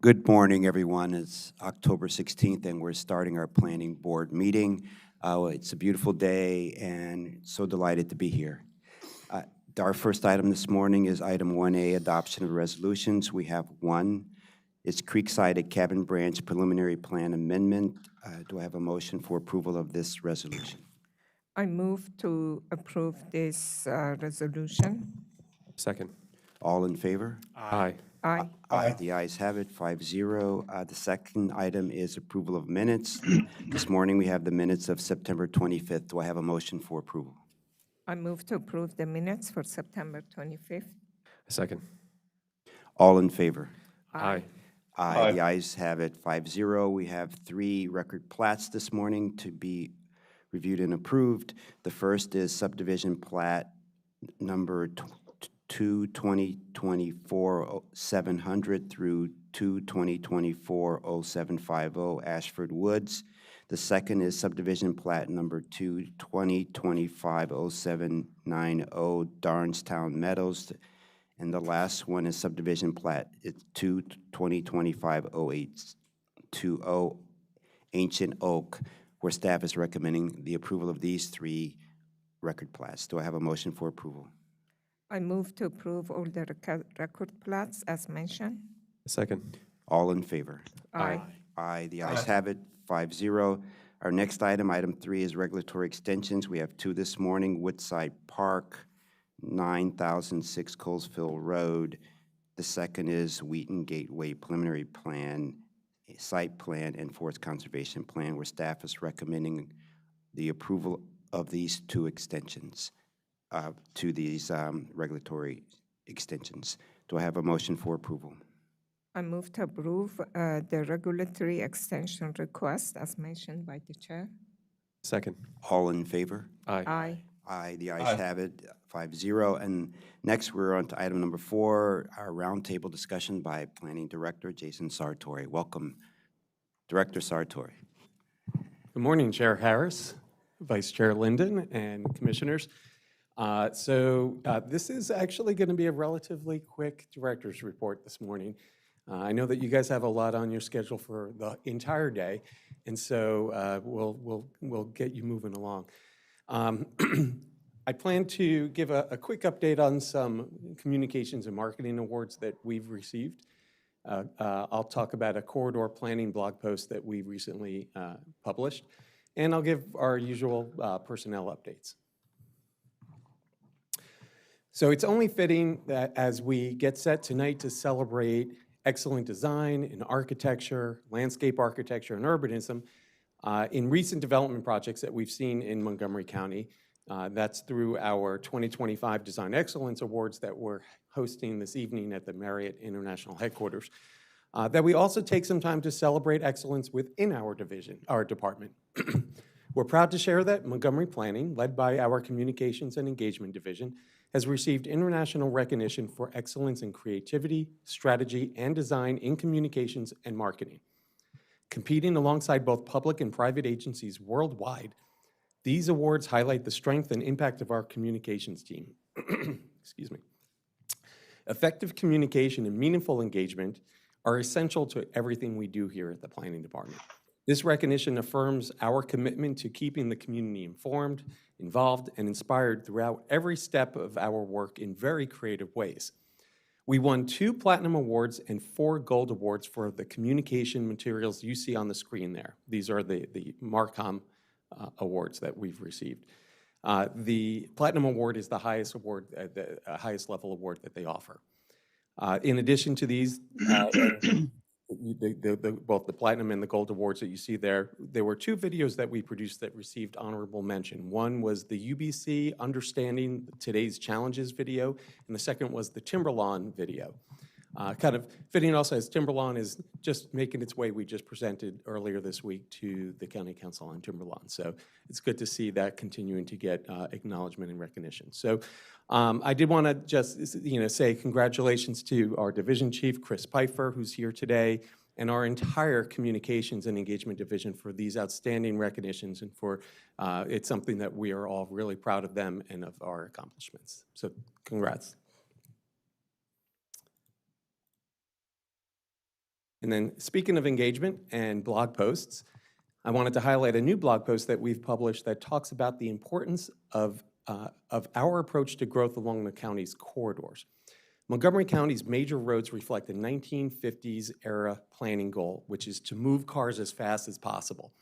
Good morning, everyone. It's October 16th, and we're starting our planning board meeting. It's a beautiful day, and so delighted to be here. Our first item this morning is item 1A, adoption of resolutions. We have one. It's Creekside Cabin Branch Preliminary Plan Amendment. Do I have a motion for approval of this resolution? I move to approve this resolution. Second. All in favor? Aye. Aye. Aye. The ayes have it, 5-0. The second item is approval of minutes. This morning, we have the minutes of September 25th. Do I have a motion for approval? I move to approve the minutes for September 25th. Second. All in favor? Aye. Aye. The ayes have it, 5-0. We have three record plats this morning to be reviewed and approved. The first is subdivision plat number 2/2024-700 through 2/2024-0750 Ashford Woods. The second is subdivision plat number 2/2025-0790 Darnestown Meadows. And the last one is subdivision plat, it's 2/2025-0820 Ancient Oak, where staff is recommending the approval of these three record plats. Do I have a motion for approval? I move to approve all the record plats as mentioned. Second. All in favor? Aye. Aye. The ayes have it, 5-0. Our next item, item 3, is regulatory extensions. We have two this morning, Woodside Park, 9006 Colesville Road. The second is Wheaton Gateway Preliminary Plan, Site Plan, and Forest Conservation Plan, where staff is recommending the approval of these two extensions to these regulatory extensions. Do I have a motion for approval? I move to approve the regulatory extension request as mentioned by the chair. Second. All in favor? Aye. Aye. Aye. The ayes have it, 5-0. And next, we're on to item number 4, our roundtable discussion by Planning Director Jason Sartori. Welcome, Director Sartori. Good morning, Chair Harris, Vice Chair Linden, and Commissioners. This is actually going to be a relatively quick director's report this morning. I know that you guys have a lot on your schedule for the entire day, and so we'll get you moving along. I plan to give a quick update on some communications and marketing awards that we've received. I'll talk about a corridor planning blog post that we recently published, and I'll give our usual personnel updates. So it's only fitting that as we get set tonight to celebrate excellent design in architecture, landscape architecture, and urbanism in recent development projects that we've seen in Montgomery County. That's through our 2025 Design Excellence Awards that we're hosting this evening at the Marriott International Headquarters. That we also take some time to celebrate excellence within our department. We're proud to share that Montgomery Planning, led by our Communications and Engagement Division, has received international recognition for excellence in creativity, strategy, and design in communications and marketing. Competing alongside both public and private agencies worldwide, these awards highlight the strength and impact of our communications team. Excuse me. Effective communication and meaningful engagement are essential to everything we do here at the Planning Department. This recognition affirms our commitment to keeping the community informed, involved, and inspired throughout every step of our work in very creative ways. We won 2 Platinum Awards and 4 Gold Awards for the communication materials you see on the screen there. These are the Marcom awards that we've received. The Platinum Award is the highest award, the highest level award that they offer. In addition to these, both the Platinum and the Gold Awards that you see there were 2 videos that we produced that received honorable mention. One was the UBC Understanding Today's Challenges video, and the second was the Timberlawn video. Kind of fitting also as Timberlawn is just making its way, we just presented earlier this week to the County Council on Timberlawn. So it's good to see that continuing to get acknowledgement and recognition. So I did want to just say congratulations to our Division Chief, Chris Pfeiffer, who's here today, and our entire Communications and Engagement Division for these outstanding recognitions, and for it's something that we are all really proud of them and of our accomplishments. So congrats. And then speaking of engagement and blog posts, I wanted to highlight a new blog post that we've published that talks about the importance of our approach to growth along the county's corridors. Montgomery County's major roads reflect a 1950s era planning goal, which is to move cars as fast as possible.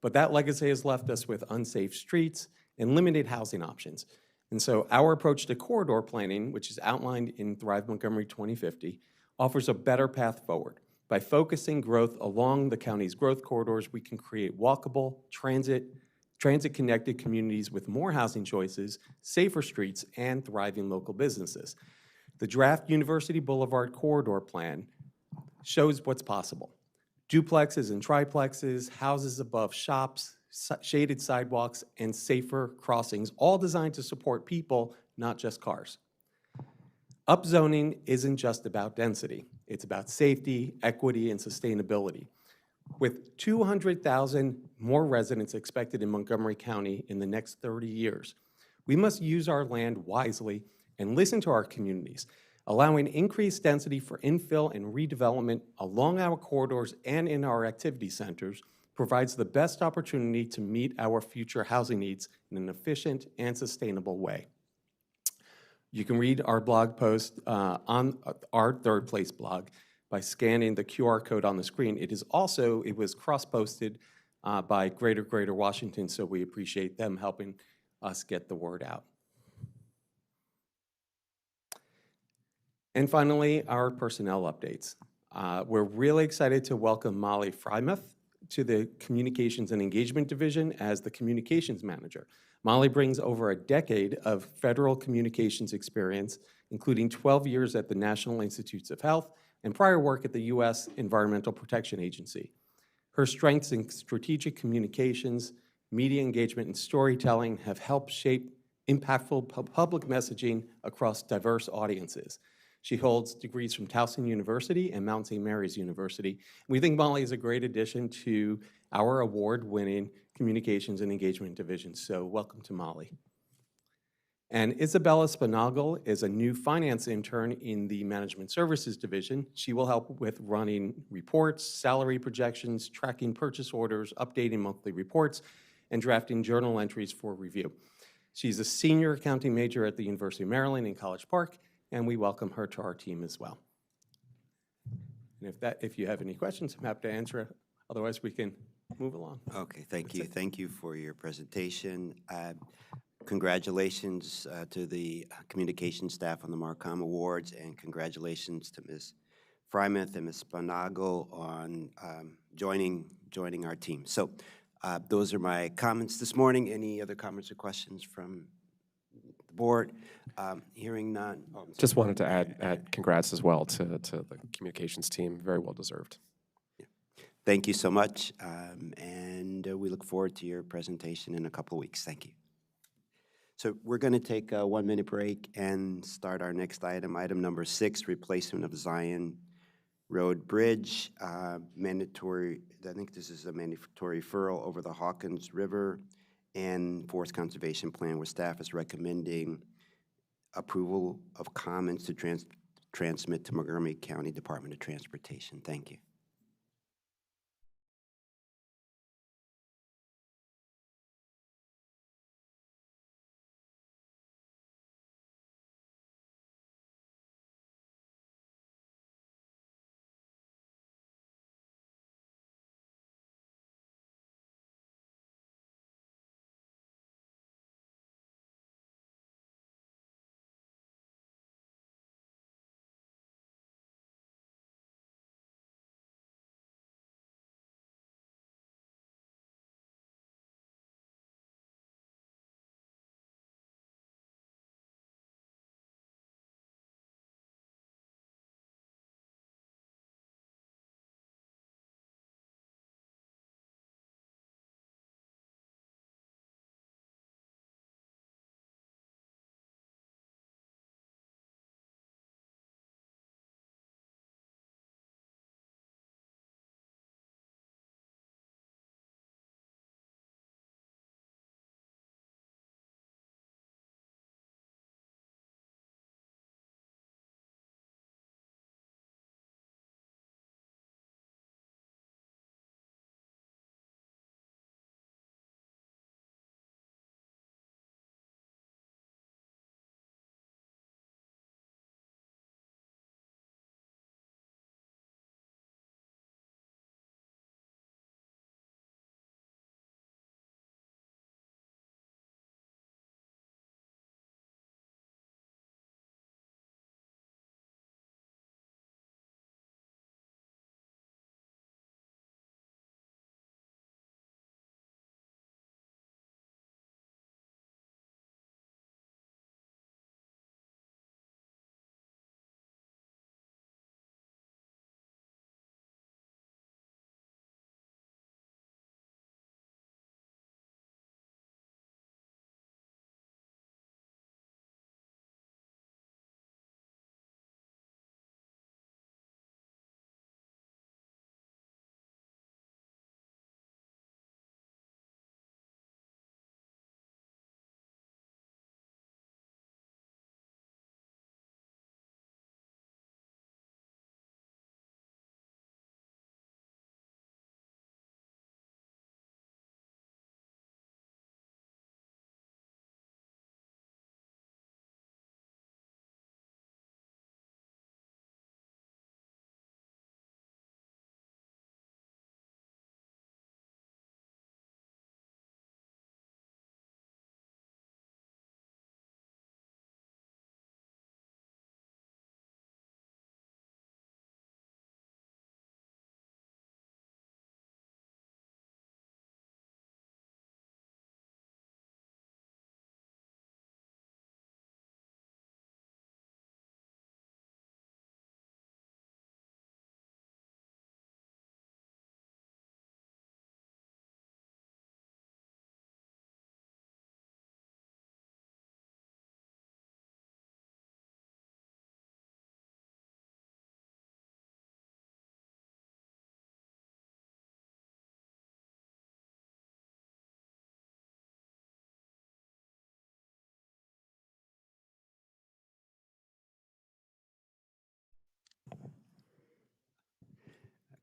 But that legacy has left us with unsafe streets and limited housing options. And so our approach to corridor planning, which is outlined in Thrive Montgomery 2050, offers a better path forward. By focusing growth along the county's growth corridors, we can create walkable, transit-connected communities with more housing choices, safer streets, and thriving local businesses. The draft University Boulevard Corridor Plan shows what's possible. Duplexes and triplexes, houses above shops, shaded sidewalks, and safer crossings, all designed to support people, not just cars. Upzoning isn't just about density. It's about safety, equity, and sustainability. With 200,000 more residents expected in Montgomery County in the next 30 years, we must use our land wisely and listen to our communities, allowing increased density for infill and redevelopment along our corridors and in our activity centers provides the best opportunity to meet our future housing needs in an efficient and sustainable way. You can read our blog post on our Third Place blog by scanning the QR code on the screen. It was cross-posted by Greater Washington, so we appreciate them helping us get the word out. And finally, our personnel updates. We're really excited to welcome Molly Frymouth to the Communications and Engagement Division as the Communications Manager. Molly brings over a decade of federal communications experience, including 12 years at the National Institutes of Health and prior work at the U.S. Environmental Protection Agency. Her strengths in strategic communications, media engagement, and storytelling have helped shape impactful public messaging across diverse audiences. She holds degrees from Towson University and Mount St. Mary's University. We think Molly is a great addition to our award-winning Communications and Engagement Division, so welcome to Molly. And Isabella Spinagle is a new finance intern in the Management Services Division. She will help with running reports, salary projections, tracking purchase orders, updating monthly reports, and drafting journal entries for review. She's a senior accounting major at the University of Maryland in College Park, and we welcome her to our team as well. And if you have any questions, I'm happy to answer it. Otherwise, we can move along. Okay, thank you. Thank you for your presentation. Congratulations to the communication staff on the Marcom Awards, and congratulations to Ms. Frymouth and Ms. Spinagle on joining our team. So those are my comments this morning. Any other comments or questions from the board? Hearing none. Oh, just wanted to add congrats as well to the communications team. Very well deserved. Thank you so much, and we look forward to your presentation in a couple of weeks. Thank you. So we're going to take a 1-minute break and start our next item, item number 6, replacement of Zion Road Bridge. Mandatory, I think this is a mandatory referral over the Hawkins River and Forest Conservation Plan, where staff is recommending approval of comments to transmit to Montgomery County Department of Transportation. Thank you.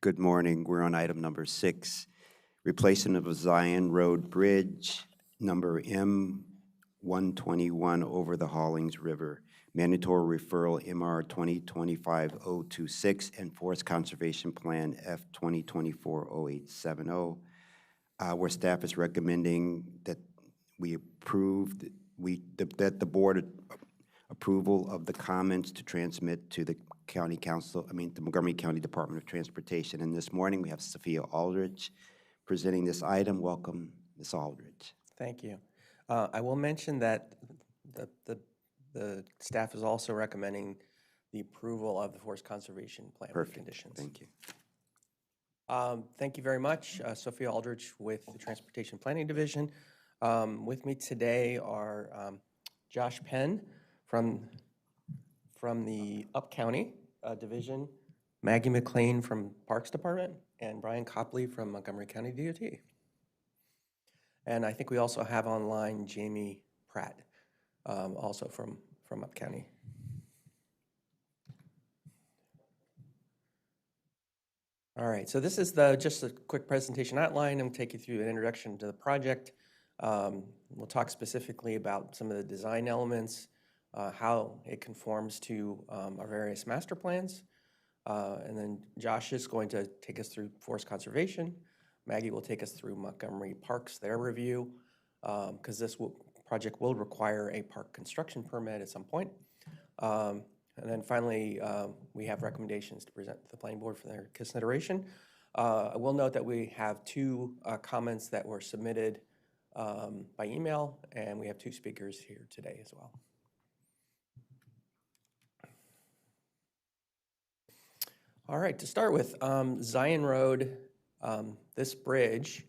Good morning. We're on item number 6, replacement of a Zion Road Bridge, number M121 over the Hollings River. Mandatory referral MR 2025-026 and Forest Conservation Plan F 2024-0870, where staff is recommending that we approved, that the board approval of the comments to transmit to the County Council, the Montgomery County Department of Transportation. And this morning, we have Sophia Aldridge presenting this item. Welcome, Ms. Aldridge. Thank you. I will mention that the staff is also recommending the approval of the Forest Conservation Plan with Perfect. conditions. Thank you. Thank you very much. Sophia Aldridge with the Transportation Planning Division. With me today are Josh Penn from the Up County Division, Maggie McLean from Parks Department, and Brian Copley from Montgomery County DOT. And I think we also have online Jamie Pratt, also from Up County. All right, so this is just a quick presentation outline. I'm going to take you through an introduction to the project. We'll talk specifically about some of the design elements, how it conforms to our various master plans. And then Josh is going to take us through forest conservation. Maggie will take us through Montgomery Parks, their review, because this project will require a park construction permit at some point. And then finally, we have recommendations to present to the planning board for their consideration. I will note that we have 2 comments that were submitted by email, and we have 2 speakers here today as well. All right, to start with, Zion Road, this bridge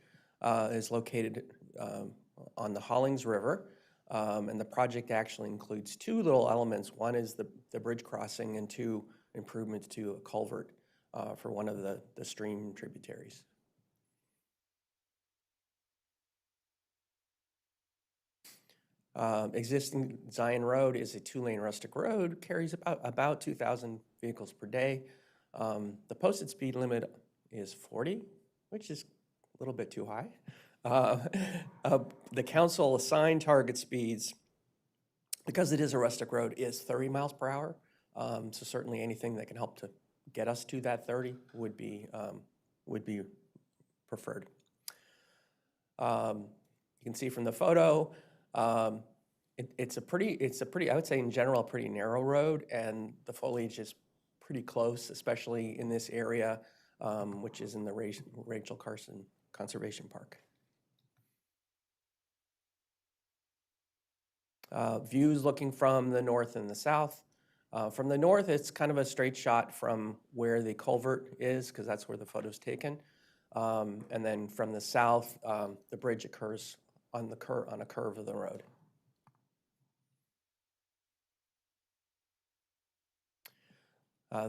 is located on the Hollings River, and the project actually includes 2 little elements. One is the bridge crossing, and 2 improvements to a culvert for one of the stream tributaries. Existing Zion Road is a 2-lane rustic road, carries about 2,000 vehicles per day. The posted speed limit is 40, which is a little bit too high. The council assigned target speeds, because it is a rustic road, is 30 miles per hour. So certainly anything that can help to get us to that 30 would be preferred. You can see from the photo, it's a pretty, I would say in general, a pretty narrow road, and the foliage is pretty close, especially in this area, which is in the Rachel Carson Conservation Park. Views looking from the north and the south. From the north, it's kind of a straight shot from where the culvert is, because that's where the photo's taken. And then from the south, the bridge occurs on a curve of the road.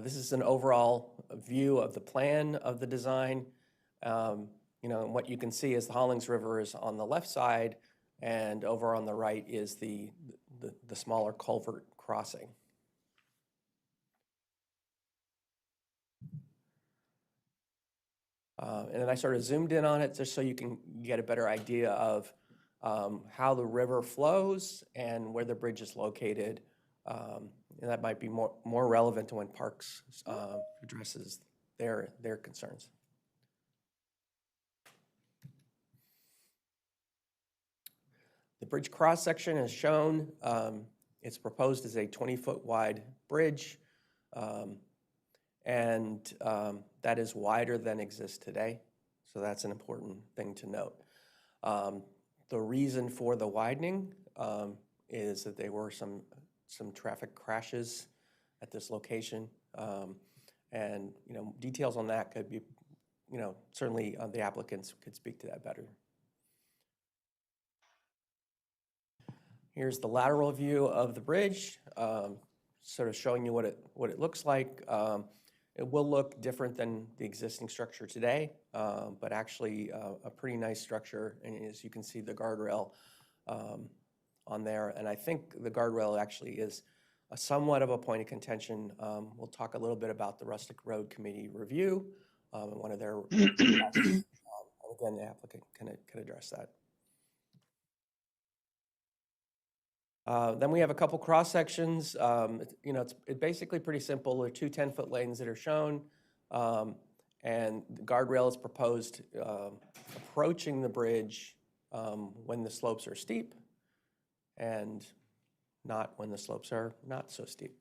This is an overall view of the plan of the design. And what you can see is the Hollings River is on the left side, and over on the right is the smaller culvert crossing. And then I sort of zoomed in on it just so you can get a better idea of how the river flows and where the bridge is located. And that might be more relevant to when Parks addresses their concerns. The bridge cross section is shown. It's proposed as a 20-foot wide bridge, and that is wider than exists today. So that's an important thing to note. The reason for the widening is that there were some traffic crashes at this location, and details on that could be, certainly the applicants could speak to that better. Here's the lateral view of the bridge, sort of showing you what it looks like. It will look different than the existing structure today, but actually a pretty nice structure. And as you can see, the guardrail on there. And I think the guardrail actually is somewhat of a point of contention. We'll talk a little bit about the Rustic Road Committee review, in one of their requests. And again, the applicant can address that. Then we have a couple cross sections. It's basically pretty simple. There are two 10-foot lanes that are shown, and the guardrail is proposed approaching the bridge when the slopes are steep, and not when the slopes are not so steep.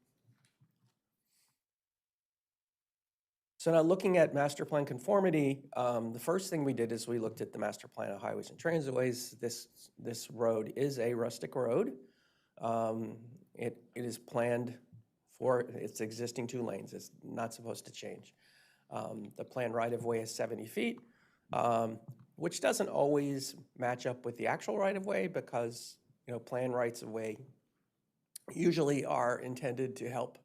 So now looking at master plan conformity, the first thing we did is we looked at the master plan of highways and transitways. This road is a rustic road. It is planned for its existing 2 lanes. It's not supposed to change. The planned right-of-way is 70 feet, which doesn't always match up with the actual right-of-way because, planned rights-of-way usually are intended to help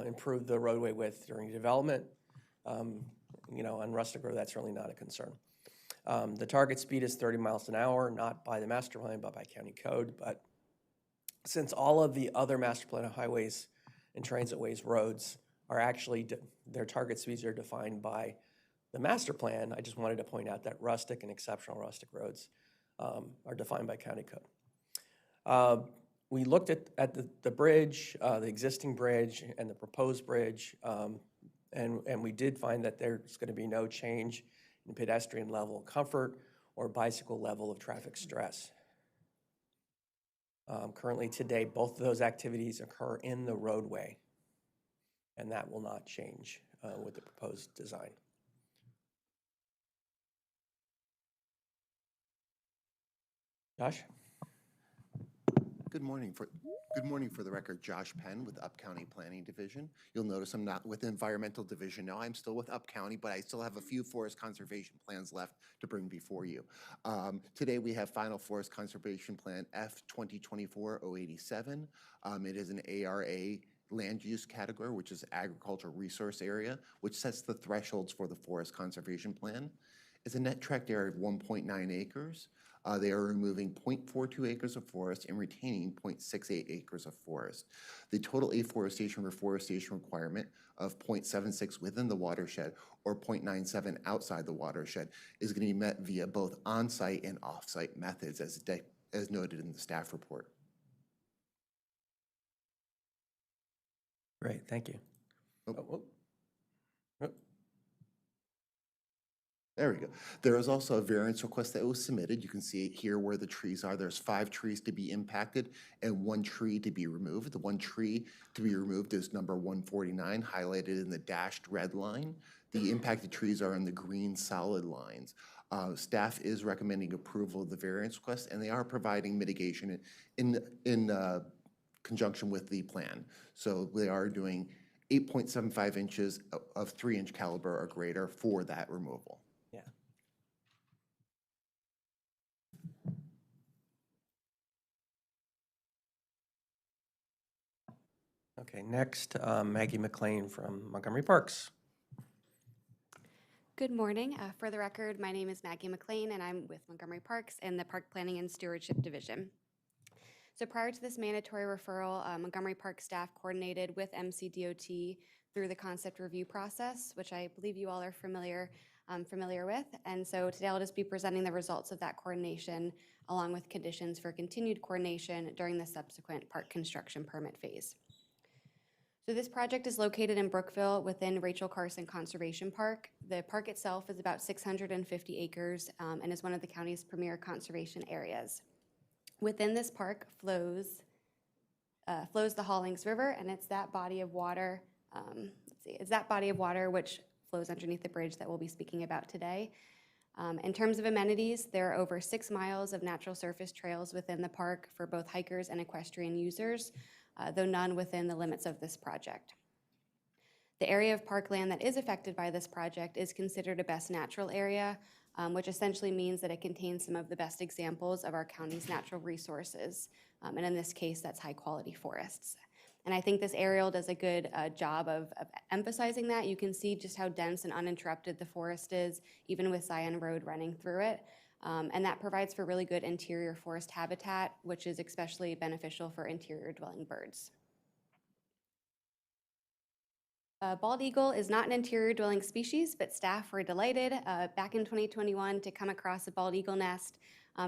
improve the roadway width during development. On rustic road, that's really not a concern. The target speed is 30 miles an hour, not by the master plan, but by county code. But since all of the other master plan of highways and transitways roads are actually, their target speeds are defined by the master plan, I just wanted to point out that rustic and exceptional rustic roads are defined by county code. We looked at the bridge, the existing bridge, and the proposed bridge, and we did find that there's going to be no change in pedestrian level of comfort or bicycle level of traffic stress. Currently today, both of those activities occur in the roadway, and that will not change with the proposed design. Josh? Good morning. For the record, Josh Penn with Up County Planning Division. You'll notice I'm not with the Environmental Division now. I'm still with Up County, but I still have a few forest conservation plans left to bring before you. Today we have Final Forest Conservation Plan F 2024-087. It is an ARA land use category, which is agricultural resource area, which sets the thresholds for the forest conservation plan. It's a net tract area of 1.9 acres. They are removing 0.42 acres of forest and retaining 0.68 acres of forest. The total afforestation reforestation requirement of 0.76 within the watershed or 0.97 outside the watershed is going to be met via both on-site and off-site methods as noted in the staff report. Great, thank you. There we go. There is also a variance request that was submitted. You can see it here where the trees are. There's 5 trees to be impacted and 1 tree to be removed. The 1 tree to be removed is number 149, highlighted in the dashed red line. The impacted trees are in the green solid lines. Staff is recommending approval of the variance request, and they are providing mitigation in conjunction with the plan. So they are doing 8.75 inches of 3-inch caliber or greater for that removal. Yeah. Okay, next, Maggie McLean from Montgomery Parks. Good morning. For the record, my name is Maggie McLean, and I'm with Montgomery Parks in the Park Planning and Stewardship Division. So prior to this mandatory referral, Montgomery Park staff coordinated with MCDOT through the concept review process, which I believe you all are familiar with. And so today I'll just be presenting the results of that coordination along with conditions for continued coordination during the subsequent park construction permit phase. So this project is located in Brookville within Rachel Carson Conservation Park. The park itself is about 650 acres and is one of the county's premier conservation areas. Within this park flows the Hollings River, and it's that body of water, which flows underneath the bridge that we'll be speaking about today. In terms of amenities, there are over 6 miles of natural surface trails within the park for both hikers and equestrian users, though none within the limits of this project. The area of parkland that is affected by this project is considered a best natural area, which essentially means that it contains some of the best examples of our county's natural resources. And in this case, that's high-quality forests. And I think this aerial does a good job of emphasizing that. You can see just how dense and uninterrupted the forest is, even with Zion Road running through it. And that provides for really good interior forest habitat, which is especially beneficial for interior dwelling birds. Bald eagle is not an interior dwelling species, but staff were delighted back in 2021 to come across a bald eagle nest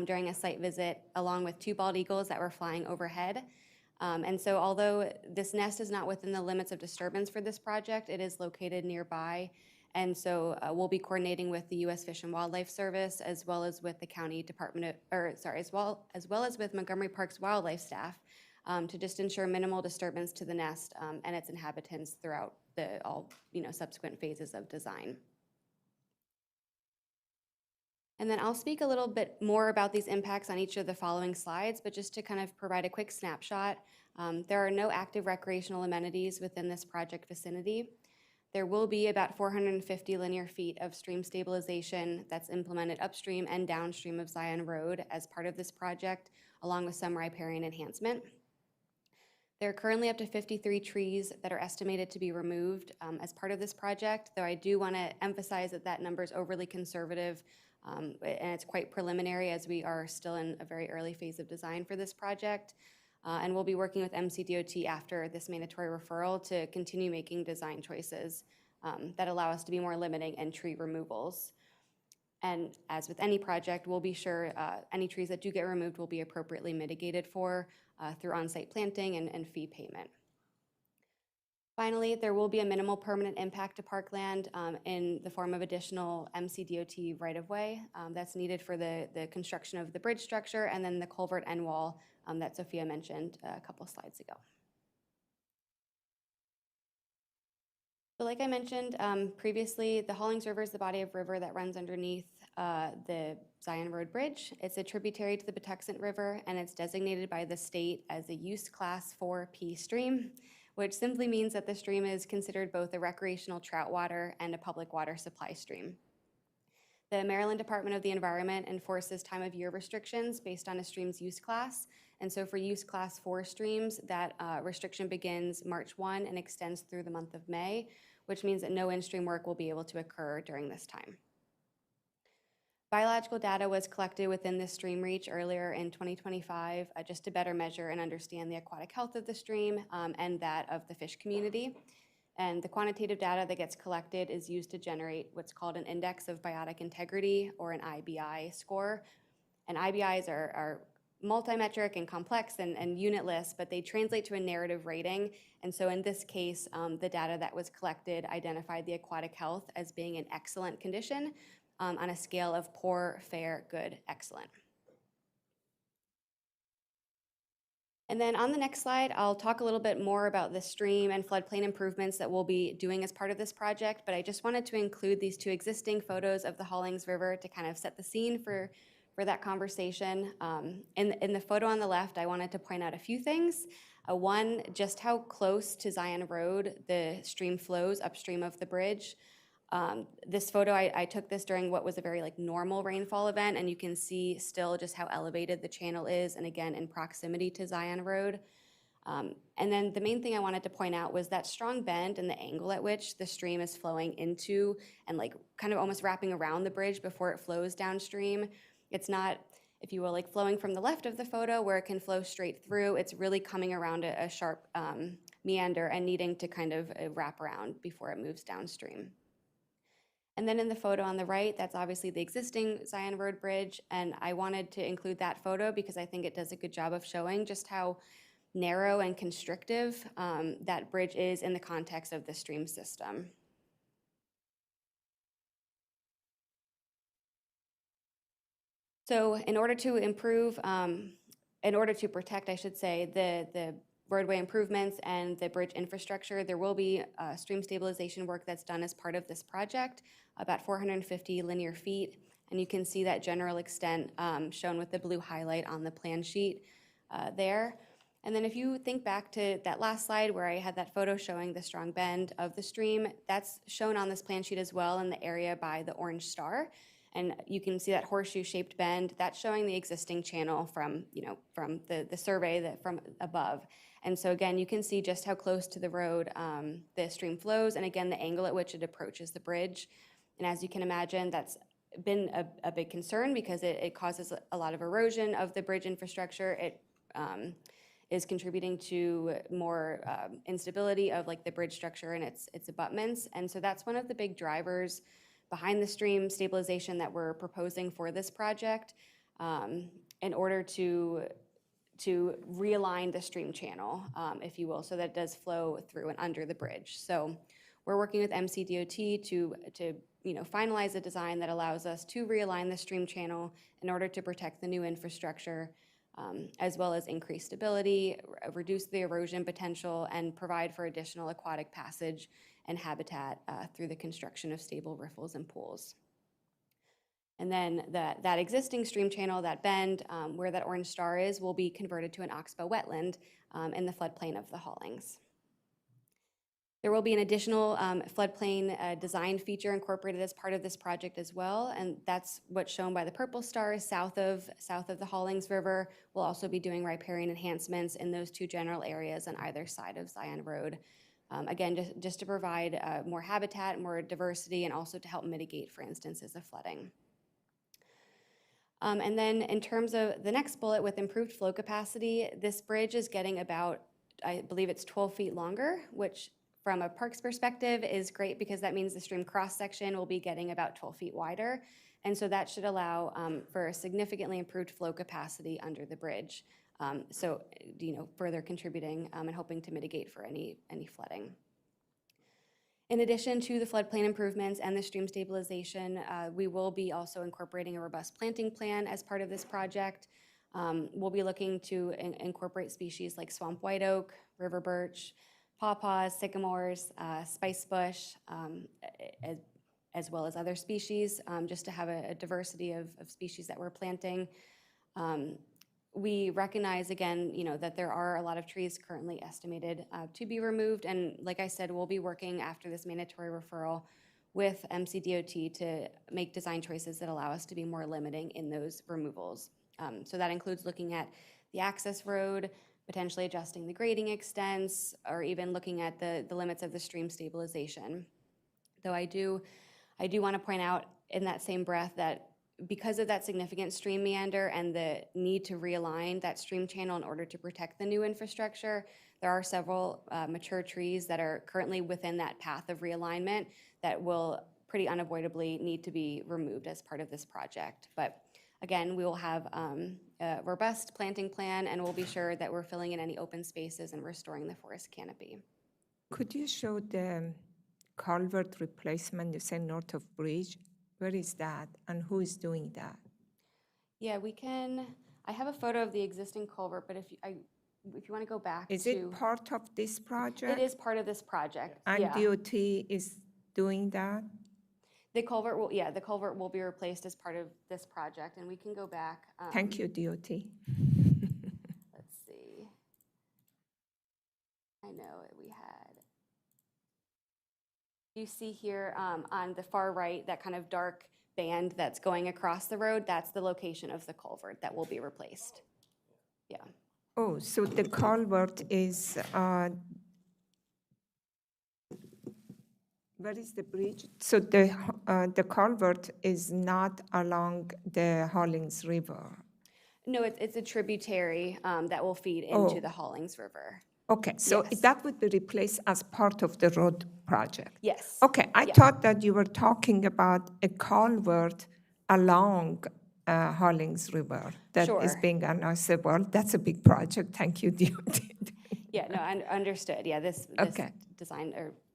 during a site visit, along with 2 bald eagles that were flying overhead. And so although this nest is not within the limits of disturbance for this project, it is located nearby. And so we'll be coordinating with the U.S. Fish and Wildlife Service, as well as with the county department, as well as with Montgomery Park's wildlife staff, to just ensure minimal disturbance to the nest and its inhabitants throughout all subsequent phases of design. And then I'll speak a little bit more about these impacts on each of the following slides, but just to kind of provide a quick snapshot, there are no active recreational amenities within this project vicinity. There will be about 450 linear feet of stream stabilization that's implemented upstream and downstream of Zion Road as part of this project, along with some riparian enhancement. There are currently up to 53 trees that are estimated to be removed as part of this project, though I do want to emphasize that that number is overly conservative and it's quite preliminary as we are still in a very early phase of design for this project. And we'll be working with MCDOT after this mandatory referral to continue making design choices that allow us to be more limiting in tree removals. And as with any project, we'll be sure any trees that do get removed will be appropriately mitigated for through on-site planting and fee payment. Finally, there will be a minimal permanent impact to parkland in the form of additional MCDOT right-of-way that's needed for the construction of the bridge structure and then the culvert end wall that Sophia mentioned a couple slides ago. So like I mentioned previously, the Hollings River is the body of river that runs underneath the Zion Road Bridge. It's a tributary to the Patuxent River, and it's designated by the state as a use class 4P stream, which simply means that the stream is considered both a recreational trout water and a public water supply stream. The Maryland Department of the Environment enforces time of year restrictions based on a stream's use class. And so for use class 4 streams, that restriction begins March 1 and extends through the month of May, which means that no in-stream work will be able to occur during this time. Biological data was collected within this stream reach earlier in 2025 just to better measure and understand the aquatic health of the stream and that of the fish community. And the quantitative data that gets collected is used to generate what's called an index of biotic integrity, or an IBI score. And IBIs are multimetric and complex and unitless, but they translate to a narrative rating. And so in this case, the data that was collected identified the aquatic health as being in excellent condition on a scale of poor, fair, good, excellent. And then on the next slide, I'll talk a little bit more about the stream and floodplain improvements that we'll be doing as part of this project, but I just wanted to include these 2 existing photos of the Hollings River to kind of set the scene for that conversation. In the photo on the left, I wanted to point out a few things. One, just how close to Zion Road the stream flows upstream of the bridge. This photo, I took this during what was a very normal rainfall event, and you can see still just how elevated the channel is, and again, in proximity to Zion Road. And then the main thing I wanted to point out was that strong bend and the angle at which the stream is flowing into and kind of almost wrapping around the bridge before it flows downstream. It's not, if you will, flowing from the left of the photo where it can flow straight through. It's really coming around a sharp meander and needing to kind of wrap around before it moves downstream. And then in the photo on the right, that's obviously the existing Zion Road Bridge, and I wanted to include that photo because I think it does a good job of showing just how narrow and constrictive that bridge is in the context of the stream system. So in order to protect, I should say, the roadway improvements and the bridge infrastructure, there will be stream stabilization work that's done as part of this project, about 450 linear feet. And you can see that general extent shown with the blue highlight on the plan sheet there. And then if you think back to that last slide where I had that photo showing the strong bend of the stream, that's shown on this plan sheet as well in the area by the orange star. And you can see that horseshoe-shaped bend. That's showing the existing channel from the survey from above. And so again, you can see just how close to the road the stream flows, and again, the angle at which it approaches the bridge. And as you can imagine, that's been a big concern because it causes a lot of erosion of the bridge infrastructure. is contributing to more instability of like the bridge structure and its abutments. And so that's one of the big drivers behind the stream stabilization that we're proposing for this project, in order to realign the stream channel, if you will, so that it does flow through and under the bridge. So we're working with MCDOT to finalize a design that allows us to realign the stream channel in order to protect the new infrastructure, as well as increase stability, reduce the erosion potential, and provide for additional aquatic passage and habitat through the construction of stable riffles and pools. And then that existing stream channel, that bend where that orange star is, will be converted to an oxbow wetland in the floodplain of the Hollings. There will be an additional floodplain design feature incorporated as part of this project as well, and that's what's shown by the purple stars south of the Hollings River. We'll also be doing riparian enhancements in those two general areas on either side of Zion Road. Again, just to provide more habitat, more diversity, and also to help mitigate, for instances of flooding. And then in terms of the next bullet with improved flow capacity, this bridge is getting about, I believe it's 12 feet longer, which from a parks perspective is great because that means the stream cross-section will be getting about 12 feet wider. And so that should allow for a significantly improved flow capacity under the bridge. So, further contributing and hoping to mitigate for any flooding. In addition to the floodplain improvements and the stream stabilization, we will be also incorporating a robust planting plan as part of this project. We'll be looking to incorporate species like swamp white oak, river birch, pawpaws, sycamores, spice bush, as well as other species, just to have a diversity of species that we're planting. We recognize, again, that there are a lot of trees currently estimated to be removed. And like I said, we'll be working after this mandatory referral with MCDOT to make design choices that allow us to be more limiting in those removals. So that includes looking at the access road, potentially adjusting the grading extents, or even looking at the limits of the stream stabilization. Though I do want to point out in that same breath that because of that significant stream meander and the need to realign that stream channel in order to protect the new infrastructure, there are several mature trees that are currently within that path of realignment that will pretty unavoidably need to be removed as part of this project. But again, we will have a robust planting plan, and we'll be sure that we're filling in any open spaces and restoring the forest canopy. Could you show the culvert replacement, you say north of bridge? Where is that, and who is doing that? Yeah, we can. I have a photo of the existing culvert, but if you want to go back Is to, it part of this project? it is part of this project. And Yeah. DOT is doing that? The culvert will be replaced as part of this project, and we can go back. Thank you, DOT. Let's see. I know we had. You see here on the far right, that kind of dark band that's going across the road, that's the location of the culvert that will be replaced. Yeah. Oh, so the culvert is, where is the bridge? So the culvert is not along the Hollings River? No, it's a tributary that will feed Oh. into the Hollings River. Okay, so Yes. that would be replaced as part of the road project? Yes. Okay, I Yeah. thought that you were talking about a culvert along Hollings River that is Sure. being announced. Well, that's a big project. Thank you, DOT. Yeah, no, understood. Yeah, this Okay. design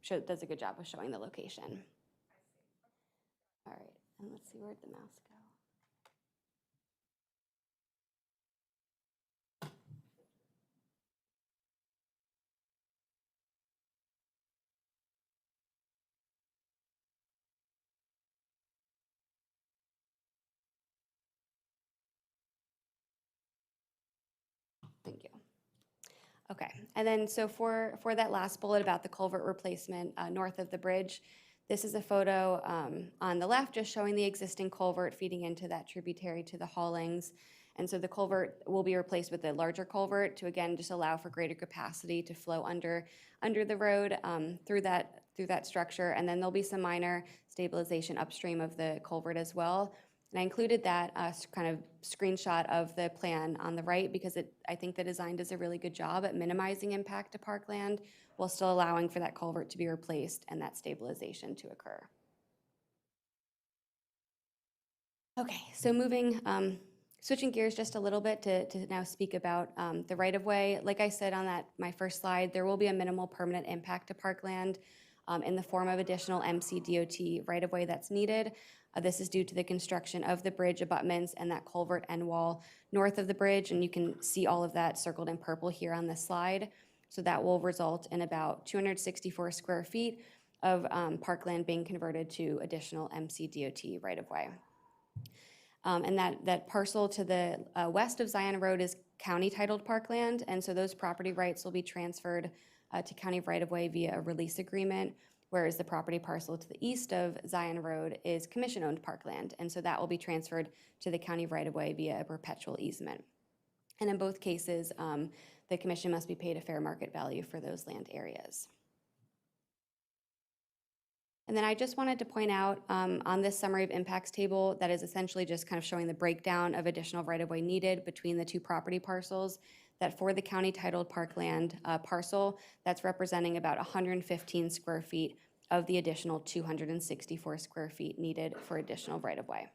does a good job of showing the location. All right, and let's see, where'd the mouse go? Thank you. Okay, and then so for that last bullet about the culvert replacement north of the bridge, this is a photo on the left just showing the existing culvert feeding into that tributary to the Hollings. And so the culvert will be replaced with a larger culvert to, again, just allow for greater capacity to flow under the road through that structure. And then there'll be some minor stabilization upstream of the culvert as well. And I included that kind of screenshot of the plan on the right because I think the design does a really good job at minimizing impact to parkland while still allowing for that culvert to be replaced and that stabilization to occur. Okay, so switching gears just a little bit to now speak about the right-of-way. Like I said on my first slide, there will be a minimal permanent impact to parkland in the form of additional MCDOT right-of-way that's needed. This is due to the construction of the bridge abutments and that culvert end wall north of the bridge, and you can see all of that circled in purple here on this slide. So that will result in about 264 square feet of parkland being converted to additional MCDOT right-of-way. And that parcel to the west of Zion Road is county-titled parkland, and so those property rights will be transferred to county right-of-way via a release agreement, whereas the property parcel to the east of Zion Road is commission-owned parkland, and so that will be transferred to the county right-of-way via a perpetual easement. And in both cases, the commission must be paid a fair market value for those land areas. And then I just wanted to point out on this summary of impacts table that is essentially just kind of showing the breakdown of additional right-of-way needed between the two property parcels, that for the county-titled parkland parcel, that's representing about 115 square feet of the additional 264 square feet needed for additional right-of-way.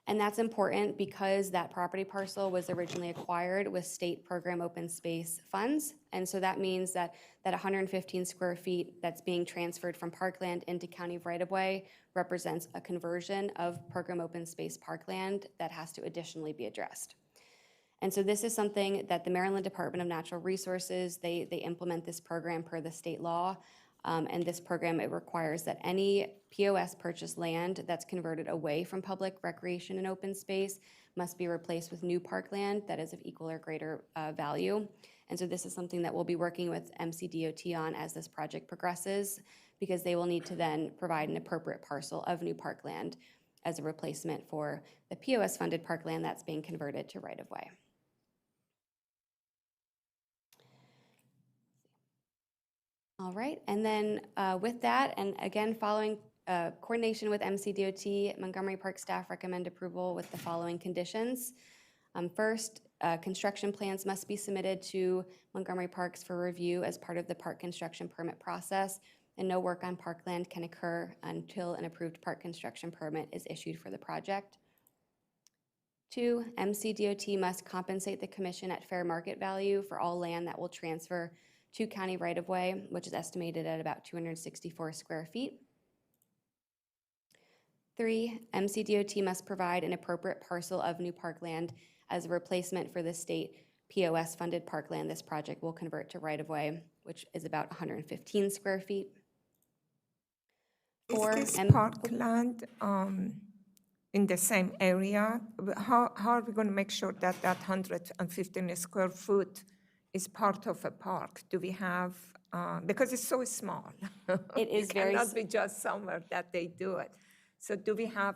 And that's important because that property parcel was originally acquired with state program open space funds. And so that means that 115 square feet that's being transferred from parkland into county right-of-way represents a conversion of program open space parkland that has to additionally be addressed. And so this is something that the Maryland Department of Natural Resources, they implement this program per the state law. And this program, it requires that any POS purchased land that's converted away from public recreation and open space must be replaced with new parkland that is of equal or greater value. And so this is something that we'll be working with MCDOT on as this project progresses, because they will need to then provide an appropriate parcel of new parkland as a replacement for the POS funded parkland that's being converted to right-of-way. All right, and then with that, and again, following coordination with MCDOT, Montgomery Park staff recommend approval with the following conditions. First, construction plans must be submitted to Montgomery Parks for review as part of the park construction permit process, and no work on parkland can occur until an approved park construction permit is issued for the project. 2, MCDOT must compensate the commission at fair market value for all land that will transfer to county right-of-way, which is estimated at about 264 square feet. 3, MCDOT must provide an appropriate parcel of new parkland as a replacement for the state POS-funded parkland this project will convert to right-of-way, which is about 115 square feet. 4, Is this parkland in the same area? How are we going to make sure that 115 square foot is part of a park? Do we have, because it's so small. It is very It cannot be just somewhere that they do it. So do we have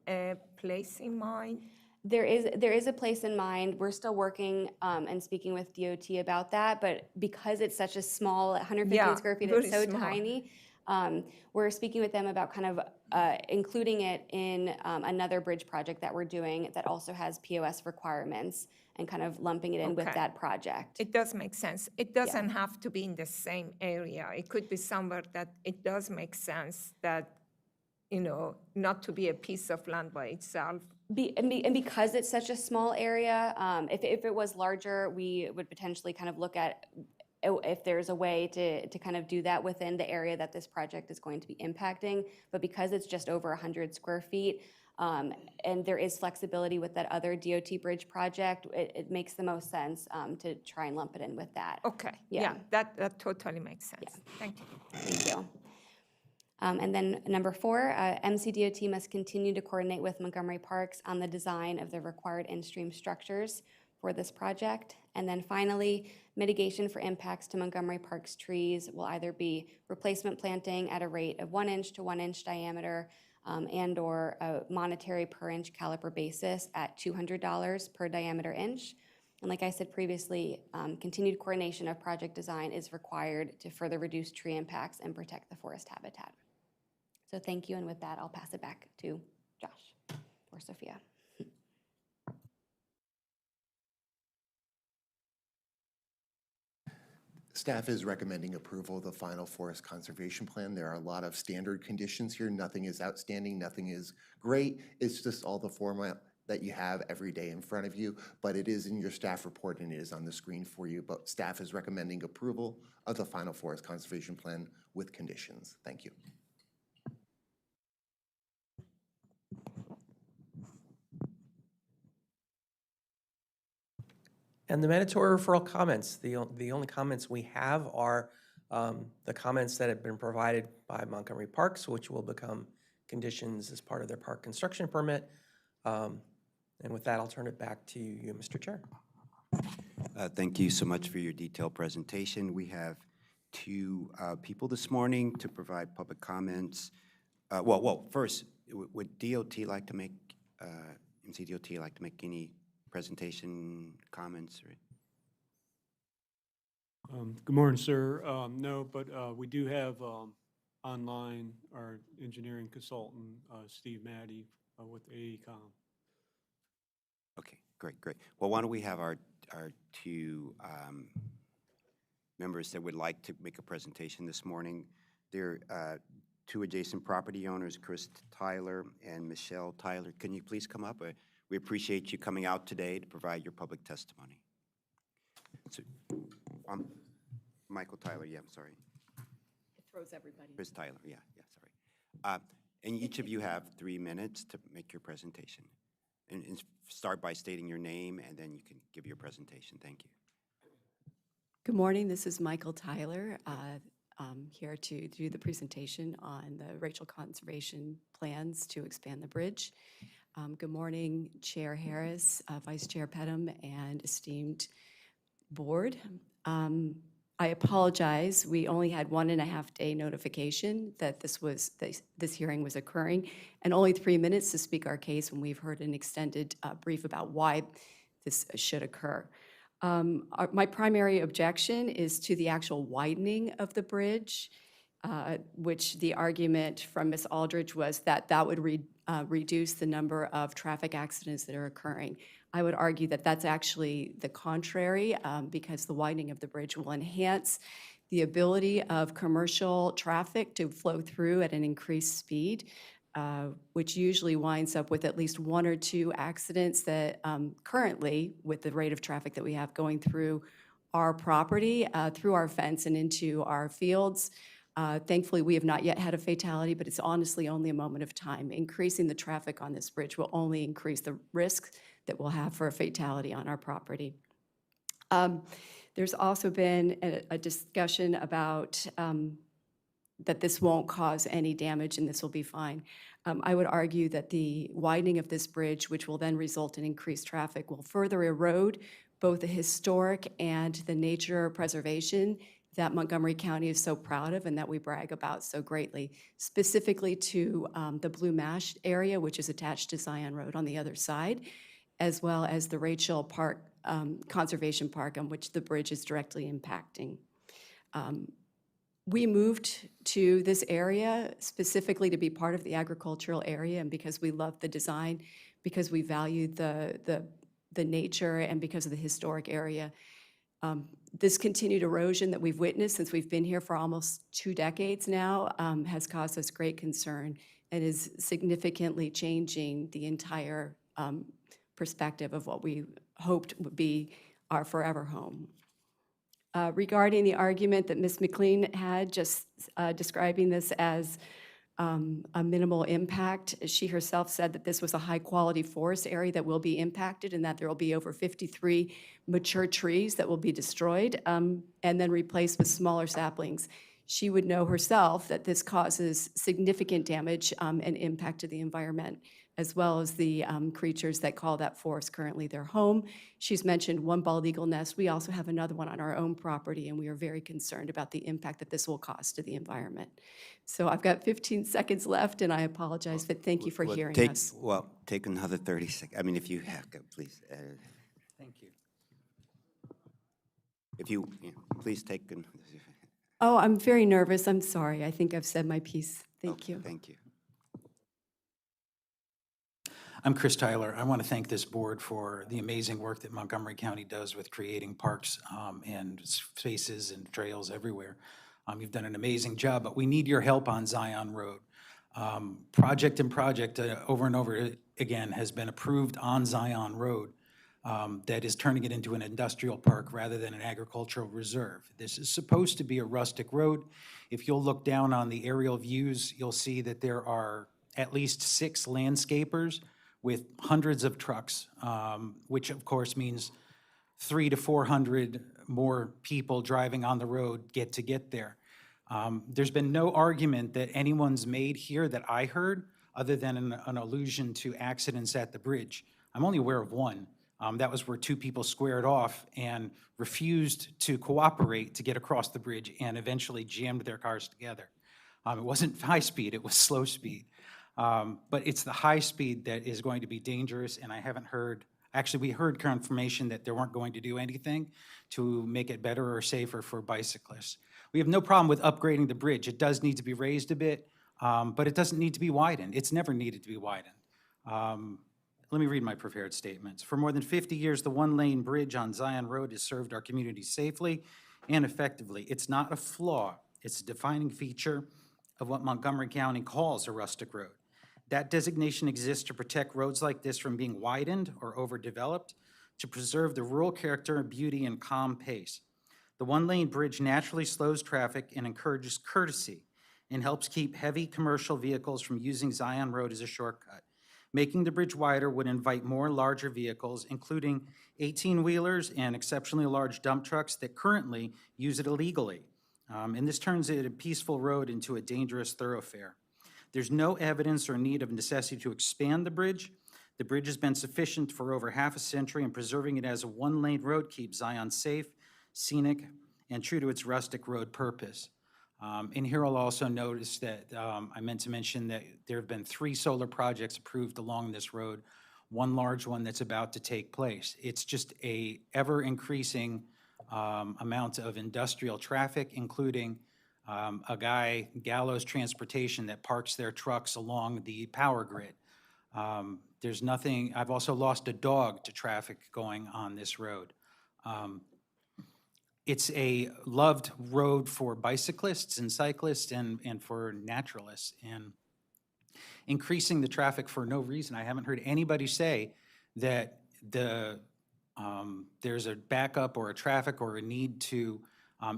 a place in mind? There is a place in mind. We're still working and speaking with DOT about that, but because it's such a small, 115 square feet, it's so very small. tiny, we're speaking with them about kind of including it in another bridge project that we're doing that also has POS requirements and kind of lumping it in with Okay. that project. It does make sense. It doesn't have to be in the same area. It could be somewhere that it does make sense that, not to be a piece of land by itself. And because it's such a small area, if it was larger, we would potentially kind of look at if there's a way to kind of do that within the area that this project is going to be impacting. But because it's just over 100 square feet, and there is flexibility with that other DOT bridge project, it makes the most sense to try and lump it in with that. Okay, Yeah. that totally makes sense. Thank you. Thank you. And then number 4, MCDOT must continue to coordinate with Montgomery Parks on the design of the required in-stream structures for this project. And then finally, mitigation for impacts to Montgomery Parks trees will either be replacement planting at a rate of 1 inch to 1 inch diameter and or a monetary per inch caliper basis at $200 per diameter inch. And like I said previously, continued coordination of project design is required to further reduce tree impacts and protect the forest habitat. So thank you, and with that, I'll pass it back to Josh. for Sophia. Staff is recommending approval of the final forest conservation plan. There are a lot of standard conditions here. Nothing is outstanding, nothing is great. It's just all the format that you have every day in front of you, but it is in your staff report and it is on the screen for you. But staff is recommending approval of the final forest conservation plan with conditions. Thank you. And the mandatory referral comments, the only comments we have are the comments that have been provided by Montgomery Parks, which will become conditions as part of their park construction permit. And with that, I'll turn it back to you, Mr. Chair. Thank you so much for your detailed presentation. We have two people this morning to provide public comments. First, would DOT like to make, MCDOT like to make any presentation comments? Good morning, sir. No, but we do have online our engineering consultant, Steve Maddy, with AECom. Okay, great. Well, why don't we have our two members that would like to make a presentation this morning. They're two adjacent property owners, Chris Tyler and Michelle Tyler. Can you please come up? We appreciate you coming out today to provide your public testimony. So, Michael Tyler, yeah, I'm sorry. It throws everybody. Chris Tyler, yeah, sorry. And each of you have 3 minutes to make your presentation. And start by stating your name, and then you can give your presentation. Thank you. Good morning. This is Michael Tyler. I'm here to do the presentation on the racial conservation plans to expand the bridge. Good morning, Chair Harris, Vice Chair Pedham, and esteemed board. I apologize. We only had 1.5 day notification that this hearing was occurring, and only 3 minutes to speak our case when we've heard an extended brief about why this should occur. My primary objection is to the actual widening of the bridge, which the argument from Ms. Aldridge was that that would reduce the number of traffic accidents that are occurring. I would argue that that's actually the contrary, because the widening of the bridge will enhance the ability of commercial traffic to flow through at an increased speed, which usually winds up with at least 1 or 2 accidents that currently, with the rate of traffic that we have going through our property, through our fence and into our fields. Thankfully, we have not yet had a fatality, but it's honestly only a moment of time. Increasing the traffic on this bridge will only increase the risk that we'll have for a fatality on our property. There's also been a discussion about that this won't cause any damage and this will be fine. I would argue that the widening of this bridge, which will then result in increased traffic, will further erode both the historic and the nature preservation that Montgomery County is so proud of and that we brag about so greatly, specifically to the Blue Mash area, which is attached to Zion Road on the other side, as well as the Rachel Park Conservation Park, on which the bridge is directly impacting. We moved to this area specifically to be part of the agricultural area, and because we love the design, because we value the nature, and because of the historic area. This continued erosion that we've witnessed since we've been here for almost 2 decades now has caused us great concern and is significantly changing the entire perspective of what we hoped would be our forever home. Regarding the argument that Ms. McLean had, just describing this as a minimal impact, she herself said that this was a high-quality forest area that will be impacted and that there will be over 53 mature trees that will be destroyed and then replaced with smaller saplings. She would know herself that this causes significant damage and impact to the environment, as well as the creatures that call that forest currently their home. She's mentioned one bald eagle nest. We also have another one on our own property, and we are very concerned about the impact that this will cause to the environment. So I've got 15 seconds left, and I apologize, but thank you for hearing us. Well, take another 30 seconds. I mean, if you have, please. Thank you. If you, please take. Oh, I'm very nervous. I'm sorry. I think I've said my piece. Thank you. Thank you. I'm Chris Tyler. I want to thank this board for the amazing work that Montgomery County does with creating parks and spaces and trails everywhere. You've done an amazing job, but we need your help on Zion Road. Project over and over again has been approved on Zion Road that is turning it into an industrial park rather than an agricultural reserve. This is supposed to be a rustic road. If you'll look down on the aerial views, you'll see that there are at least 6 landscapers with hundreds of trucks, which of course means 300 to 400 more people driving on the road get there. There's been no argument that anyone's made here that I heard, other than an allusion to accidents at the bridge. I'm only aware of one. That was where 2 people squared off and refused to cooperate to get across the bridge and eventually jammed their cars together. It wasn't high speed, it was slow speed. But it's the high speed that is going to be dangerous, and I haven't heard, actually we heard confirmation that they weren't going to do anything to make it better or safer for bicyclists. We have no problem with upgrading the bridge. It does need to be raised a bit, but it doesn't need to be widened. It's never needed to be widened. Let me read my prepared statements. For more than 50 years, the one-lane bridge on Zion Road has served our community safely and effectively. It's not a flaw. It's a defining feature of what Montgomery County calls a rustic road. That designation exists to protect roads like this from being widened or overdeveloped, to preserve the rural character, beauty, and calm pace. The one-lane bridge naturally slows traffic and encourages courtesy and helps keep heavy commercial vehicles from using Zion Road as a shortcut. Making the bridge wider would invite more larger vehicles, including 18-wheelers and exceptionally large dump trucks that currently use it illegally. And this turns it a peaceful road into a dangerous thoroughfare. There's no evidence or need of necessity to expand the bridge. The bridge has been sufficient for over half a century, and preserving it as a one-lane road keeps Zion safe, scenic, and true to its rustic road purpose. And here I'll also notice that I meant to mention that there have been 3 solar projects approved along this road, one large one that's about to take place. It's just a ever-increasing amount of industrial traffic, including a guy, Gallows Transportation, that parks their trucks along the power grid. There's nothing, I've also lost a dog to traffic going on this road. It's a loved road for bicyclists and cyclists and for naturalists. And increasing the traffic for no reason, I haven't heard anybody say that there's a backup or a traffic or a need to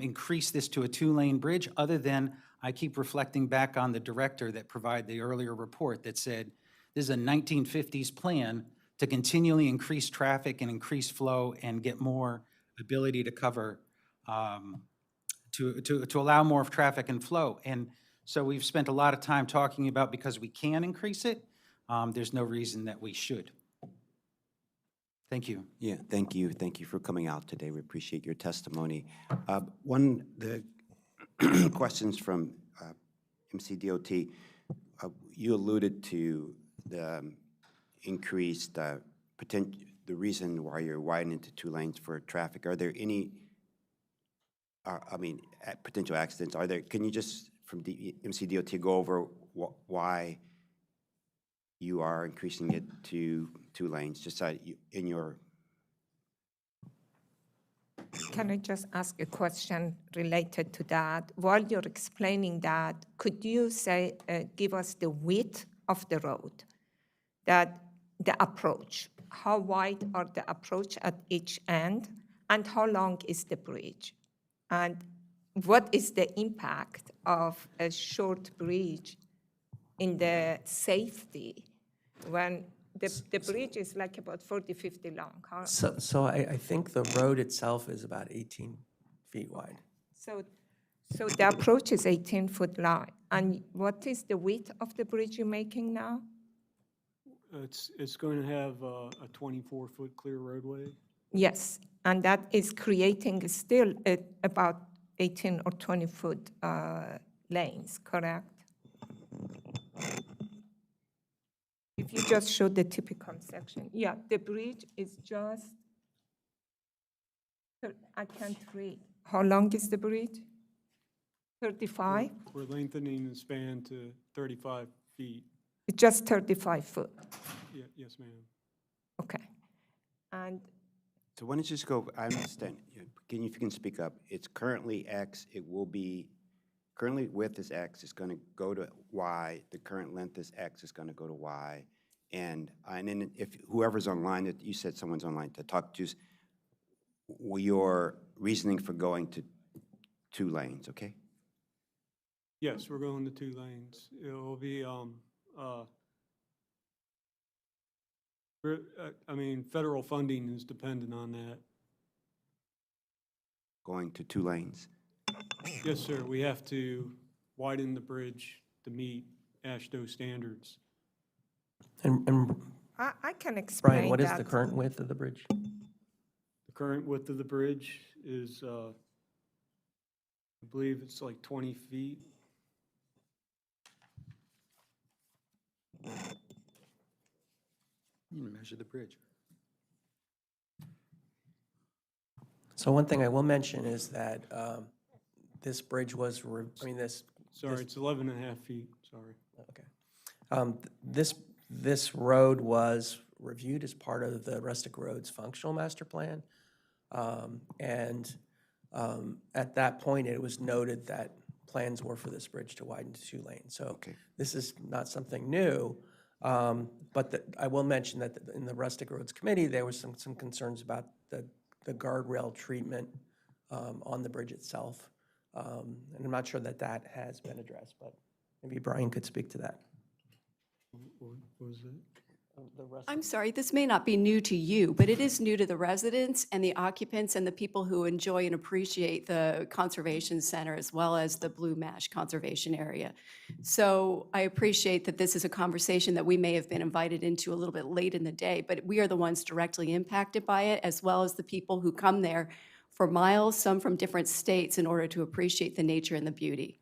increase this to a 2-lane bridge, other than I keep reflecting back on the director that provided the earlier report that said this is a 1950s plan to continually increase traffic and increase flow and get more ability to cover, to allow more of traffic and flow. And so we've spent a lot of time talking about, because we can increase it, there's no reason that we should. Thank you. Yeah, thank you. Thank you for coming out today. We appreciate your testimony. The questions from MCDOT, you alluded to the increased potential, the reason why you're widening to 2 lanes for traffic. Are there any, potential accidents? Are there, can you just, from the MCDOT, go over why you are increasing it to 2 lanes, just in your... Can I just ask a question related to that? While you're explaining that, could you say, give us the width of the road, that the approach? How wide are the approach at each end, and how long is the bridge? And what is the impact of a short bridge in the safety when the bridge is like about 40, 50 long? So I think the road itself is about 18 feet wide. So the approach is 18-foot long. And what is the width of the bridge you're making now? It's going to have a 24-foot clear roadway. Yes, and that is creating still about 18 or 20-foot lanes, correct? If you just show the typical section. Yeah, the bridge is just, I can't read. How long is the bridge? 35? We're lengthening the span to 35 feet. It's just 35 foot. Yes, ma'am. Okay. And So why don't you just go, I understand, if you can speak up, it's currently X, it will be, currently width is X, it's gonna go to Y, the current length is X, it's gonna go to Y. And then if whoever's online, that you said someone's online to talk to, your reasoning for going to 2 lanes, okay? Yes, we're going to 2 lanes. It will be, I mean, federal funding is dependent on that. Going to 2 lanes. Yes, sir, we have to widen the bridge to meet AASHTO standards. And I can explain Brian, what is the that. current width of the bridge? The current width of the bridge is, I believe it's like 20 feet. You measure the bridge. So one thing I will mention is that this bridge was, Sorry, it's 11 and a half feet, sorry. okay. This road was reviewed as part of the Rustic Roads Functional Master Plan. And at that point, it was noted that plans were for this bridge to widen to 2 lanes. So this is not something new. But I will mention that in the Rustic Roads Committee, there was some concerns about the guardrail treatment on the bridge itself. And I'm not sure that that has been addressed, but maybe Brian could speak to that. What was it? I'm sorry, this may not be new to you, but it is new to the residents and the occupants and the people who enjoy and appreciate the Conservation Center as well as the Blue Mash Conservation Area. So I appreciate that this is a conversation that we may have been invited into a little bit late in the day, but we are the ones directly impacted by it, as well as the people who come there for miles, some from different states, in order to appreciate the nature and the beauty.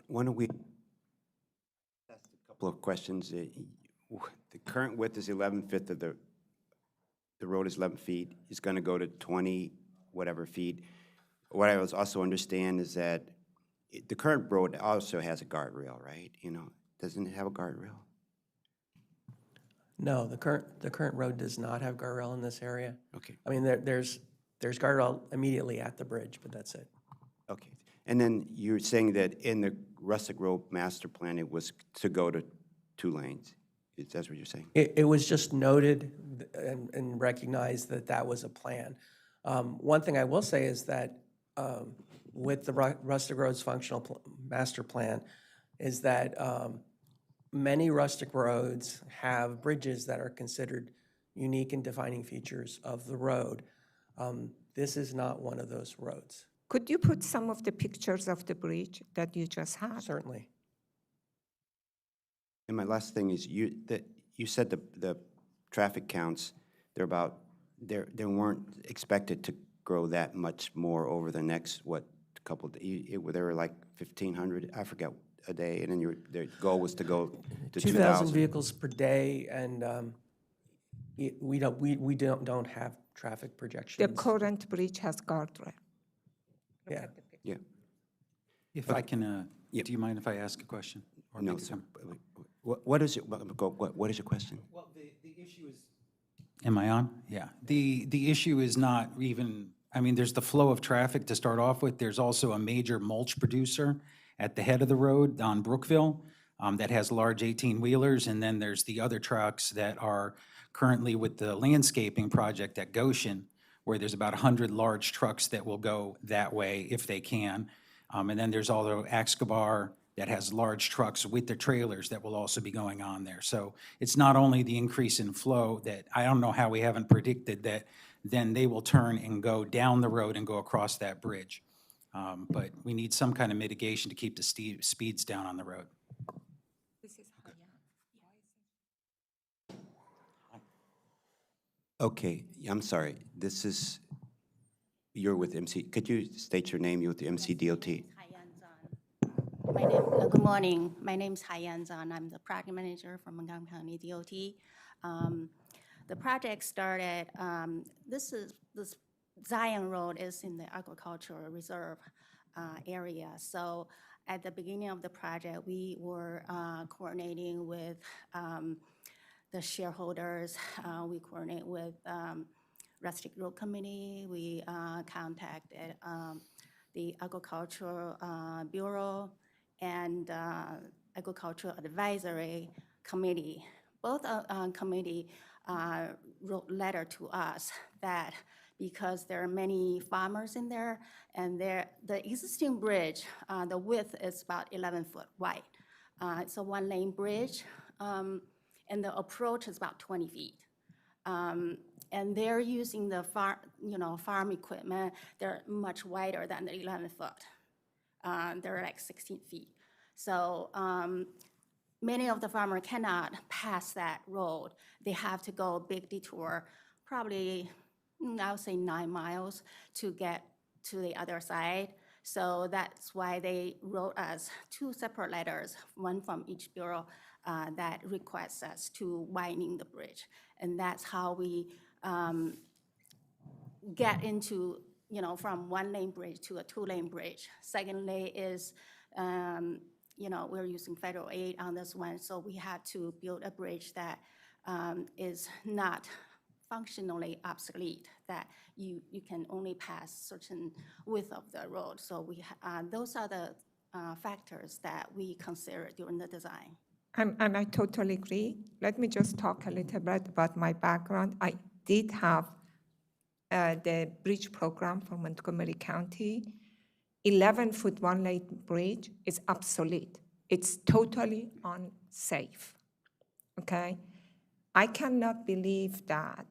Why don't we ask a couple of questions? The current width is 11/5 of the road is 11 feet. It's going to go to 20 whatever feet. What I was also understand is that the current road also has a guardrail, right? Doesn't it have a guardrail? No, the current road does not have guardrail in this area. Okay. I mean, there's guardrail immediately at the bridge, but that's it. Okay. And then you're saying that in the Rustic Road Master Plan, it was to go to 2 lanes. That's what you're saying? It was just noted and recognized that that was a plan. One thing I will say is that with the Rustic Roads Functional Master Plan is that many rustic roads have bridges that are considered unique and defining features of the road. This is not one of those roads. Could you put some of the pictures of the bridge that you just had? Certainly. And my last thing is, you said the traffic counts, they weren't expected to grow that much more over the next, couple, they were like 1,500, I forget, a day, and then their goal was to go to 2,000. vehicles per day, and we don't have traffic projections. The current bridge has guardrail. Yeah. Yeah. If I can, Yeah. do you mind if I ask a question? Or No, make a sir. comment? What is your question? Well, the issue is. Am I on? Yeah. The issue is not even, I mean, there's the flow of traffic to start off with. There's also a major mulch producer at the head of the road on Brookville that has large 18-wheelers. And then there's the other trucks that are currently with the landscaping project at Goshen, where there's about 100 large trucks that will go that way if they can. And then there's also Escobar that has large trucks with the trailers that will also be going on there. So it's not only the increase in flow that, I don't know how we haven't predicted that then they will turn and go down the road and go across that bridge. But we need some kind of mitigation to keep the speeds down on the road. Okay, I'm sorry. You're with MC. Could you state your name? You're with the MCDOT. Good morning. My name is Haiyan Zhan. I'm the project manager for Montgomery County DOT. The project started, this Zion Road is in the agricultural reserve area. So at the beginning of the project, we were coordinating with the shareholders. We coordinate with Rustic Road Committee. We contacted the Agricultural Bureau and Agricultural Advisory Committee. Both committee wrote letter to us that because there are many farmers in there, and the existing bridge, the width is about 11 foot wide. It's a one-lane bridge, and the approach is about 20 feet. And they're using the farm equipment. They're much wider than the 11 foot. They're like 16 feet. So many of the farmers cannot pass that road. They have to go a big detour, probably, I would say 9 miles to get to the other side. So that's why they wrote us 2 separate letters, one from each bureau that requests us to widening the bridge. And that's how we get into, from 1-lane bridge to a 2-lane bridge. Secondly is, we're using federal aid on this one, so we had to build a bridge that is not functionally obsolete, that you can only pass certain width of the road. So those are the factors that we consider during the design. And I totally agree. Let me just talk a little bit about my background. I did have the bridge program for Montgomery County. 11-foot 1-lane bridge is obsolete. It's totally unsafe, okay? I cannot believe that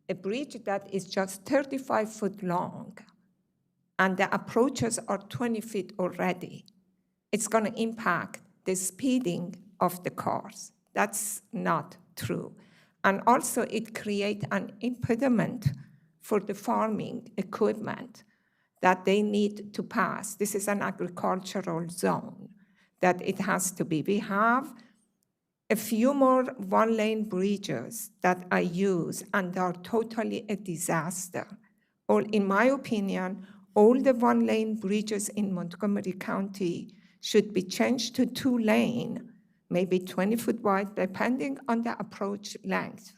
a bridge that is just 35 foot long and the approaches are 20 feet already, it's gonna impact the speeding of the cars. That's not true. And also it creates an impediment for the farming equipment that they need to pass. This is an agricultural zone that it has to be. We have a few more 1-lane bridges that I use and are totally a disaster. Or in my opinion, all the 1-lane bridges in Montgomery County should be changed to 2-lane, maybe 20 foot wide, depending on the approach length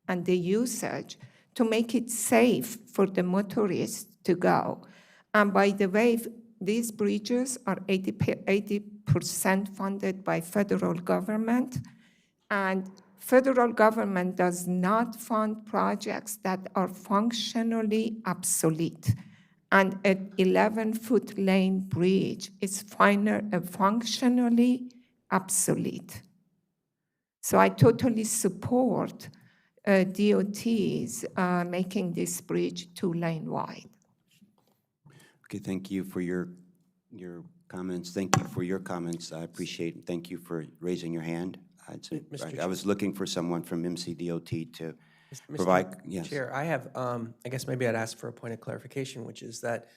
and the usage, to make it safe for the motorists to go. And by the way, these bridges are 80% funded by federal government, and federal government does not fund projects that are functionally obsolete. And an 11-foot lane bridge is functionally obsolete. So I totally support DOT's making this bridge 2-lane wide. Okay, thank you for your comments. Thank you for your comments. I appreciate it. Thank you for raising your hand. I was looking for someone from MCDOT to provide, yes. Chair, I have, I guess maybe I'd ask for a point of clarification, which is that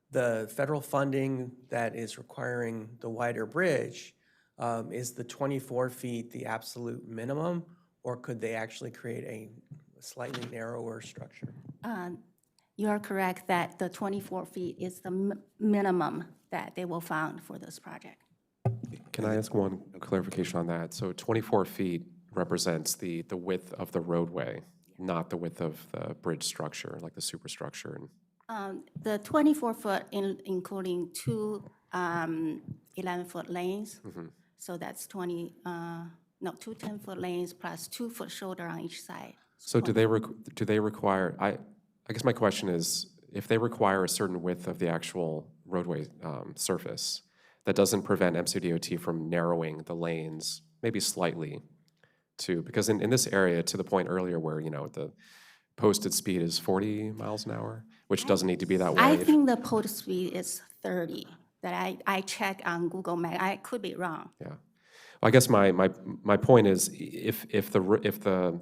the federal funding that is requiring the wider bridge, is the 24 feet the absolute minimum, or could they actually create a slightly narrower structure? You are correct that the 24 feet is the minimum that they will fund for this project. Can I ask one clarification on that? So 24 feet represents the width of the roadway, not the width of the bridge structure, like the superstructure. The 24 foot including 2 11-foot lanes. So that's 2 10-foot lanes plus 2-foot shoulder on each side. So do they require, I guess my question is, if they require a certain width of the actual roadway surface, that doesn't prevent MCDOT from narrowing the lanes, maybe slightly, because in this area, to the point earlier where, the posted speed is 40 miles an hour, which doesn't need to be that way. I think the posted speed is 30, that I check on Google Maps. I could be wrong. Yeah. Well, I guess my point is, if the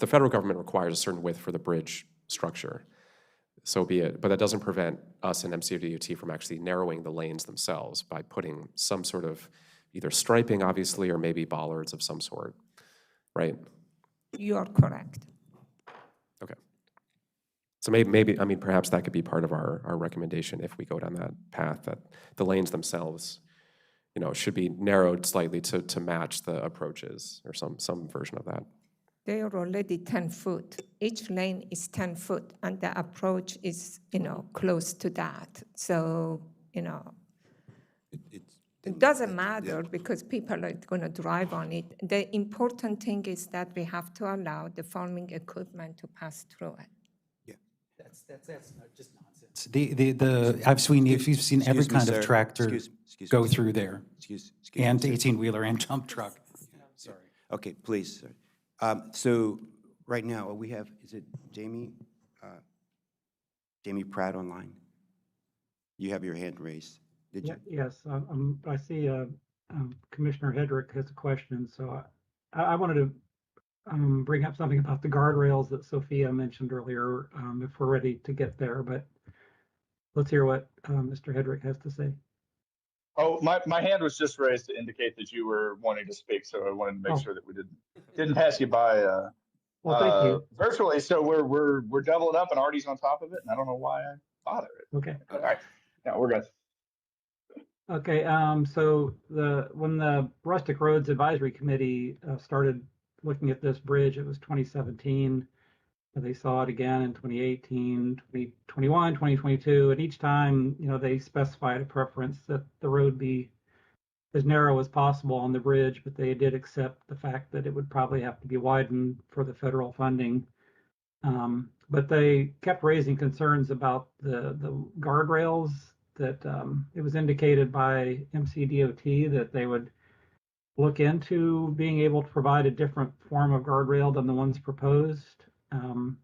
federal government requires a certain width for the bridge structure, so be it. But that doesn't prevent us and MCDOT from actually narrowing the lanes themselves by putting some sort of either striping, obviously, or maybe bollards of some sort, right? You are correct. Okay. So maybe, I mean, perhaps that could be part of our recommendation if we go down that path, that the lanes themselves, should be narrowed slightly to match the approaches or some version of that. They are already 10 foot. Each lane is 10 foot, and the approach is, close to that. So, it doesn't matter because people are going to drive on it. The important thing is that we have to allow the farming equipment to pass through it. That's just nonsense. If you've seen every Excuse me, kind of sir. tractor Excuse go me, sir. through there, Excuse me, and sir. 18-wheeler and dump truck. Sorry. Okay, please, sir. So right now, we have, is it Jamie? Jamie Pratt online? You have your hand raised. Did you? Yes, I see Commissioner Hedrick has a question, so I wanted to bring up something about the guardrails that Sophia mentioned earlier, if we're ready to get there, but let's hear what Mr. Hedrick has to say. Oh, my hand was just raised to indicate that you were wanting to speak, so I wanted to make sure that we didn't pass you by Well, thank you. virtually. So we're doubling up, and Artie's on top of it, and I don't know why I bother it. Okay. All right, now we're good. Okay, so when the Rustic Roads Advisory Committee started looking at this bridge, it was 2017. They saw it again in 2018, 2021, 2022, and each time, they specified a preference that the road be as narrow as possible on the bridge, but they did accept the fact that it would probably have to be widened for the federal funding. But they kept raising concerns about the guardrails that it was indicated by MCDOT that they would look into being able to provide a different form of guardrail than the ones proposed. I'm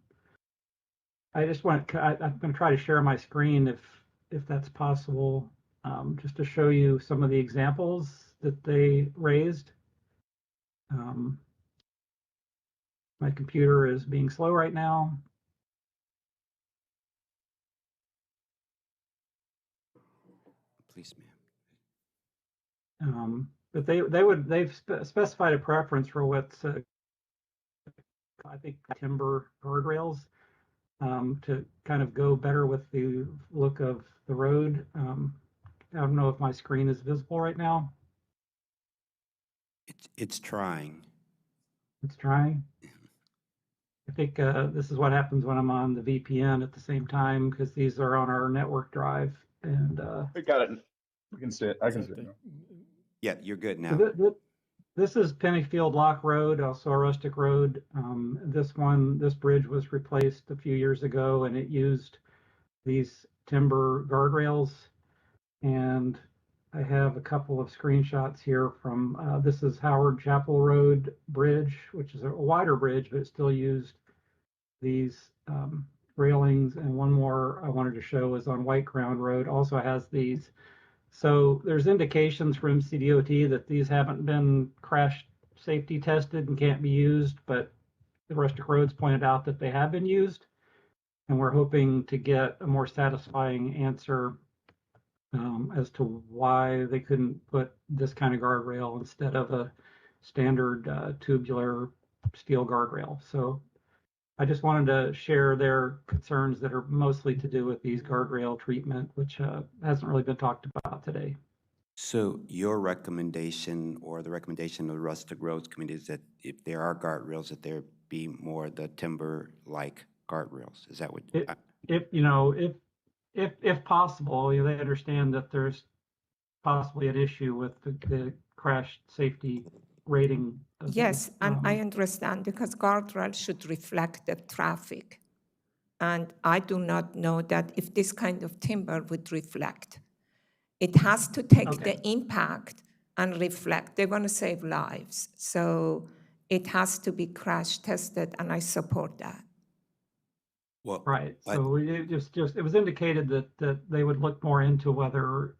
going to try to share my screen if that's possible, just to show you some of the examples that they raised. My computer is being slow right now. Please, ma'am. But they've specified a preference for what's I think timber guardrails to kind of go better with the look of the road. I don't know if my screen is visible right now. It's trying. It's trying. I think this is what happens when I'm on the VPN at the same time because these are on our network drive. And We got it. We can see it. I can see it now. Yeah, you're good now. This is Pennyfield Lock Road, also a rustic road. This bridge was replaced a few years ago, and it used these timber guardrails. And I have a couple of screenshots here from, this is Howard Chapel Road Bridge, which is a wider bridge, but it still used these railings. And one more I wanted to show is on White Crown Road, also has these. So there's indications from CDOT that these haven't been crash safety tested and can't be used, but the Rustic Roads pointed out that they have been used. And we're hoping to get a more satisfying answer as to why they couldn't put this kind of guardrail instead of a standard tubular steel guardrail. So I just wanted to share their concerns that are mostly to do with these guardrail treatment, which hasn't really been talked about today. So your recommendation or the recommendation of the Rustic Roads Committee is that if there are guardrails, that there be more the timber-like guardrails? Is that what? If possible, they understand that there's possibly an issue with the crash safety rating. Yes, and I understand because guardrails should reflect the traffic. And I do not know that if this kind of timber would reflect. It has to take the impact and reflect. They want to save lives. So it has to be crash tested, and I support that. Well, right. So it was indicated that they would look more into whether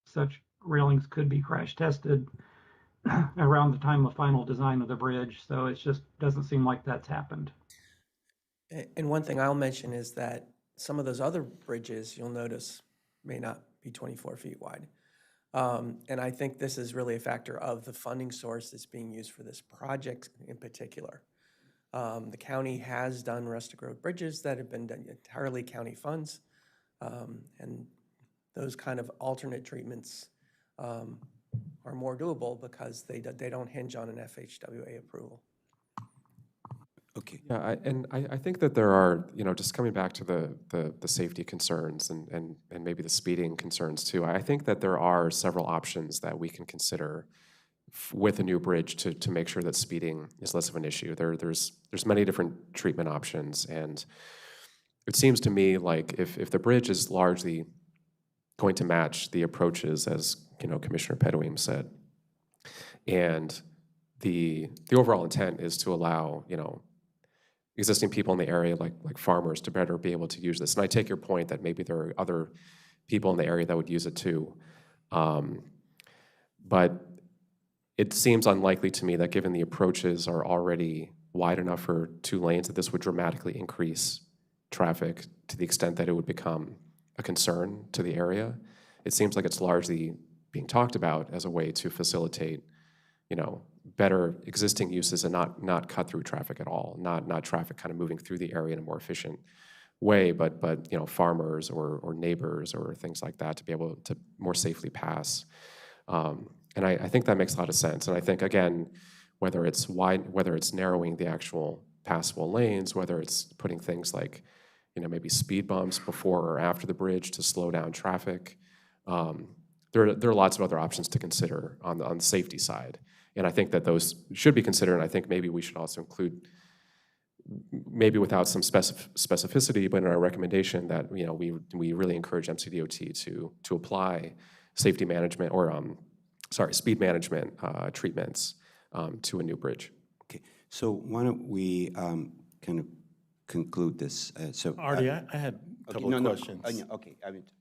such railings could be crash tested around the time of final design of the bridge. So it just doesn't seem like that's happened. And one thing I'll mention is that some of those other bridges, you'll notice, may not be 24 feet wide. And I think this is really a factor of the funding source that's being used for this project in particular. The county has done rustic road bridges that have been done entirely county funds. And those kind of alternate treatments are more doable because they don't hinge on an FHWA approval. Okay. Yeah, I think that there are, just coming back to the safety concerns and maybe the speeding concerns too, I think that there are several options that we can consider with a new bridge to make sure that speeding is less of an issue. There's many different treatment options, and it seems to me like if the bridge is largely going to match the approaches, as Commissioner Pedoeem said, and the overall intent is to allow existing people in the area, like farmers, to better be able to use this. And I take your point that maybe there are other people in the area that would use it too. But it seems unlikely to me that given the approaches are already wide enough for 2 lanes, that this would dramatically increase traffic to the extent that it would become a concern to the area. It seems like it's largely being talked about as a way to facilitate, better existing uses and not cut through traffic at all, not traffic kind of moving through the area in a more efficient way, but farmers or neighbors or things like that to be able to more safely pass. And I think that makes a lot of sense. And I think, again, whether it's narrowing the actual passable lanes, whether it's putting things like, maybe speed bumps before or after the bridge to slow down traffic, there are lots of other options to consider on the safety side. And I think that those should be considered, and I think maybe we should also include, maybe without some specificity, but in our recommendation that, we really encourage MCDOT to apply safety management or, speed management treatments to a new bridge. Okay, so why don't we kind of conclude this? Artie, I had a couple of questions Okay,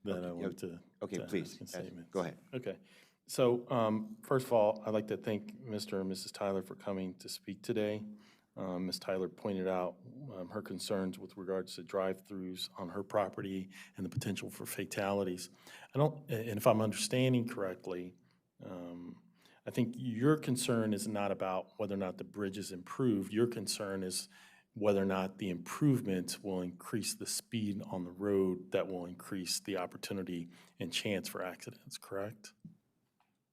that I wanted to okay, to please, ask in statements. go ahead. Okay. So first of all, I'd like to thank Mr. and Mrs. Tyler for coming to speak today. Ms. Tyler pointed out her concerns with regards to drive-throughs on her property and the potential for fatalities. And if I'm understanding correctly, I think your concern is not about whether or not the bridge is improved. Your concern is whether or not the improvements will increase the speed on the road that will increase the opportunity and chance for accidents, correct?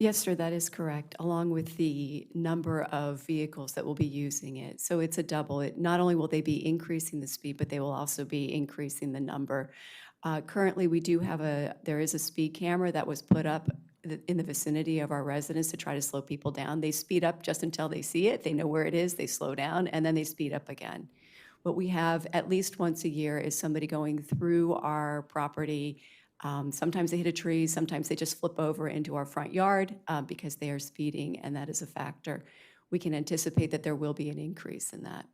Yes, sir, that is correct, along with the number of vehicles that will be using it. So it's a double. Not only will they be increasing the speed, but they will also be increasing the number. Currently, there is a speed camera that was put up in the vicinity of our residents to try to slow people down. They speed up just until they see it. They know where it is, they slow down, and then they speed up again. What we have at least once a year is somebody going through our property. Sometimes they hit a tree, sometimes they just flip over into our front yard because they are speeding, and that is a factor. We can anticipate that there will be an increase in that.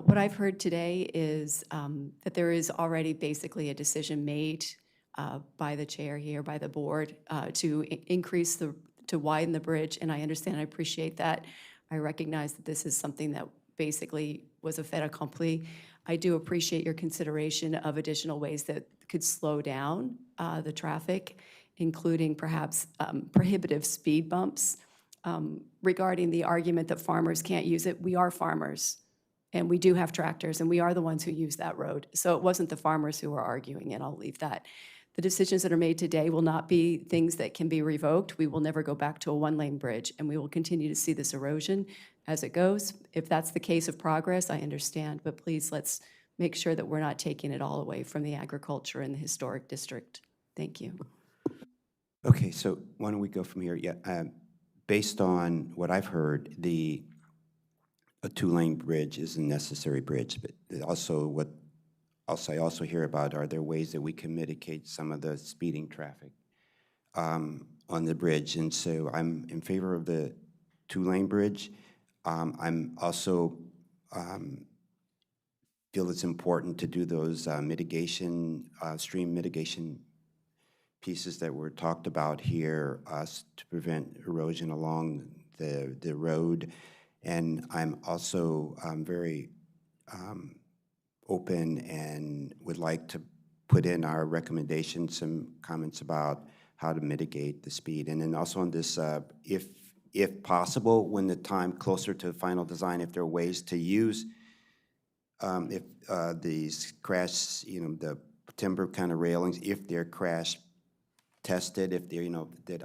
What I've heard today is that there is already basically a decision made by the chair here, by the board, to widen the bridge, and I understand, I appreciate that. I recognize that this is something that basically was a fait accompli. I do appreciate your consideration of additional ways that could slow down the traffic, including perhaps prohibitive speed bumps. Regarding the argument that farmers can't use it, we are farmers, and we do have tractors, and we are the ones who use that road. So it wasn't the farmers who were arguing it, I'll leave that. The decisions that are made today will not be things that can be revoked. We will never go back to a one-lane bridge, and we will continue to see this erosion as it goes. If that's the case of progress, I understand, but please let's make sure that we're not taking it all away from the agriculture and the historic district. Thank you. Okay, so why don't we go from here? Yeah, based on what I've heard, a 2-lane bridge is a necessary bridge, but also what I also hear about, are there ways that we can mitigate some of the speeding traffic on the bridge? And so I'm in favor of the 2-lane bridge. I'm also feel it's important to do those stream mitigation pieces that were talked about here to prevent erosion along the road. And I'm also very open and would like to put in our recommendation some comments about how to mitigate the speed. And then also on this, if possible, when the time closer to the final design, if there are ways to use if these crash, the timber kind of railings, if they're crash tested, if they're, that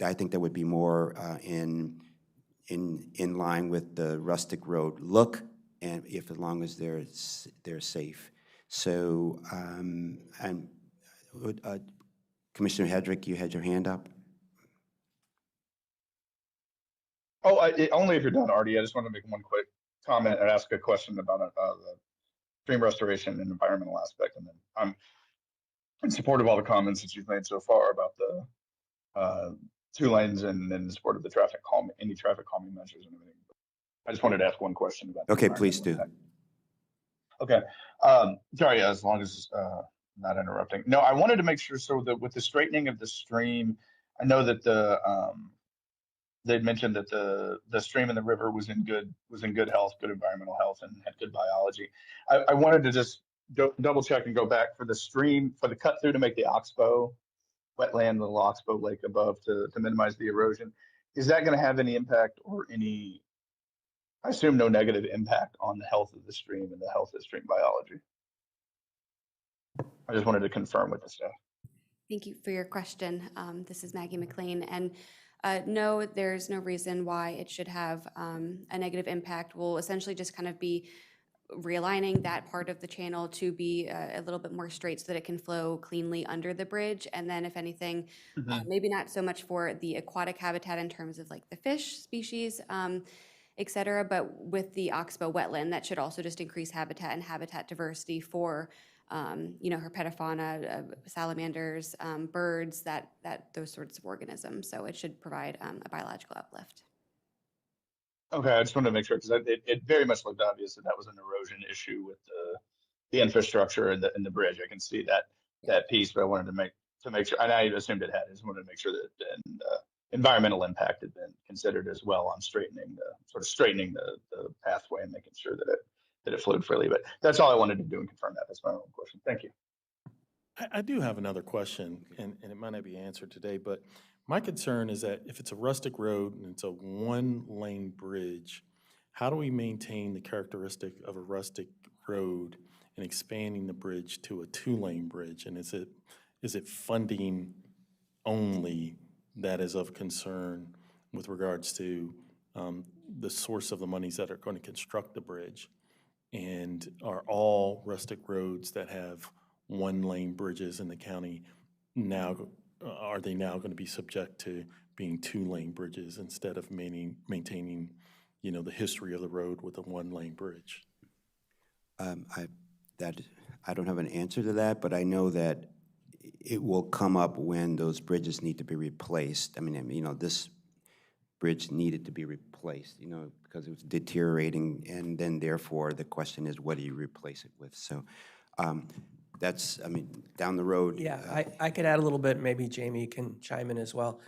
I think that would be more in line with the rustic road look, and as long as they're safe. So, and Commissioner Hedrick, you had your hand up? Oh, only if you're done, Artie. I just want to make one quick comment and ask a question about the stream restoration and environmental aspect. And then I'm in support of all the comments that you've made so far about the 2 lanes and in support of the traffic calming, any traffic calming measures and everything. I just wanted to ask one question about. Okay, please do. Okay. Sorry, as long as not interrupting. No, I wanted to make sure, so that with the straightening of the stream, I know that they'd mentioned that the stream and the river was in good health, good environmental health, and had good biology. I wanted to just double check and go back for the stream, for the cut through to make the oxbow wetland, little oxbow lake above to minimize the erosion. Is that going to have any impact or any, I assume no negative impact on the health of the stream and the health of stream biology? I just wanted to confirm with the staff. Thank you for your question. This is Maggie McLean, and no, there's no reason why it should have a negative impact. We'll essentially just kind of be realigning that part of the channel to be a little bit more straight so that it can flow cleanly under the bridge. And then if anything, maybe not so much for the aquatic habitat in terms of like the fish species, et cetera, but with the oxbow wetland, that should also just increase habitat and habitat diversity for herpetofauna, salamanders, birds, those sorts of organisms. So it should provide a biological uplift. Okay, I just wanted to make sure, because it very much looked obvious that was an erosion issue with the infrastructure and the bridge. I can see that piece, but I wanted to make sure, and I assumed it had. I just wanted to make sure that environmental impact had been considered as well on straightening the pathway and making sure that it flowed freely. But that's all I wanted to do and confirm that. That's my only question. Thank you. I do have another question, and it might not be answered today, but my concern is that if it's a rustic road and it's a 1-lane bridge, how do we maintain the characteristic of a rustic road and expanding the bridge to a 2-lane bridge? And is it funding only that is of concern with regards to the source of the monies that are going to construct the bridge? And are all rustic roads that have 1-lane bridges in the county now, are they now going to be subject to being 2-lane bridges instead of maintaining, the history of the road with a 1-lane bridge? I don't have an answer to that, but I know that it will come up when those bridges need to be replaced. I mean, this bridge needed to be replaced, because it was deteriorating, and then therefore the question is, what do you replace it with? So down the road. Yeah, I could add a little bit. Maybe Jamie can chime in as well.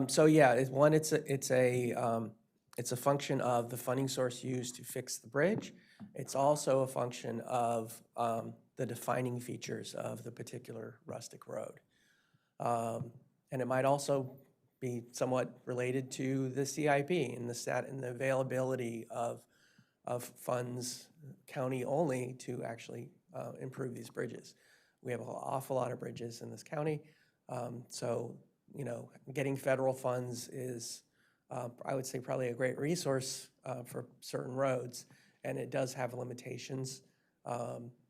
So yeah, it's a function of the funding source used to fix the bridge. It's also a function of the defining features of the particular rustic road, and it might also be somewhat related to the CIP and the availability of funds county only to actually improve these bridges. We have an awful lot of bridges in this county. So, getting federal funds is, I would say, probably a great resource for certain roads, and it does have limitations.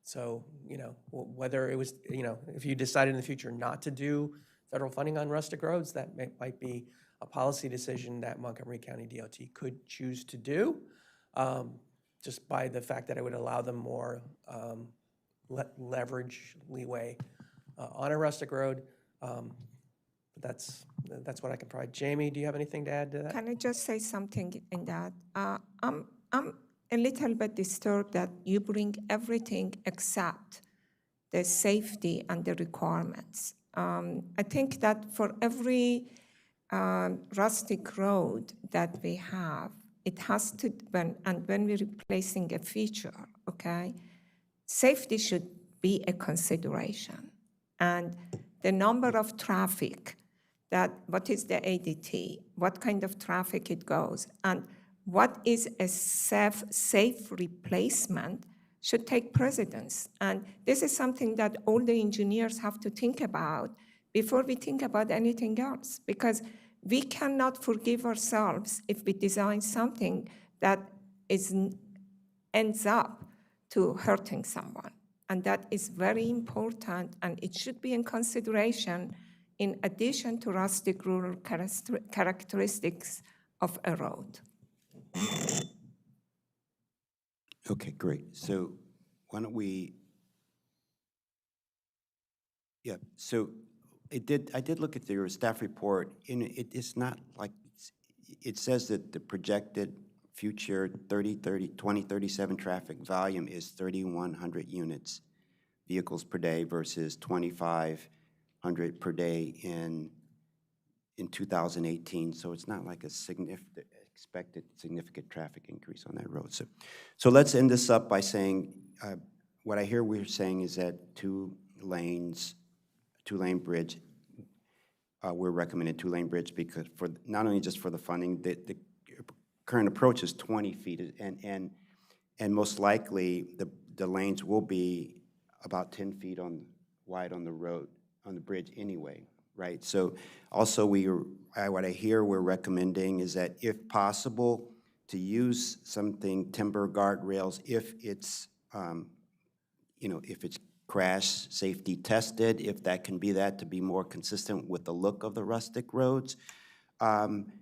So, whether it was, if you decided in the future not to do federal funding on rustic roads, that might be a policy decision that Montgomery County DOT could choose to do, just by the fact that it would allow them more leverage leeway on a rustic road. That's what I can provide. Jamie, do you have anything to add to that? Can I just say something in that? I'm a little bit disturbed that you bring everything except the safety and the requirements. I think that for every rustic road that we have, it has to, when we're replacing a feature, okay, safety should be a consideration. And the number of traffic, what is the ADT, what kind of traffic it goes, and what is a safe replacement should take precedence. And this is something that all the engineers have to think about before we think about anything else, because we cannot forgive ourselves if we design something that ends up to hurting someone. And that is very important, and it should be in consideration in addition to rustic rural characteristics of a road. Okay, great. So why don't we, yeah, so I did look at your staff report, and it's not like, it says that the projected future 2037 traffic volume is 3,100 units, vehicles per day versus 2,500 per day in 2018. So it's not like a expected significant traffic increase on that road. So let's end this up by saying, what I hear we're saying is that two-lane bridge, we're recommending two-lane bridge because for, not only just for the funding, the current approach is 20 feet, and most likely the lanes will be about 10 feet wide on the road, on the bridge anyway, right? So also what I hear we're recommending is that if possible, to use something, timber guardrails, if it's, if it's crash safety tested, if that can be that, to be more consistent with the look of the rustic roads. And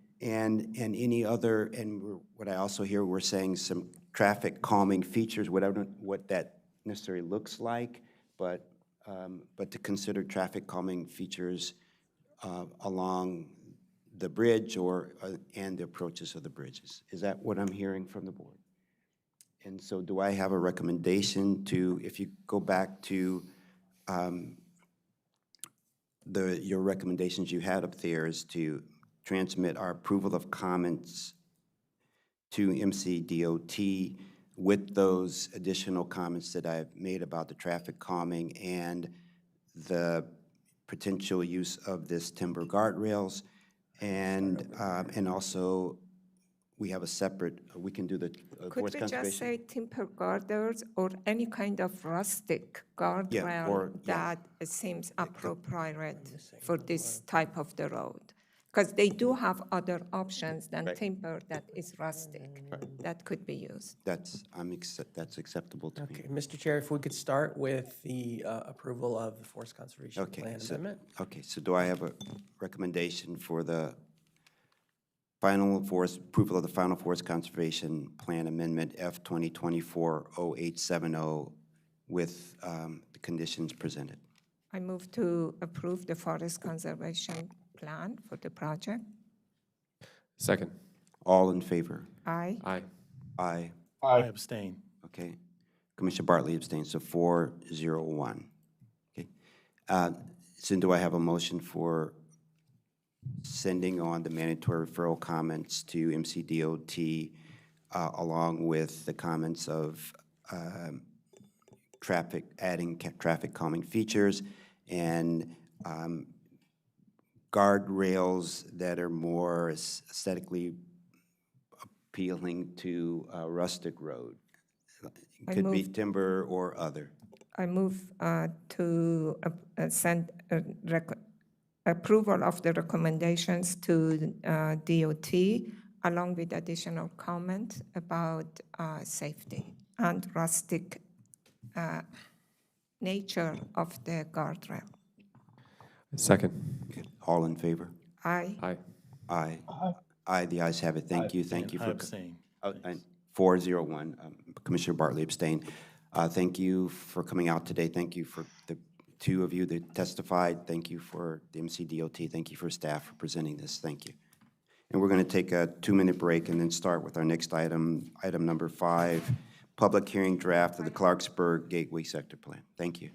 any other, and what I also hear, we're saying some traffic calming features, whatever what that necessarily looks like, but to consider traffic calming features along the bridge and the approaches of the bridges. Is that what I'm hearing from the board? And so do I have a recommendation to, if you go back to your recommendations you had up there, is to transmit our approval of comments to MCDOT with those additional comments that I've made about the traffic calming and the potential use of this timber guardrails, and also we have a separate, we can do the Could forest we just conservation. say timber guardrails or any kind of rustic guardrail that seems appropriate for this type of the road? Because they do have other options than timber that is rustic that could be used. That's acceptable to me. Okay, Mr. Chair, if we could start with the approval of the Forest Conservation Plan amendment. Okay, so do I have a recommendation for the approval of the final Forest Conservation Plan Amendment F 2024-0870 with the conditions presented? I move to approve the Forest Conservation Plan for the project. Second. All in favor? Aye. Aye. Aye. I abstain. Okay. Commissioner Bartley abstains, so 401. Okay. So do I have a motion for sending on the mandatory referral comments to MCDOT along with the comments of adding traffic calming features and guardrails that are more aesthetically appealing to a rustic road? It could be timber or other. I move to send approval of the recommendations to DOT along with additional comment about safety and rustic nature of the guardrail. Second. Okay. All in favor? Aye. Aye. Aye. Aye, the ayes have it. Thank you. Thank you I for. abstain. And 401, Commissioner Bartley abstained. Thank you for coming out today. Thank you for the two of you that testified. Thank you for the MCDOT. Thank you for staff for presenting this. Thank you. And we're going to take a 2-minute break and then start with our next item, item number 5, public hearing draft of the Clarksburg Gateway Sector Plan. Thank you.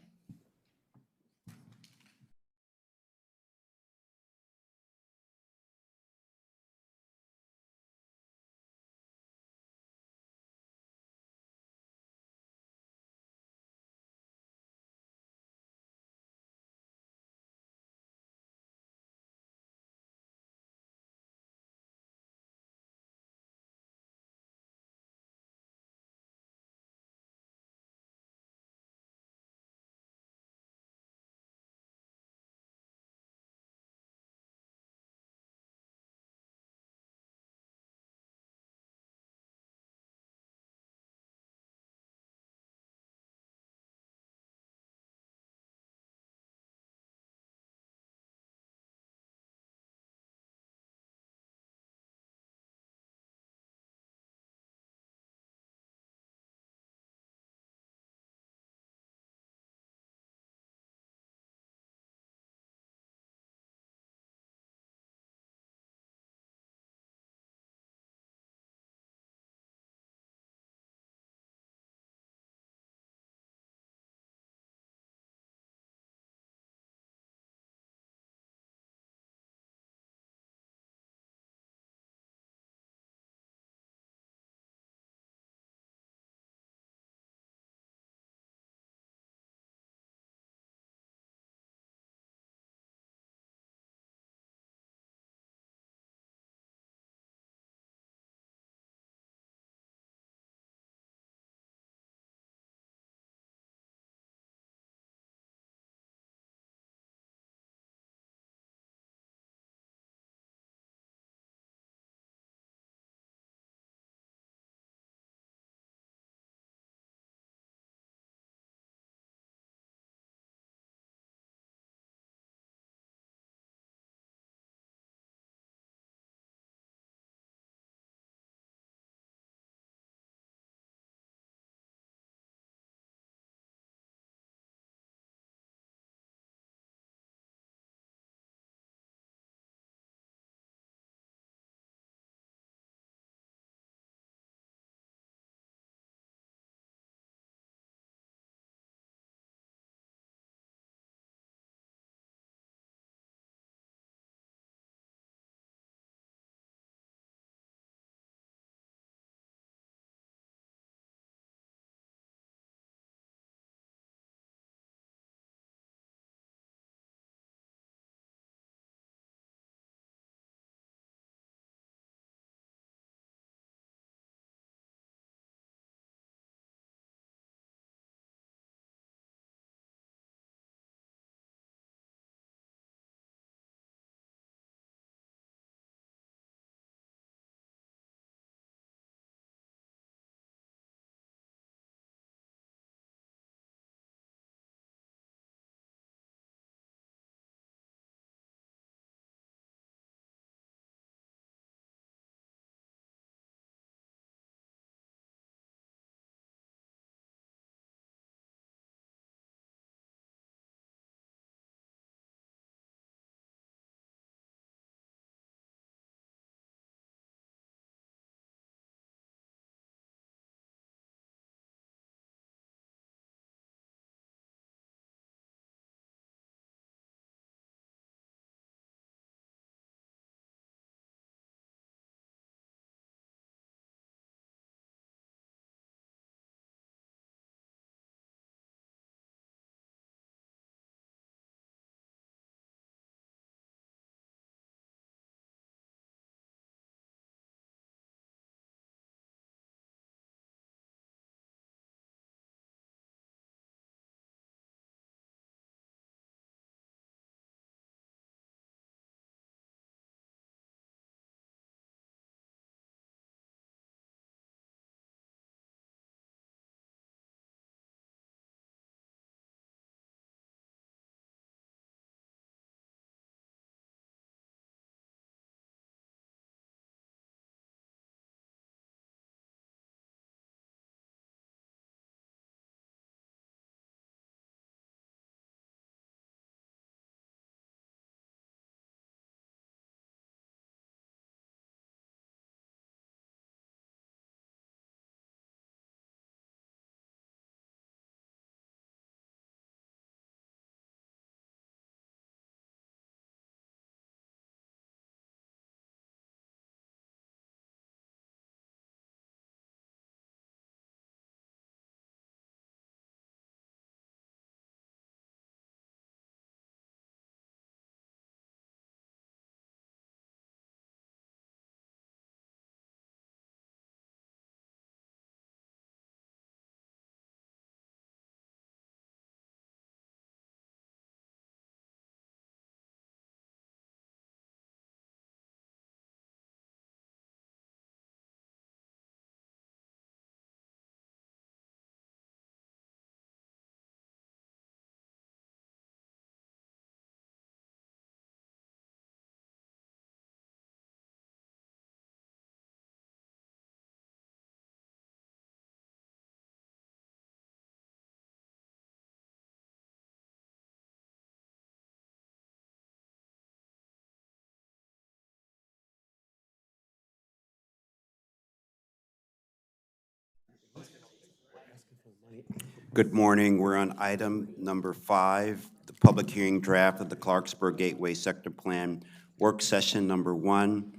Good morning. We're on item number 5, the public hearing draft of the Clarksburg Gateway Sector Plan, work session number 1.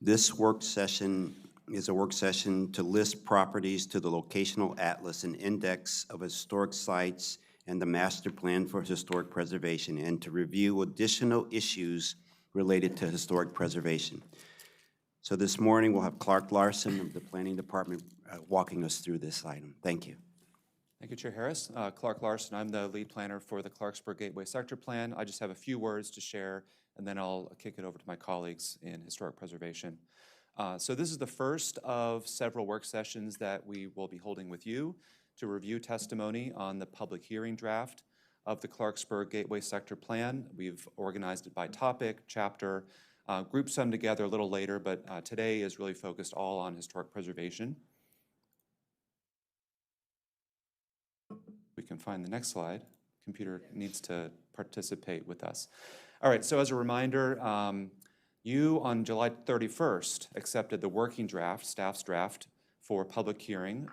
This work session is a work session to list properties to the locational atlas and index of historic sites and the master plan for historic preservation, and to review additional issues related to historic preservation. So this morning, we'll have Clark Larson of the Planning Department walking us through this item. Thank you. Thank you, Chair Harris. Clark Larson, I'm the lead planner for the Clarksburg Gateway Sector Plan. I just have a few words to share, and then I'll kick it over to my colleagues in historic preservation. So this is the first of several work sessions that we will be holding with you to review testimony on the public hearing draft of the Clarksburg Gateway Sector Plan. We've organized it by topic, chapter, grouped some together a little later, but today is really focused all on historic preservation. We can find the next slide. Computer needs to participate with us. All right, so as a reminder, you on July 31st accepted the working draft, staff's draft, for public hearing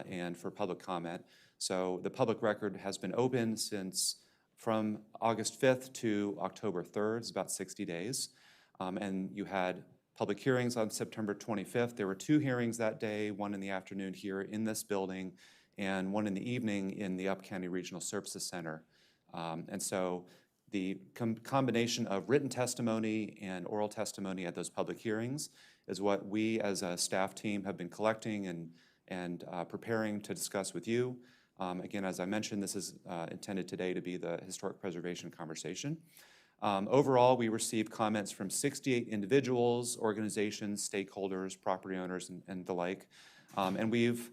and for public comment. So the public record has been open since from August 5th to October 3rd. It's about 60 days. And you had public hearings on September 25th. There were 2 hearings that day, one in the afternoon here in this building and one in the evening in the Upper County Regional Services Center. And so the combination of written testimony and oral testimony at those public hearings is what we as a staff team have been collecting and preparing to discuss with you. Again, as I mentioned, this is intended today to be the historic preservation conversation. Overall, we received comments from 68 individuals, organizations, stakeholders, property owners, and the like. And we've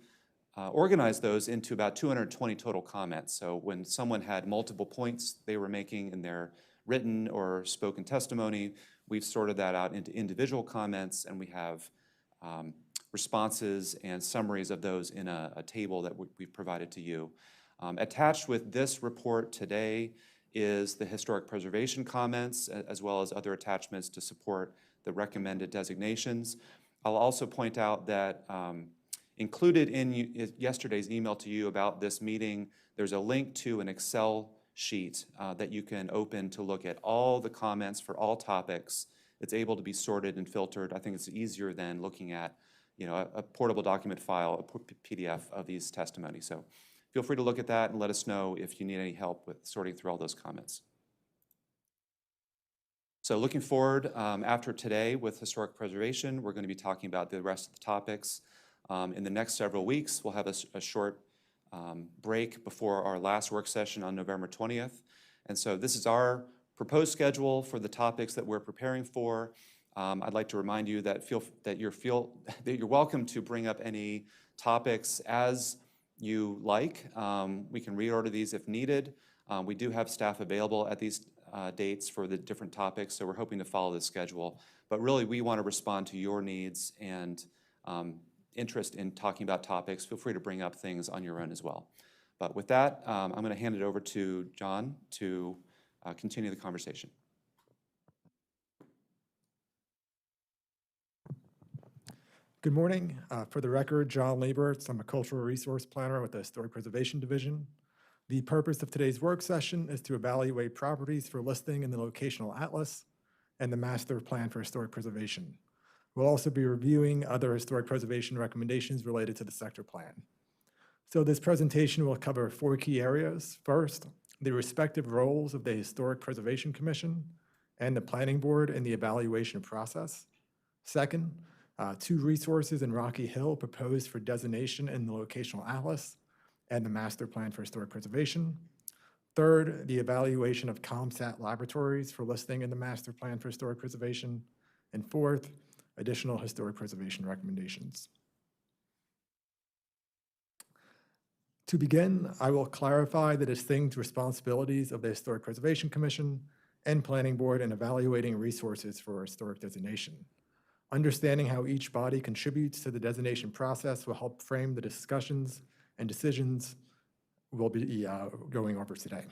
organized those into about 220 total comments. So when someone had multiple points they were making in their written or spoken testimony, we've sorted that out into individual comments, and we have responses and summaries of those in a table that we've provided to you. Attached with this report today is the historic preservation comments, as well as other attachments to support the recommended designations. I'll also point out that included in yesterday's email to you about this meeting, there's a link to an Excel sheet that you can open to look at all the comments for all topics. It's able to be sorted and filtered. I think it's easier than looking at a portable document file, a PDF of these testimonies. So feel free to look at that and let us know if you need any help with sorting through all those comments. So looking forward, after today with historic preservation, we're going to be talking about the rest of the topics. In the next several weeks, we'll have a short break before our last work session on November 20th. And so this is our proposed schedule for the topics that we're preparing for. I'd like to remind you that you're welcome to bring up any topics as you like. We can reorder these if needed. We do have staff available at these dates for the different topics, so we're hoping to follow this schedule. But really, we want to respond to your needs and interest in talking about topics. Feel free to bring up things on your own as well. But with that, I'm going to hand it over to John to continue the conversation. Good morning. For the record, John Laberts. I'm a cultural resource planner with the Historic Preservation Division. The purpose of today's work session is to evaluate properties for listing in the locational atlas and the master plan for historic preservation. We'll also be reviewing other historic preservation recommendations related to the sector plan. So this presentation will cover 4 key areas. First, the respective roles of the Historic Preservation Commission and the Planning Board in the evaluation process. Second, 2 resources in Rocky Hill proposed for designation in the locational atlas and the master plan for historic preservation. Third, the evaluation of ComSat laboratories for listing in the master plan for historic preservation. And fourth, additional historic preservation recommendations. To begin, I will clarify the distinct responsibilities of the Historic Preservation Commission and Planning Board in evaluating resources for historic designation. Understanding how each body contributes to the designation process will help frame the discussions and decisions we'll be going over today.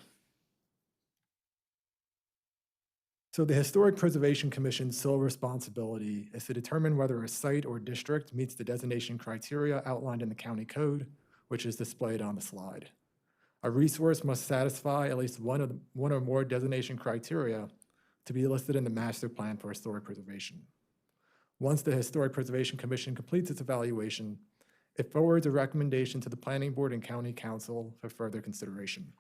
So the Historic Preservation Commission's sole responsibility is to determine whether a site or district meets the designation criteria outlined in the county code which is displayed on the slide. A resource must satisfy at least one or more designation criteria to be listed in the master plan for historic preservation. Once the Historic Preservation Commission completes its evaluation, it forwards a recommendation to the Planning Board and County Council for further consideration.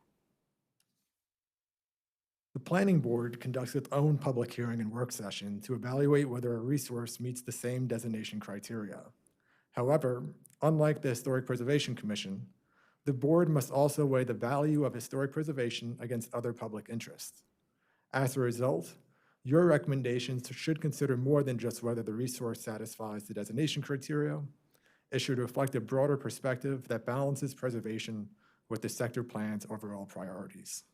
The Planning Board conducts its own public hearing and work session to evaluate whether a resource meets the same designation criteria. However, unlike the Historic Preservation Commission, the board must also weigh the value of historic preservation against other public interests. As a result, your recommendations should consider more than just whether the resource satisfies the designation criteria. It should reflect a broader perspective that balances preservation with the sector plan's overall priorities.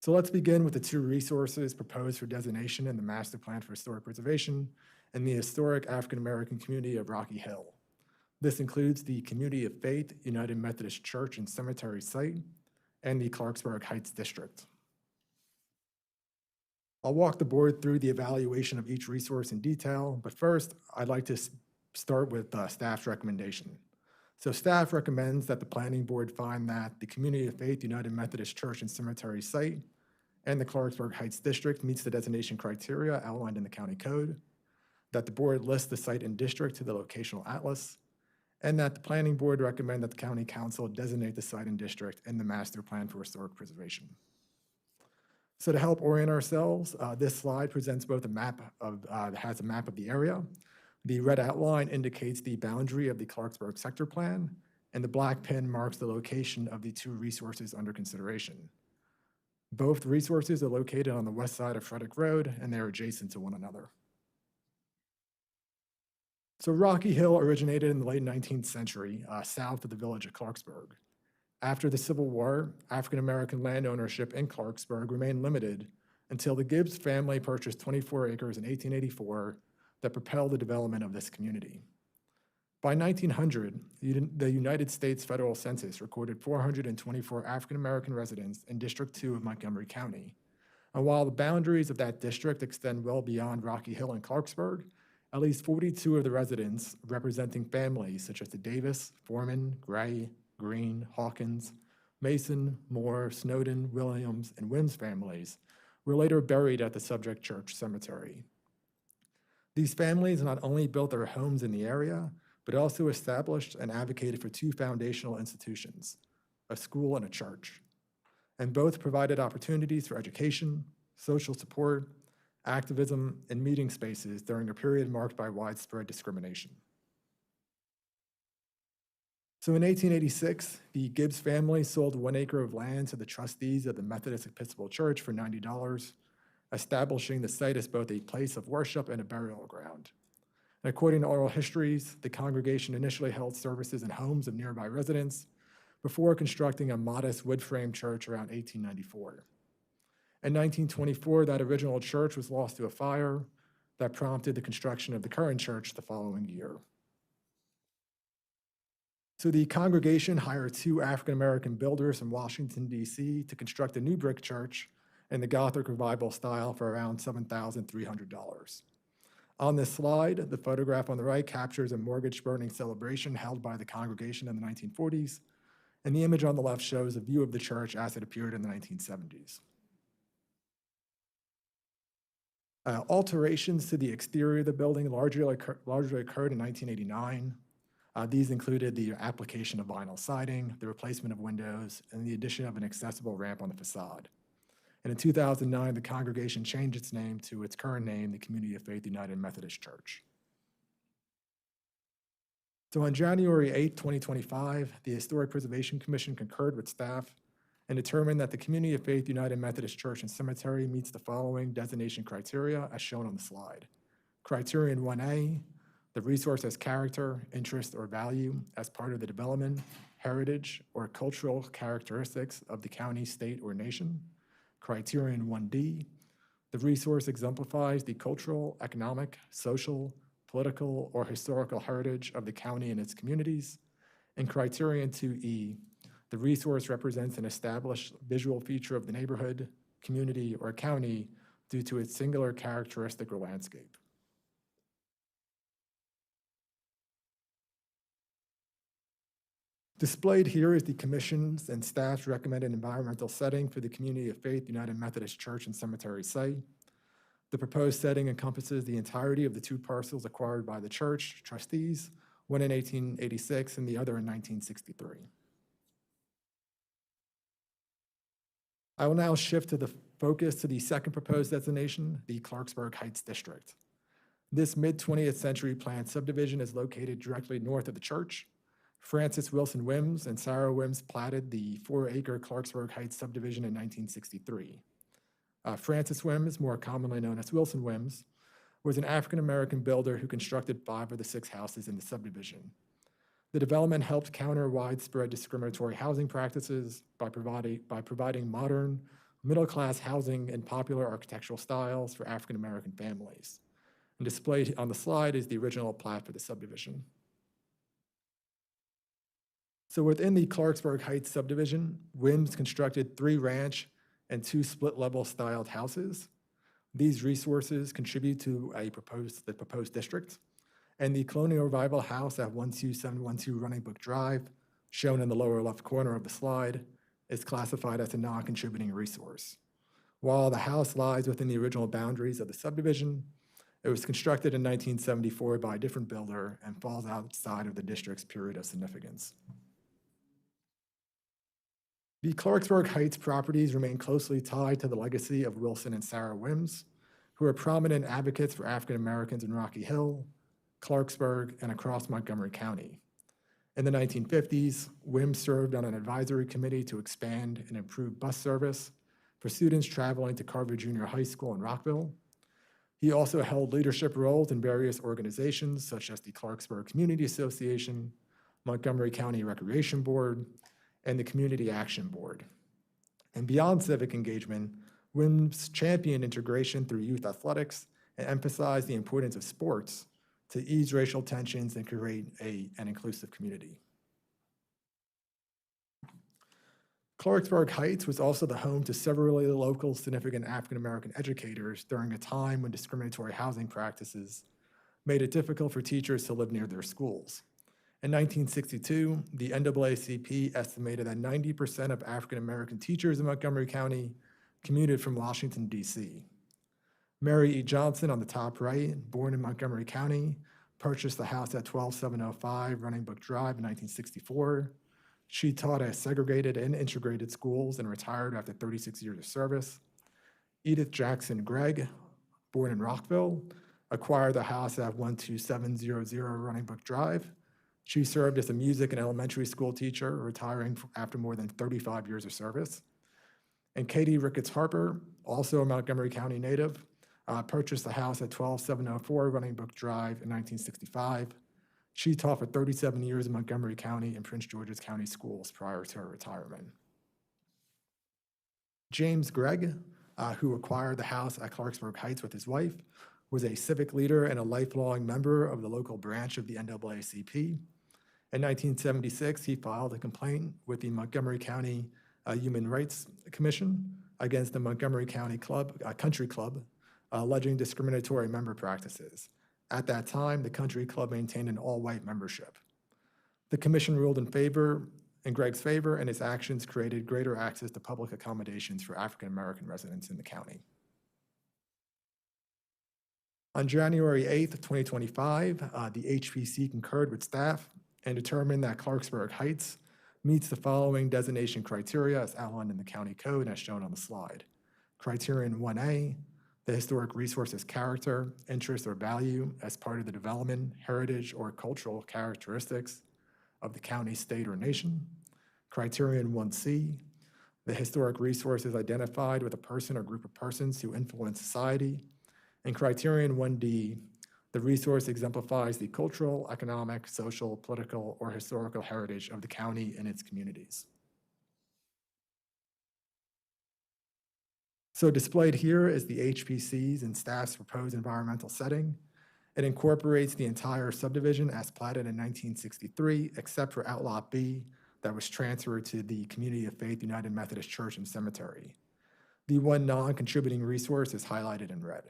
So let's begin with the two resources proposed for designation in the Master Plan for Historic Preservation and the historic African American community of Rocky Hill. This includes the Community of Faith United Methodist Church and Cemetery site and the Clarksburg Heights District. I'll walk the board through the evaluation of each resource in detail, but first, I'd like to start with staff's recommendation. So staff recommends that the Planning Board find that the Community of Faith United Methodist Church and Cemetery site and the Clarksburg Heights District meets the designation criteria outlined in the county code, that the board lists the site and district to the locational atlas, and that the Planning Board recommend that the County Council designate the site and district in the Master Plan for Historic Preservation. So to help orient ourselves, this slide presents both a map of, has a map of the area. The red outline indicates the boundary of the Clarksburg sector plan, and the black pin marks the location of the two resources under consideration. Both resources are located on the west side of Frederick Road, and they are adjacent to one another. So Rocky Hill originated in the late 19th century, south of the village of Clarksburg. After the Civil War, African-American land ownership in Clarksburg remained limited until the Gibbs family purchased 24 acres in 1884 that propelled the development of this community. By 1900, the United States Federal Census recorded 424 African-American residents in District 2 of Montgomery County. And while the boundaries of that district extend well beyond Rocky Hill and Clarksburg, at least 42 of the residents representing families such as the Davis, Foreman, Gray, Green, Hawkins, Mason, Moore, Snowden, Williams, and Wims families were later buried at the subject church cemetery. These families not only built their homes in the area, but also established and advocated for two foundational institutions, a school and a church. And both provided opportunities for education, social support, activism, and meeting spaces during a period marked by widespread discrimination. So in 1886, the Gibbs family sold 1 acre of land to the trustees of the Methodist Episcopal Church for $90, establishing the site as both a place of worship and a burial ground. And according to oral histories, the congregation initially held services in homes of nearby residents before constructing a modest wood frame church around 1894. In 1924, that original church was lost to a fire that prompted the construction of the current church the following year. So the congregation hired 2 African-American builders from Washington, D.C. to construct a new brick church in the Gothic Revival style for around $7,300. On this slide, the photograph on the right captures a mortgage burning celebration held by the congregation in the 1940s, and the image on the left shows a view of the church as it appeared in the 1970s. Alterations to the exterior of the building largely occurred in 1989. These included the application of vinyl siding, the replacement of windows, and the addition of an accessible ramp on the facade. And in 2009, the congregation changed its name to its current name, the Community of Faith United Methodist Church. So on January 8, 2025, the Historic Preservation Commission concurred with staff and determined that the Community of Faith United Methodist Church and Cemetery meets the following designation criteria as shown on the slide. Criterion 1A, the resource has character, interest, or value as part of the development, heritage, or cultural characteristics of the county, state, or nation. Criterion 1D, the resource exemplifies the cultural, economic, social, political, or historical heritage of the county and its communities. And Criterion 2E, the resource represents an established visual feature of the neighborhood, community, or county due to its singular characteristic or landscape. Displayed here is the commission's and staff's recommended environmental setting for the Community of Faith United Methodist Church and Cemetery site. The proposed setting encompasses the entirety of the two parcels acquired by the church trustees, one in 1886 and the other in 1963. I will now shift to the focus to the second proposed designation, the Clarksburg Heights District. This mid-20th century planned subdivision is located directly north of the church. Francis Wilson Wims and Sarah Wims platted the 4-acre Clarksburg Heights subdivision in 1963. Francis Wims, more commonly known as Wilson Wims, was an African-American builder who constructed 5 of the 6 houses in the subdivision. The development helped counter widespread discriminatory housing practices by providing modern, middle-class housing and popular architectural styles for African-American families. And displayed on the slide is the original plat for the subdivision. So within the Clarksburg Heights subdivision, Wims constructed 3 ranch and 2 split-level styled houses. These resources contribute to the proposed district. And the Colonial Revival House at 12712 Running Brook Drive, shown in the lower left corner of the slide, is classified as a non-contributing resource. While the house lies within the original boundaries of the subdivision, it was constructed in 1974 by a different builder and falls outside of the district's period of significance. The Clarksburg Heights properties remain closely tied to the legacy of Wilson and Sarah Wims, who are prominent advocates for African Americans in Rocky Hill, Clarksburg, and across Montgomery County. In the 1950s, Wims served on an advisory committee to expand and improve bus service for students traveling to Carver Junior High School in Rockville. He also held leadership roles in various organizations such as the Clarksburg Community Association, Montgomery County Recreation Board, and the Community Action Board. And beyond civic engagement, Wims championed integration through youth athletics and emphasized the importance of sports to ease racial tensions and create an inclusive community. Clarksburg Heights was also the home to several local significant African-American educators during a time when discriminatory housing practices made it difficult for teachers to live near their schools. In 1962, the NAACP estimated that 90% of African-American teachers in Montgomery County commuted from Washington, D.C. Mary E. Johnson, on the top right, born in Montgomery County, purchased the house at 12705 Running Brook Drive in 1964. She taught at segregated and integrated schools and retired after 36 years of service. Edith Jackson Gregg, born in Rockville, acquired the house at 12700 Running Brook Drive. She served as a music and elementary school teacher, retiring after more than 35 years of service. And Katie Ricketts Harper, also a Montgomery County native, purchased the house at 12704 Running Brook Drive in 1965. She taught for 37 years in Montgomery County and Prince George's County schools prior to her retirement. James Gregg, who acquired the house at Clarksburg Heights with his wife, was a civic leader and a lifelong member of the local branch of the NAACP. In 1976, he filed a complaint with the Montgomery County Human Rights Commission against the Montgomery County Country Club, alleging discriminatory member practices. At that time, the country club maintained an all-white membership. The commission ruled in Gregg's favor, and his actions created greater access to public accommodations for African-American residents in the county. On January 8th, 2025, the HPC concurred with staff and determined that Clarksburg Heights meets the following designation criteria as outlined in the county code as shown on the slide. Criterion 1A, the historic resource's character, interest, or value as part of the development, heritage, or cultural characteristics of the county, state, or nation. Criterion 1C, the historic resource is identified with a person or group of persons who influence society. And Criterion 1D, the resource exemplifies the cultural, economic, social, political, or historical heritage of the county and its communities. So displayed here is the HPC's and staff's proposed environmental setting. It incorporates the entire subdivision as platted in 1963, except for Outlot B that was transferred to the Community of Faith United Methodist Church and Cemetery. The one non-contributing resource is highlighted in red.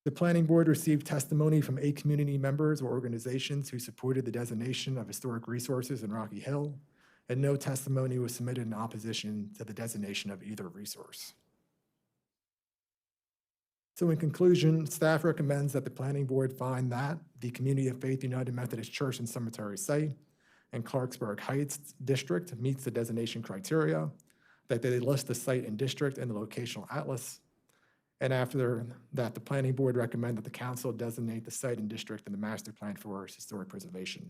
The planning board received testimony from 8 community members or organizations who supported the designation of historic resources in Rocky Hill, and no testimony was submitted in opposition to the designation of either resource. So in conclusion, staff recommends that the planning board find that the Community of Faith United Methodist Church and Cemetery site in Clarksburg Heights District meets the designation criteria, that they list the site and district in the locational atlas, and after that, the planning board recommend that the council designate the site and district in the master plan for historic preservation.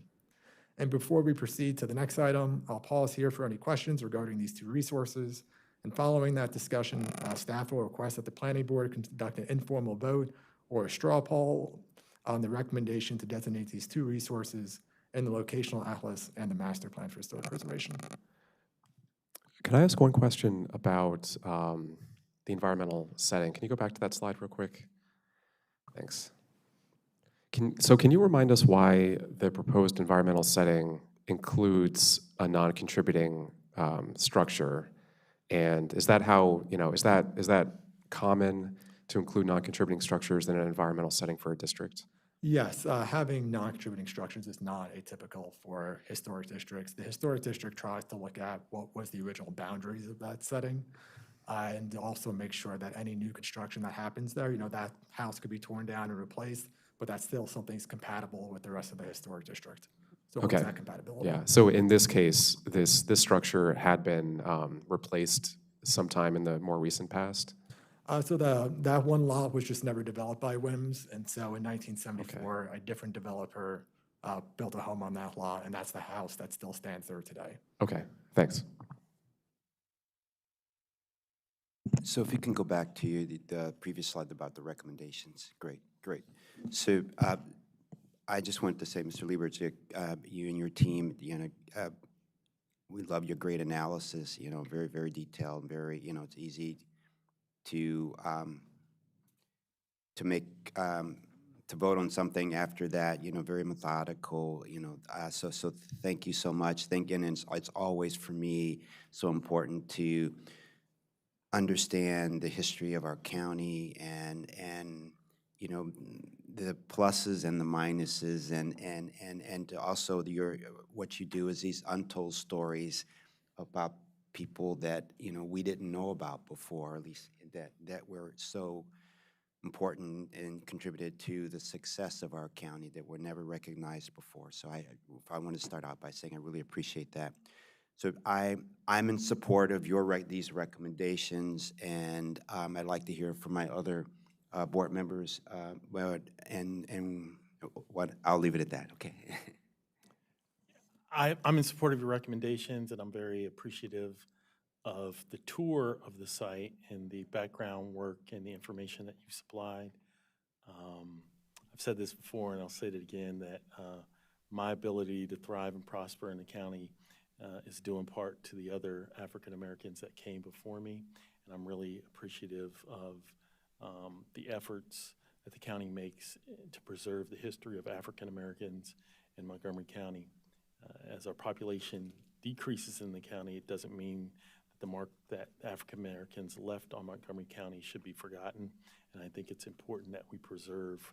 And before we proceed to the next item, I'll pause here for any questions regarding these two resources. And following that discussion, staff will request that the planning board conduct an informal vote or a straw poll on the recommendation to designate these two resources in the locational atlas and the master plan for historic preservation. Could I ask one question about the environmental setting? Can you go back to that slide real quick? Thanks. Can you remind us why the proposed environmental setting includes a non-contributing structure? And is that how, is that common to include non-contributing structures in an environmental setting for a district? Yes, having non-contributing structures is not atypical for historic districts. The historic district tries to look at what was the original boundaries of that setting, and also make sure that any new construction that happens there, that house could be torn down and replaced, but that still something's compatible with the rest of the historic district. So Okay. what's that compatibility? Yeah. So in this case, this structure had been replaced sometime in the more recent past. So that one lot was just never developed by WIMS, and so in 1974, a different developer built a home on that lot, and that's the house that still stands there today. Okay. Thanks. So if you can go back to the previous slide about the recommendations. Great, great. So I just wanted to say, Mr. Liebert, you and your team, we love your great analysis, very, very detailed, very, it's easy to make, to vote on something after that, very methodical, so thank you so much. And it's always, for me, so important to understand the history of our county and the pluses and the minuses, and to also what you do is these untold stories about people that we didn't know about before, at least that were so important and contributed to the success of our county that were never recognized before. So I want to start out by saying I really appreciate that. So I'm in support of these recommendations, and I'd like to hear from my other board members. I'll leave it at that. Okay. I'm in support of your recommendations, and I'm very appreciative of the tour of the site and the background work and the information that you supplied. I've said this before, and I'll say it again, that my ability to thrive and prosper in the county is due in part to the other African Americans that came before me, and I'm really appreciative of the efforts that the county makes to preserve the history of African Americans in Montgomery County. As our population decreases in the county, it doesn't mean that the mark that African Americans left on Montgomery County should be forgotten, and I think it's important that we preserve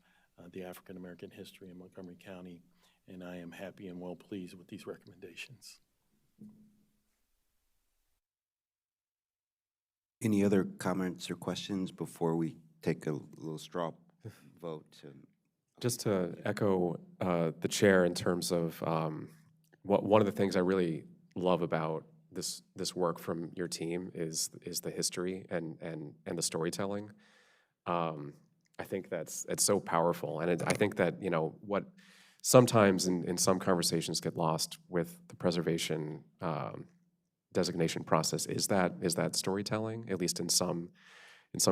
the African American history in Montgomery County, and I am happy and well pleased with these recommendations. Any other comments or questions before we take a little straw vote? Just to echo the chair in terms of one of the things I really love about this work from your team is the history and the storytelling. I think it's so powerful, and I think that what sometimes in some conversations get lost with the preservation designation process is that storytelling, at least in some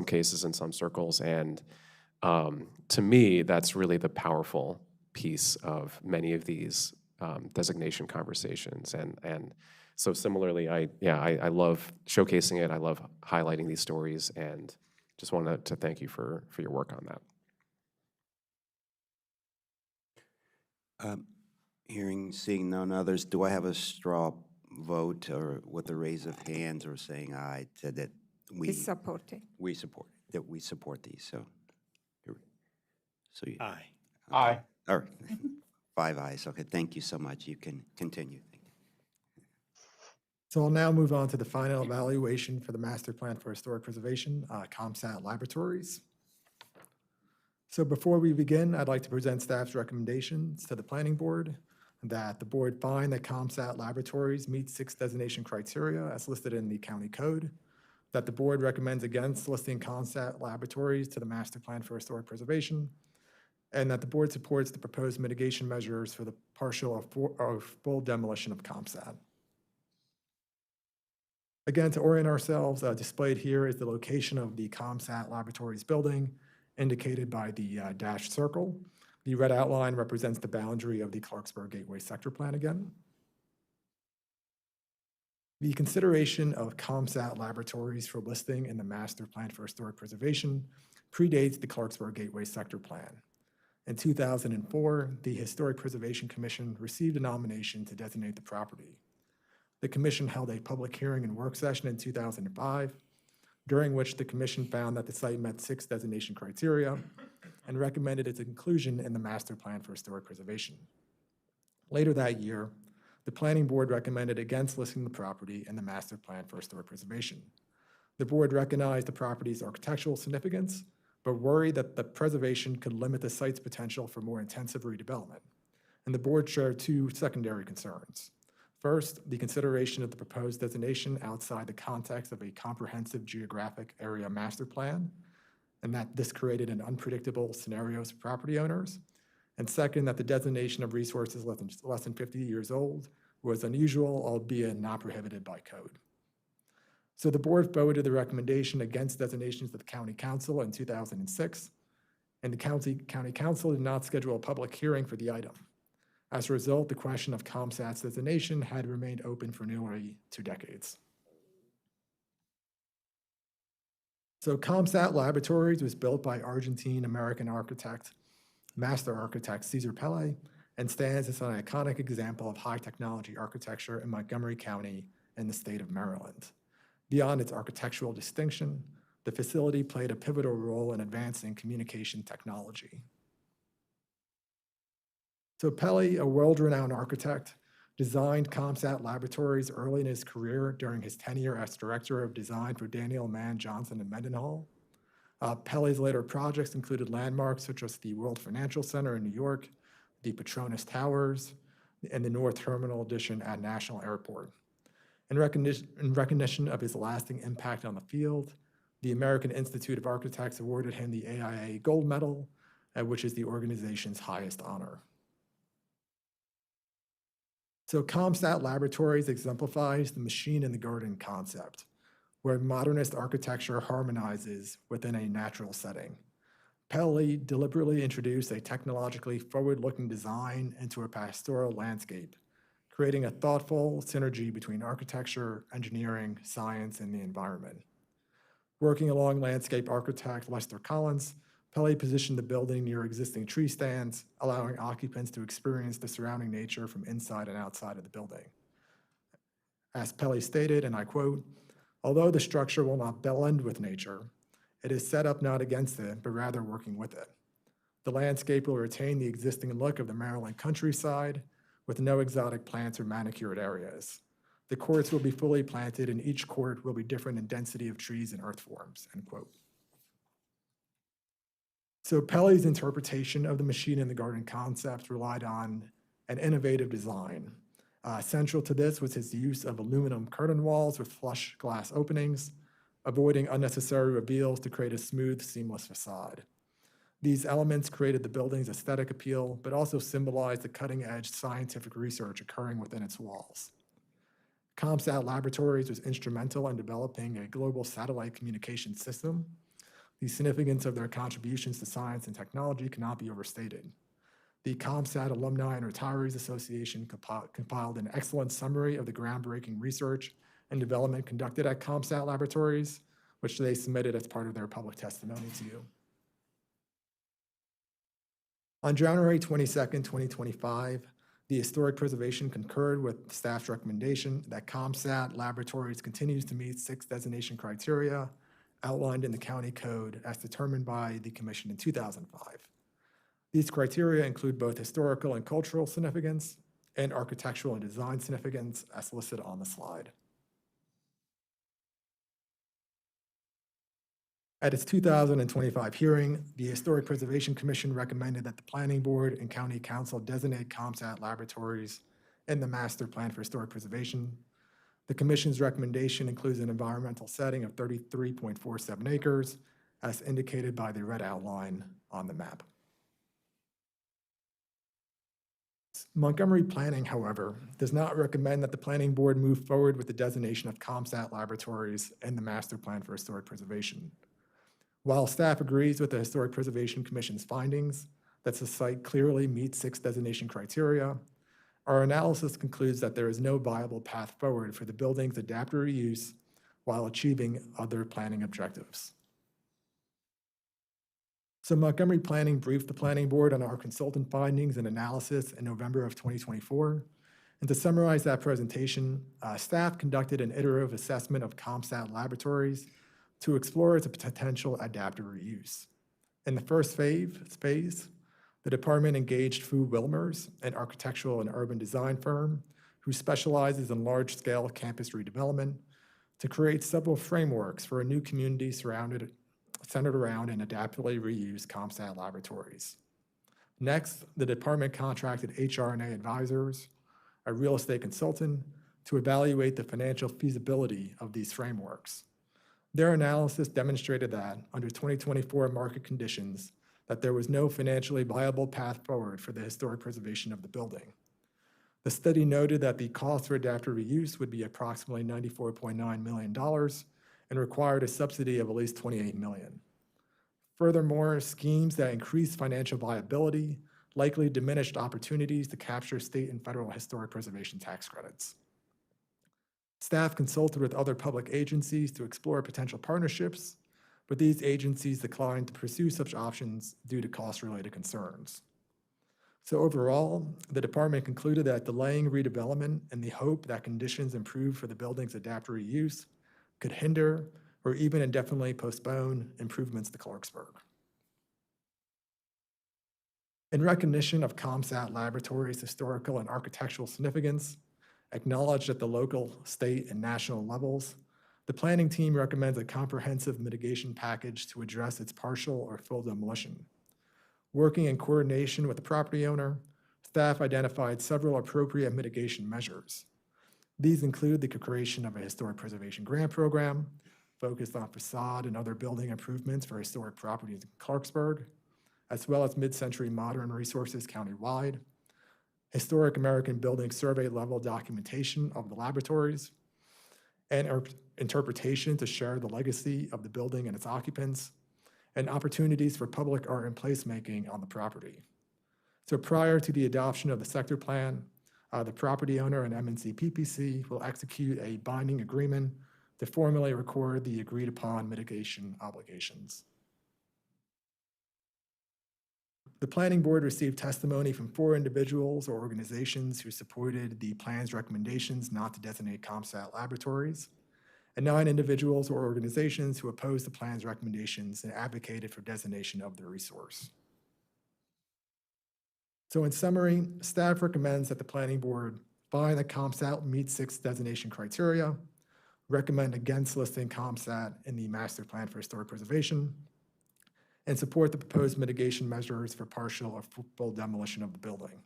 cases, in some circles. And to me, that's really the powerful piece of many of these designation conversations. And so similarly, I love showcasing it. I love highlighting these stories, and just wanted to thank you for your work on that. Seeing none others, do I have a straw vote or with a raise of hands or saying aye that we support it. We support these? So So you, Aye. Aye. all right, 5 ayes. Okay, thank you so much. You can continue. So I'll now move on to the final evaluation for the master plan for historic preservation, ComSat Laboratories. So before we begin, I'd like to present staff's recommendations to the planning board that the board find that ComSat Laboratories meet 6 designation criteria as listed in the county code, that the board recommends against listing ComSat Laboratories to the master plan for historic preservation, and that the board supports the proposed mitigation measures for the partial or full demolition of ComSat. Again, to orient ourselves, displayed here is the location of the ComSat Laboratories building, indicated by the dashed circle. The red outline represents the boundary of the Clarksburg Gateway Sector Plan again. The consideration of ComSat Laboratories for listing in the Master Plan for Historic Preservation predates the Clarksburg Gateway Sector Plan. In 2004, the Historic Preservation Commission received a nomination to designate the property. The commission held a public hearing and work session in 2005, during which the commission found that the site met 6 designation criteria and recommended its inclusion in the Master Plan for Historic Preservation. Later that year, the planning board recommended against listing the property in the Master Plan for Historic Preservation. The board recognized the property's architectural significance, but worried that the preservation could limit the site's potential for more intensive redevelopment. And the board shared 2 secondary concerns. First, the consideration of the proposed designation outside the context of a comprehensive geographic area master plan, and that this created an unpredictable scenarios for property owners. And second, that the designation of resources less than 50 years old was unusual, albeit not prohibited by code. So the board voted the recommendation against designations of the county council in 2006, and the county council did not schedule a public hearing for the item. As a result, the question of ComSat's designation had remained open for nearly 2 decades. So ComSat Laboratories was built by Argentine-American architect, master architect Cesar Pelle, and stands as an iconic example of high technology architecture in Montgomery County in the state of Maryland. Beyond its architectural distinction, the facility played a pivotal role in advancing communication technology. So Pelle, a world-renowned architect, designed ComSat Laboratories early in his career during his tenure as director of design for Daniel Mann Johnson and Mendenhall. Pelle's later projects included landmarks such as the World Financial Center in New York, the Petronas Towers, and the North Terminal Addition at National Airport. In recognition of his lasting impact on the field, the American Institute of Architects awarded him the AIA Gold Medal, which is the organization's highest honor. So ComSat Laboratories exemplifies the machine in the garden concept, where modernist architecture harmonizes within a natural setting. Pelle deliberately introduced a technologically forward-looking design into a pastoral landscape, creating a thoughtful synergy between architecture, engineering, science, and the environment. Working along landscape architect Lester Collins, Pelle positioned the building near existing tree stands, allowing occupants to experience the surrounding nature from inside and outside of the building. As Pelle stated, and I quote, "Although the structure will not blend with nature, it is set up not against it, but rather working with it. The landscape will retain the existing look of the Maryland countryside with no exotic plants or manicured areas. The courts will be fully planted and each court will be different in density of trees and earth forms," end quote. So Pelle's interpretation of the machine in the garden concept relied on an innovative design. Central to this was his use of aluminum curtain walls with flush glass openings, avoiding unnecessary reveals to create a smooth, seamless facade. These elements created the building's aesthetic appeal, but also symbolized the cutting-edge scientific research occurring within its walls. ComSat Laboratories was instrumental in developing a global satellite communication system. The significance of their contributions to science and technology cannot be overstated. The ComSat Alumni and Retirees Association compiled an excellent summary of the groundbreaking research and development conducted at ComSat Laboratories, which they submitted as part of their public testimony to you. On January 22nd, 2025, the Historic Preservation concurred with staff's recommendation that ComSat Laboratories continues to meet 6 designation criteria outlined in the county code as determined by the commission in 2005. These criteria include both historical and cultural significance and architectural and design significance as listed on the slide. At its 2025 hearing, the Historic Preservation Commission recommended that the Planning Board and County Council designate ComSat laboratories in the Master Plan for Historic Preservation. The Commission's recommendation includes an environmental setting of 33.47 acres, as indicated by the red outline on the map. Montgomery Planning, however, does not recommend that the Planning Board move forward with the designation of ComSat laboratories in the Master Plan for Historic Preservation. While staff agrees with the Historic Preservation Commission's findings that the site clearly meets 6 designation criteria, our analysis concludes that there is no viable path forward for the building's adaptive reuse while achieving other planning objectives. So Montgomery Planning briefed the Planning Board on our consultant findings and analysis in November of 2024. And to summarize that presentation, staff conducted an iterative assessment of ComSat laboratories to explore its potential adaptive reuse. In the first phase, the department engaged Fu Wilmers, an architectural and urban design firm who specializes in large-scale campus redevelopment, to create several frameworks for a new community centered around and adaptively reuse ComSat laboratories. Next, the department contracted HR&A Advisors, a real estate consultant, to evaluate the financial feasibility of these frameworks. Their analysis demonstrated that, under 2024 market conditions, that there was no financially viable path forward for the historic preservation of the building. The study noted that the cost for adaptive reuse would be approximately $94.9 million and required a subsidy of at least $28 million. Furthermore, schemes that increased financial viability likely diminished opportunities to capture state and federal historic preservation tax credits. Staff consulted with other public agencies to explore potential partnerships, but these agencies declined to pursue such options due to cost-related concerns. So overall, the department concluded that delaying redevelopment in the hope that conditions improve for the building's adaptive reuse could hinder or even indefinitely postpone improvements to Clarksburg. In recognition of ComSat Laboratories' historical and architectural significance, acknowledged at the local, state, and national levels, the planning team recommends a comprehensive mitigation package to address its partial or full demolition. Working in coordination with the property owner, staff identified several appropriate mitigation measures. These include the creation of a historic preservation grant program focused on facade and other building improvements for historic properties in Clarksburg, as well as mid-century modern resources countywide, historic American building survey level documentation of the laboratories, and interpretation to share the legacy of the building and its occupants, and opportunities for public art and placemaking on the property. So prior to the adoption of the sector plan, the property owner and MNC PPC will execute a binding agreement to formally record the agreed upon mitigation obligations. The Planning Board received testimony from 4 individuals or organizations who supported the plan's recommendations not to designate ComSat laboratories, and 9 individuals or organizations who opposed the plan's recommendations and advocated for designation of the resource. So in summary, staff recommends that the Planning Board find that ComSat meets 6 designation criteria, recommend against listing ComSat in the Master Plan for Historic Preservation, and support the proposed mitigation measures for partial or full demolition of the building.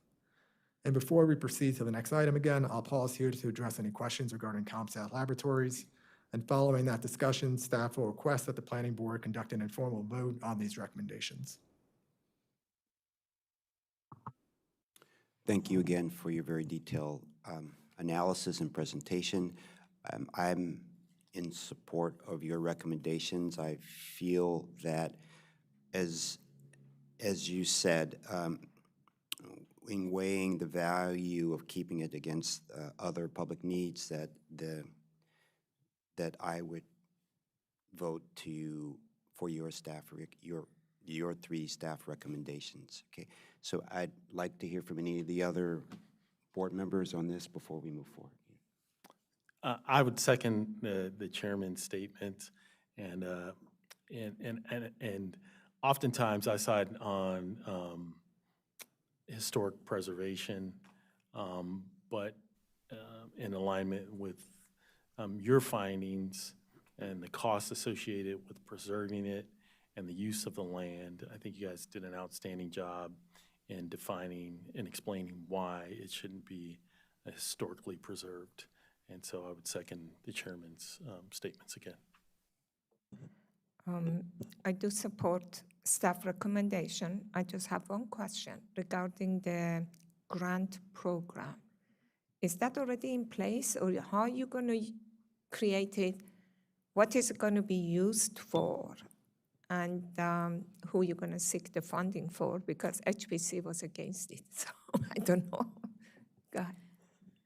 And before we proceed to the next item again, I'll pause here to address any questions regarding ComSat laboratories. And following that discussion, staff will request that the Planning Board conduct an informal vote on these recommendations. Thank you again for your very detailed analysis and presentation. I'm in support of your recommendations. I feel that, as you said, in weighing the value of keeping it against other public needs, that I would vote for your staff, your 3 staff recommendations. Okay, so I'd like to hear from any of the other board members on this before we move forward. I would second the chairman's statement, and oftentimes I side on historic preservation, but in alignment with your findings and the costs associated with preserving it and the use of the land. I think you guys did an outstanding job in defining and explaining why it shouldn't be historically preserved. And so I would second the chairman's statements again. I do support staff recommendation. I just have one question regarding the grant program. Is that already in place, or how are you going to create it? What is it going to be used for? And who are you going to seek the funding for? Because HPC was against it, so I don't know. Go ahead.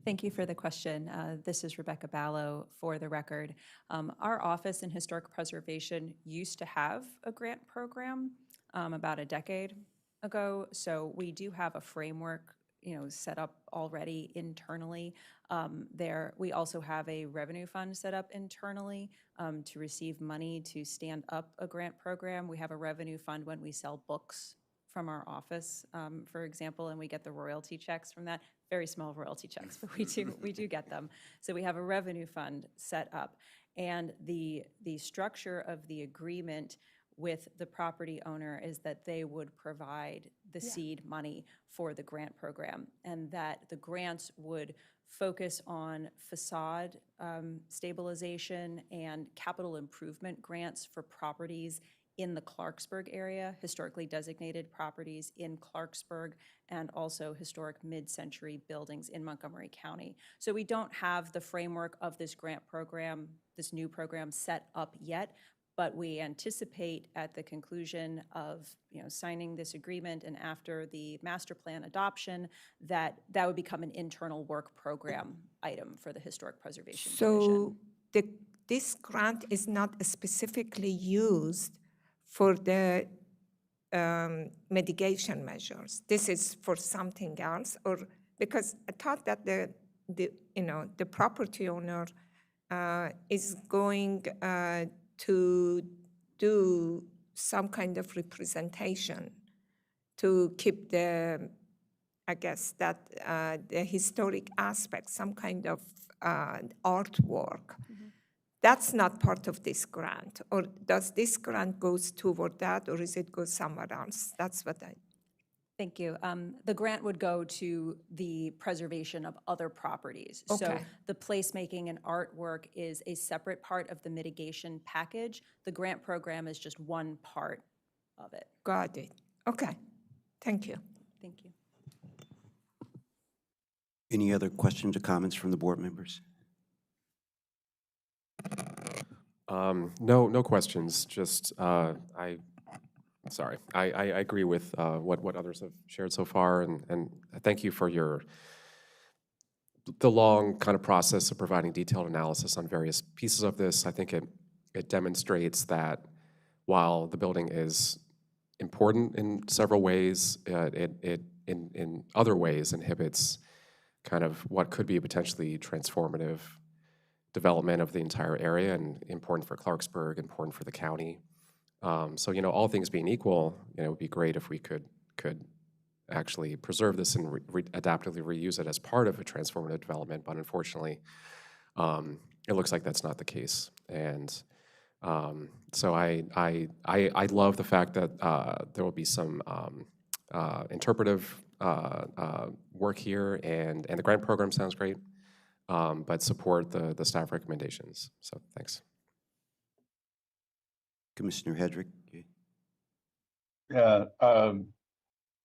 Thank you for the question. This is Rebecca Ballo for the record. Our Office in Historic Preservation used to have a grant program about a decade ago, so we do have a framework set up already internally. We also have a revenue fund set up internally to receive money to stand up a grant program. We have a revenue fund when we sell books from our office, for example, and we get the royalty checks from that. Very small royalty checks, but we do get them. So we have a revenue fund set up. And the structure of the agreement with the property owner is that they would provide the seed money for the grant program, and that the grants would focus on facade stabilization and capital improvement grants for properties in the Clarksburg area, historically designated properties in Clarksburg, and also historic mid-century buildings in Montgomery County. So we don't have the framework of this grant program, this new program set up yet, but we anticipate at the conclusion of signing this agreement and after the master plan adoption that would become an internal work program item for the Historic Preservation Division. So this grant is not specifically used for the mitigation measures. This is for something else, or because I thought that the property owner is going to do some kind of representation to keep the, I guess that the historic aspect, some kind of artwork. That's not part of this grant, or does this grant goes toward that, or is it go somewhere else? That's what I. Thank you. The grant would go to the preservation of other properties. So Okay. the placemaking and artwork is a separate part of the mitigation package. The grant program is just one part of it. Got it. Okay. Thank you. Thank you. Any other questions or comments from the board members? No questions. Just I agree with what others have shared so far, and thank you for the long kind of process of providing detailed analysis on various pieces of this. I think it demonstrates that while the building is important in several ways, it in other ways inhibits kind of what could be a potentially transformative development of the entire area, and important for Clarksburg, important for the county. So all things being equal, it would be great if we could actually preserve this and adaptively reuse it as part of a transformative development. But unfortunately, it looks like that's not the case. And so I love the fact that there will be some interpretive work here, and the grant program sounds great. But support the staff recommendations. So thanks. Commissioner Hedrick? Yeah,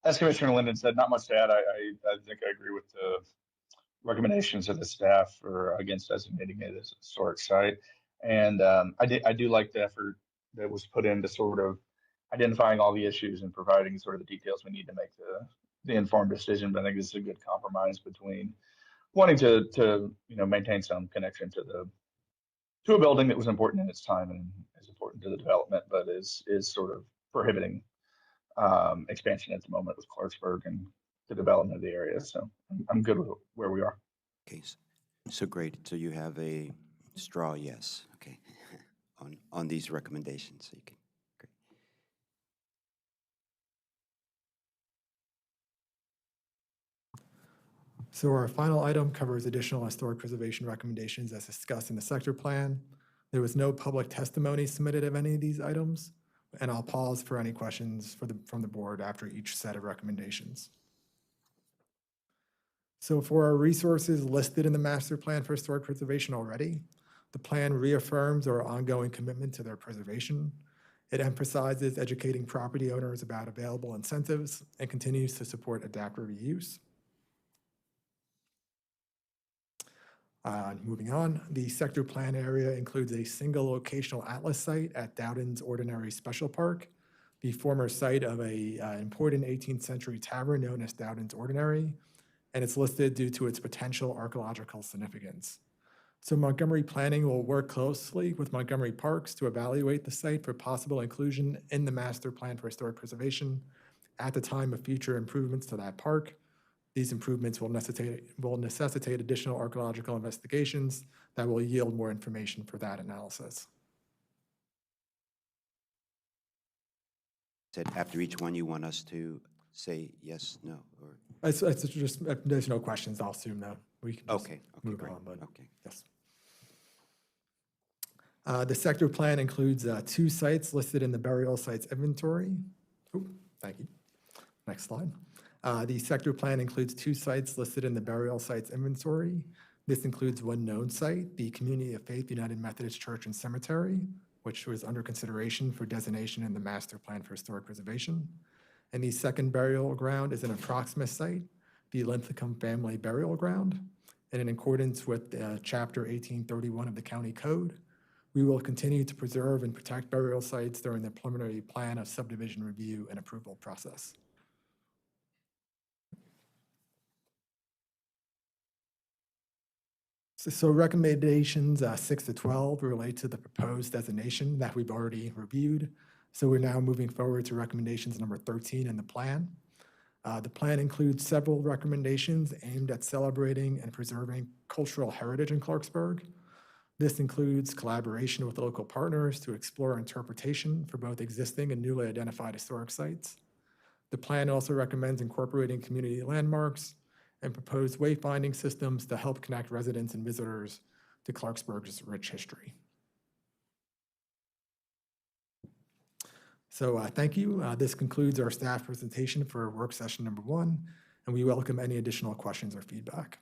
as Commissioner Linden said, not much to add. I think I agree with the recommendations of the staff for against designating it as a historic site. And I do like the effort that was put into sort of identifying all the issues and providing sort of the details we need to make the informed decision. But I think this is a good compromise between wanting to maintain some connection to a building that was important in its time and is important to the development, but is sort of prohibiting expansion at the moment with Clarksburg and the development of the area. So I'm good with where we are. Okay, so great. So you have a straw yes, okay, on these recommendations. So you can So our final item covers additional historic preservation recommendations as discussed in the sector plan. There was no public testimony submitted of any of these items, and I'll pause for any questions from the board after each set of recommendations. So for our resources listed in the master plan for historic preservation already, the plan reaffirms our ongoing commitment to their preservation. It emphasizes educating property owners about available incentives and continues to support adaptive reuse. Moving on, the sector plan area includes a single locational atlas site at Dowden's Ordinary Special Park, the former site of a important 18th century tavern known as Dowden's Ordinary, and it's listed due to its potential archaeological significance. So Montgomery Planning will work closely with Montgomery Parks to evaluate the site for possible inclusion in the master plan for historic preservation at the time of future improvements to that park. These improvements will necessitate additional archaeological investigations that will yield more information for that analysis. Said after each one, you want us to say yes, no, or? It's just, if there's no questions, I'll assume that we can just move great. on, but Okay. yes. The sector plan includes 2 sites listed in the burial sites inventory. Ooh, thank you. Next slide. The sector plan includes 2 sites listed in the burial sites inventory. This includes one known site, the Community of Faith United Methodist Church and Cemetery, which was under consideration for designation in the master plan for historic preservation. And the second burial ground is an approximate site, the Linthicum Family Burial Ground. And in accordance with Chapter 1831 of the County Code, we will continue to preserve and protect burial sites during the preliminary plan of subdivision review and approval process. So recommendations 6 to 12 relate to the proposed designation that we've already reviewed. So we're now moving forward to recommendations number 13 in the plan. The plan includes several recommendations aimed at celebrating and preserving cultural heritage in Clarksburg. This includes collaboration with local partners to explore interpretation for both existing and newly identified historic sites. The plan also recommends incorporating community landmarks and proposed wayfinding systems to help connect residents and visitors to Clarksburg's rich history. So thank you. This concludes our staff presentation for work session number 1, and we welcome any additional questions or feedback.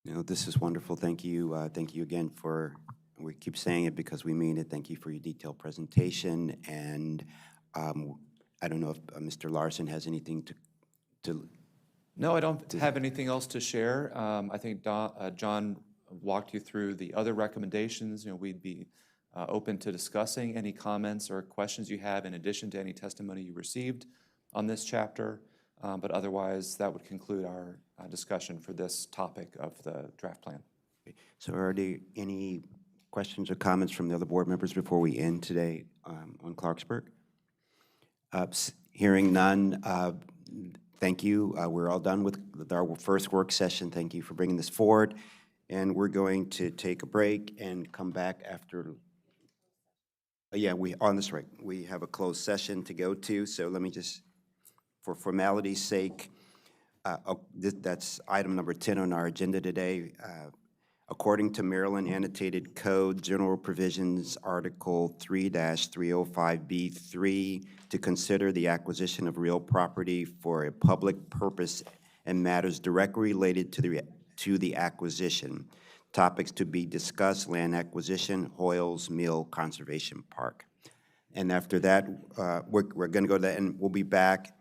No, this is wonderful. Thank you. Thank you again for, we keep saying it because we mean it. Thank you for your detailed presentation. And I don't know if Mr. Larson has anything to. No, I don't have anything else to share. I think John walked you through the other recommendations. We'd be open to discussing any comments or questions you have in addition to any testimony you received on this chapter. But otherwise, that would conclude our discussion for this topic of the draft plan. So are there any questions or comments from the other board members before we end today on Clarksburg? Hearing none, thank you. We're all done with our first work session. Thank you for bringing this forward. And we're going to take a break and come back after. Yeah, on this right. We have a closed session to go to. So let me just, for formality's sake, that's item number 10 on our agenda today. According to Maryland Annotated Code, General Provisions, Article 3-305B3, to consider the acquisition of real property for a public purpose and matters directly related to the acquisition. Topics to be discussed: land acquisition, Hoyles Mill Conservation Park. And after that, we're going to go to that, and we'll be back.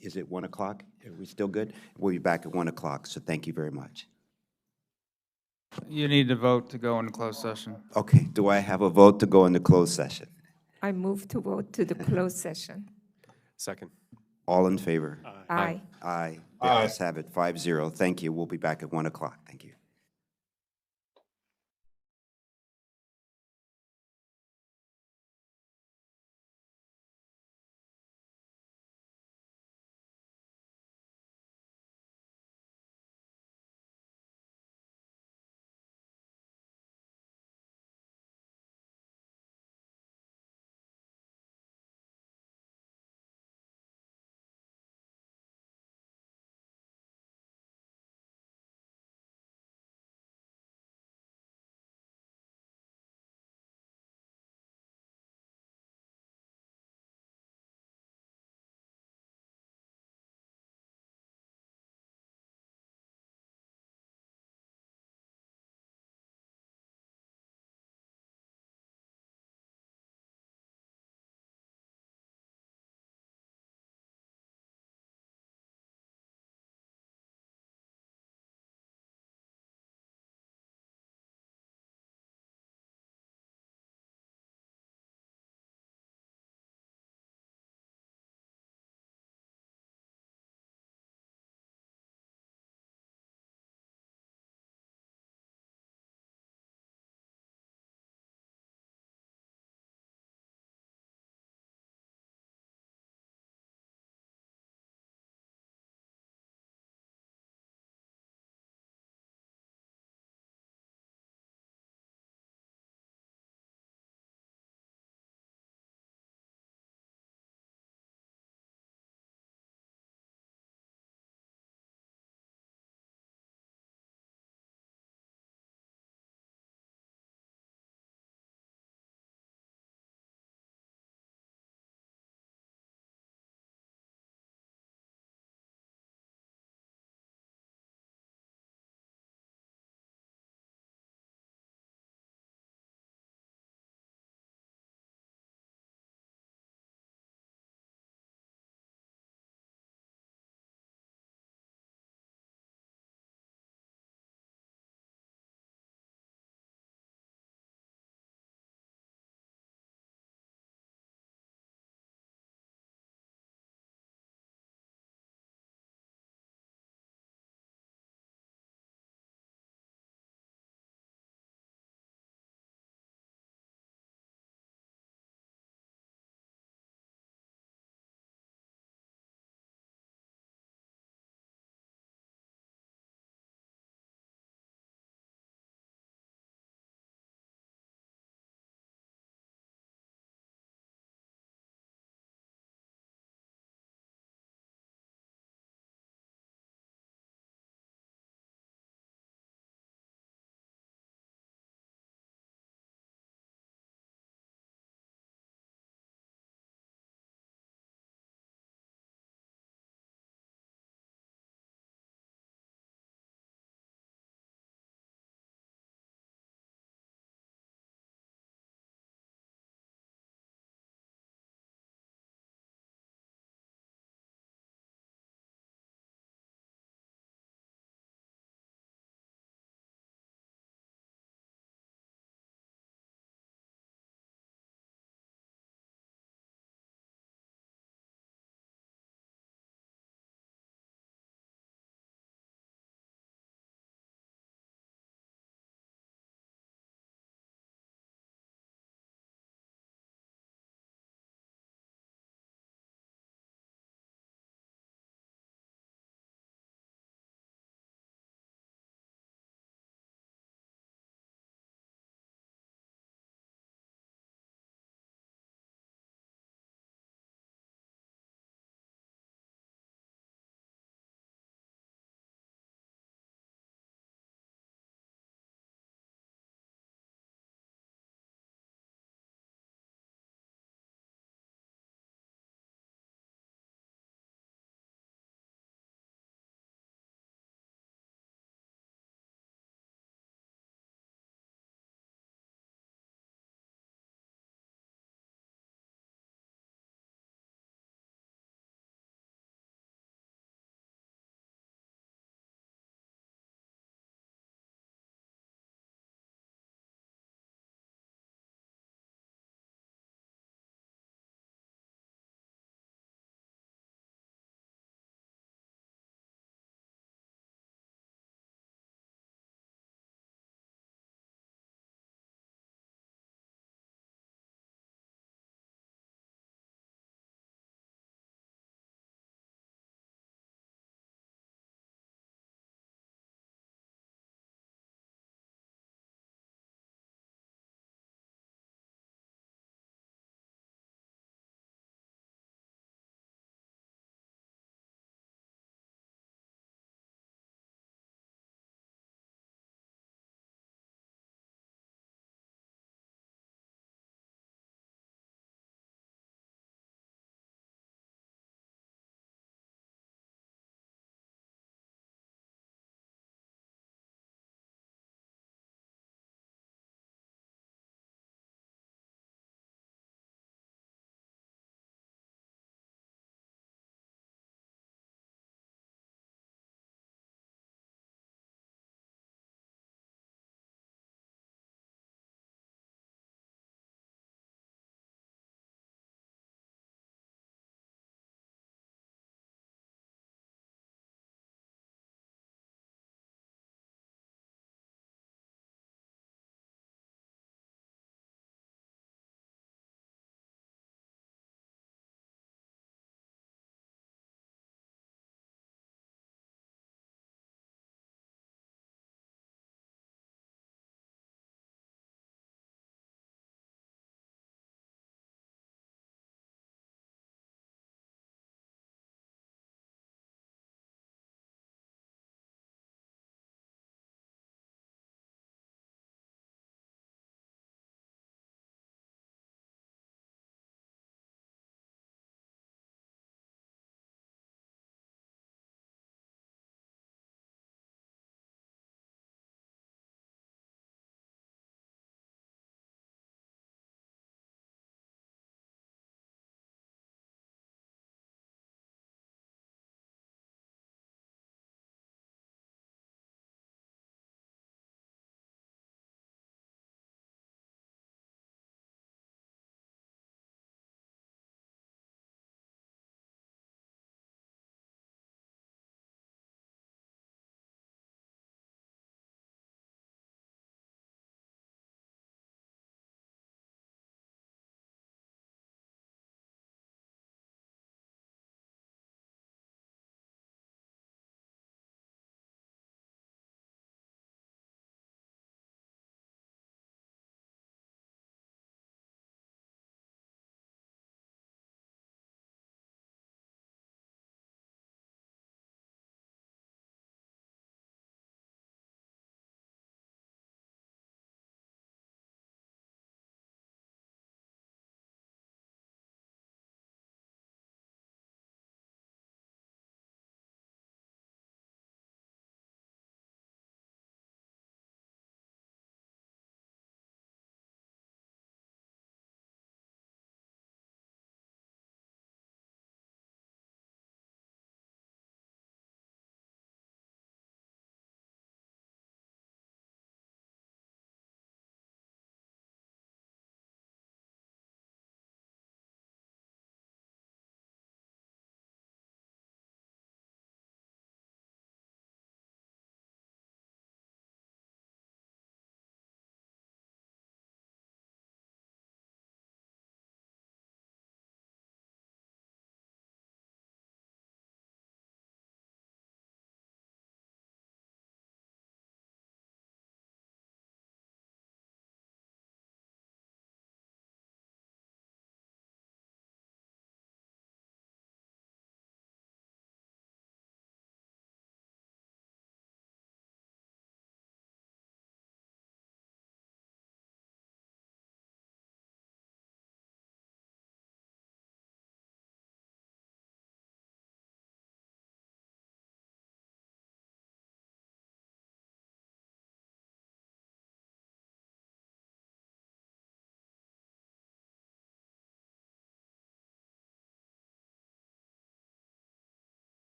Is it 1 o'clock? Are we still good? We'll be back at 1 o'clock, so thank you very much. You need to vote to go into closed session. Okay, do I have a vote to go into closed session? I move to vote to the closed session. Second. All in favor? Aye. Aye. The ayes have it, 5-0. Thank you. We'll be back at 1 o'clock. Thank you.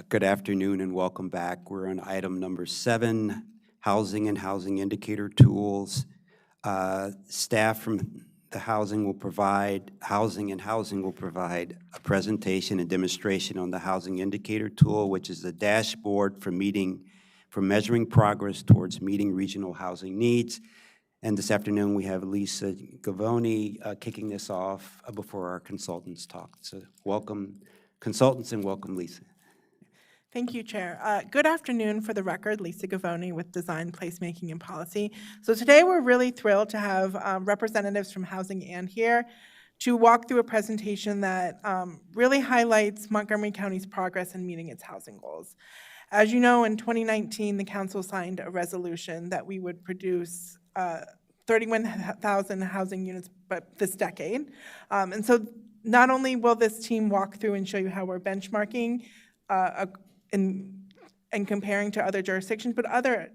Good afternoon and welcome back. We're on item number 7, housing and housing indicator tools. Staff from the housing will provide a presentation and demonstration on the housing indicator tool, which is a dashboard for measuring progress towards meeting regional housing needs. And this afternoon, we have Lisa Gavoni kicking this off before our consultants talk. So welcome, consultants, and welcome, Lisa. Thank you, Chair. Good afternoon. For the record, Lisa Gavoni with Design, Placemaking, and Policy. So today we're really thrilled to have representatives from Housing and here to walk through a presentation that really highlights Montgomery County's progress in meeting its housing goals. As you know, in 2019, the council signed a resolution that we would produce 31,000 housing units but this decade. And so not only will this team walk through and show you how we're benchmarking and comparing to other jurisdictions, but other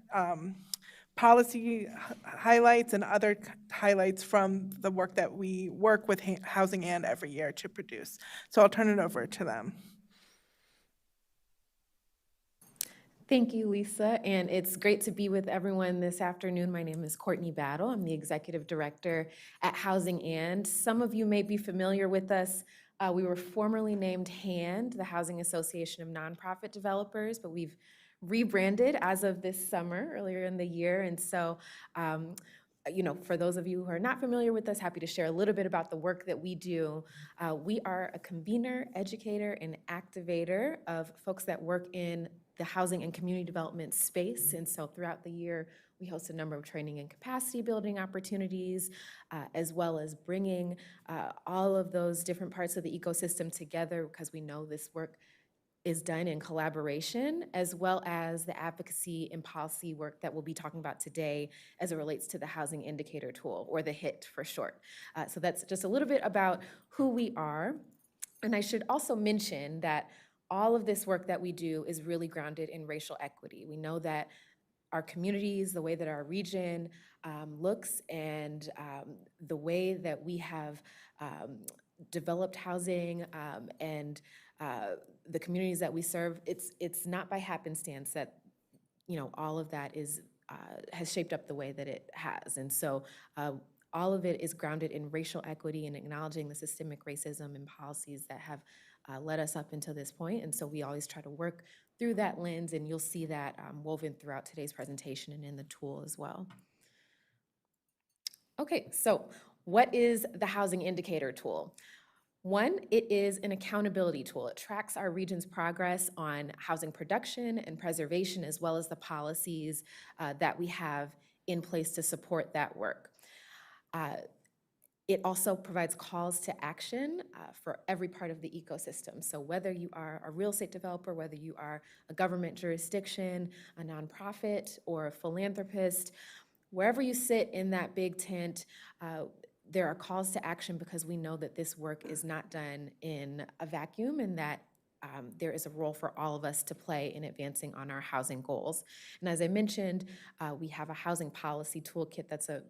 policy highlights and other highlights from the work that we work with Housing and every year to produce. So I'll turn it over to them. Thank you, Lisa, and it's great to be with everyone this afternoon. My name is Courtney Battle. I'm the Executive Director at Housing and. Some of you may be familiar with us. We were formerly named HAND, the Housing Association of Nonprofit Developers, but we've rebranded as of this summer, earlier in the year. And so, for those of you who are not familiar with us, happy to share a little bit about the work that we do. We are a convener, educator, and activator of folks that work in the housing and community development space. And so throughout the year, we host a number of training and capacity building opportunities, as well as bringing all of those different parts of the ecosystem together, because we know this work is done in collaboration, as well as the advocacy and policy work that we'll be talking about today as it relates to the housing indicator tool, or the HIT for short. So that's just a little bit about who we are. And I should also mention that all of this work that we do is really grounded in racial equity. We know that our communities, the way that our region looks, and the way that we have developed housing and the communities that we serve, it's not by happenstance that all of that has shaped up the way that it has. And so all of it is grounded in racial equity and acknowledging the systemic racism and policies that have led us up until this point. And so we always try to work through that lens, and you'll see that woven throughout today's presentation and in the tool as well. Okay, so what is the housing indicator tool? One, it is an accountability tool. It tracks our region's progress on housing production and preservation, as well as the policies that we have in place to support that work. It also provides calls to action for every part of the ecosystem. So whether you are a real estate developer, whether you are a government jurisdiction, a nonprofit, or a philanthropist, wherever you sit in that big tent, there are calls to action, because we know that this work is not done in a vacuum, and that there is a role for all of us to play in advancing on our housing goals. And as I mentioned, we have a housing policy toolkit that's a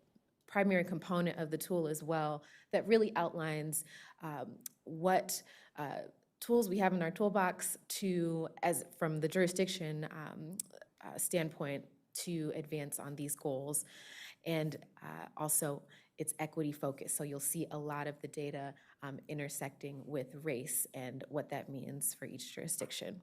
primary component of the tool as well, that really outlines what tools we have in our toolbox from the jurisdiction standpoint to advance on these goals. And also it's equity focused. So you'll see a lot of the data intersecting with race and what that means for each jurisdiction.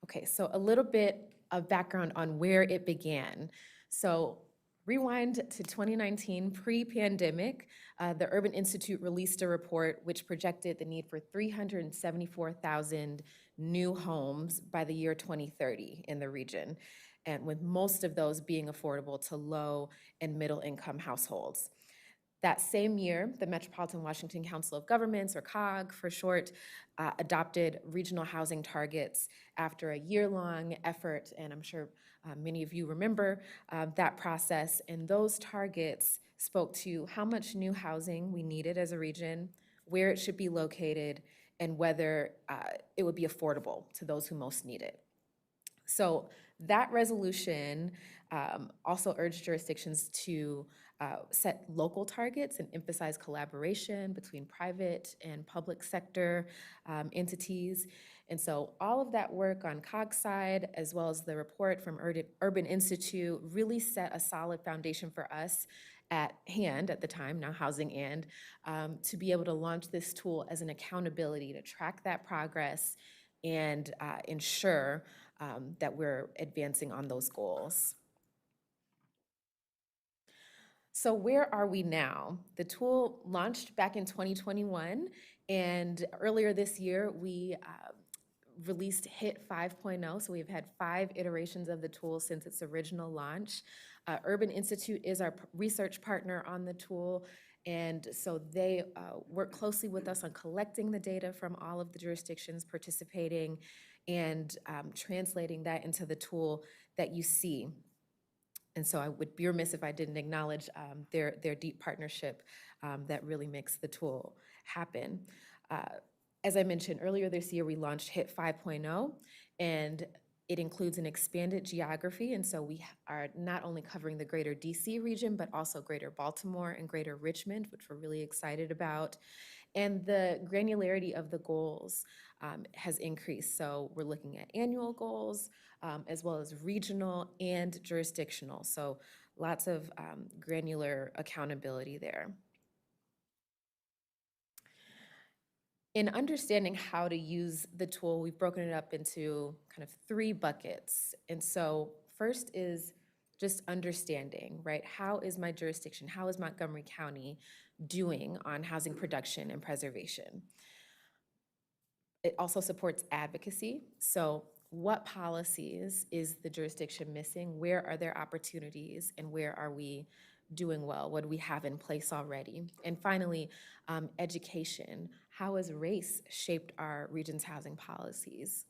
Okay, so a little bit of background on where it began. So rewind to 2019, pre-pandemic, the Urban Institute released a report which projected the need for 374,000 new homes by the year 2030 in the region, and with most of those being affordable to low and middle income households. That same year, the Metropolitan Washington Council of Governments, or COG for short, adopted regional housing targets after a year-long effort, and I'm sure many of you remember that process. And those targets spoke to how much new housing we needed as a region, where it should be located, and whether it would be affordable to those who most need it. So that resolution also urged jurisdictions to set local targets and emphasize collaboration between private and public sector entities. And so all of that work on COG side, as well as the report from Urban Institute, really set a solid foundation for us at hand at the time, now Housing and, to be able to launch this tool as an accountability to track that progress and ensure that we're advancing on those goals. So where are we now? The tool launched back in 2021, and earlier this year, we released HIT 5.0, so we've had 5 iterations of the tool since its original launch. Urban Institute is our research partner on the tool, and so they work closely with us on collecting the data from all of the jurisdictions participating and translating that into the tool that you see. And so I would be remiss if I didn't acknowledge their deep partnership that really makes the tool happen. As I mentioned earlier this year, we launched HIT 5.0, and it includes an expanded geography. And so we are not only covering the greater DC region, but also greater Baltimore and greater Richmond, which we're really excited about. And the granularity of the goals has increased. So we're looking at annual goals, as well as regional and jurisdictional. So lots of granular accountability there. In understanding how to use the tool, we've broken it up into kind of 3 buckets. And so first is just understanding, right? How is my jurisdiction, how is Montgomery County doing on housing production and preservation? It also supports advocacy. So what policies is the jurisdiction missing? Where are there opportunities, and where are we doing well? What do we have in place already? And finally, education. How has race shaped our region's housing policies?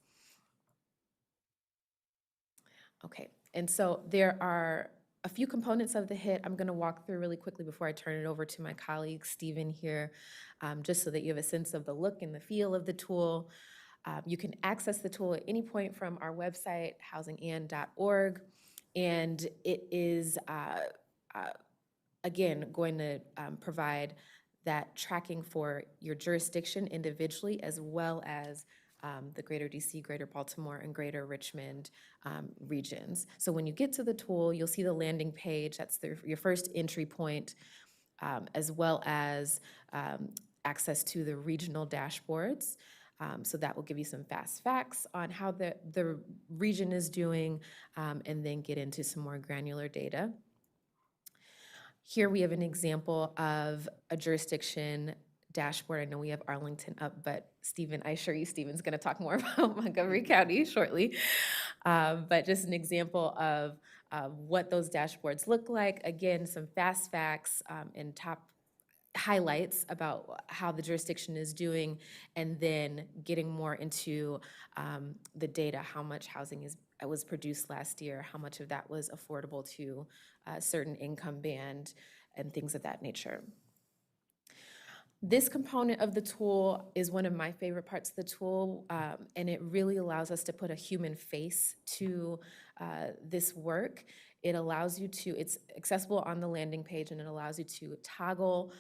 Okay, and so there are a few components of the HIT I'm going to walk through really quickly before I turn it over to my colleague Stephen here, just so that you have a sense of the look and the feel of the tool. You can access the tool at any point from our website, housingand.org, and it is, again, going to provide that tracking for your jurisdiction individually, as well as the greater DC, greater Baltimore, and greater Richmond regions. So when you get to the tool, you'll see the landing page. That's your first entry point, as well as access to the regional dashboards. So that will give you some fast facts on how the region is doing, and then get into some more granular data. Here we have an example of a jurisdiction dashboard. I know we have Arlington up, but Stephen, I assure you Stephen's going to talk more about Montgomery County shortly. But just an example of what those dashboards look like. Again, some fast facts and top highlights about how the jurisdiction is doing, and then getting more into the data, how much housing was produced last year, how much of that was affordable to a certain income band, and things of that nature. This component of the tool is one of my favorite parts of the tool, and it really allows us to put a human face to this work. It allows you to, it's accessible on the landing page, and it allows you to toggle,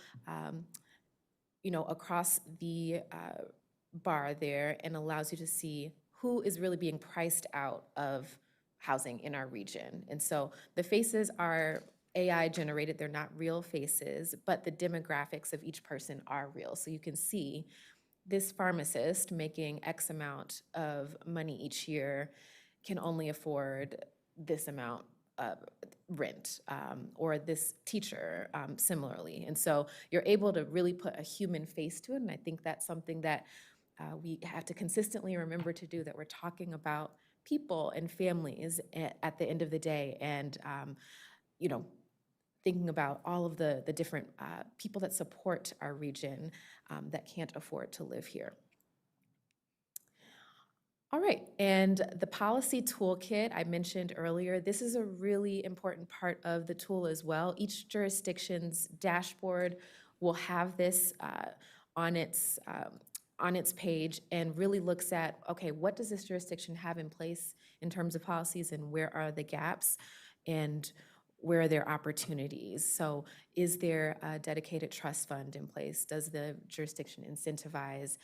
across the bar there, and allows you to see who is really being priced out of housing in our region. And so the faces are AI generated, they're not real faces, but the demographics of each person are real. So you can see this pharmacist making X amount of money each year can only afford this amount of rent, or this teacher similarly. And so you're able to really put a human face to it, and I think that's something that we have to consistently remember to do, that we're talking about people and families at the end of the day, and thinking about all of the different people that support our region that can't afford to live here. All right, and the policy toolkit I mentioned earlier, this is a really important part of the tool as well. Each jurisdiction's dashboard will have this on its page, and really looks at, okay, what does this jurisdiction have in place in terms of policies, and where are the gaps, and where are there opportunities? So is there a dedicated trust fund in place? Does the jurisdiction incentivize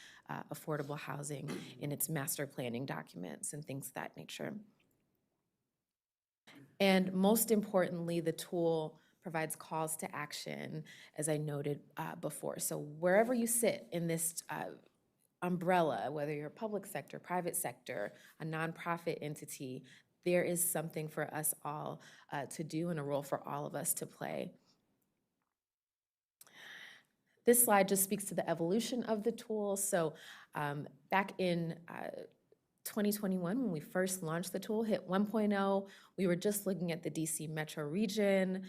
affordable housing in its master planning documents and things of that nature? And most importantly, the tool provides calls to action, as I noted before. So wherever you sit in this umbrella, whether you're public sector, private sector, a nonprofit entity, there is something for us all to do and a role for all of us to play. This slide just speaks to the evolution of the tool. So back in 2021, when we first launched the tool, hit 1.0, we were just looking at the DC metro region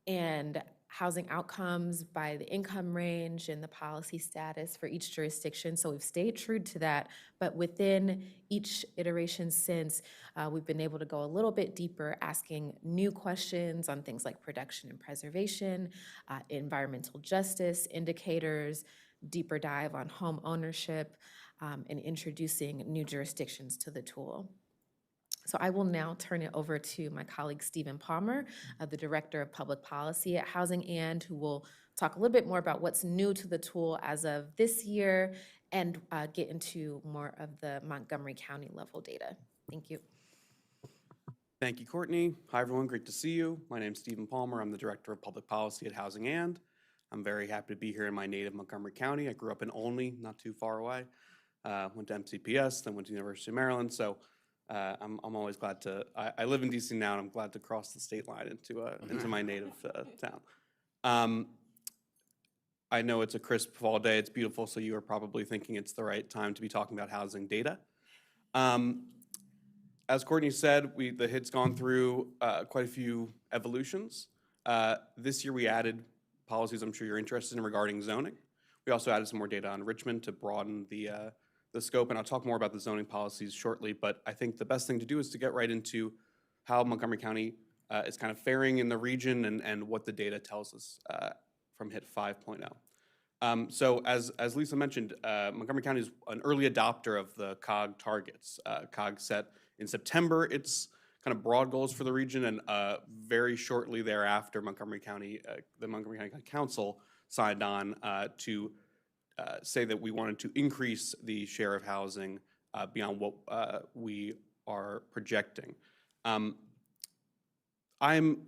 and housing outcomes by the income range and the policy status for each jurisdiction. So we've stayed true to that, but within each iteration since, we've been able to go a little bit deeper, asking new questions on things like production and preservation, environmental justice indicators, deeper dive on home ownership, and introducing new jurisdictions to the tool. So I will now turn it over to my colleague, Stephen Palmer, the Director of Public Policy at Housing And, who will talk a little bit more about what's new to the tool as of this year and get into more of the Montgomery County level data. Thank you. Thank you, Courtney. Hi, everyone. Great to see you. My name's Stephen Palmer. I'm the Director of Public Policy at Housing And. I'm very happy to be here in my native Montgomery County. I grew up in Olney, not too far away. Went to MCPS, then went to University of Maryland. So I'm always glad to, I live in DC now, and I'm glad to cross the state line into my native town. I know it's a crisp fall day, it's beautiful, so you are probably thinking it's the right time to be talking about housing data. As Courtney said, the HIT's gone through quite a few evolutions. This year we added policies I'm sure you're interested in regarding zoning. We also added some more data on Richmond to broaden the scope, and I'll talk more about the zoning policies shortly, but I think the best thing to do is to get right into how Montgomery County is kind of faring in the region and what the data tells us from HIT 5.0. So as Lisa mentioned, Montgomery County is an early adopter of the COG targets. COG set in September its kind of broad goals for the region, and very shortly thereafter, the Montgomery County Council signed on to say that we wanted to increase the share of housing beyond what we are projecting. I'm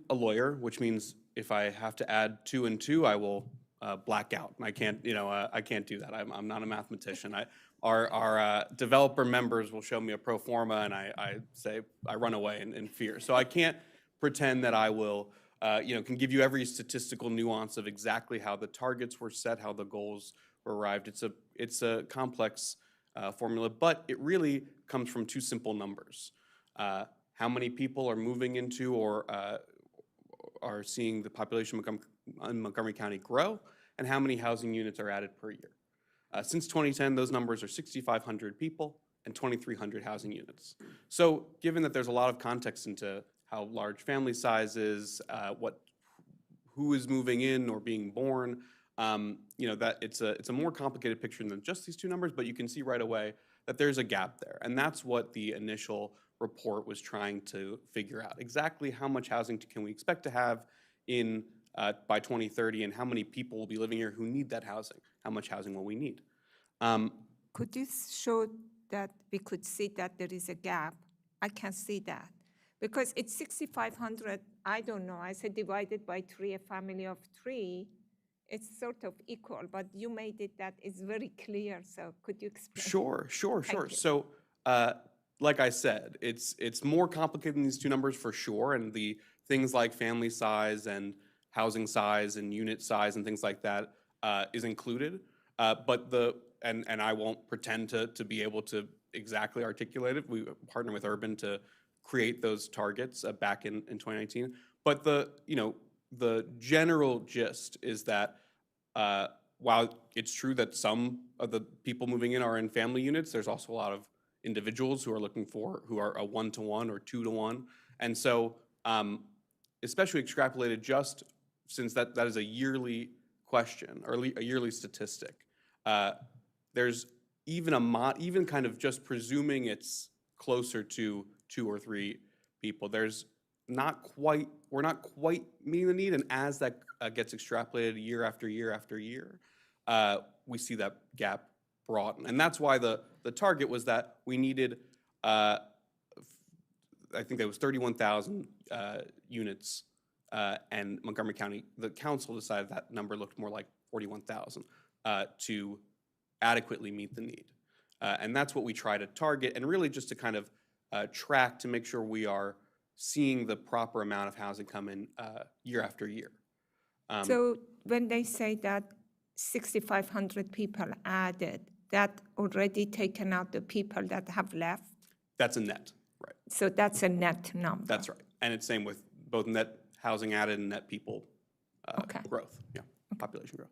a lawyer, which means if I have to add 2 and 2, I will black out. I can't, I can't do that. I'm not a mathematician. Our developer members will show me a pro forma, and I run away in fear. So I can't pretend that I will, can give you every statistical nuance of exactly how the targets were set, how the goals were arrived. It's a complex formula, but it really comes from 2 simple numbers. How many people are moving into or are seeing the population in Montgomery County grow, and how many housing units are added per year. Since 2010, those numbers are 6,500 people and 2,300 housing units. So given that there's a lot of context into how large family size is, who is moving in or being born, that it's a more complicated picture than just these 2 numbers, but you can see right away that there's a gap there. And that's what the initial report was trying to figure out. Exactly how much housing can we expect to have by 2030, and how many people will be living here who need that housing? How much housing will we need? Could you show that we could see that there is a gap? I can see that. Because it's 6,500, I don't know, I said divided by 3, a family of 3, it's sort of equal, but you made it that it's very clear, so could you explain? Sure. So, like I said, it's more complicated than these 2 numbers for sure, and the things like family size and housing size and unit size and things like that is included, but and I won't pretend to be able to exactly articulate it. We partner with Urban to create those targets back in 2019, but the general gist is that while it's true that some of the people moving in are in family units, there's also a lot of individuals who are a 1-to-1 or 2-to-1. And so especially extrapolated just since that is a yearly question or a yearly statistic, there's even kind of just presuming it's closer to 2 or 3 people, there's we're not quite meeting the need, and as that gets extrapolated year after year after year, we see that gap broaden. And that's why the target was that we needed, I think that was 31,000 units, and Montgomery County, the council decided that number looked more like 41,000 to adequately meet the need. And that's what we try to target, and really just to kind of track to make sure we are seeing the proper amount of housing come in year after year. So when they say that 6,500 people added, that already taken out the people that have left? That's a net, right? So that's a net number? That's right. And it's same with both net housing added and net people growth, population growth.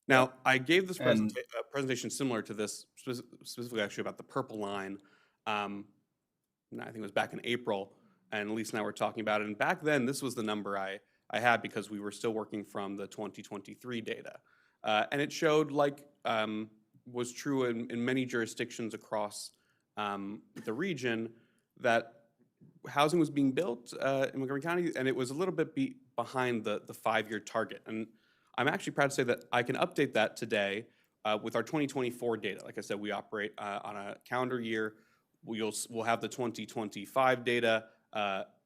Now, I gave this presentation similar to this, specifically actually about the purple line. I think it was back in April, and Lisa and I were talking about it. And back then, this was the number I had because we were still working from the 2023 data. And it showed, like was true in many jurisdictions across the region, that housing was being built in Montgomery County, and it was a little bit behind the 5-year target. And I'm actually proud to say that I can update that today with our 2024 data. Like I said, we operate on a calendar year. We'll have the 2025 data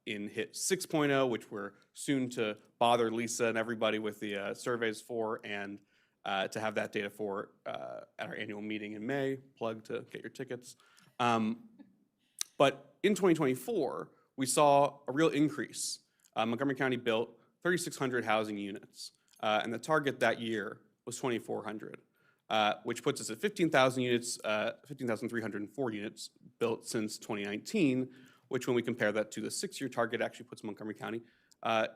in HIT 6.0, which we're soon to bother Lisa and everybody with the surveys for, and to have that data for at our annual meeting in May. Plug to get your tickets. But in 2024, we saw a real increase. Montgomery County built 3,600 housing units, and the target that year was 2,400, which puts us at 15,000 units, 15,304 units built since 2019, which when we compare that to the 6-year target actually puts Montgomery County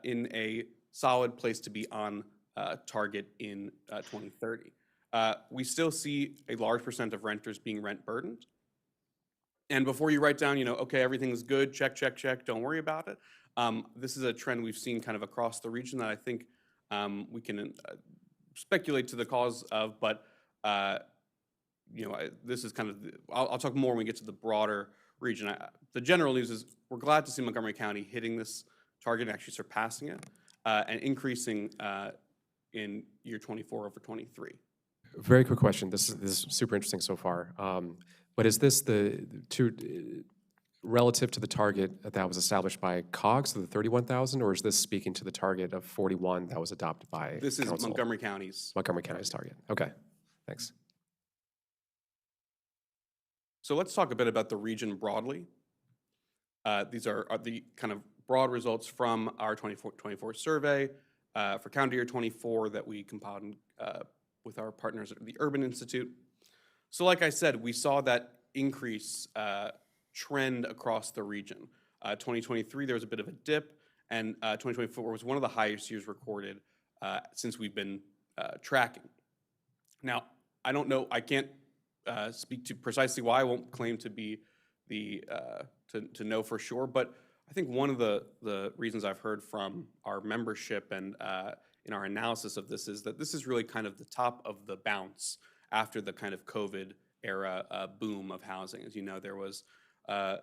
in a solid place to be on target in 2030. We still see a large percent of renters being rent burdened. And before you write down, okay, everything's good, check, check, check, don't worry about it. This is a trend we've seen kind of across the region that I think we can speculate to the cause of, but this is kind of, I'll talk more when we get to the broader region. The general news is we're glad to see Montgomery County hitting this target and actually surpassing it and increasing in year 24 over 23. Very quick question. This is super interesting so far. But is this relative to the target that was established by COGS, the 31,000, or is this speaking to the target of 41 that was adopted by This is council? Montgomery County's target. Okay, thanks. So let's talk a bit about the region broadly. These are the kind of broad results from our 24 survey for calendar year 24 that we compiled with our partners at the Urban Institute. So like I said, we saw that increase trend across the region. 2023, there was a bit of a dip, and 2024 was one of the highest years recorded since we've been tracking. Now, I don't know, I can't speak to precisely why. I won't claim to be to know for sure, but I think one of the reasons I've heard from our membership and in our analysis of this is that this is really kind of the top of the bounce after the kind of COVID era boom of housing. As you know, there was a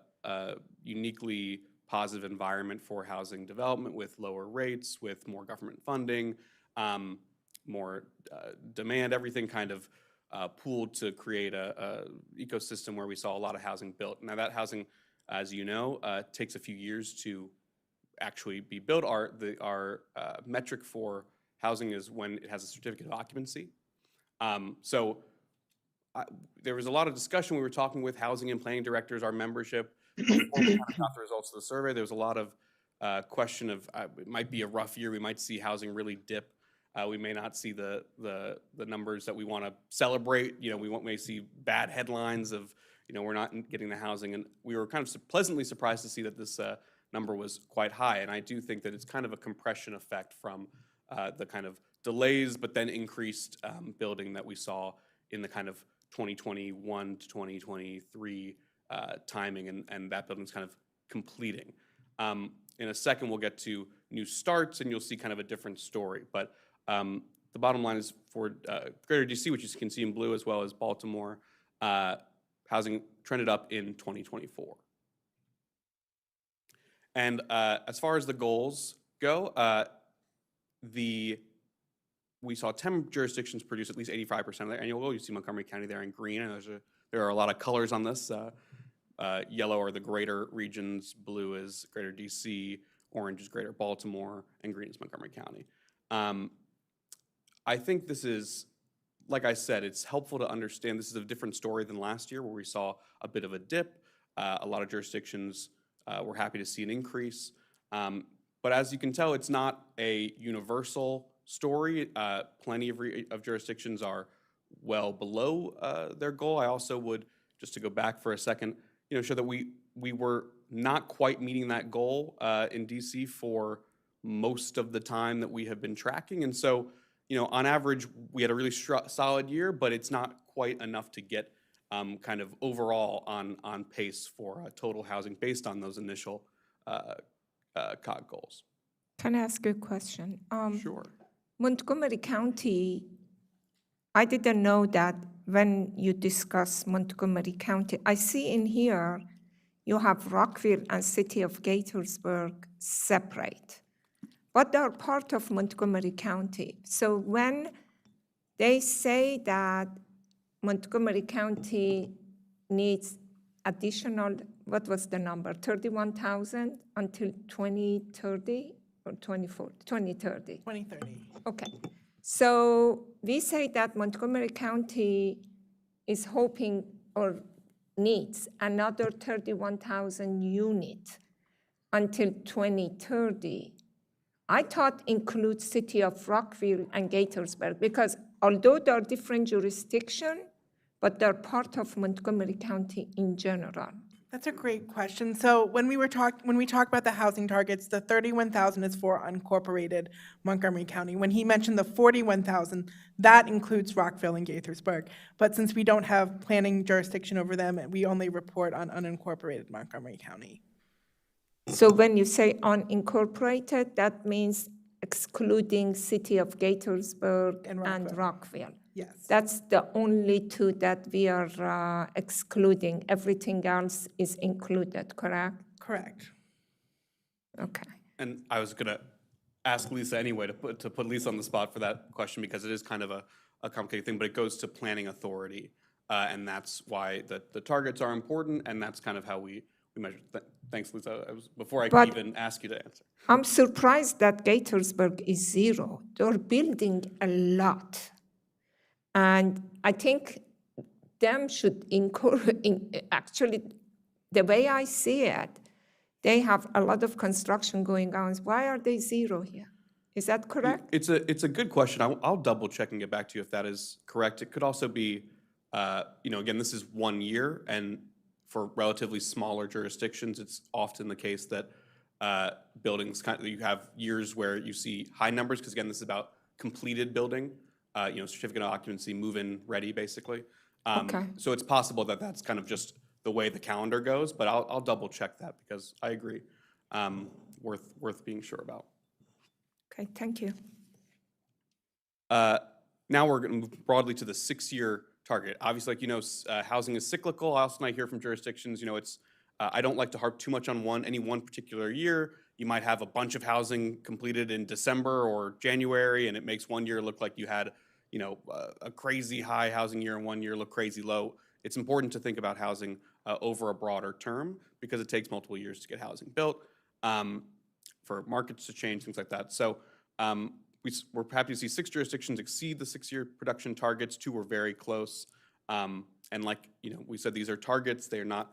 uniquely positive environment for housing development with lower rates, with more government funding, more demand, everything kind of pooled to create a ecosystem where we saw a lot of housing built. Now that housing, as you know, takes a few years to actually be built. Our metric for housing is when it has a certificate of occupancy. There was a lot of discussion. We were talking with housing and planning directors, our membership, before we kind of got the results of the survey. There was a lot of question of it might be a rough year. We might see housing really dip. We may not see the numbers that we want to celebrate. We may see bad headlines of we're not getting the housing. And we were kind of pleasantly surprised to see that this number was quite high. And I do think that it's kind of a compression effect from the kind of delays, but then increased building that we saw in the kind of 2021 to 2023 timing, and that building's kind of completing. In a second, we'll get to new starts, and you'll see kind of a different story. But the bottom line is for Greater DC, which you can see in blue, as well as Baltimore, housing trended up in 2024. And as far as the goals go, we saw 10 jurisdictions produce at least 85% of their annual goal. You see Montgomery County there in green, and there are a lot of colors on this. Yellow are the greater regions, blue is greater DC, orange is greater Baltimore, and green is Montgomery County. I think this is, like I said, it's helpful to understand this is a different story than last year where we saw a bit of a dip. A lot of jurisdictions were happy to see an increase. But as you can tell, it's not a universal story. Plenty of jurisdictions are well below their goal. I also would, just to go back for a second, show that we were not quite meeting that goal in DC for most of the time that we have been tracking. And so, on average, we had a really solid year, but it's not quite enough to get kind of overall on pace for total housing based on those initial COG goals. Can I ask you a question? Sure. Montgomery County, I didn't know that when you discuss Montgomery County, I see in here you have Rockville and City of Gaithersburg separate, but they're part of Montgomery County. So when they say that Montgomery County needs additional, what was the number, 31,000 until 2030 or 2030? 2030. Okay. So we say that Montgomery County is hoping or needs another 31,000 units until 2030. I thought includes City of Rockville and Gaithersburg because although they're different jurisdiction, but they're part of Montgomery County in general. That's a great question. So when we talk about the housing targets, the 31,000 is for unincorporated Montgomery County. When he mentioned the 41,000, that includes Rockville and Gaithersburg. But since we don't have planning jurisdiction over them, we only report on unincorporated Montgomery County. So when you say unincorporated, that means excluding City of Gaithersburg and Rockville. Yes. That's the only two that we are excluding. Everything else is included, correct? Correct. Okay. And I was going to ask Lisa anyway to put Lisa on the spot for that question because it is kind of a complicated thing, but it goes to planning authority. And that's why the targets are important, and that's kind of how we measure. Thanks, Lisa. Before I could even ask you to answer. I'm surprised that Gaithersburg is zero. They're building a lot. And I think them should actually, the way I see it, they have a lot of construction going on. Why are they zero here? Is that correct? It's a good question. I'll double check and get back to you if that is correct. It could also be, again, this is 1 year, and for relatively smaller jurisdictions, it's often the case that buildings you have years where you see high numbers because again, this is about completed building. Certificate of occupancy, move-in ready, basically. Okay. So it's possible that that's kind of just the way the calendar goes, but I'll double check that because I agree, worth being sure about. Okay, thank you. Now we're going to move broadly to the 6-year target. Obviously, housing is cyclical. I also might hear from jurisdictions, it's I don't like to harp too much on any one particular year. You might have a bunch of housing completed in December or January, and it makes 1 year look like you had, a crazy high housing year and 1 year look crazy low. It's important to think about housing over a broader term because it takes multiple years to get housing built, for markets to change, things like that. So we're happy to see 6 jurisdictions exceed the 6-year production targets. 2 were very close. And like, we said, these are targets. They're not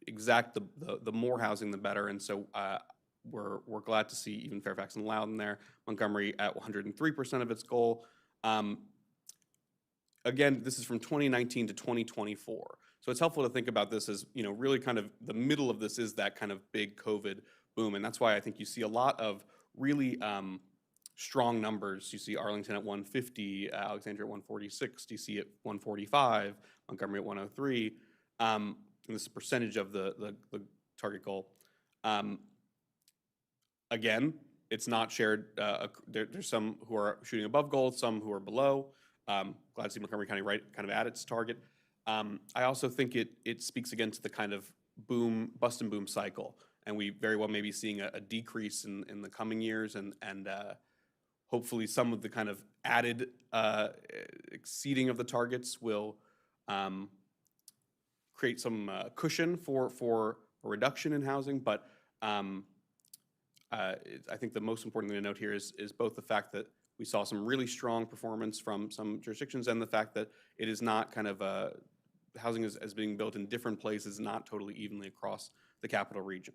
exact. The more housing, the better. And so we're glad to see even Fairfax and Loudoun there. Montgomery at 103% of its goal. Again, this is from 2019 to 2024. So it's helpful to think about this as, really kind of the middle of this is that kind of big COVID boom. And that's why I think you see a lot of really strong numbers. You see Arlington at 150, Alexandria at 146, DC at 145, Montgomery at 103. And this is a percentage of the target goal. Again, it's not shared. There's some who are shooting above goal, some who are below. Glad to see Montgomery County right kind of at its target. I also think it speaks again to the kind of bust and boom cycle. and we very well may be seeing a decrease in the coming years, and hopefully some of the kind of added exceeding of the targets will create some cushion for a reduction in housing. But I think the most important thing to note here is both the fact that we saw some really strong performance from some jurisdictions, and the fact that it is not kind of housing is being built in different places, not totally evenly across the capital region.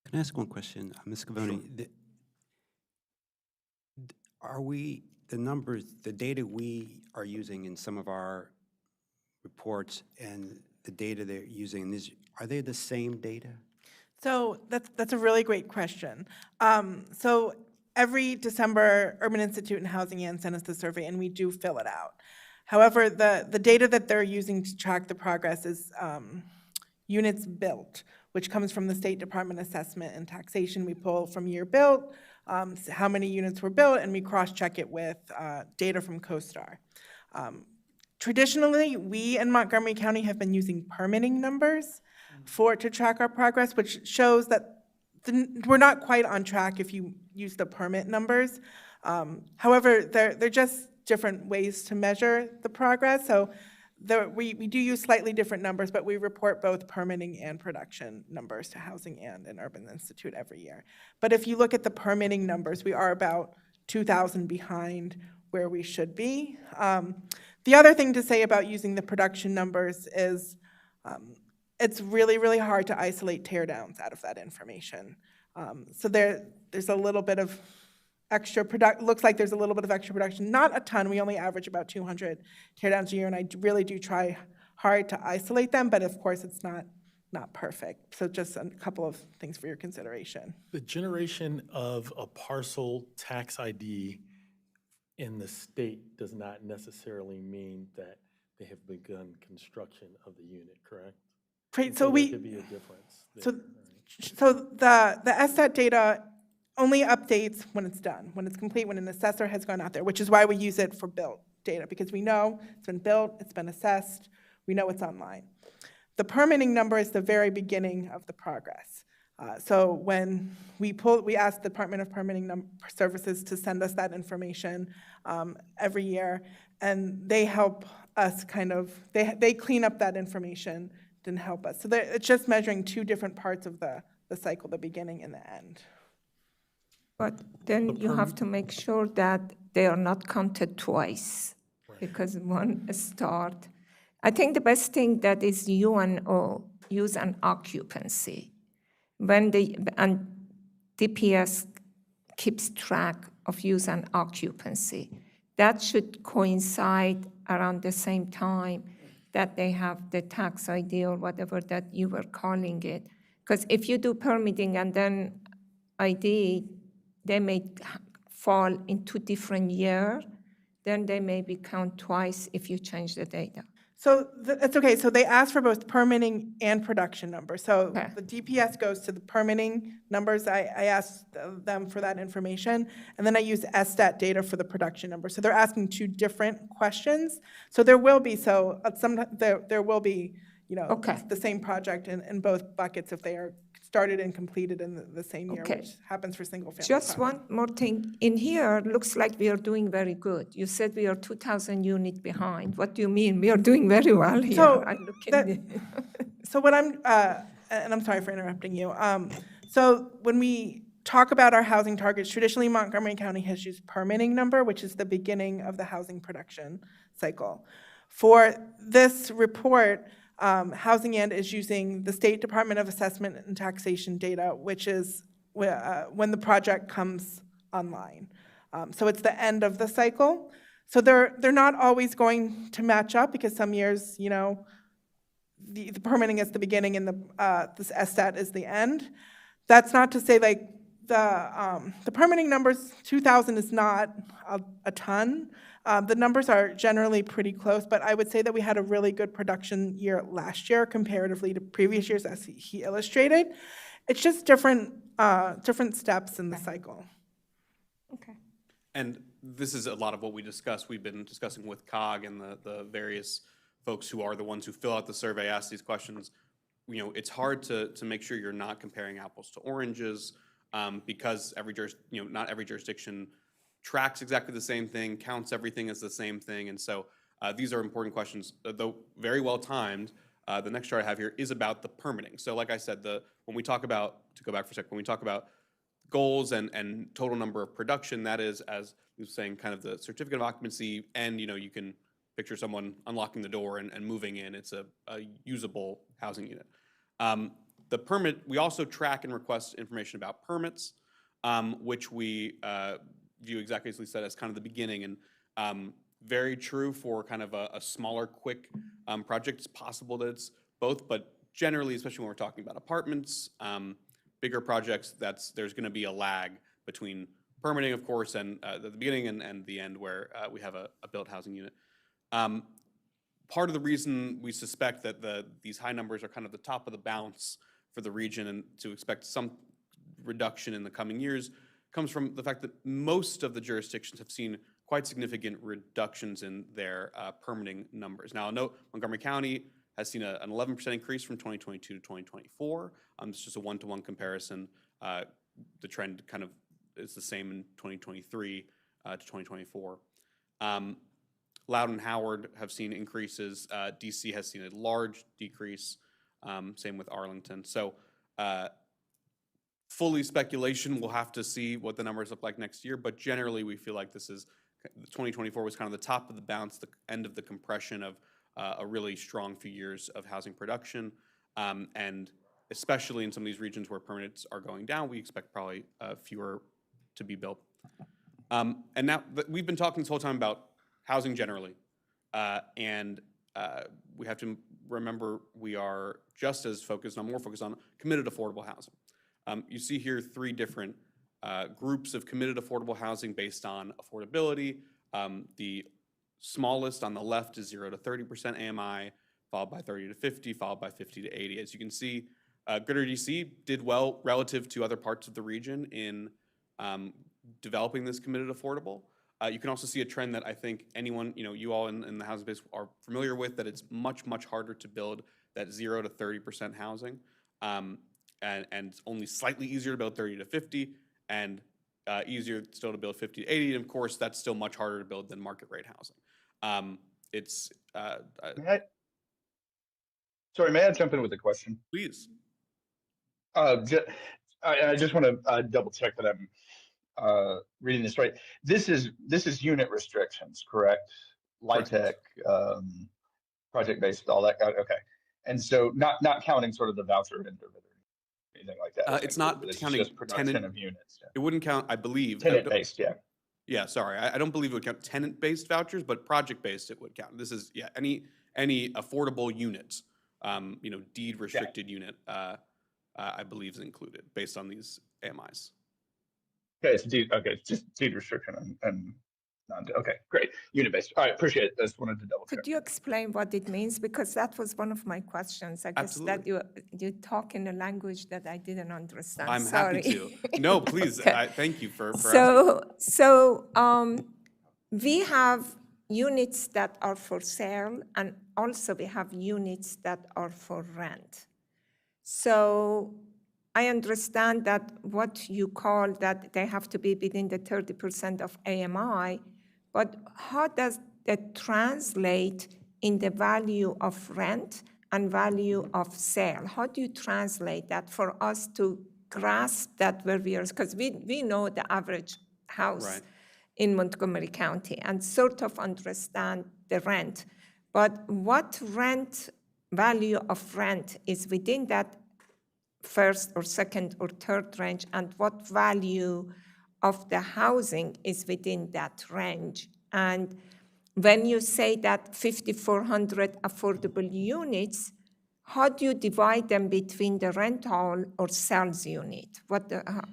Can I ask one question? Ms. Scavone, are the data we are using in some of our reports and the data they're using, are they the same data? So that's a really great question. So every December, Urban Institute and Housing and send us the survey, and we do fill it out. However, the data that they're using to track the progress is units built, which comes from the State Department Assessment and Taxation. We pull from year built, how many units were built, and we cross-check it with data from CoStar. Traditionally, we in Montgomery County have been using permitting numbers to track our progress, which shows that we're not quite on track if you use the permit numbers. However, they're just different ways to measure the progress. So we do use slightly different numbers, but we report both permitting and production numbers to Housing and Urban Institute every year. But if you look at the permitting numbers, we are about 2,000 behind where we should be. The other thing to say about using the production numbers is it's really, really hard to isolate teardowns out of that information. So there's a little bit of extra looks like there's a little bit of extra production, not a ton. We only average about 200 teardowns a year, and I really do try hard to isolate them, but of course it's not perfect. So just a couple of things for your consideration. The generation of a parcel tax ID in the state does not necessarily mean that they have begun construction of the unit, correct? Great. So So there could be a difference there, so the SSAT data only updates when it's done, when it's complete, when an assessor has gone out there, which is why we use it for built data, because we know it's been built, it's been assessed, we know it's online. The permitting number is the very beginning of the progress. So when we ask the Department of Permitting Services to send us that information every year, and they help us they clean up that information and help us. So it's just measuring two different parts of the cycle, the beginning and the end. But then you have to make sure that they are not counted twice, because one start. I think the best thing that is UNO, use an occupancy. And DPS keeps track of use and occupancy. That should coincide around the same time that they have the tax ID or whatever that you were calling it. Because if you do permitting and then ID, they may fall into different year, then they may be count twice if you change the data. So it's okay. So they ask for both permitting and production numbers. So the DPS goes to the permitting numbers. I asked them for that information, and then I use SSAT data for the production number. So they're asking two different questions. So there will be there will be the same project in both buckets if they are started and completed in the same year, which happens for single family. Just one more thing. In here, looks like we are doing very good. You said we are 2,000 units behind. What do you mean? We are doing very well here. So what I'm, and I'm sorry for interrupting you. So when we talk about our housing targets, traditionally Montgomery County has used permitting number, which is the beginning of the housing production cycle. For this report, Housing is using the State Department of Assessment and Taxation data, which is when the project comes online. So it's the end of the cycle. So they're not always going to match up, because some years, the permitting is the beginning and this SSAT is the end. That's not to say the permitting numbers, 2,000 is not a ton. The numbers are generally pretty close, but I would say that we had a really good production year last year comparatively to previous years, as he illustrated. It's just different steps in the cycle. Okay. And this is a lot of what we discussed. We've been discussing with COG and the various folks who are the ones who fill out the survey, ask these questions. it's hard to make sure you're not comparing apples to oranges, because not every jurisdiction tracks exactly the same thing, counts everything as the same thing, and so these are important questions, though very well timed. The next chart I have here is about the permitting. So like I said, when we talk about, to go back for a second, when we talk about goals and total number of production, that is, as we were saying, kind of the certificate of occupancy, and you can picture someone unlocking the door and moving in. It's a usable housing unit. The permit, we also track and request information about permits, which we view exactly as we said as kind of the beginning, and very true for kind of a smaller, quick project. It's possible that it's both, but generally, especially when we're talking about apartments, bigger projects, there's going to be a lag between permitting, of course, and the beginning and the end where we have a built housing unit. Part of the reason we suspect that these high numbers are kind of the top of the bounce for the region, and to expect some reduction in the coming years, comes from the fact that most of the jurisdictions have seen quite significant reductions in their permitting numbers. Now, I'll note Montgomery County has seen an 11% increase from 2022 to 2024. It's just a one-to-one comparison. The trend kind of is the same in 2023 to 2024. Loudoun and Howard have seen increases. DC has seen a large decrease. Same with Arlington. So fully speculation, we'll have to see what the numbers look like next year. But generally, we feel like 2024 was kind of the top of the bounce, the end of the compression of a really strong few years of housing production. And especially in some of these regions where permits are going down, we expect probably fewer to be built. And now we've been talking this whole time about housing generally, and we have to remember we are just as more focused on committed affordable housing. You see here 3 different groups of committed affordable housing based on affordability. The smallest on the left is 0 to 30% AMI, followed by 30 to 50, followed by 50 to 80. As you can see, Greater DC did well relative to other parts of the region in developing this committed affordable. You can also see a trend that I think anyone, you all in the housing space are familiar with, that it's much, much harder to build that 0 to 30% housing, and it's only slightly easier to build 30 to 50, and easier still to build 50 to 80. And of course, that's still much harder to build than market rate housing. Sorry, may I jump in with a question? Please. I just want to double check that I'm reading this right. This is unit restrictions, correct? LIHTC, project-based, all that. Okay, and so not counting sort of the voucher end of it or anything like that. It's not counting just production of units. Yeah. It wouldn't count, I believe. Tenant-based, yeah. Yeah, sorry, I don't believe it would count tenant-based vouchers, but project-based it would count. This is any affordable unit, deed restricted unit, I believe is included based on these AMIs. Okay, it's just deed restriction and okay, great, unit based. All right, appreciate it. I just wanted to double check. Could you explain what it means? Because that was one of my questions. I guess that you talk in a language that I didn't understand. I'm Sorry. happy to. No, please. Okay. Thank you for asking. So we have units that are for sale, and also we have units that are for rent. So I understand that what you call that they have to be within the 30% of AMI, but how does that translate in the value of rent and value of sale? How do you translate that for us to grasp that where we are? Because we know the average house in Montgomery County and sort of understand the rent. But what value of rent is within that first or second or third range, and what value of the housing is within that range? And when you say that 5,400 affordable units, how do you divide them between the rental or sales unit?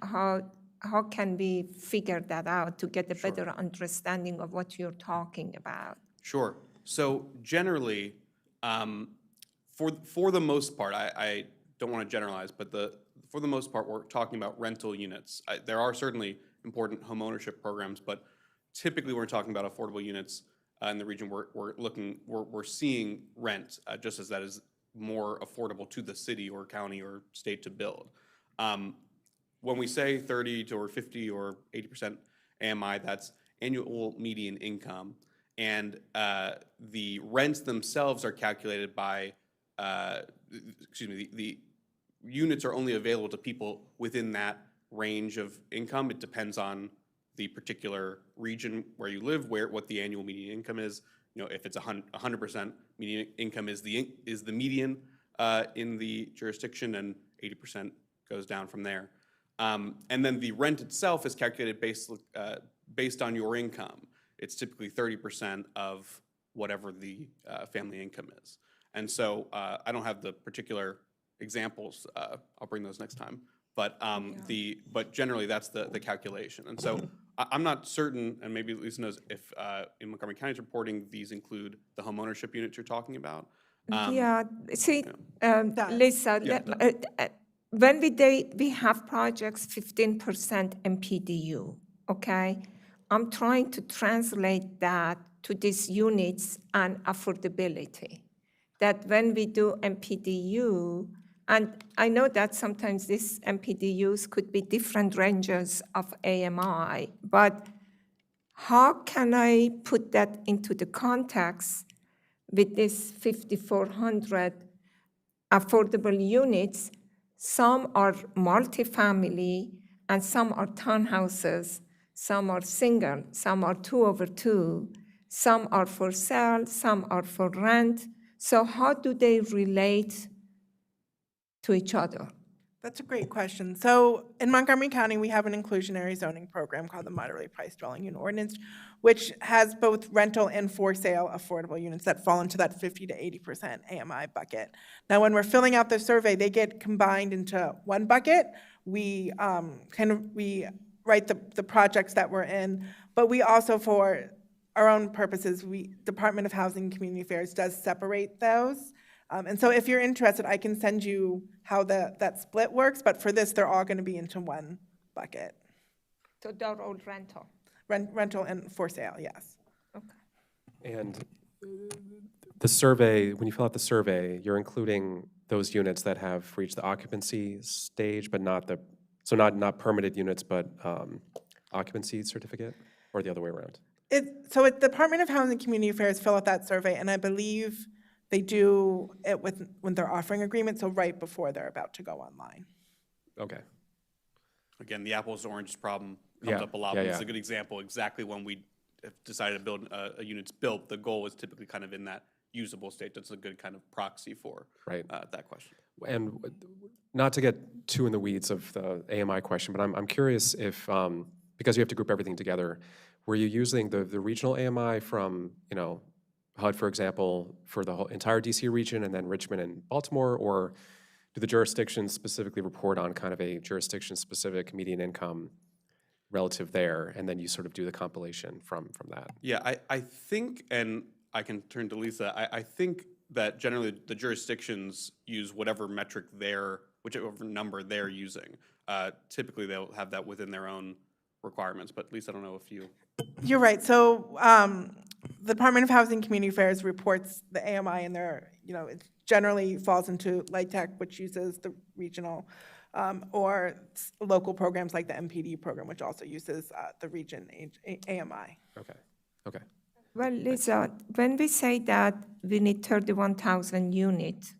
How can we figure that out to get a better understanding of what you're talking about? Sure. So generally, for the most part, I don't want to generalize, but for the most part, we're talking about rental units. There are certainly important home ownership programs, but typically we're talking about affordable units in the region. We're seeing rent, just as that is more affordable to the city or county or state to build. When we say 30 or 50 or 80% AMI, that's annual median income. And the rents themselves are calculated by, the units are only available to people within that range of income. It depends on the particular region where you live, what the annual median income is. If it's 100% median income is the median in the jurisdiction, and 80% goes down from there. And then the rent itself is calculated based on your income. It's typically 30% of whatever the family income is. And so I don't have the particular examples. I'll bring those next time. But but generally that's the calculation. And so I'm not certain, and maybe Lisa knows, if in Montgomery County's reporting these include the home ownership units you're talking about. Lisa, when we have projects 15% MPDU, okay? I'm trying to translate that to these units and affordability. That when we do MPDU, and I know that sometimes these MPDUs could be different ranges of AMI, but how can I put that into the context with this 5,400 affordable units? Some are multifamily and some are townhouses, some are single, some are 2/2, some are for sale, some are for rent. So how do they relate to each other? That's a great question. So in Montgomery County, we have an inclusionary zoning program called the Moderately Priced Dwelling Unit Ordinance, which has both rental and for sale affordable units that fall into that 50 to 80% AMI bucket. Now, when we're filling out the survey, they get combined into one bucket. We we write the projects that we're in, but we also, for our own purposes, Department of Housing and Community Affairs does separate those. And so if you're interested, I can send you how that split works, but for this, they're all going to be into one bucket. So they're all rental? Rental and for sale, yes. Okay. And the survey, when you fill out the survey, you're including those units that have reached the occupancy stage, but not not permitted units, but occupancy certificate, or the other way around? So the Department of Housing and Community Affairs fill out that survey, and I believe they do it when they're offering agreements, so right before they're about to go online. Okay. Again, the apples to oranges problem comes up a lot. It's a good example. Exactly when we have decided to build a unit's built, the goal is typically kind of in that usable state. That's a good kind of proxy for that question. And not to get too in the weeds of the AMI question, but I'm curious if, because you have to group everything together, were you using the regional AMI from, HUD, for example, for the whole entire DC region and then Richmond and Baltimore, or do the jurisdictions specifically report on kind of a jurisdiction-specific median income relative there, and then you sort of do the compilation from that? Yeah, I think, and I can turn to Lisa, I think that generally the jurisdictions use whatever metric whichever number they're using. Typically, they'll have that within their own requirements, but Lisa, I don't know if you... You're right. So the Department of Housing and Community Affairs reports the AMI, and it generally falls into LIHTC, which uses the regional, or local programs like the MPD program, which also uses the region AMI. Okay. Well, Lisa, when we say that we need 31,000 units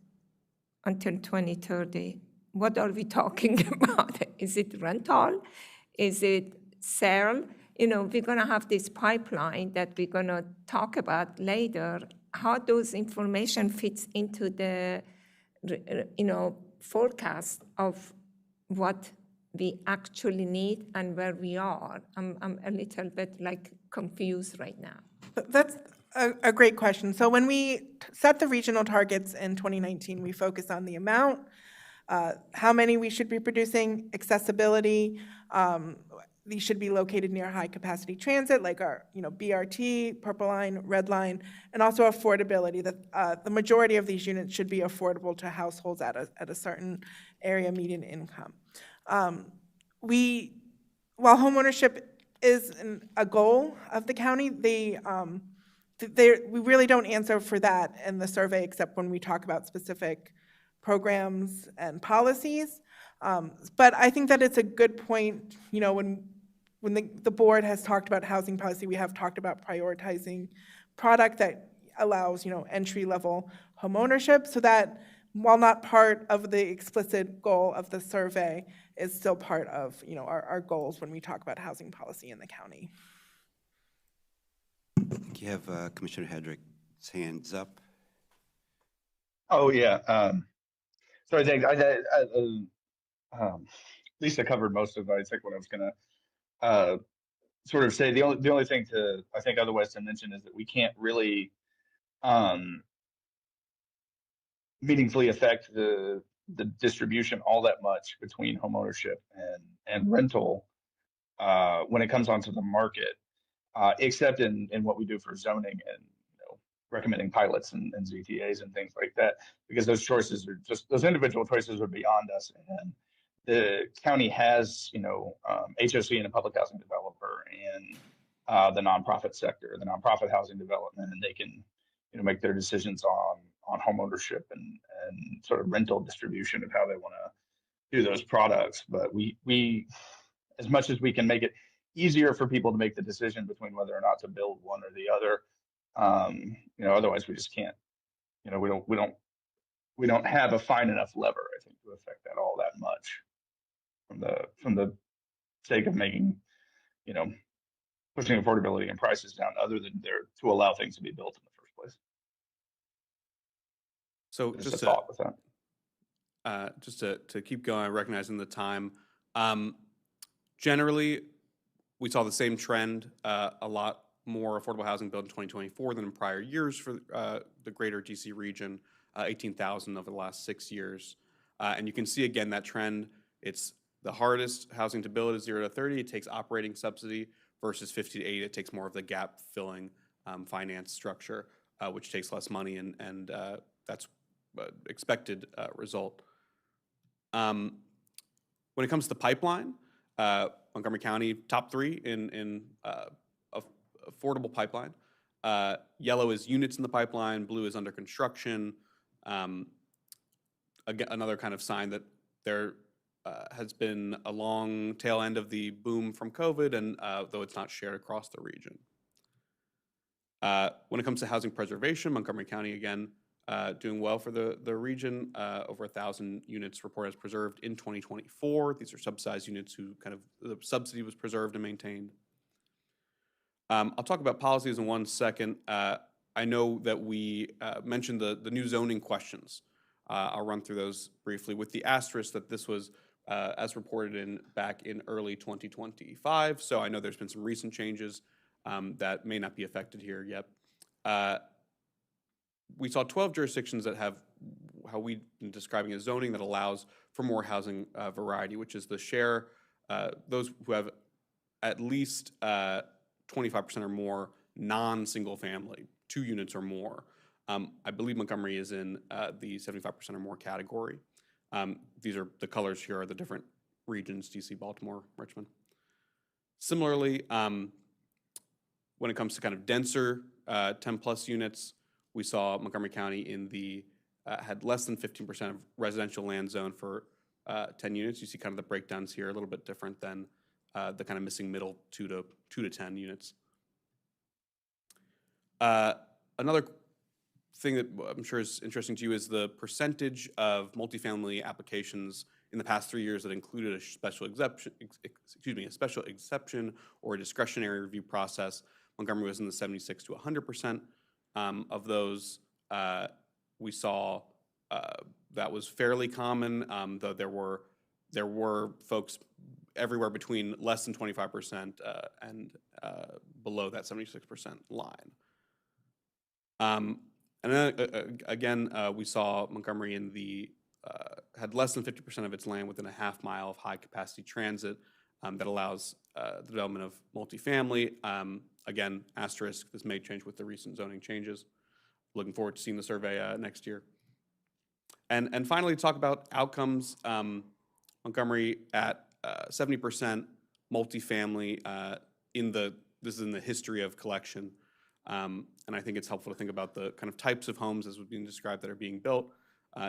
until 2030, what are we talking about? Is it rental? Is it sale? We're going to have this pipeline that we're going to talk about later, how those information fits into the, forecast of what we actually need and where we are. I'm a little bit confused right now. That's a great question. So when we set the regional targets in 2019, we focused on the amount, how many we should be producing, accessibility. These should be located near high-capacity transit, like our BRT, Purple Line, Red Line, and also affordability. The majority of these units should be affordable to households at a certain area median income. While homeownership is a goal of the county, we really don't answer for that in the survey except when we talk about specific programs and policies. But I think that it's a good point, you know, when the board has talked about housing policy, we have talked about prioritizing product that allows, you know, entry-level homeownership, so that while not part of the explicit goal of the survey, is still part of, you know, our goals when we talk about housing policy in the county. You have Commissioner Hedrick's hands up. Oh, yeah. So I think Lisa covered most of, I think, what I was going to sort of say. The only thing I think otherwise to mention is that we can't really meaningfully affect the distribution all that much between homeownership and rental when it comes onto the market, except in what we do for zoning and, you know, recommending pilots and ZTAs and things like that, because those choices are just, those individual choices are beyond us. And the county has, you know, HOC and a public housing developer and the nonprofit sector, the nonprofit housing development, and they can, you know, make their decisions on homeownership and sort of rental distribution of how they want to do those products. But we, as much as we can make it easier for people to make the decision between whether or not to build one or the other, you know, otherwise we just can't, you know, we don't have a fine enough lever, I think, to affect that all that much from the sake of making, you know, pushing affordability and prices down, other than there to allow things to be built in the first place. So Just a thought with that. just to keep going, recognizing the time. Generally, we saw the same trend, a lot more affordable housing built in 2024 than in prior years for the greater DC region, 18,000 over the last 6 years. And you can see again that trend. It's the hardest housing to build is 0 to 30. It takes operating subsidy versus 50 to 80. It takes more of the gap filling finance structure, which takes less money, and that's expected result. When it comes to the pipeline, Montgomery County, top 3 in affordable pipeline. Yellow is units in the pipeline, blue is under construction. Again, another kind of sign that there has been a long tail end of the boom from COVID, and though it's not shared across the region. When it comes to housing preservation, Montgomery County, again, doing well for the region. Over 1,000 units reported as preserved in 2024. These are subsidized units who kind of, the subsidy was preserved and maintained. I'll talk about policies in 1 second. I know that we mentioned the new zoning questions. I'll run through those briefly with the asterisk that this was as reported back in early 2025. So I know there's been some recent changes that may not be affected here yet. We saw 12 jurisdictions that have how we've been describing as zoning that allows for more housing variety, which is the share, those who have at least 25% or more non-single family, 2 units or more. I believe Montgomery is in the 75% or more category. These are the colors here are the different regions, DC, Baltimore, Richmond. Similarly, when it comes to kind of denser 10 plus units, we saw Montgomery County in the had less than 15% of residential land zone for 10 units. You see kind of the breakdowns here, a little bit different than the kind of missing middle 2 to 10 units. Another thing that I'm sure is interesting to you is the percentage of multifamily applications in the past 3 years that included a special exception, a special exception or a discretionary review process. Montgomery was in the 76 to 100%. Of those, we saw that was fairly common, though there were folks everywhere between less than 25% and below that 76% line. And then again, we saw Montgomery in the had less than 50% of its land within a half mile of high capacity transit that allows the development of multifamily. Again, asterisk, this may change with the recent zoning changes. Looking forward to seeing the survey next year. And finally, talk about outcomes. Montgomery at 70% multifamily this is in the history of collection. And I think it's helpful to think about the kind of types of homes as was being described that are being built.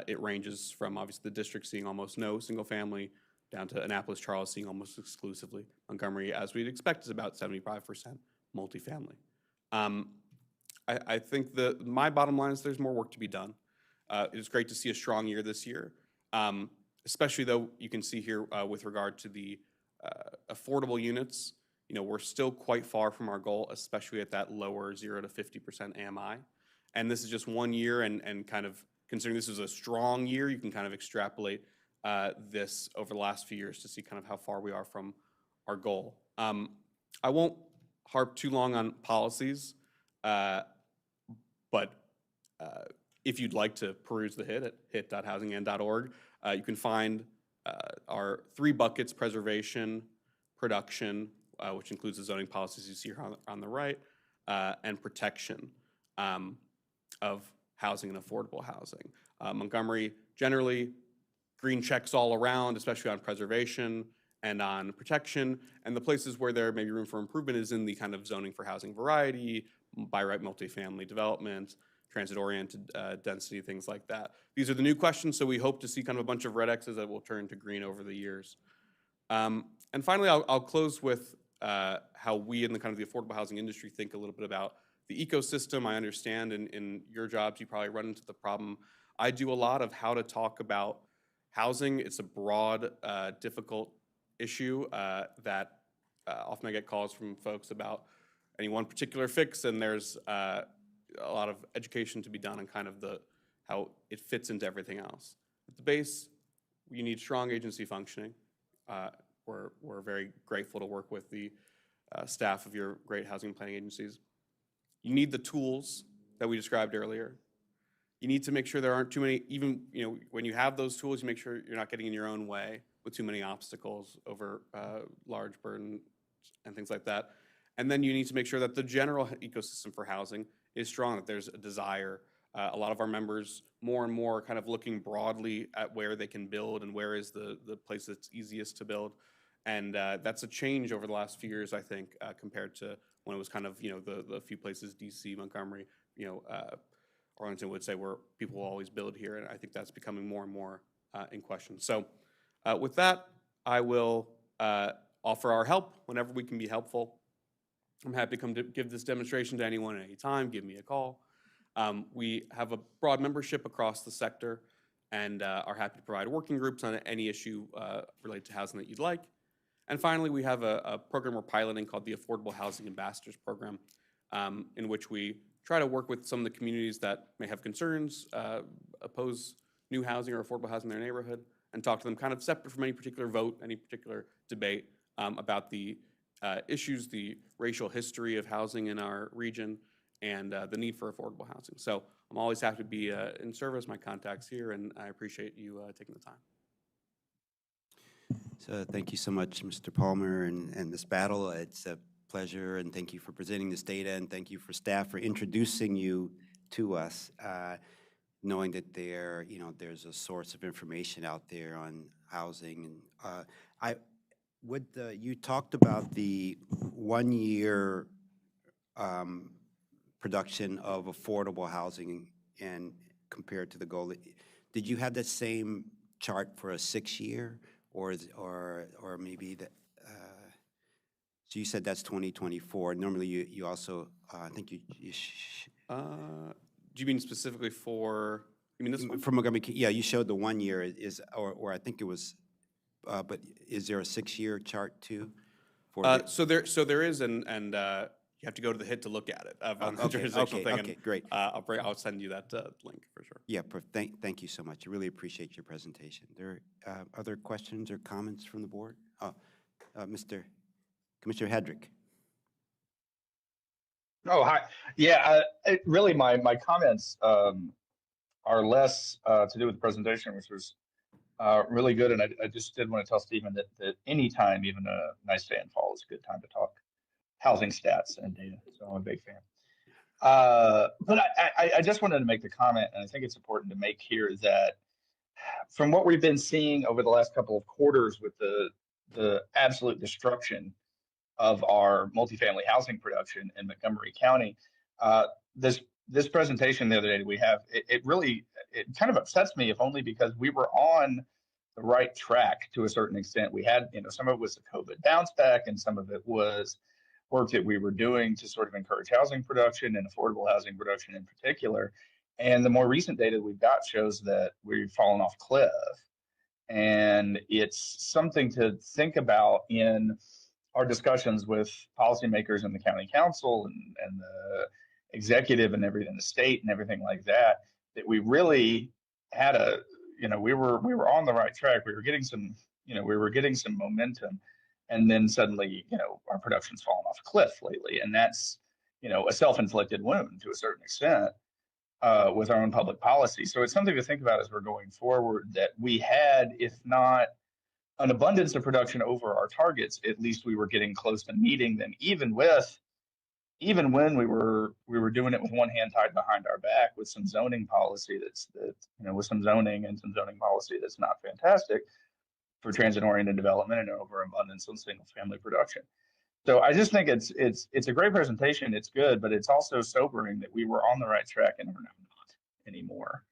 It ranges from obviously the district seeing almost no single family down to Annapolis, Charles seeing almost exclusively. Montgomery, as we'd expect, is about 75% multifamily. I think my bottom line is there's more work to be done. It is great to see a strong year this year, especially though you can see here with regard to the affordable units. We're still quite far from our goal, especially at that lower 0 to 50% AMI. And this is just one year, and kind of considering this is a strong year, you can kind of extrapolate this over the last few years to see kind of how far we are from our goal. I won't harp too long on policies, but if you'd like to peruse the HIT at hit.housingand.org, you can find our 3 buckets: preservation, production, which includes the zoning policies you see here on the right, and protection of housing and affordable housing. Montgomery, generally, green checks all around, especially on preservation and on protection. And the places where there may be room for improvement is in the kind of zoning for housing variety, by right multifamily development, transit-oriented density, things like that. These are the new questions, so we hope to see kind of a bunch of red X's that will turn to green over the years. And finally, I'll close with how we in the kind of the affordable housing industry think a little bit about the ecosystem. I understand in your jobs you probably run into the problem. I do a lot of how to talk about housing. It's a broad, difficult issue that often I get calls from folks about any one particular fix, and there's a lot of education to be done on kind of how it fits into everything else. At the base, you need strong agency functioning. We're very grateful to work with the staff of your great housing planning agencies. You need the tools that we described earlier. You need to make sure there aren't too many, even when you have those tools, you make sure you're not getting in your own way with too many obstacles over large burdens and things like that. And then you need to make sure that the general ecosystem for housing is strong, that there's a desire. A lot of our members more and more kind of looking broadly at where they can build and where is the place that's easiest to build. And that's a change over the last few years, I think, compared to when it was kind of, the few places, DC, Montgomery, Arlington would say where people will always build here. And I think that's becoming more and more in question. So with that, I will offer our help whenever we can be helpful. I'm happy to come to give this demonstration to anyone at any time. Give me a call. We have a broad membership across the sector and are happy to provide working groups on any issue related to housing that you'd like. And finally, we have a program we're piloting called the Affordable Housing Ambassadors Program, in which we try to work with some of the communities that may have concerns, oppose new housing or affordable housing in their neighborhood, and talk to them kind of separate from any particular vote, any particular debate about the issues, the racial history of housing in our region, and the need for affordable housing. So I'm always happy to be in service. My contact's here, and I appreciate you taking the time. So thank you so much, Mr. Palmer and Ms. Battle. It's a pleasure, and thank you for presenting this data, and thank you for staff for introducing you to us, knowing that there's a source of information out there on housing. And you talked about the 1-year production of affordable housing and compared to the goal. Did you have that same chart for a 6-year, or maybe that? So you said that's 2024. Normally, you also I think you. Do you mean specifically for? You mean this one? For Montgomery? Yeah, you showed the 1 year or I think it was. But is there a 6-year chart too? So there is, and you have to go to the HIT to look at it on the jurisdictional thing. Okay, great. I'll send you that link for sure. Yeah, thank you so much. I really appreciate your presentation. There are other questions or comments from the board? Commissioner Hedrick. Oh, hi. Yeah, really my comments are less to do with the presentation, which was really good. And I just did want to tell Stephen that any time, even a nice day in fall, is a good time to talk housing stats and data. So I'm a big fan. But I just wanted to make the comment, and I think it's important to make here, that from what we've been seeing over the last couple of quarters with the absolute destruction of our multifamily housing production in Montgomery County, This presentation the other day we have, it really, it kind of upsets me, if only because we were on the right track to a certain extent. We had, some of it was the COVID bounce back, and some of it was work that we were doing to sort of encourage housing production and affordable housing production in particular. And the more recent data we've got shows that we've fallen off cliff. And it's something to think about in our discussions with policymakers in the county council and the executive and everything, the state and everything like that, that we really had we were on the right track. We were getting some momentum, and then suddenly, our production's fallen off a cliff lately. And that's, a self-inflicted wound to a certain extent with our own public policy. So it's something to think about as we're going forward, that we had, if not an abundance of production over our targets, at least we were getting close to meeting them, even when we were doing it with one hand tied behind our back with some zoning policy with some zoning and some zoning policy that's not fantastic for transit-oriented development and overabundance on single-family production. So I just think it's a great presentation. It's good, but it's also sobering that we were on the right track and we're now not anymore.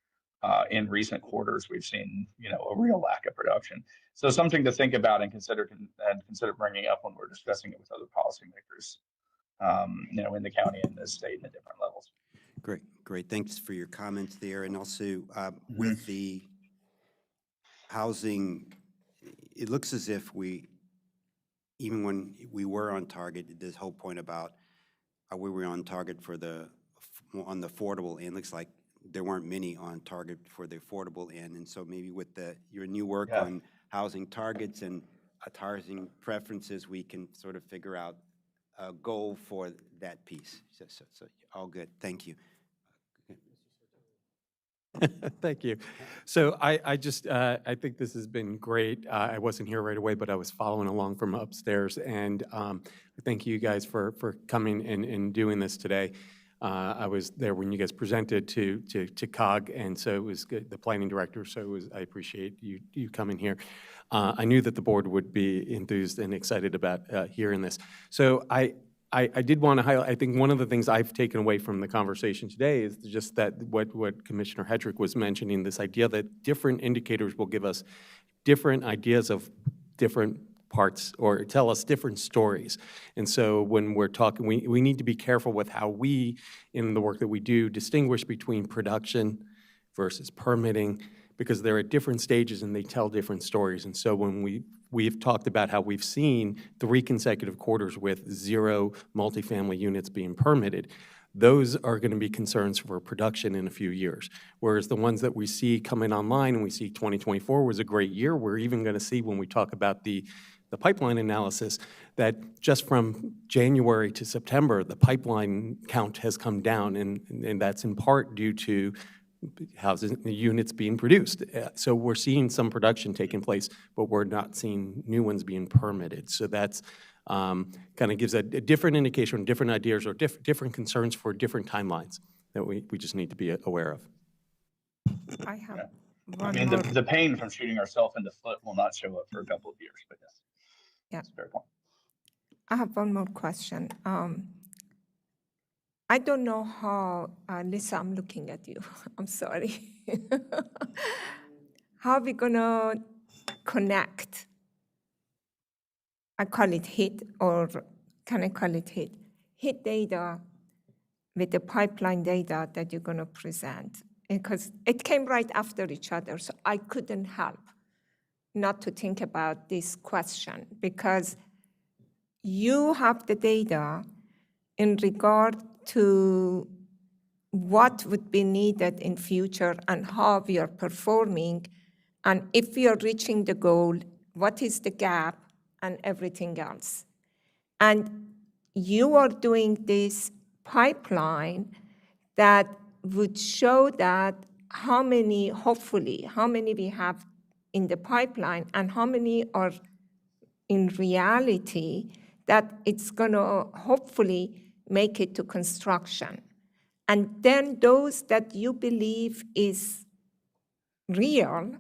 In recent quarters, we've seen a real lack of production. So something to think about and consider bringing up when we're discussing it with other policymakers, in the county and the state and at different levels. Great. Thanks for your comments there. And also with the housing, it looks as if even when we were on target, this whole point about we were on target on the affordable end, looks like there weren't many on target for the affordable end. And so maybe with your new work on housing targets and housing preferences, we can sort of figure out a goal for that piece. So all good. Thank you. Thank you. So I think this has been great. I wasn't here right away, but I was following along from upstairs. And thank you guys for coming and doing this today. I was there when you guys presented to COG, and so it was good, the planning director, so I appreciate you coming here. I knew that the board would be enthused and excited about hearing this. So I did want to highlight, I think one of the things I've taken away from the conversation today is just that what Commissioner Hedrick was mentioning, this idea that different indicators will give us different ideas of different parts or tell us different stories. And so when we're talking, we need to be careful with how we, in the work that we do, distinguish between production versus permitting, because they're at different stages and they tell different stories. And so when we've talked about how we've seen 3 consecutive quarters with 0 multifamily units being permitted, those are going to be concerns for production in a few years. Whereas the ones that we see coming online, and we see 2024 was a great year, we're even going to see when we talk about the pipeline analysis that just from January to September, the pipeline count has come down, and that's in part due to housing units being produced. So we're seeing some production taking place, but we're not seeing new ones being permitted. So that's kind of gives a different indication, different ideas, or different concerns for different timelines that we just need to be aware of. I have I mean, the pain from shooting ourselves in the foot will not show up for a couple of years, but yes. Yeah. That's a fair point. I have one more question. I don't know how, Lisa, I'm looking at you. I'm sorry. How are we going to connect? I call it HIT, or can I call it HIT? HIT data with the pipeline data that you're going to present. Because it came right after each other, so I couldn't help not to think about this question, because you have the data in regard to what would be needed in future and how we are performing, and if we are reaching the goal, what is the gap and everything else. And you are doing this pipeline that would show that how many we have in the pipeline and how many are in reality, that it's going to hopefully make it to construction. And then those that you believe is real,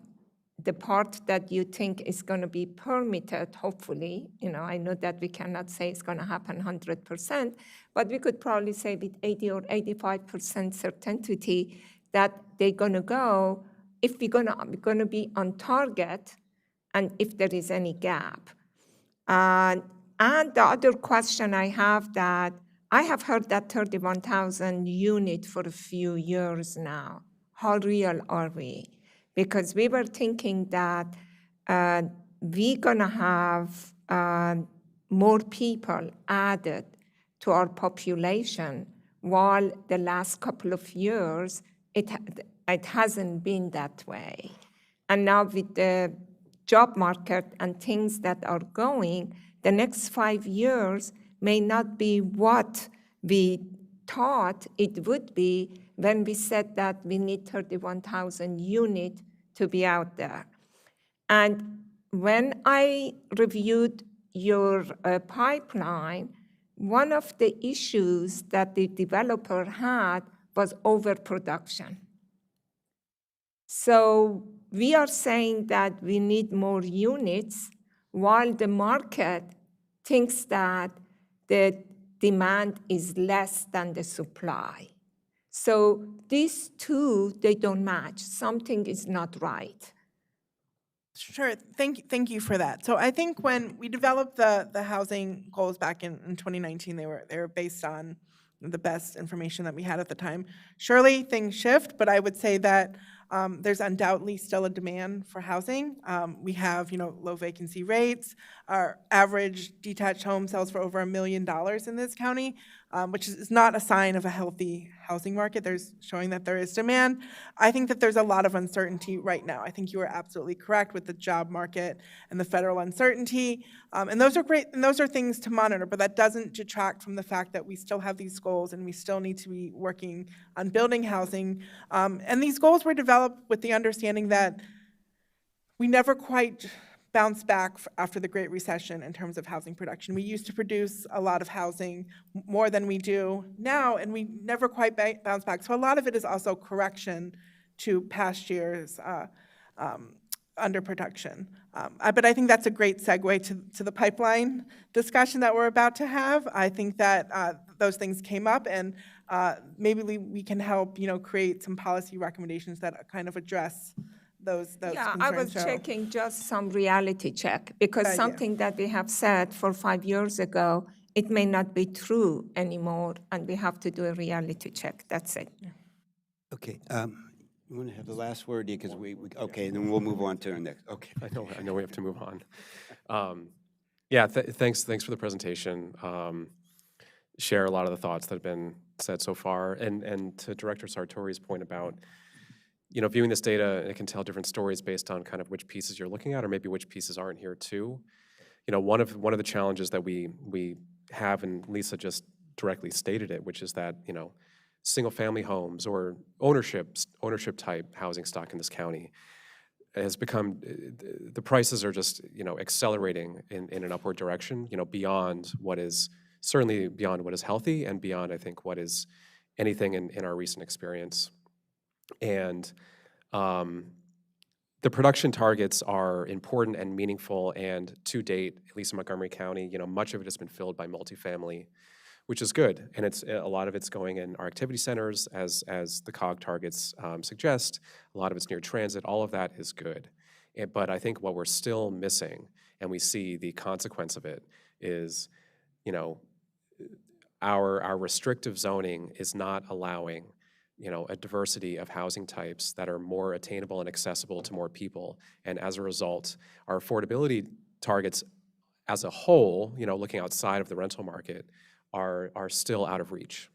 the part that you think is going to be permitted, hopefully, I know that we cannot say it's going to happen 100%, but we could probably say with 80 or 85% certainty that they're going to go if we're going to be on target and if there is any gap. And the other question I have that I have heard that 31,000 unit for a few years now. How real are we? Because we were thinking that we're gonna have more people added to our population, while the last couple of years, it hasn't been that way. And now with the job market and things that are going, the next 5 years may not be what we thought it would be when we said that we need 31,000 units to be out there. And when I reviewed your pipeline, one of the issues that the developer had was overproduction. So we are saying that we need more units while the market thinks that the demand is less than the supply. So these two, they don't match. Something is not right. Sure, thank you for that. So I think when we developed the housing goals back in 2019, they were based on the best information that we had at the time. Surely things shift, but I would say that there's undoubtedly still a demand for housing. We have, low vacancy rates. Our average detached home sells for over $1 million in this county, which is not a sign of a healthy housing market. There's showing that there is demand. I think that there's a lot of uncertainty right now. I think you are absolutely correct with the job market and the federal uncertainty. And those are great, and those are things to monitor, but that doesn't detract from the fact that we still have these goals and we still need to be working on building housing. And these goals were developed with the understanding that we never quite bounced back after the Great Recession in terms of housing production. We used to produce a lot of housing, more than we do now, and we never quite bounced back. So a lot of it is also correction to past years' underproduction. But I think that's a great segue to the pipeline discussion that we're about to have. I think that those things came up, and maybe we can help, create some policy recommendations that kind of address those Yeah, concerns. I was checking just some reality check, because something that we have said for 5 years ago, it may not be true anymore, and we have to do a reality check. That's it. Okay, you want to have the last word, because okay, and then we'll move on to our next. Okay, I know we have to move on. Yeah, thanks for the presentation. Share a lot of the thoughts that have been said so far, and to Director Sartori's point about, viewing this data, it can tell different stories based on kind of which pieces you're looking at, or maybe which pieces aren't here too. One of the challenges that we have, and Lisa just directly stated it, which is that, single-family homes or ownership type housing stock in this county has become, the prices are just, accelerating in an upward direction, beyond what is, certainly beyond what is healthy, and beyond, I think, what is anything in our recent experience. And the production targets are important and meaningful, and to date, at least in Montgomery County, much of it has been filled by multifamily, which is good. And a lot of it's going in our activity centers, as the COG targets suggest. A lot of it's near transit. All of that is good. But I think what we're still missing, and we see the consequence of it, is, our restrictive zoning is not allowing a diversity of housing types that are more attainable and accessible to more people. And as a result, our affordability targets as a whole, looking outside of the rental market, are still out of reach.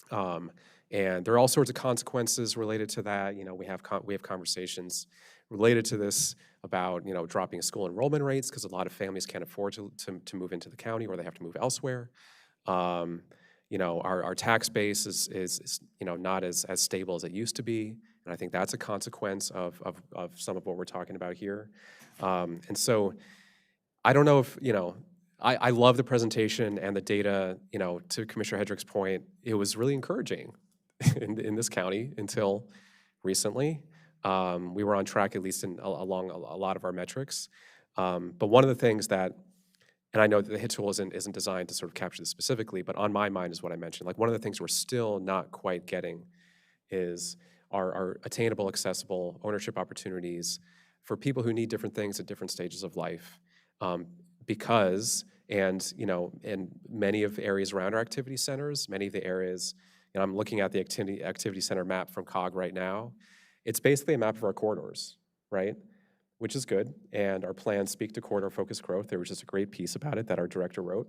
And there are all sorts of consequences related to that. We have conversations related to this about, dropping school enrollment rates, because a lot of families can't afford to move into the county, or they have to move elsewhere. Our tax base is not as stable as it used to be, and I think that's a consequence of some of what we're talking about here. And so I don't know if, I love the presentation and the data. To Commissioner Hedrick's point, it was really encouraging in this county until recently. We were on track, at least along a lot of our metrics. But one of the things that, and I know that the HIT tool isn't designed to sort of capture this specifically, but on my mind is what I mentioned. Like, one of the things we're still not quite getting is our attainable, accessible ownership opportunities for people who need different things at different stages of life. Because, and in many of the areas around our activity centers, many of the areas, I'm looking at the activity center map from COG right now. It's basically a map of our corridors, right? Which is good, and our plans speak to corridor-focused growth. There was just a great piece about it that our director wrote,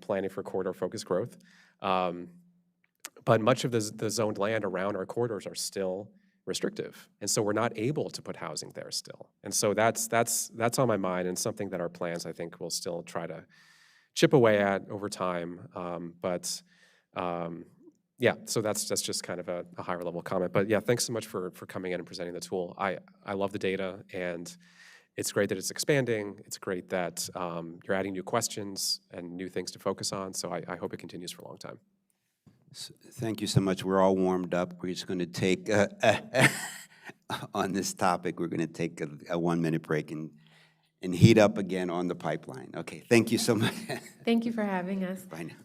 planning for corridor-focused growth. But much of the zoned land around our corridors are still restrictive, and so we're not able to put housing there still. And so that's on my mind, and something that our plans, I think, will still try to chip away at over time. Yeah, so that's just kind of a higher level comment. But yeah, thanks so much for coming in and presenting the tool. I love the data, and it's great that it's expanding. It's great that you're adding new questions and new things to focus on. So I hope it continues for a long time. Thank you so much. We're all warmed up. We're just going to take, on this topic, we're going to take a 1-minute break and heat up again on the pipeline. Okay, thank you so much. Thank you for having us. Bye now.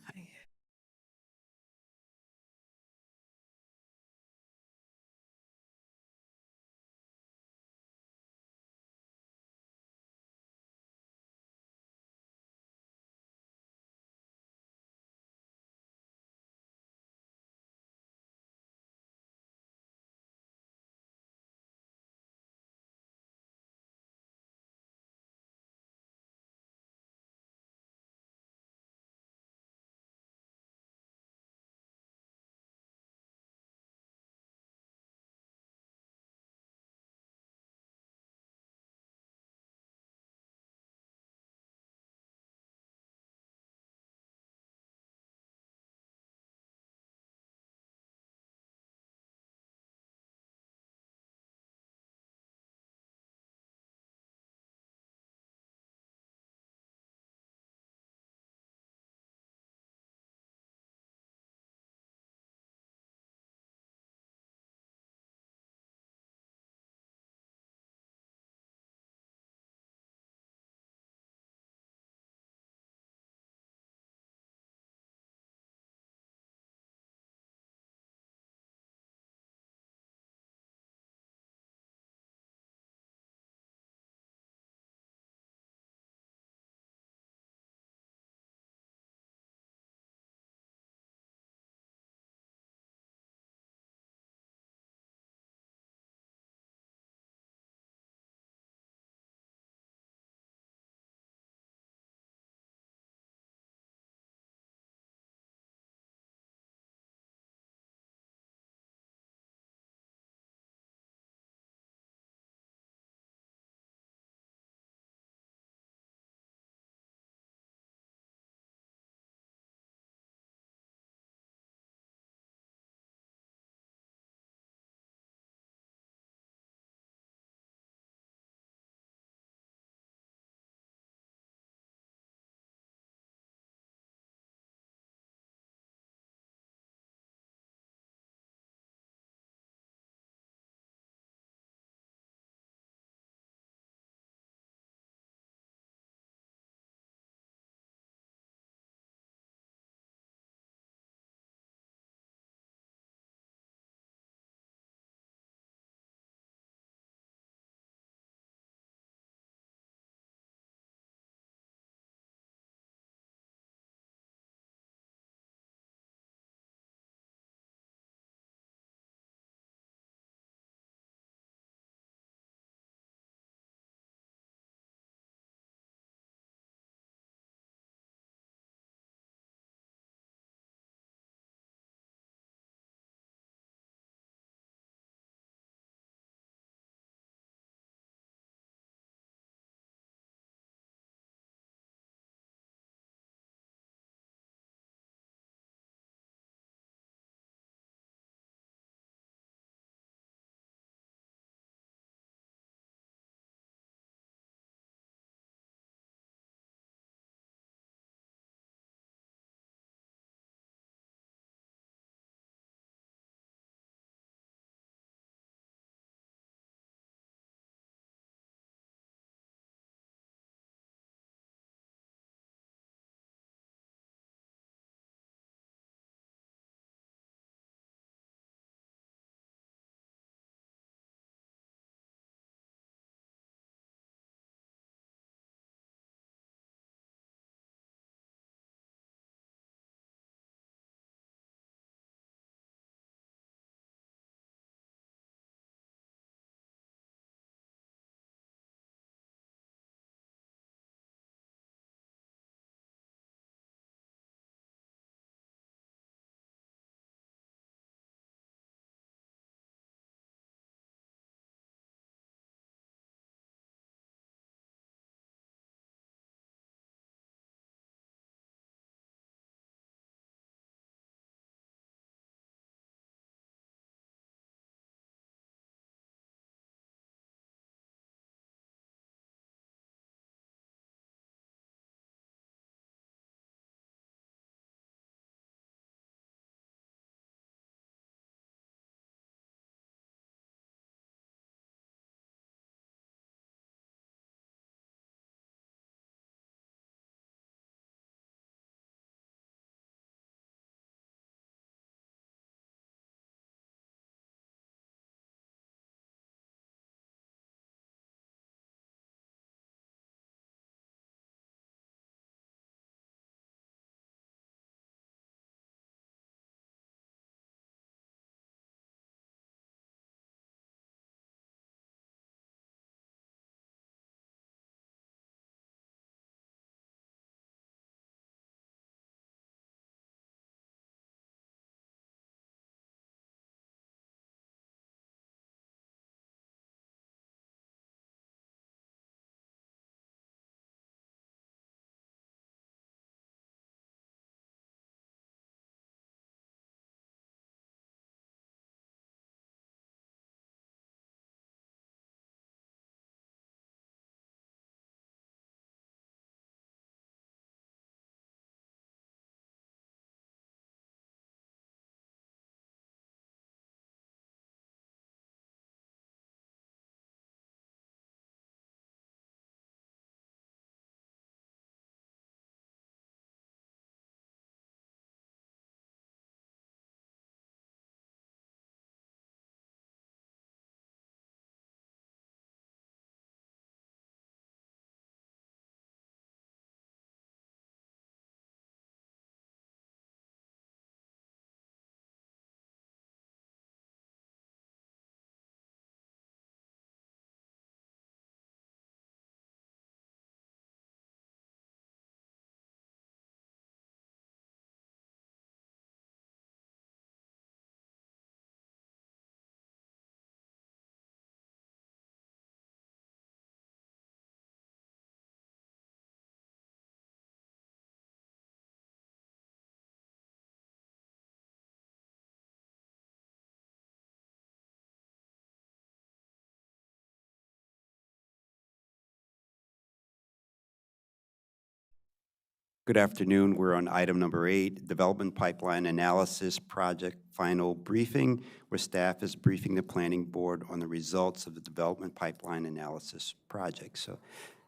Good afternoon. We're on item number 8, Development Pipeline Analysis Project Final Briefing, where staff is briefing the Planning Board on the results of the Development Pipeline Analysis Project. So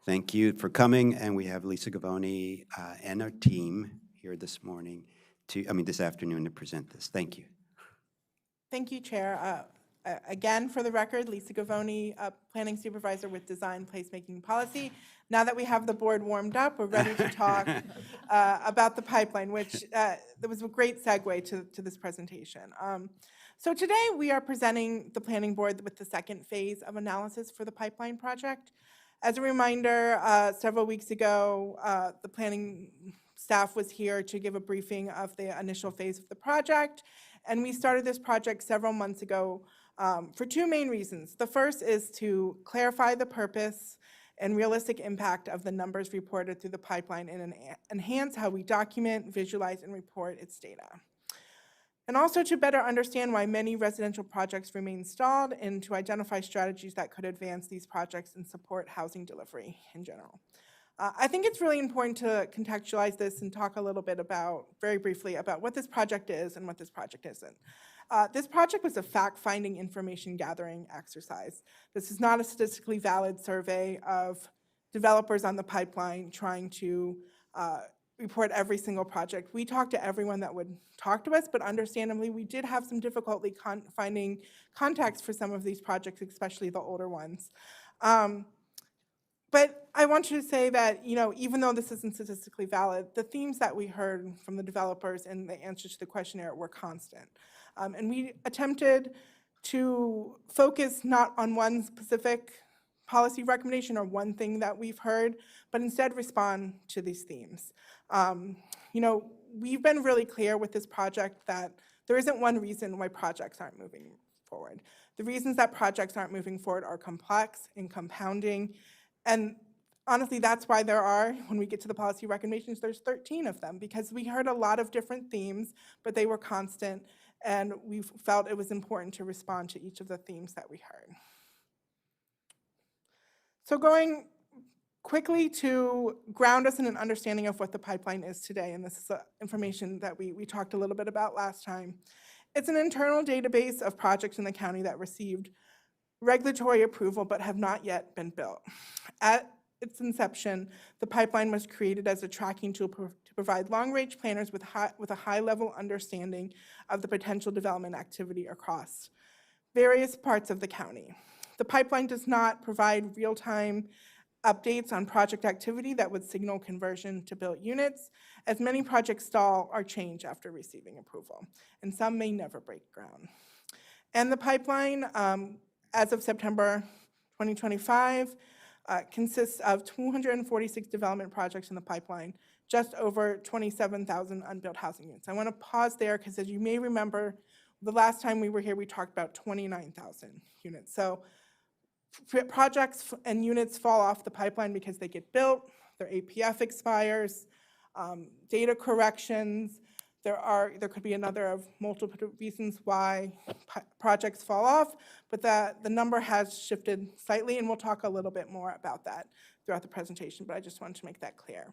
thank you for coming, and we have Lisa Gavoni and our team here this afternoon to present this. Thank you. Thank you, Chair. Again, for the record, Lisa Gavoni, Planning Supervisor with Design Placemaking Policy. Now that we have the board warmed up, we're ready to talk about the pipeline, which that was a great segue to this presentation. So today we are presenting the Planning Board with the second phase of analysis for the pipeline project. As a reminder, several weeks ago, the planning staff was here to give a briefing of the initial phase of the project. And we started this project several months ago for two main reasons. The first is to clarify the purpose and realistic impact of the numbers reported through the pipeline and enhance how we document, visualize, and report its data. And also to better understand why many residential projects remain stalled and to identify strategies that could advance these projects and support housing delivery in general. I think it's really important to contextualize this and talk a little bit very briefly about what this project is and what this project isn't. This project was a fact-finding information gathering exercise. This is not a statistically valid survey of developers on the pipeline trying to report every single project. We talked to everyone that would talk to us, but understandably, we did have some difficulty finding contacts for some of these projects, especially the older ones. But I want you to say that, even though this isn't statistically valid, the themes that we heard from the developers and the answers to the questionnaire were constant. And we attempted to focus not on one specific policy recommendation or one thing that we've heard, but instead respond to these themes. We've been really clear with this project that there isn't one reason why projects aren't moving forward. The reasons that projects aren't moving forward are complex and compounding. And honestly, that's why when we get to the policy recommendations, there's 13 of them, because we heard a lot of different themes, but they were constant, and we felt it was important to respond to each of the themes that we heard. So going quickly to ground us in an understanding of what the pipeline is today, and this is information that we talked a little bit about last time. It's an internal database of projects in the county that received regulatory approval but have not yet been built. At its inception, the pipeline was created as a tracking tool to provide long-range planners with a high-level understanding of the potential development activity across various parts of the county. The pipeline does not provide real-time updates on project activity that would signal conversion to built units, as many projects stall or change after receiving approval, and some may never break ground. And the pipeline, as of September 2025, consists of 246 development projects in the pipeline, just over 27,000 unbuilt housing units. I want to pause there because, as you may remember, the last time we were here, we talked about 29,000 units. So projects and units fall off the pipeline because they get built, their APF expires, data corrections. There could be another of multiple reasons why projects fall off, but the number has shifted slightly, and we'll talk a little bit more about that throughout the presentation, but I just wanted to make that clear.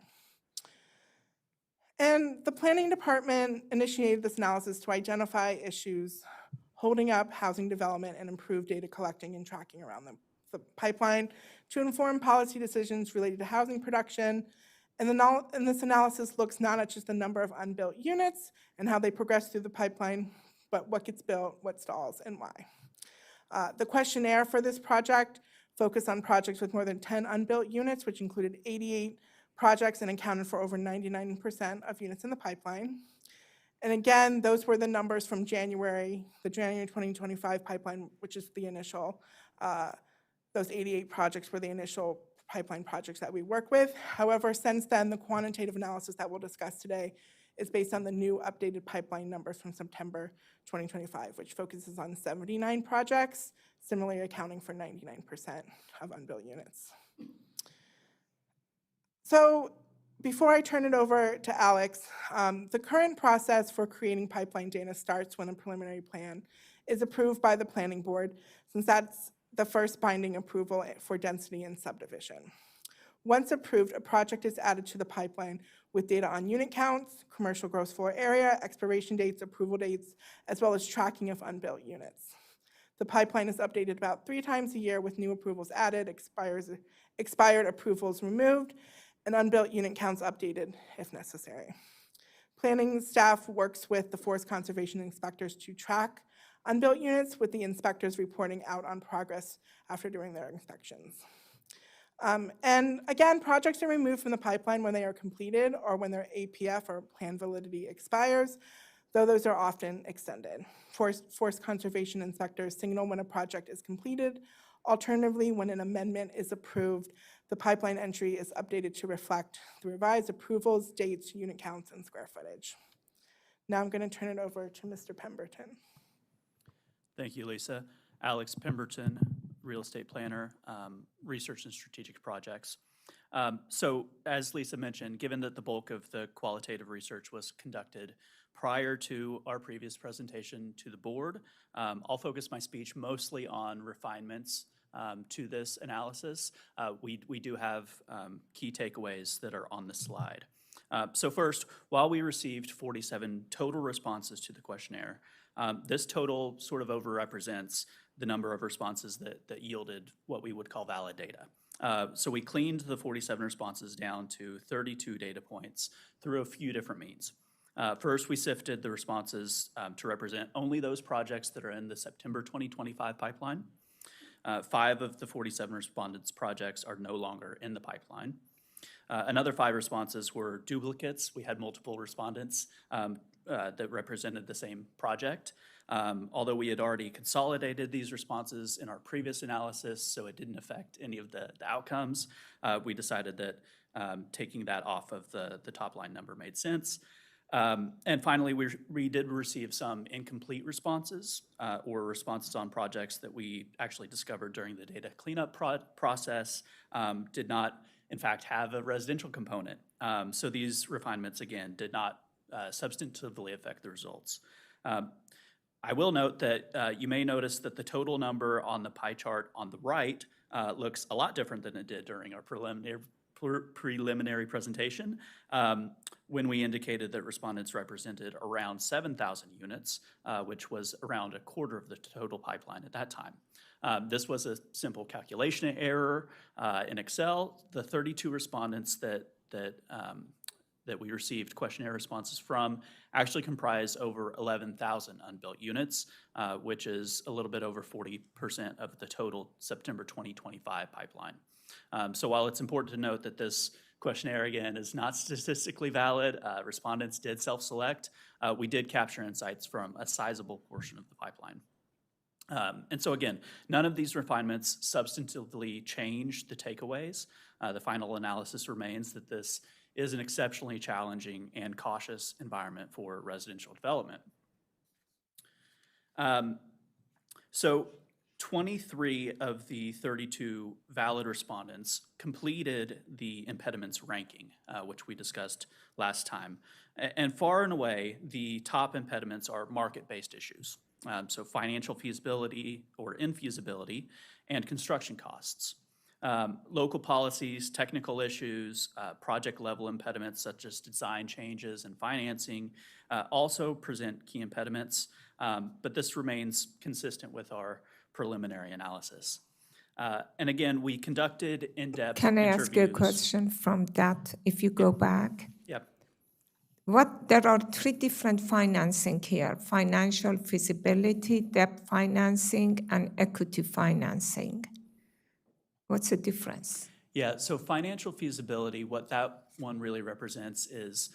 And the planning department initiated this analysis to identify issues holding up housing development and improve data collecting and tracking around the pipeline to inform policy decisions related to housing production. And this analysis looks not at just the number of unbuilt units and how they progress through the pipeline, but what gets built, what stalls, and why. The questionnaire for this project focused on projects with more than 10 unbuilt units, which included 88 projects and accounted for over 99% of units in the pipeline. And again, those were the numbers from the January 2025 pipeline, which is the initial, those 88 projects were the initial pipeline projects that we work with. However, since then, the quantitative analysis that we'll discuss today is based on the new updated pipeline numbers from September 2025, which focuses on 79 projects, similarly accounting for 99% of unbuilt units. So before I turn it over to Alex, the current process for creating pipeline data starts when a preliminary plan is approved by the planning board, since that's the first binding approval for density and subdivision. Once approved, a project is added to the pipeline with data on unit counts, commercial gross floor area, expiration dates, approval dates, as well as tracking of unbuilt units. The pipeline is updated about 3 times a year with new approvals added, expired approvals removed, and unbuilt unit counts updated if necessary. Planning staff works with the forest conservation inspectors to track unbuilt units, with the inspectors reporting out on progress after doing their inspections. And again, projects are removed from the pipeline when they are completed or when their APF or plan validity expires, though those are often extended. Forest conservation inspectors signal when a project is completed. Alternatively, when an amendment is approved, the pipeline entry is updated to reflect the revised approvals, dates, unit counts, and square footage. Now I'm going to turn it over to Mr. Pemberton. Thank you, Lisa. Alex Pemberton, real estate planner, research and strategic projects. So as Lisa mentioned, given that the bulk of the qualitative research was conducted prior to our previous presentation to the board, I'll focus my speech mostly on refinements to this analysis. We do have key takeaways that are on the slide. So first, while we received 47 total responses to the questionnaire, this total sort of overrepresents the number of responses that yielded what we would call valid data. So we cleaned the 47 responses down to 32 data points through a few different means. First, we sifted the responses to represent only those projects that are in the September 2025 pipeline. 5 of the 47 respondents' projects are no longer in the pipeline. Another 5 responses were duplicates. We had multiple respondents that represented the same project. Although we had already consolidated these responses in our previous analysis, so it didn't affect any of the outcomes, we decided that taking that off of the top line number made sense. And finally, we did receive some incomplete responses or responses on projects that we actually discovered during the data cleanup process did not, in fact, have a residential component. So these refinements, again, did not substantively affect the results. I will note that you may notice that the total number on the pie chart on the right looks a lot different than it did during our preliminary presentation when we indicated that respondents represented around 7,000 units, which was around a quarter of the total pipeline at that time. This was a simple calculation error in Excel. The 32 respondents that we received questionnaire responses from actually comprise over 11,000 unbuilt units, which is a little bit over 40% of the total September 2025 pipeline. So while it's important to note that this questionnaire, again, is not statistically valid, respondents did self-select, we did capture insights from a sizable portion of the pipeline. And so again, none of these refinements substantively change the takeaways. The final analysis remains that this is an exceptionally challenging and cautious environment for residential development. So 23 of the 32 valid respondents completed the impediments ranking, which we discussed last time. And far and away, the top impediments are market-based issues. So financial feasibility or infeasibility and construction costs. Local policies, technical issues, project-level impediments such as design changes and financing also present key impediments, but this remains consistent with our preliminary analysis. And again, we conducted in-depth Can I interviews. ask you a question from that, if you go back? Yep. There are 3 different financing here: financial feasibility, debt financing, and equity financing. What's the difference? Yeah, so financial feasibility, what that one really represents is,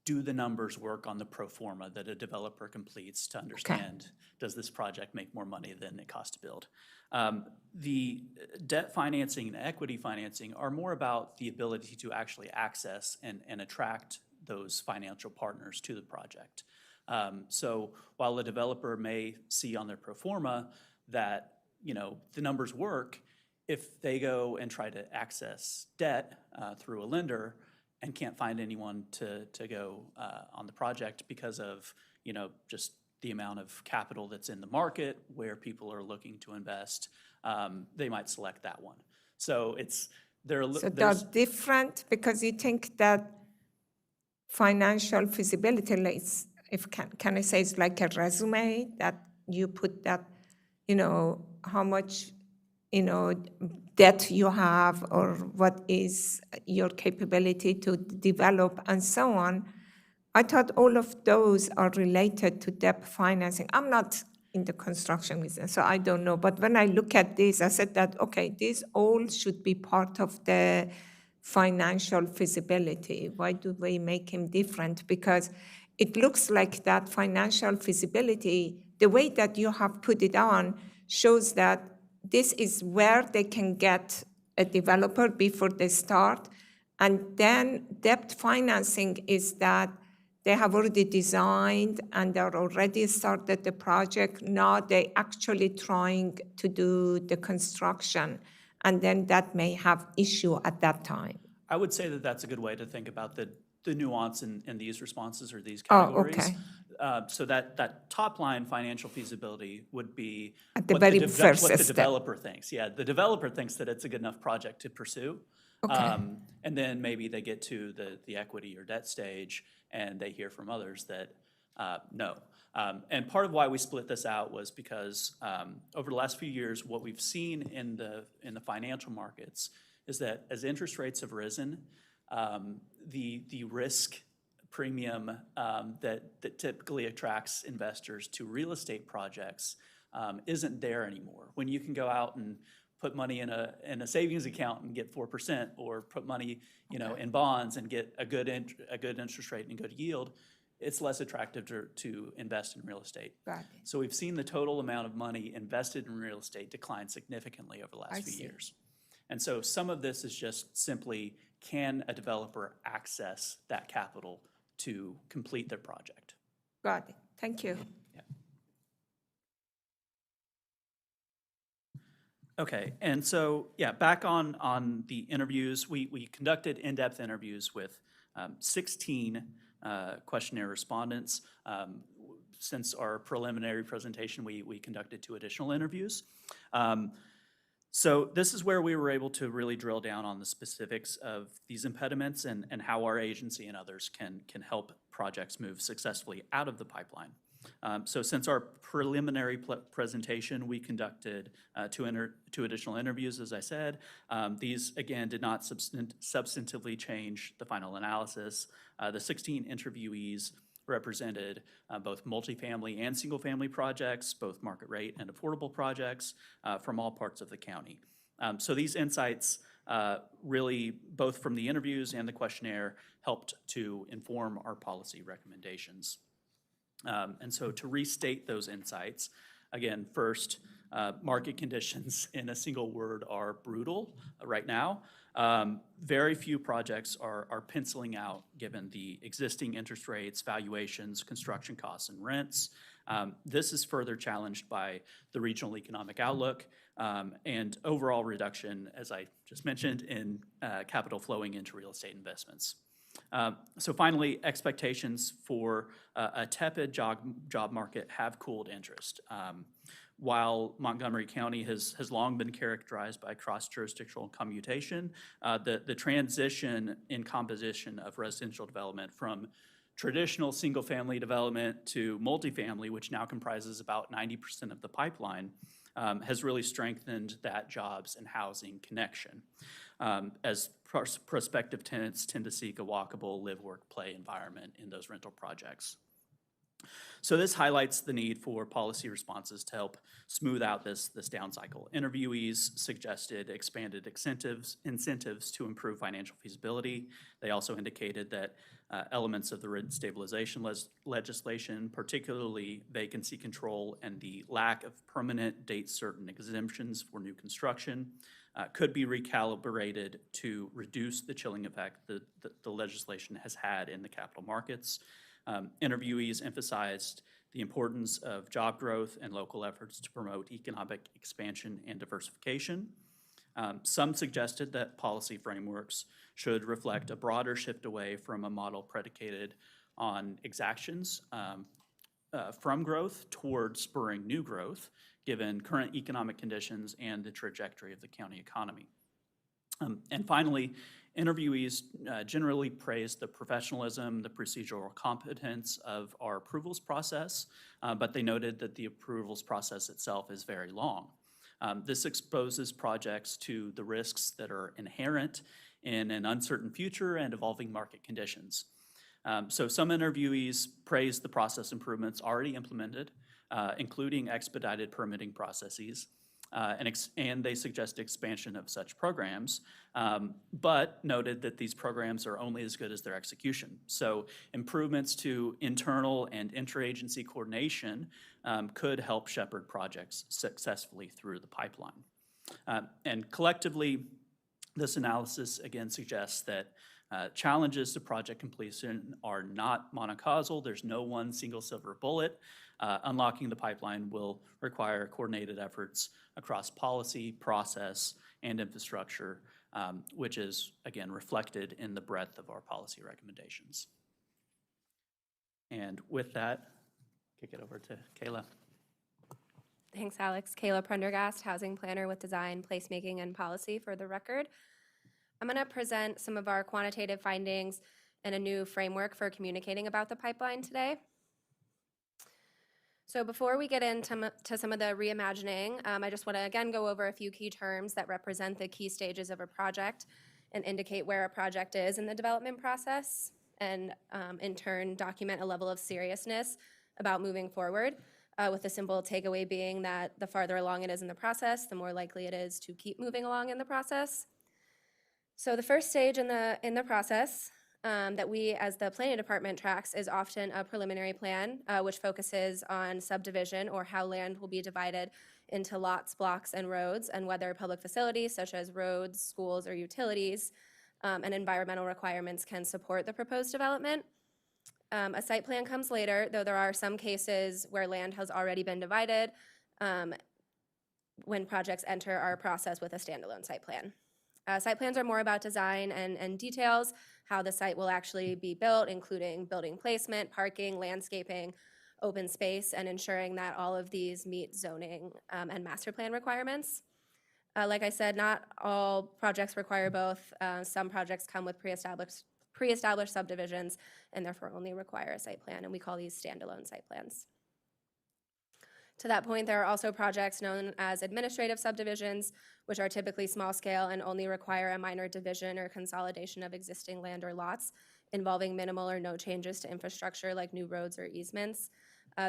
do the numbers work on the pro forma that a developer completes to understand, does this project make more money than it costs to build? The debt financing and equity financing are more about the ability to actually access and attract those financial partners to the project. So while a developer may see on their pro forma that, the numbers work, if they go and try to access debt through a lender and can't find anyone to go on the project because of, just the amount of capital that's in the market where people are looking to invest, they might select that one. So it's So they're different because you think that financial feasibility, like if can I say it's like a resume that you put that, how much, debt you have or what is your capability to develop and so on. I thought all of those are related to debt financing. I'm not in the construction business, so I don't know. But when I look at this, I said that, okay, these all should be part of the financial feasibility. Why do we make him different? Because it looks like that financial feasibility, the way that you have put it on, shows that this is where they can get a developer before they start. And then debt financing is that they have already designed and they're already started the project. Now they're actually trying to do the construction. And then that may have issue at that time. I would say that that's a good way to think about the nuance in these responses or these Oh, categories. okay. So that top line financial feasibility would be At the what very the first what the step. developer thinks. Yeah, the developer thinks that it's a good enough project to pursue. Okay. And then maybe they get to the equity or debt stage and they hear from others that no. And part of why we split this out was because over the last few years, what we've seen in the financial markets is that as interest rates have risen, the risk premium that typically attracts investors to real estate projects isn't there anymore. When you can go out and put money in a savings account and get 4%, or put money in bonds and get a good interest rate and good yield, it's less attractive to invest in real estate. Got it. So we've seen the total amount of money invested in real estate decline significantly over the last few years. And so some of this is just simply, can a developer access that capital to complete their project? Got it. Thank you. Okay, and so, back on the interviews, we conducted in-depth interviews with 16 questionnaire respondents. Since our preliminary presentation, we conducted 2 additional interviews. So this is where we were able to really drill down on the specifics of these impediments and how our agency and others can help projects move successfully out of the pipeline. So since our preliminary presentation, we conducted 2 additional interviews, as I said. These, again, did not substantively change the final analysis. The 16 interviewees represented both multifamily and single-family projects, both market rate and affordable projects from all parts of the county. So these insights really, both from the interviews and the questionnaire, helped to inform our policy recommendations. And so to restate those insights, again, first, market conditions in a single word are brutal right now. Very few projects are penciling out given the existing interest rates, valuations, construction costs, and rents. This is further challenged by the regional economic outlook and overall reduction, as I just mentioned, in capital flowing into real estate investments. So finally, expectations for a tepid job market have cooled interest. While Montgomery County has long been characterized by cross-jurisdictional commutation, the transition in composition of residential development from traditional single-family development to multifamily, which now comprises about 90% of the pipeline, has really strengthened that jobs and housing connection, as prospective tenants tend to seek a walkable live, work, play environment in those rental projects. So this highlights the need for policy responses to help smooth out this down cycle. Interviewees suggested expanded incentives to improve financial feasibility. They also indicated that elements of the rent stabilization legislation, particularly vacancy control and the lack of permanent date-certain exemptions for new construction, could be recalibrated to reduce the chilling effect that the legislation has had in the capital markets. Interviewees emphasized the importance of job growth and local efforts to promote economic expansion and diversification. Some suggested that policy frameworks should reflect a broader shift away from a model predicated on exactions from growth towards spurring new growth, given current economic conditions and the trajectory of the county economy. And finally, interviewees generally praised the professionalism, the procedural competence of our approvals process, but they noted that the approvals process itself is very long. This exposes projects to the risks that are inherent in an uncertain future and evolving market conditions. So some interviewees praised the process improvements already implemented, including expedited permitting processes, and they suggest expansion of such programs, but noted that these programs are only as good as their execution. So improvements to internal and interagency coordination could help shepherd projects successfully through the pipeline. And collectively, this analysis again suggests that challenges to project completion are not monocausal. There's no one single silver bullet. Unlocking the pipeline will require coordinated efforts across policy, process, and infrastructure, which is, again, reflected in the breadth of our policy recommendations. And with that, kick it over to Kayla. Thanks, Alex. Kayla Prendergast, housing planner with design, placemaking, and policy for the record. I'm going to present some of our quantitative findings and a new framework for communicating about the pipeline today. So before we get into some of the reimagining, I just want to again go over a few key terms that represent the key stages of a project and indicate where a project is in the development process, and in turn document a level of seriousness about moving forward, with the simple takeaway being that the farther along it is in the process, the more likely it is to keep moving along in the process. So the first stage in the process that we as the planning department tracks is often a preliminary plan, which focuses on subdivision or how land will be divided into lots, blocks, and roads, and whether public facilities such as roads, schools, or utilities and environmental requirements can support the proposed development. A site plan comes later, though there are some cases where land has already been divided when projects enter our process with a standalone site plan. Site plans are more about design and details, how the site will actually be built, including building placement, parking, landscaping, open space, and ensuring that all of these meet zoning and master plan requirements. Like I said, not all projects require both. Some projects come with pre-established subdivisions and therefore only require a site plan, and we call these standalone site plans. To that point, there are also projects known as administrative subdivisions, which are typically small scale and only require a minor division or consolidation of existing land or lots, involving minimal or no changes to infrastructure like new roads or easements.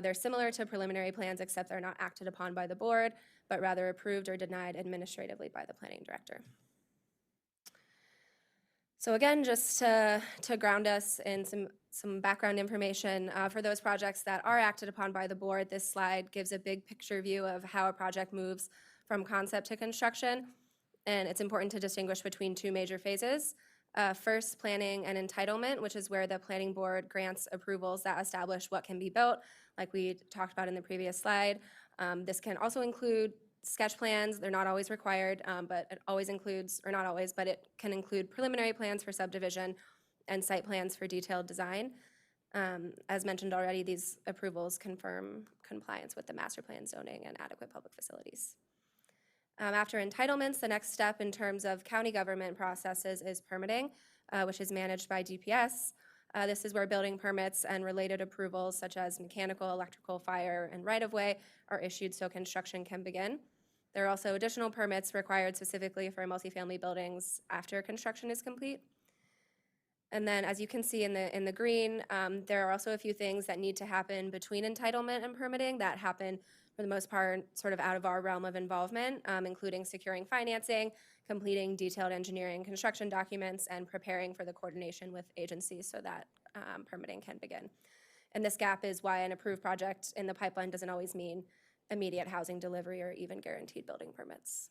They're similar to preliminary plans, except they're not acted upon by the board, but rather approved or denied administratively by the planning director. So again, just to ground us in some background information, for those projects that are acted upon by the board, this slide gives a big picture view of how a project moves from concept to construction, and it's important to distinguish between two major phases. First, planning and entitlement, which is where the planning board grants approvals that establish what can be built, like we talked about in the previous slide. This can also include sketch plans. They're not always required, but it always includes, or not always, but it can include preliminary plans for subdivision and site plans for detailed design. As mentioned already, these approvals confirm compliance with the master plan zoning and adequate public facilities. After entitlements, the next step in terms of county government processes is permitting, which is managed by DPS. This is where building permits and related approvals such as mechanical, electrical, fire, and right-of-way are issued so construction can begin. There are also additional permits required specifically for multifamily buildings after construction is complete. And then, as you can see in the green, there are also a few things that need to happen between entitlement and permitting that happen for the most part sort of out of our realm of involvement, including securing financing, completing detailed engineering construction documents, and preparing for the coordination with agencies so that permitting can begin. And this gap is why an approved project in the pipeline doesn't always mean immediate housing delivery or even guaranteed building permits.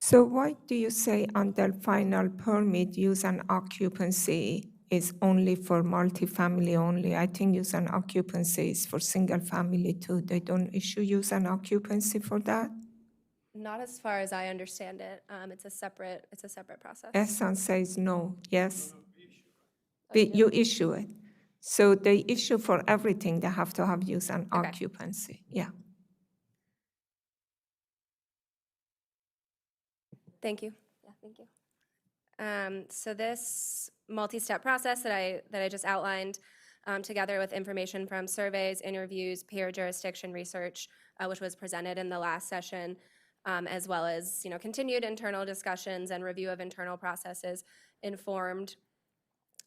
So why do you say under final permit use and occupancy is only for multifamily only? I think use and occupancy is for single family too. They don't issue use and occupancy for that? Not as far as I understand it. It's a separate process. Essence says no, yes. You issue it. So they issue for everything. They have to have use and occupancy. Yeah. Thank you. Yeah, thank you. So this multi-step process that I just outlined, together with information from surveys, interviews, peer jurisdiction research, which was presented in the last session, as well as continued internal discussions and review of internal processes, informed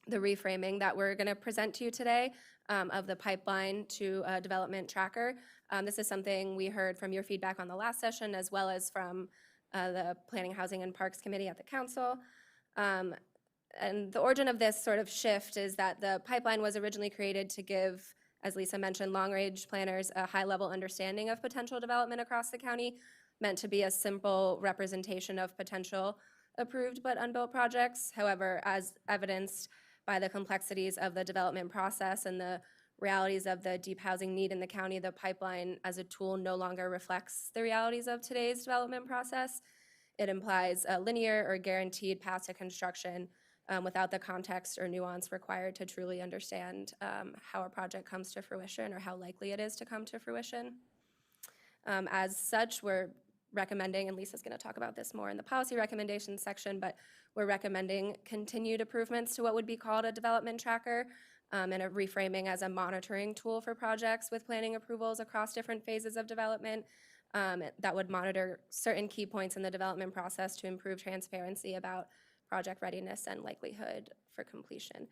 the reframing that we're going to present to you today of the pipeline to a development tracker. This is something we heard from your feedback on the last session, as well as from the Planning, Housing, and Parks Committee at the Council. And the origin of this sort of shift is that the pipeline was originally created to give, as Lisa mentioned, long-range planners a high-level understanding of potential development across the county, meant to be a simple representation of potential approved but unbuilt projects. However, as evidenced by the complexities of the development process and the realities of the deep housing need in the county, the pipeline as a tool no longer reflects the realities of today's development process. It implies a linear or guaranteed path to construction without the context or nuance required to truly understand how a project comes to fruition or how likely it is to come to fruition. As such, we're recommending, and Lisa's going to talk about this more in the policy recommendations section, but we're recommending continued improvements to what would be called a development tracker and a reframing as a monitoring tool for projects with planning approvals across different phases of development that would monitor certain key points in the development process to improve transparency about project readiness and likelihood for completion,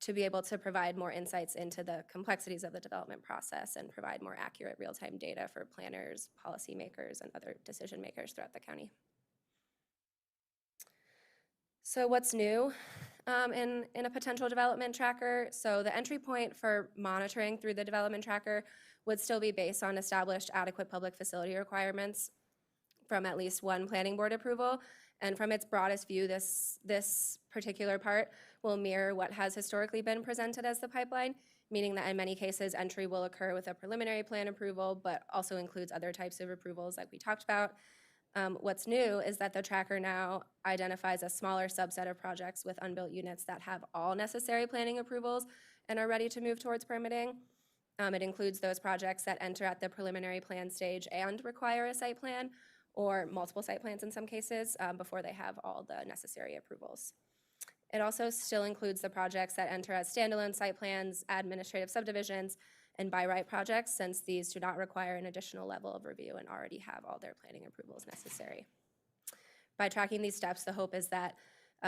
to be able to provide more insights into the complexities of the development process and provide more accurate real-time data for planners, policymakers, and other decision makers throughout the county. So what's new in a potential development tracker? So the entry point for monitoring through the development tracker would still be based on established adequate public facility requirements from at least one planning board approval. And from its broadest view, this particular part will mirror what has historically been presented as the pipeline, meaning that in many cases, entry will occur with a preliminary plan approval, but also includes other types of approvals like we talked about. What's new is that the tracker now identifies a smaller subset of projects with unbuilt units that have all necessary planning approvals and are ready to move towards permitting. It includes those projects that enter at the preliminary plan stage and require a site plan, or multiple site plans in some cases, before they have all the necessary approvals. It also still includes the projects that enter as standalone site plans, administrative subdivisions, and by right projects, since these do not require an additional level of review and already have all their planning approvals necessary. By tracking these steps, the hope is that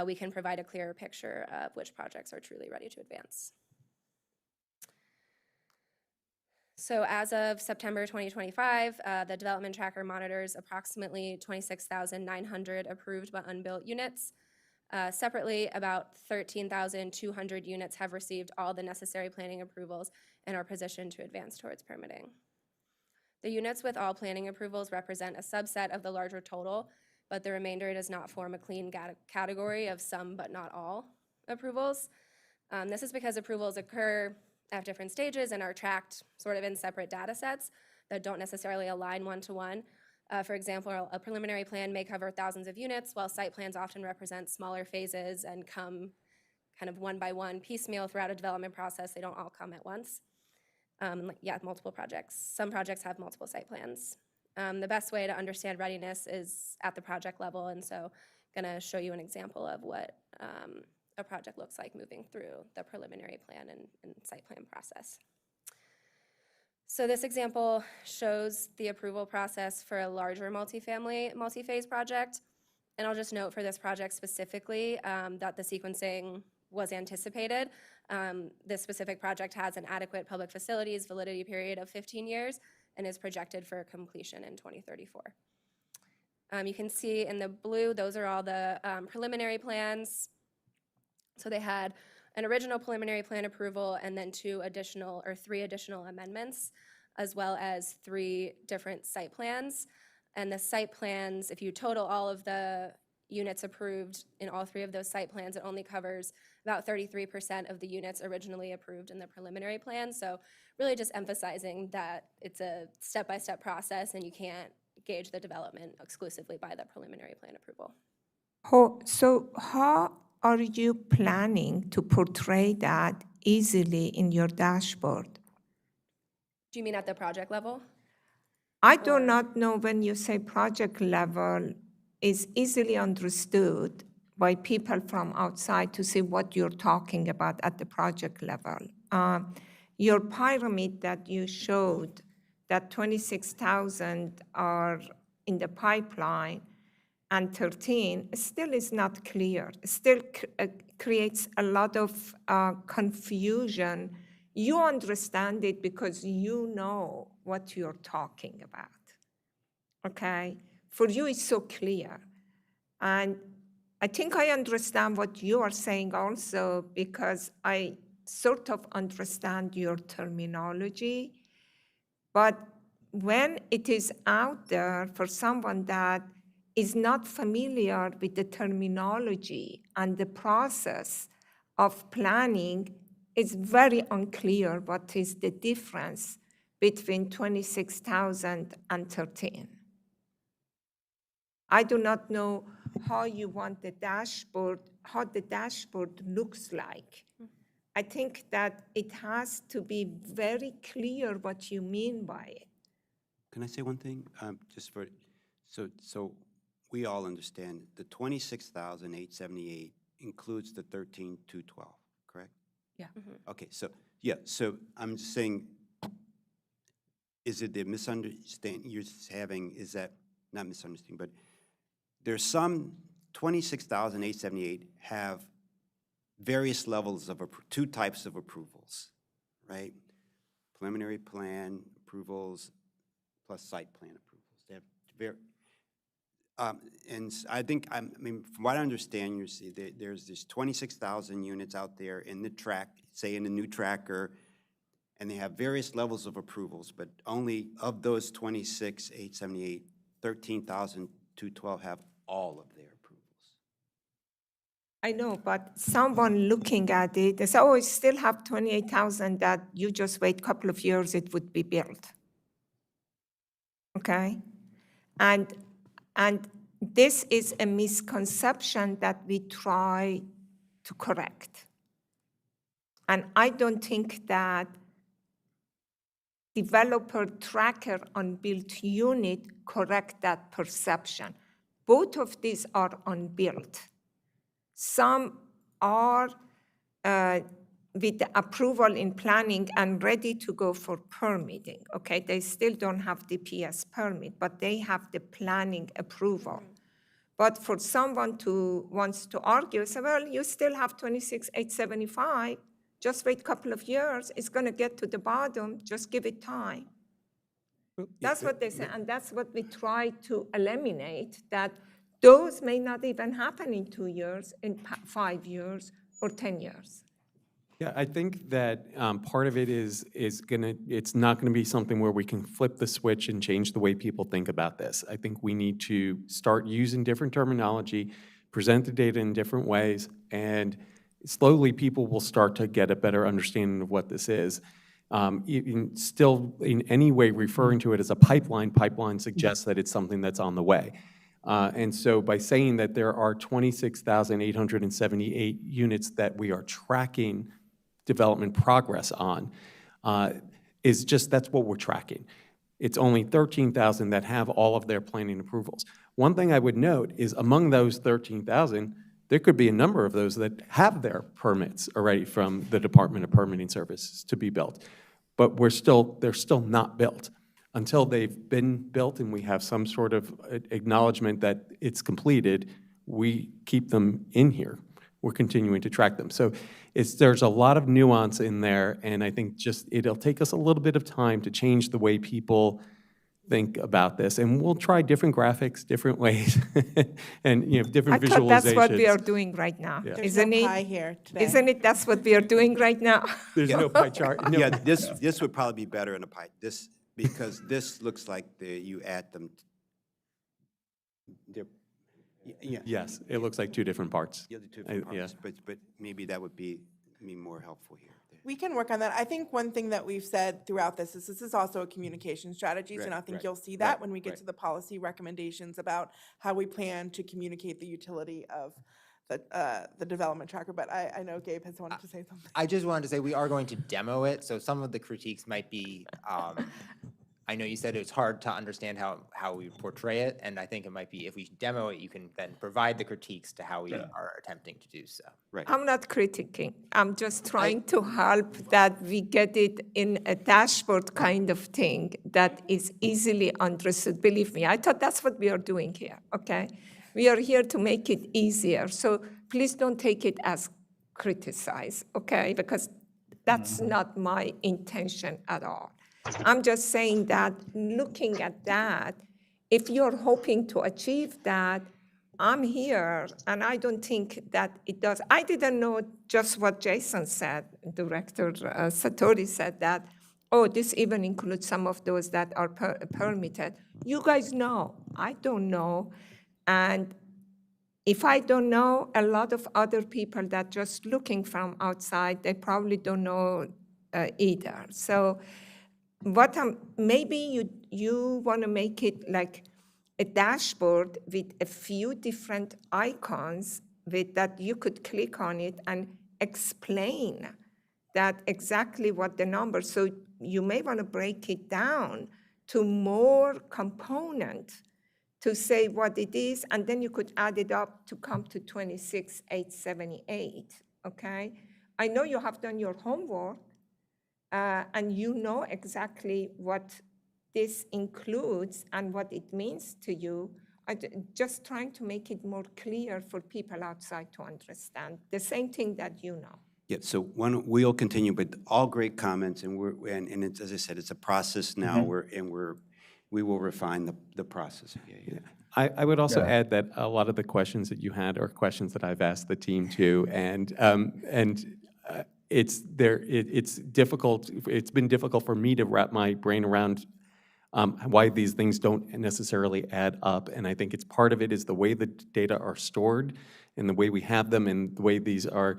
we can provide a clearer picture of which projects are truly ready to advance. So as of September 2025, the development tracker monitors approximately 26,900 approved but unbuilt units. Separately, about 13,200 units have received all the necessary planning approvals and are positioned to advance towards permitting. The units with all planning approvals represent a subset of the larger total, but the remainder does not form a clean category of some but not all approvals. This is because approvals occur at different stages and are tracked sort of in separate data sets that don't necessarily align one-to-one. For example, a preliminary plan may cover thousands of units, while site plans often represent smaller phases and come kind of one by one, piecemeal throughout a development process. They don't all come at once. Multiple projects. Some projects have multiple site plans. The best way to understand readiness is at the project level, and so I'm going to show you an example of what a project looks like moving through the preliminary plan and site plan process. So this example shows the approval process for a larger multifamily, multi-phase project. And I'll just note for this project specifically that the sequencing was anticipated. This specific project has an adequate public facilities validity period of 15 years and is projected for completion in 2034. You can see in the blue, those are all the preliminary plans. So they had an original preliminary plan approval and then three additional amendments, as well as 3 different site plans. And the site plans, if you total all of the units approved in all 3 of those site plans, it only covers about 33% of the units originally approved in the preliminary plan. So really just emphasizing that it's a step-by-step process and you can't gauge the development exclusively by the preliminary plan approval. So how are you planning to portray that easily in your dashboard? Do you mean at the project level? I do not know when you say project level is easily understood. by people from outside to see what you're talking about at the project level. Your pyramid that you showed, that 26,000 are in the pipeline and 13 still is not clear. Still creates a lot of confusion. You understand it because you know what you're talking about, okay? For you, it's so clear. And I think I understand what you are saying also because I sort of understand your terminology. But when it is out there for someone that is not familiar with the terminology and the process of planning, it's very unclear what is the difference between 26,000 and 13. I do not know how you want the dashboard, how the dashboard looks like. I think that it has to be very clear what you mean by it. Can I say one thing? Just for, so we all understand the 26,878 includes the 13,212, correct? Yeah. Okay, so, yeah, so I'm just saying, is it the misunderstanding you're having, is that, not misunderstanding, but there's some 26,878 have various levels of, two types of approvals, right? Preliminary plan approvals plus site plan approvals. They have and I think, I mean, from what I understand, you see there's this 26,000 units out there in the track, say in the new tracker, and they have various levels of approvals, but only of those 26,878, 13,212 have all of their approvals. I know, but someone looking at it, they say, oh, I still have 28,000 that you just wait a couple of years, it would be built. Okay? And this is a misconception that we try to correct. And I don't think that developer tracker unbuilt unit correct that perception. Both of these are unbuilt. Some are with the approval in planning and ready to go for permitting, okay? They still don't have the PS permit, but they have the planning approval. But for someone who wants to argue, say, well, you still have 26,875, just wait a couple of years, it's gonna get to the bottom, just give it time. That's what they say, and that's what we try to eliminate, that those may not even happen in 2 years, in 5 years, or 10 years. Yeah, I think that part of it is it's not gonna be something where we can flip the switch and change the way people think about this. I think we need to start using different terminology, present the data in different ways, and slowly people will start to get a better understanding of what this is. Still, in any way referring to it as a pipeline suggests that it's something that's on the way. And so by saying that there are 26,878 units that we are tracking development progress on, is just, that's what we're tracking. It's only 13,000 that have all of their planning approvals. One thing I would note is among those 13,000, there could be a number of those that have their permits already from the Department of Permitting Services to be built. But they're still not built. Until they've been built and we have some sort of acknowledgement that it's completed, we keep them in here. We're continuing to track them. So there's a lot of nuance in there, and I think just it'll take us a little bit of time to change the way people think about this. And we'll try different graphics, different ways, and different visualizations. I thought that's what we are doing right now, Yeah. There's isn't no it? pie here today. Isn't it? That's what we are doing right now. There's no pie chart. No. Yeah, this would probably be better in a pie, because this looks like you add them. Yeah. Yes, it looks like two different parts. The other two parts, yeah. but maybe that would be more helpful here. We can work on that. I think one thing that we've said throughout this is also a communication strategy, and I think Right, you'll see that right, when we get right. to the policy recommendations about how we plan to communicate the utility of the development tracker. But I know Gabe has wanted to say something. I just wanted to say we are going to demo it, so some of the critiques might be, I know you said it's hard to understand how we portray it, and I think it might be, if we demo it, you can then provide the critiques to how we are attempting to do so. Right. I'm not critiquing. I'm just trying to help that we get it in a dashboard kind of thing that is easily understood. Believe me, I thought that's what we are doing here, okay? We are here to make it easier. So please don't take it as criticize, okay? Because that's not my intention at all. I'm just saying that looking at that, if you're hoping to achieve that, I'm here, and I don't think that it does. I didn't know just what Jason said, Director Satori said that, oh, this even includes some of those that are permitted. You guys know, I don't know. And if I don't know, a lot of other people that just looking from outside, they probably don't know either. So maybe you want to make it like a dashboard with a few different icons that you could click on it and explain that exactly what the numbers. So you may want to break it down to more component to say what it is, and then you could add it up to come to 26,878, okay? I know you have done your homework, and you know exactly what this includes and what it means to you. Just trying to make it more clear for people outside to understand, the same thing that you know. Yeah, so we'll continue, but all great comments, and it's, as I said, it's a process now, we will refine the process. Yeah. I would also add that a lot of the questions that you had are questions that I've asked the team too, and it's difficult. It's been difficult for me to wrap my brain around why these things don't necessarily add up, and I think it's part of it is the way the data are stored, and the way we have them, and the way these are,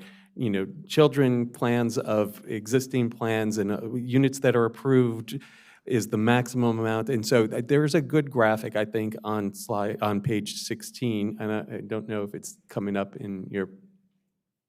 children plans of existing plans and units that are approved is the maximum amount. And so there's a good graphic, I think, on page 16, and I don't know if it's coming up in your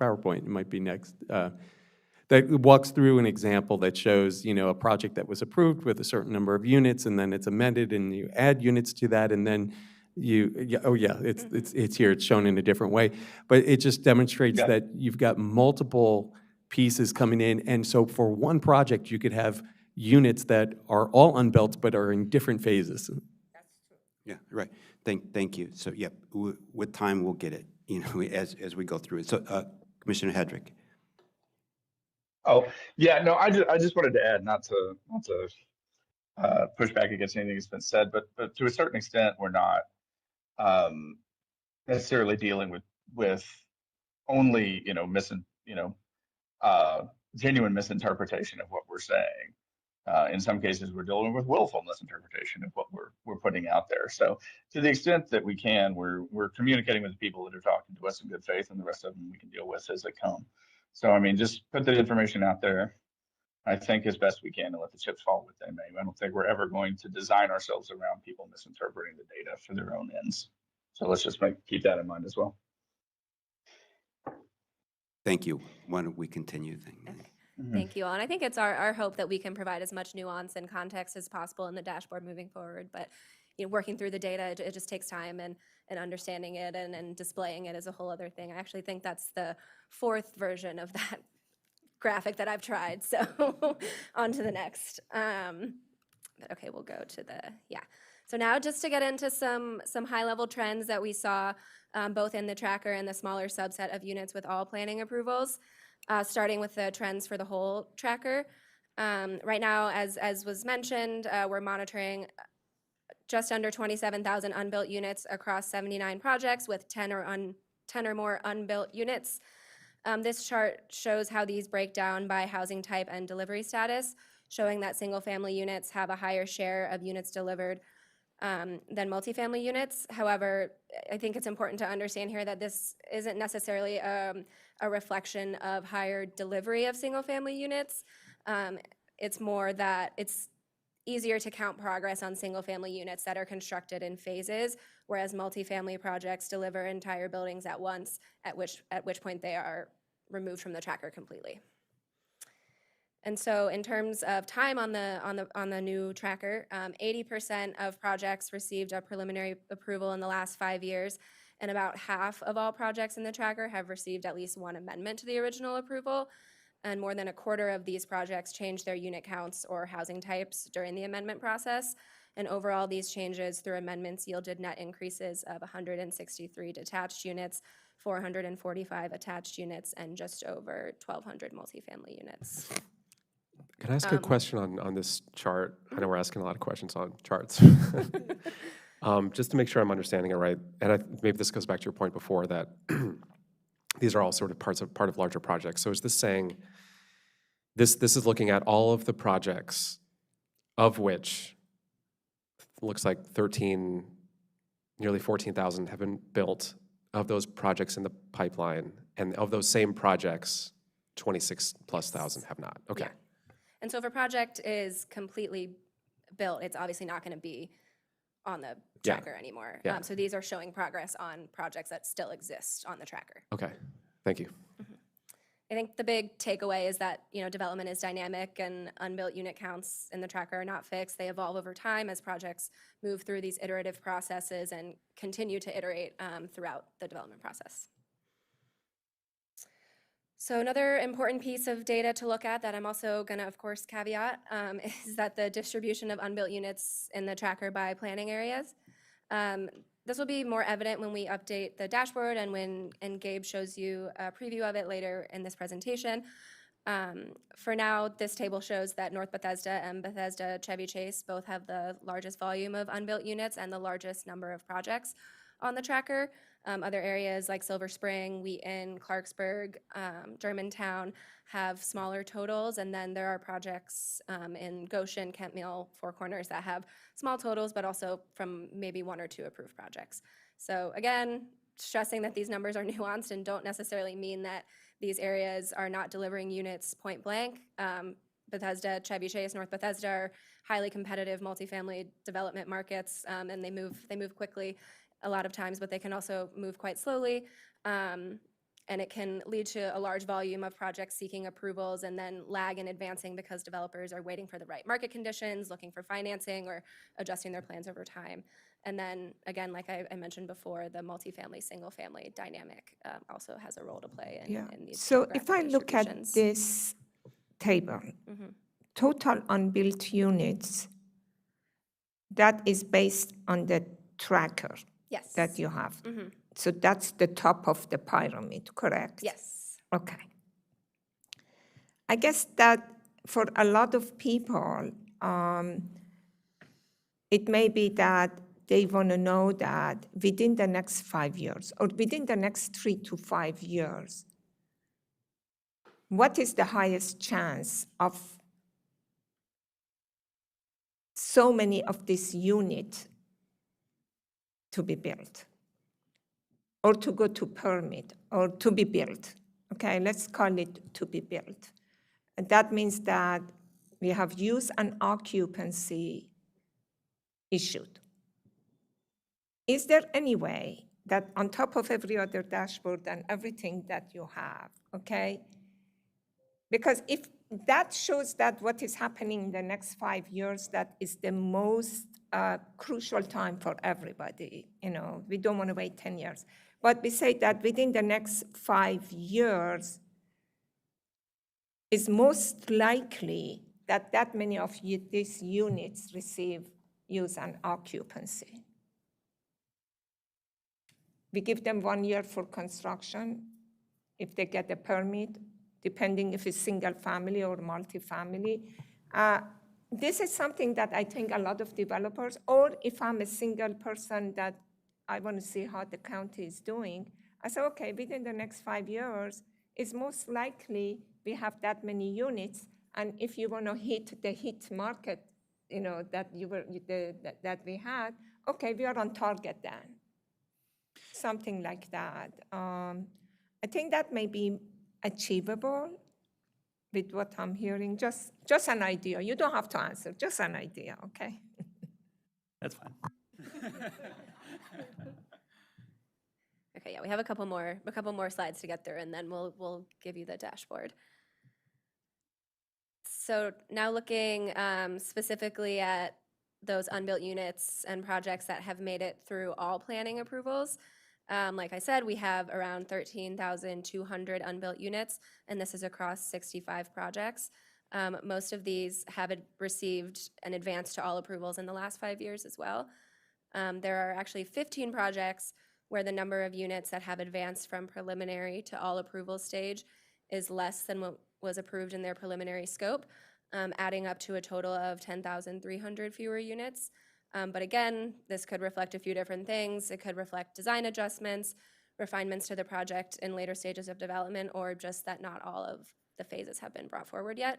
PowerPoint, it might be next, that walks through an example that shows, a project that was approved with a certain number of units, and then it's amended, and you add units to that, and then it's here, it's shown in a different way. But it just demonstrates that you've got multiple pieces coming in, and so for one project, you could have units that are all unbuilt but are in different phases. That's true. Yeah, right. Thank you. So, yeah, with time, we'll get it, as we go through it. So, Commissioner Hedrick. Oh, yeah, no, I just wanted to add, not to push back against anything that's been said, but to a certain extent, we're not necessarily dealing with only, genuine misinterpretation of what we're saying. In some cases, we're dealing with willful misinterpretation of what we're putting out there. So to the extent that we can, we're communicating with the people that are talking to us in good faith, and the rest of them we can deal with as they come. So, I mean, just put the information out there, I think, as best we can, and let the chips fall where they may. I don't think we're ever going to design ourselves around people misinterpreting the data for their own ends. So let's just keep that in mind as well. Thank you. Why don't we continue? Thank you all. And I think it's our hope that we can provide as much nuance and context as possible in the dashboard moving forward. But working through the data, it just takes time, and understanding it and displaying it is a whole other thing. I actually think that's the fourth version of that graphic that I've tried. So on to the next. But okay, we'll go to So now just to get into some high-level trends that we saw both in the tracker and the smaller subset of units with all planning approvals. Starting with the trends for the whole tracker. Right now, as was mentioned, we're monitoring just under 27,000 unbuilt units across 79 projects with 10 or more unbuilt units. This chart shows how these break down by housing type and delivery status, showing that single-family units have a higher share of units delivered than multifamily units. However, I think it's important to understand here that this isn't necessarily a reflection of higher delivery of single-family units. It's more that it's easier to count progress on single-family units that are constructed in phases, whereas multifamily projects deliver entire buildings at once, at which point they are removed from the tracker completely. And so in terms of time on the new tracker, 80% of projects received a preliminary approval in the last 5 years, and about half of all projects in the tracker have received at least one amendment to the original approval. And more than a quarter of these projects changed their unit counts or housing types during the amendment process. And overall, these changes through amendments yielded net increases of 163 detached units, 445 attached units, and just over 1,200 multifamily units. Can I ask a question on this chart? I know we're asking a lot of questions on charts. Just to make sure I'm understanding it right, and maybe this goes back to your point before that these are all sort of part of larger projects. So is this saying this is looking at all of the projects of which looks like nearly 14,000 have been built of those projects in the pipeline, and of those same projects, 26,000+ have not. Okay. Yeah. And so if a project is completely built, it's obviously not going to be on the tracker anymore. Yeah. So these are showing progress on projects that still exist on the tracker. Okay. Thank you. I think the big takeaway is that, development is dynamic and unbuilt unit counts in the tracker are not fixed. They evolve over time as projects move through these iterative processes and continue to iterate throughout the development process. So another important piece of data to look at that I'm also going to, of course, caveat is that the distribution of unbuilt units in the tracker by planning areas. This will be more evident when we update the dashboard and Gabe shows you a preview of it later in this presentation. For now, this table shows that North Bethesda and Bethesda Chevy Chase both have the largest volume of unbuilt units and the largest number of projects on the tracker. Other areas like Silver Spring, Wheaton, Clarksburg, Germantown have smaller totals, and then there are projects in Goshen, Kent Mill, Four Corners that have small totals, but also from maybe one or two approved projects. So again, stressing that these numbers are nuanced and don't necessarily mean that these areas are not delivering units point blank. Bethesda, Chevy Chase, North Bethesda are highly competitive multifamily development markets, and they move quickly a lot of times, but they can also move quite slowly. And it can lead to a large volume of projects seeking approvals and then lag in advancing because developers are waiting for the right market conditions, looking for financing, or adjusting their plans over time. And then, again, like I mentioned before, the multifamily, single-family dynamic also has a role to play in these So if I look at distributions. this table, total unbuilt units, that is based on the tracker Yes. that you have. So that's the top of the pyramid, correct? Yes. Okay. I guess that for a lot of people, it may be that they want to know that within the next 5 years or within the next 3 to 5 years, what is the highest chance of so many of these units to be built or to go to permit or to be built? Okay, let's call it to be built. And that means that we have use and occupancy issued. Is there any way that on top of every other dashboard and everything that you have, okay? Because if that shows that what is happening in the next 5 years, that is the most crucial time for everybody. We don't want to wait 10 years. But we say that within the next 5 years is most likely that many of these units receive use and occupancy. We give them 1 year for construction if they get a permit, depending if it's single family or multifamily. This is something that I think a lot of developers, or if I'm a single person that I want to see how the county is doing, I say, okay, within the next 5 years, it's most likely we have that many units, and if you want to hit the hit market, that that we had, okay, we are on target then. Something like that. I think that may be achievable with what I'm hearing. Just an idea. You don't have to answer. Just an idea. Okay. That's fine. Okay, yeah, we have a couple more slides to get through, and then we'll give you the dashboard. So now looking specifically at those unbuilt units and projects that have made it through all planning approvals. Like I said, we have around 13,200 unbuilt units, and this is across 65 projects. Most of these have received an advance to all approvals in the last 5 years as well. There are actually 15 projects where the number of units that have advanced from preliminary to all approval stage is less than what was approved in their preliminary scope, adding up to a total of 10,300 fewer units. But again, this could reflect a few different things. It could reflect design adjustments, refinements to the project in later stages of development, or just that not all of the phases have been brought forward yet.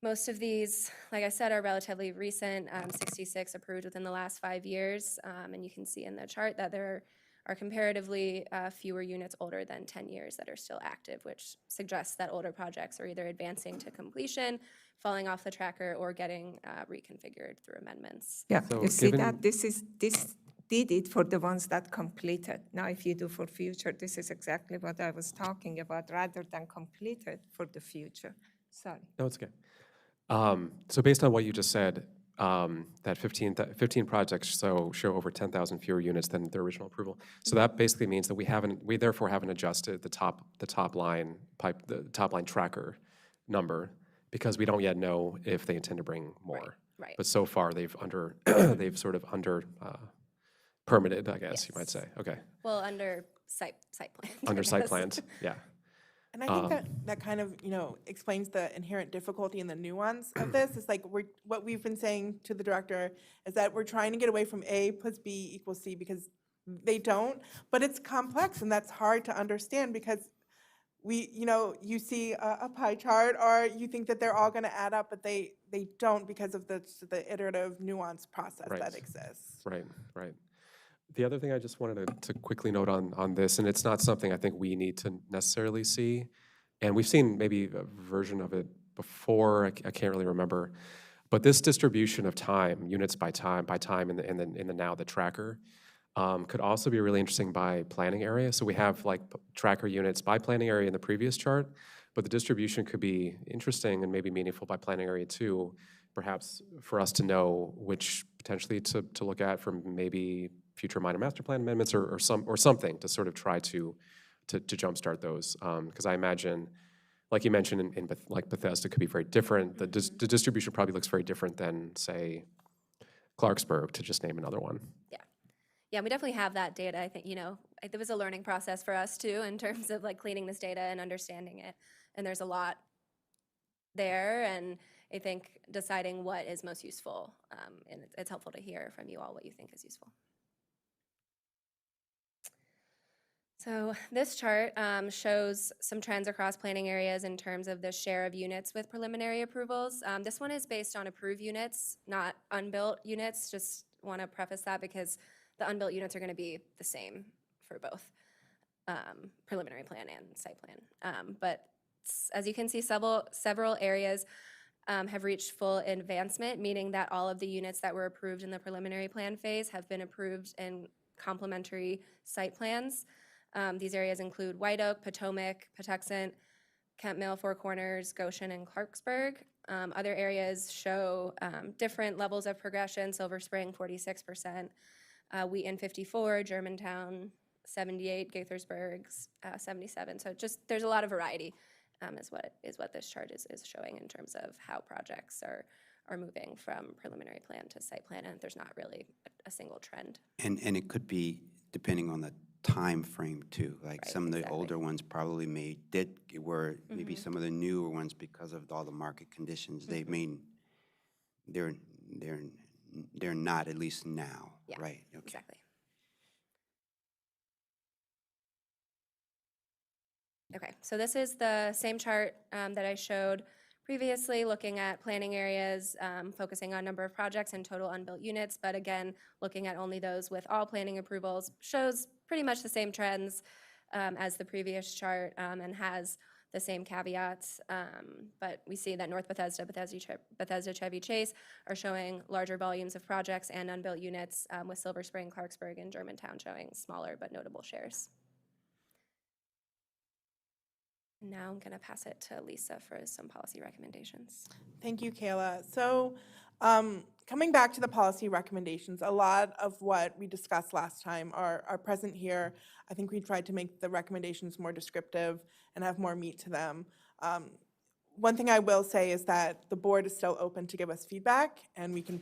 Most of these, like I said, are relatively recent, 66 approved within the last 5 years. And you can see in the chart that there are comparatively fewer units older than 10 years that are still active, which suggests that older projects are either advancing to completion, falling off the tracker, or getting reconfigured through amendments. Yeah, So you see given- that this did it for the ones that completed. Now, if you do for future, this is exactly what I was talking about, rather than completed for the future. Sorry. No, it's okay. So based on what you just said, that 15 projects show over 10,000 fewer units than the original approval. So that basically means that we therefore haven't adjusted the top line tracker number, because we don't yet know if they intend to bring more. Right. But so far they've sort of permitted, I guess you might say. Okay. Well, under site plan. Under site plans, yeah. And I think that kind of, explains the inherent difficulty and the nuance of this. It's like what we've been saying to the director is that we're trying to get away from A plus B equals C, because they don't, but it's complex, and that's hard to understand because you see a pie chart, or you think that they're all going to add up, but they don't, because of the iterative nuance process that exists. Right. The other thing I just wanted to quickly note on this, and it's not something I think we need to necessarily see, and we've seen maybe a version of it before, I can't really remember, but this distribution of time, units by time in the now the tracker, could also be really interesting by planning area. So we have like tracker units by planning area in the previous chart, but the distribution could be interesting and maybe meaningful by planning area too, perhaps for us to know which potentially to look at for maybe future minor master plan amendments or something to sort of try to jumpstart those. Because I imagine, like you mentioned, in like Bethesda could be very different. The distribution probably looks very different than, say, Clarksburg, to just name another one. Yeah, we definitely have that data. I think, it was a learning process for us too, in terms of like cleaning this data and understanding it. And there's a lot there, and I think deciding what is most useful, and it's helpful to hear from you all what you think is useful. So this chart shows some trends across planning areas in terms of the share of units with preliminary approvals. This one is based on approved units, not unbuilt units. Just want to preface that because the unbuilt units are going to be the same for both preliminary plan and site plan. But as you can see, several areas have reached full advancement, meaning that all of the units that were approved in the preliminary plan phase have been approved in complementary site plans. These areas include White Oak, Potomac, Patuxent, Kent Mill, Four Corners, Goshen, and Clarksburg. Other areas show different levels of progression. Silver Spring, 46%, Wheaton, 54%, Germantown, 78%, Gaithersburg, 77%. So just there's a lot of variety, is what this chart is showing in terms of how projects are moving from preliminary plan to site plan, and there's not really a single trend. And it could be depending on the time frame too. Like Right, some of the exactly. older ones probably were maybe some of the newer ones, because of all the market conditions, they mean they're not, at least now, Yeah, right? Okay. exactly. Okay, so this is the same chart that I showed previously, looking at planning areas, focusing on number of projects and total unbuilt units, but again, looking at only those with all planning approvals, shows pretty much the same trends as the previous chart, and has the same caveats. But we see that North Bethesda, Bethesda, Chevy Chase are showing larger volumes of projects and unbuilt units, with Silver Spring, Clarksburg, and Germantown showing smaller but notable shares. Now I'm going to pass it to Lisa for some policy recommendations. Thank you, Kayla. So coming back to the policy recommendations, a lot of what we discussed last time are present here. I think we tried to make the recommendations more descriptive and have more meat to them. One thing I will say is that the board is still open to give us feedback, and we can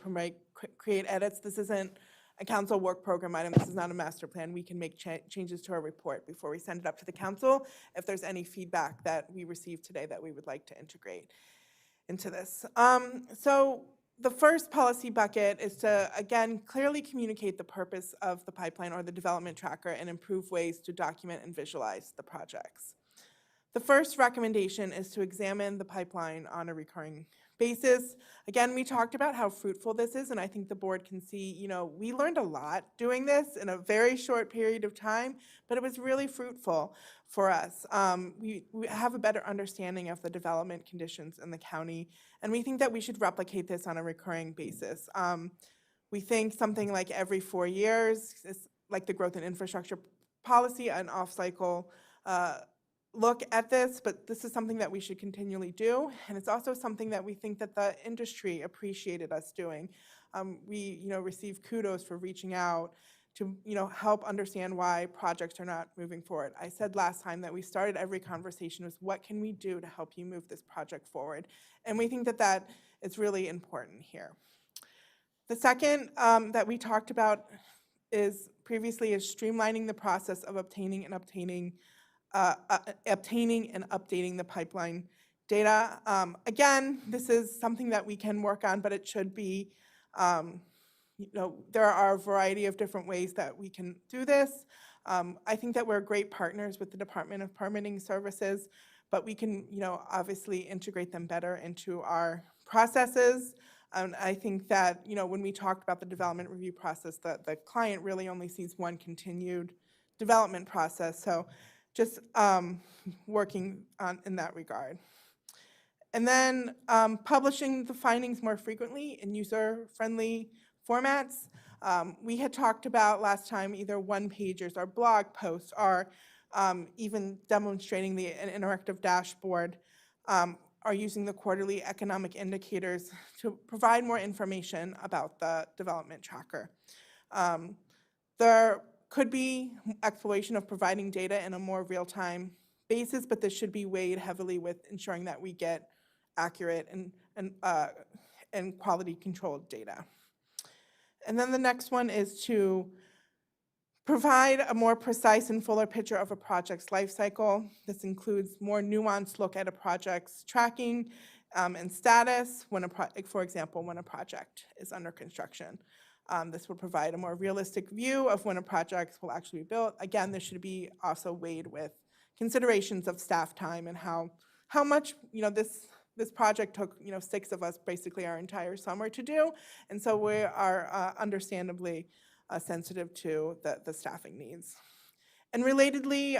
create edits. This isn't a council work program item. This is not a master plan. We can make changes to our report before we send it up to the council if there's any feedback that we received today that we would like to integrate into this. So the first policy bucket is to, again, clearly communicate the purpose of the pipeline or the development tracker and improve ways to document and visualize the projects. The first recommendation is to examine the pipeline on a recurring basis. Again, we talked about how fruitful this is, and I think the board can see, we learned a lot doing this in a very short period of time, but it was really fruitful for us. We have a better understanding of the development conditions in the county, and we think that we should replicate this on a recurring basis. We think something like every 4 years, like the growth and infrastructure policy, an off-cycle look at this, but this is something that we should continually do, and it's also something that we think that the industry appreciated us doing. We received kudos for reaching out to help understand why projects are not moving forward. I said last time that we started every conversation with what can we do to help you move this project forward, and we think that that is really important here. The second that we talked about is streamlining the process of obtaining and updating the pipeline data. Again, this is something that we can work on, but it should be, there are a variety of different ways that we can do this. I think that we're great partners with the Department of Permitting Services, but we can, obviously integrate them better into our processes. I think that, when we talked about the development review process, the client really only sees one continued development process. So just working in that regard. And then publishing the findings more frequently in user-friendly formats. We had talked about last time either one-pagers or blog posts or even demonstrating an interactive dashboard are using the quarterly economic indicators to provide more information about the development tracker. There could be exploration of providing data in a more real-time basis, but this should be weighed heavily with ensuring that we get accurate and quality-controlled data. And then the next one is to provide a more precise and fuller picture of a project's life cycle. This includes more nuanced look at a project's tracking and status, for example, when a project is under construction. This will provide a more realistic view of when a project will actually be built. Again, this should be also weighed with considerations of staff time and how much this project took 6 of us basically our entire summer to do, and so we are understandably sensitive to the staffing needs. And relatedly,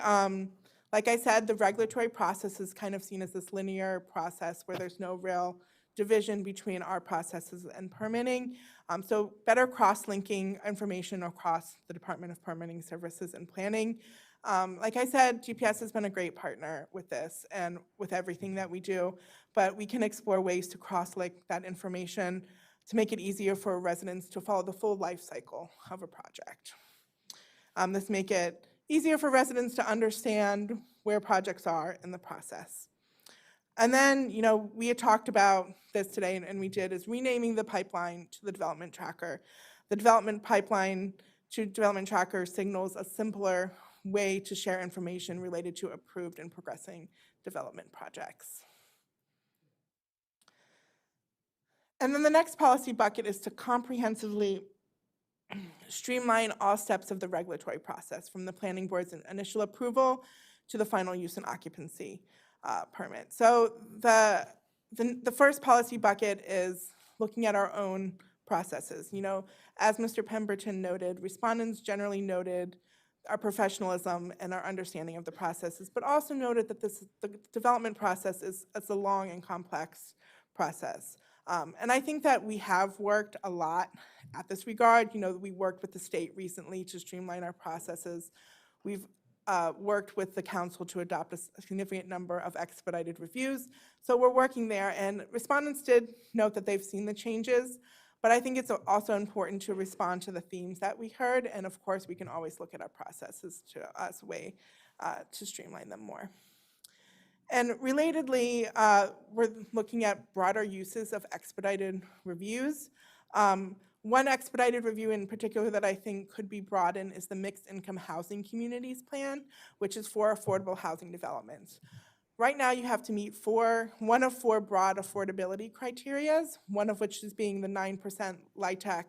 like I said, the regulatory process is kind of seen as this linear process where there's no real division between our processes and permitting. So better cross-linking information across the Department of Permitting Services and Planning. Like I said, GPS has been a great partner with this and with everything that we do, but we can explore ways to cross-link that information to make it easier for residents to follow the full life cycle of a project. This make it easier for residents to understand where projects are in the process. And then, we had talked about this today, and we did, is renaming the pipeline to the development tracker. The development pipeline to development tracker signals a simpler way to share information related to approved and progressing development projects. And then the next policy bucket is to comprehensively streamline all steps of the regulatory process, from the planning board's initial approval to the final use and occupancy permit. So the first policy bucket is looking at our own processes. As Mr. Pemberton noted, respondents generally noted our professionalism and our understanding of the processes, but also noted that the development process is a long and complex process. And I think that we have worked a lot at this regard. We worked with the state recently to streamline our processes. We've worked with the council to adopt a significant number of expedited reviews. So we're working there, and respondents did note that they've seen the changes, but I think it's also important to respond to the themes that we heard, and of course, we can always look at our processes as a way to streamline them more. And relatedly, we're looking at broader uses of expedited reviews. One expedited review in particular that I think could be broadened is the Mixed Income Housing Communities Plan, which is for affordable housing developments. Right now, you have to meet one of four broad affordability criterias, one of which is being the 9% LIHTC,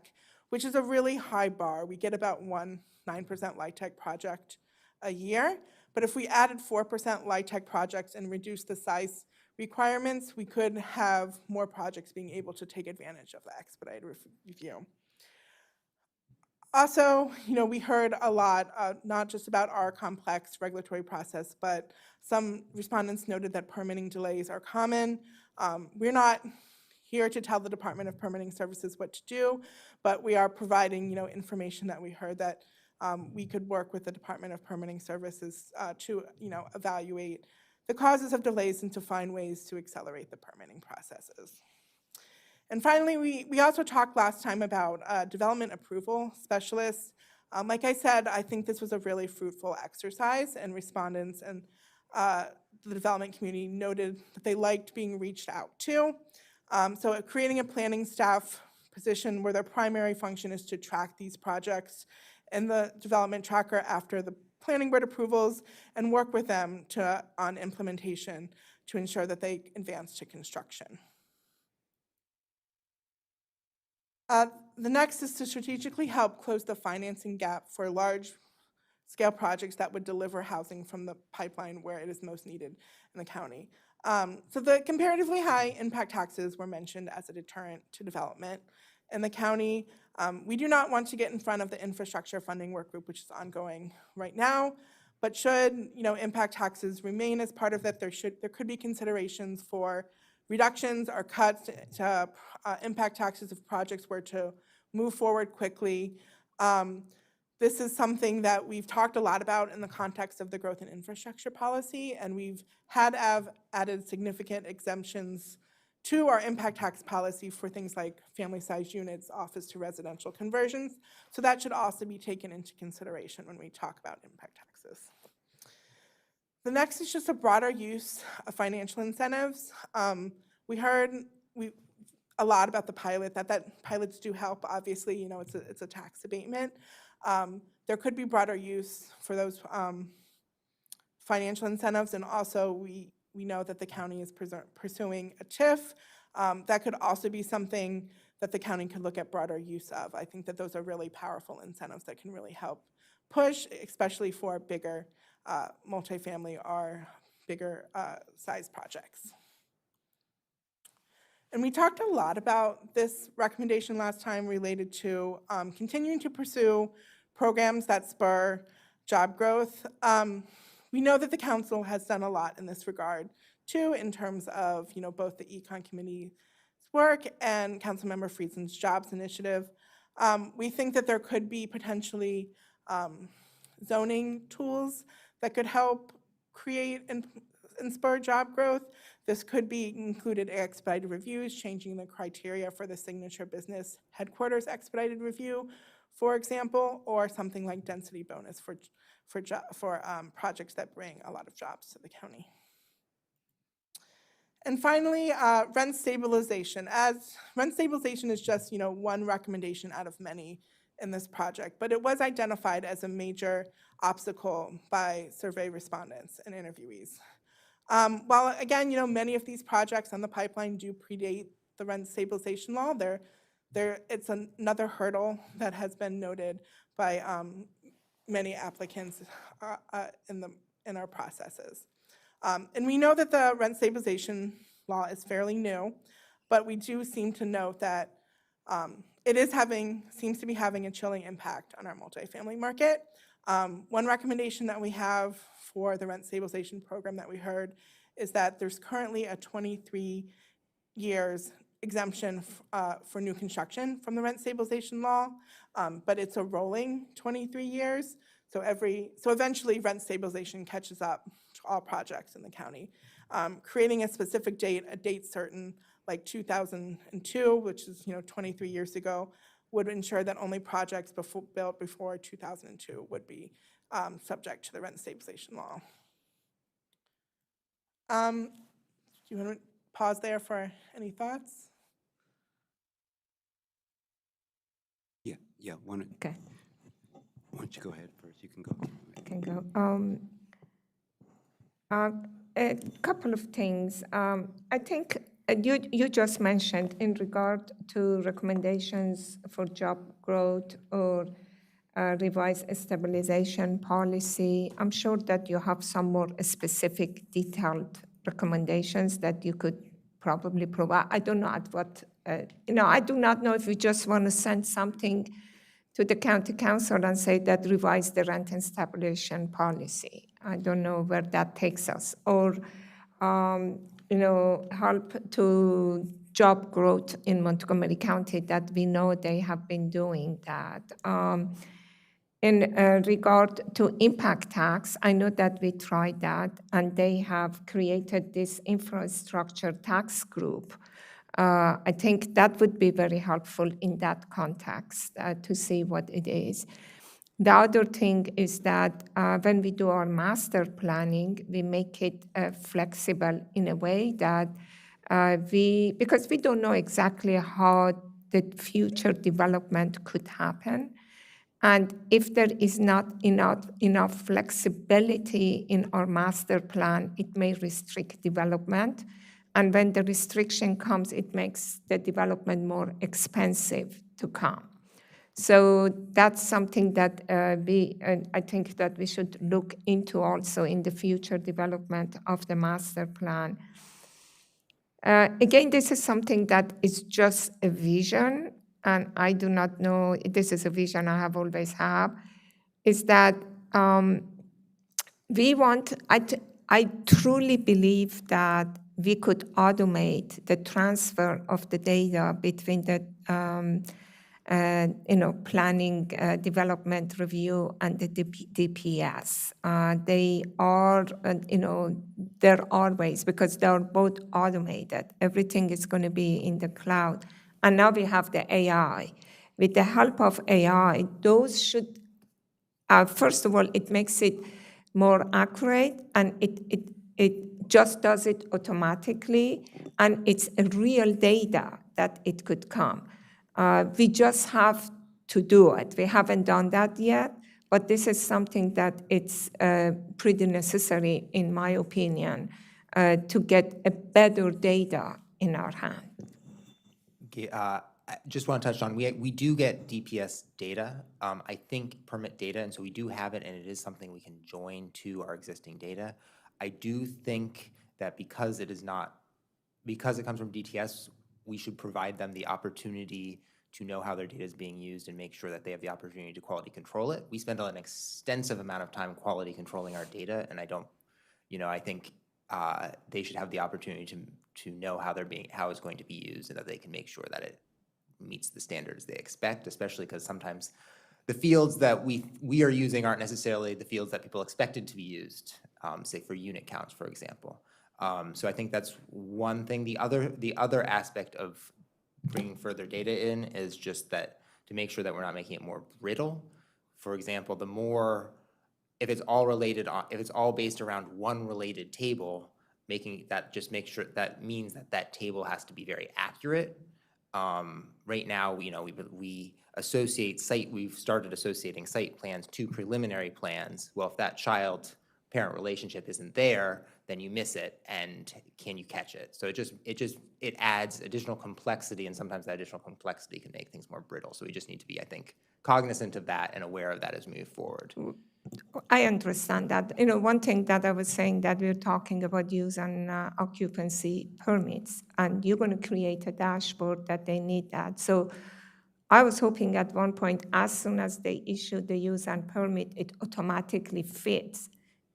which is a really high bar. We get about one 9% LIHTC project a year. But if we added 4% LIHTC projects and reduced the size requirements, we could have more projects being able to take advantage of the expedited review. Also, we heard a lot, not just about our complex regulatory process, but some respondents noted that permitting delays are common. We're not here to tell the Department of Permitting Services what to do, but we are providing, information that we heard that we could work with the Department of Permitting Services to, evaluate the causes of delays and to find ways to accelerate the permitting processes. And finally, we also talked last time about development approval specialists. Like I said, I think this was a really fruitful exercise, and respondents and the development community noted that they liked being reached out to. So creating a planning staff position where their primary function is to track these projects in the development tracker after the planning board approvals and work with them on implementation to ensure that they advance to construction. The next is to strategically help close the financing gap for large-scale projects that would deliver housing from the pipeline where it is most needed in the county. So the comparatively high impact taxes were mentioned as a deterrent to development in the county. We do not want to get in front of the infrastructure funding work group, which is ongoing right now, but should impact taxes remain as part of that, there could be considerations for reductions or cuts to impact taxes if projects were to move forward quickly. This is something that we've talked a lot about in the context of the growth and infrastructure policy, and we've added significant exemptions to our impact tax policy for things like family-sized units, office to residential conversions. So that should also be taken into consideration when we talk about impact taxes. The next is just a broader use of financial incentives. We heard a lot about the pilot, that pilots do help. Obviously, it's a tax abatement. There could be broader use for those financial incentives, and also we know that the county is pursuing a TIF. That could also be something that the county could look at broader use of. I think that those are really powerful incentives that can really help push, especially for bigger multifamily or bigger size projects. And we talked a lot about this recommendation last time related to continuing to pursue programs that spur job growth. We know that the council has done a lot in this regard too, in terms of both the Econ Committee's work and Councilmember Friesen's Jobs Initiative. We think that there could be potentially zoning tools that could help create and spur job growth. This could be included expedited reviews, changing the criteria for the signature business headquarters expedited review, for example, or something like density bonus for projects that bring a lot of jobs to the county. And finally, rent stabilization. Rent stabilization is just one recommendation out of many in this project, but it was identified as a major obstacle by survey respondents and interviewees. While again, many of these projects on the pipeline do predate the rent stabilization law, it's another hurdle that has been noted by many applicants in our processes. And we know that the rent stabilization law is fairly new, but we do seem to note that it seems to be having a chilling impact on our multifamily market. One recommendation that we have for the rent stabilization program that we heard is that there's currently a 23 years exemption for new construction from the rent stabilization law, but it's a rolling 23 years. So eventually rent stabilization catches up to all projects in the county. Creating a specific date, a date certain, like 2002, which is 23 years ago, would ensure that only projects built before 2002 would be subject to the rent stabilization law. Do you want to pause there for any thoughts? Yeah, Okay. why don't you go ahead first? You can go. I can go. A couple of things. I think you just mentioned in regard to recommendations for job growth or revised stabilization policy. I'm sure that you have some more specific, detailed recommendations that you could probably provide. I don't know at what, I do not know if you just want to send something to the county council and say that revise the rent and stabilization policy. I don't know where that takes us. Or, help to job growth in Montgomery County that we know they have been doing that. In regard to impact tax, I know that we tried that and they have created this infrastructure tax group. I think that would be very helpful in that context to see what it is. The other thing is that when we do our master planning, we make it flexible in a way that because we don't know exactly how the future development could happen. And if there is not enough flexibility in our master plan, it may restrict development. And when the restriction comes, it makes the development more expensive to come. So that's something that I think that we should look into also in the future development of the master plan. Again, this is something that is just a vision, and I do not know, this is a vision I have always had, is that I truly believe that we could automate the transfer of the data between the planning, development review, and the DPS. They are, there are ways because they are both automated. Everything is going to be in the cloud. And now we have the AI. With the help of AI, those should, first of all, it makes it more accurate, and it just does it automatically, and it's a real data that it could come. We just have to do it. We haven't done that yet, but this is something that it's pretty necessary, in my opinion, to get a better data in our hand. Okay, I just want to touch on, we do get DPS data, I think permit data, and so we do have it, and it is something we can join to our existing data. I do think that because it comes from DTS, we should provide them the opportunity to know how their data is being used and make sure that they have the opportunity to quality control it. We spend an extensive amount of time quality controlling our data, and I think they should have the opportunity to know how it's going to be used, and that they can make sure that it meets the standards they expect, especially because sometimes the fields that we are using aren't necessarily the fields that people expected to be used, say for unit counts, for example. So I think that's one thing. The other aspect of bringing further data in is just that to make sure that we're not making it more brittle. For example, if it's all based around one related table, make sure that means that table has to be very accurate. Right now, we've started associating site plans to preliminary plans. Well, if that child-parent relationship isn't there, then you miss it, and can you catch it? So it adds additional complexity, and sometimes that additional complexity can make things more brittle. So we just need to be, I think, cognizant of that and aware of that as we move forward. I understand that. One thing that I was saying, that we're talking about use and occupancy permits, and you're going to create a dashboard that they need that. So I was hoping at one point, as soon as they issue the use and permit, it automatically fits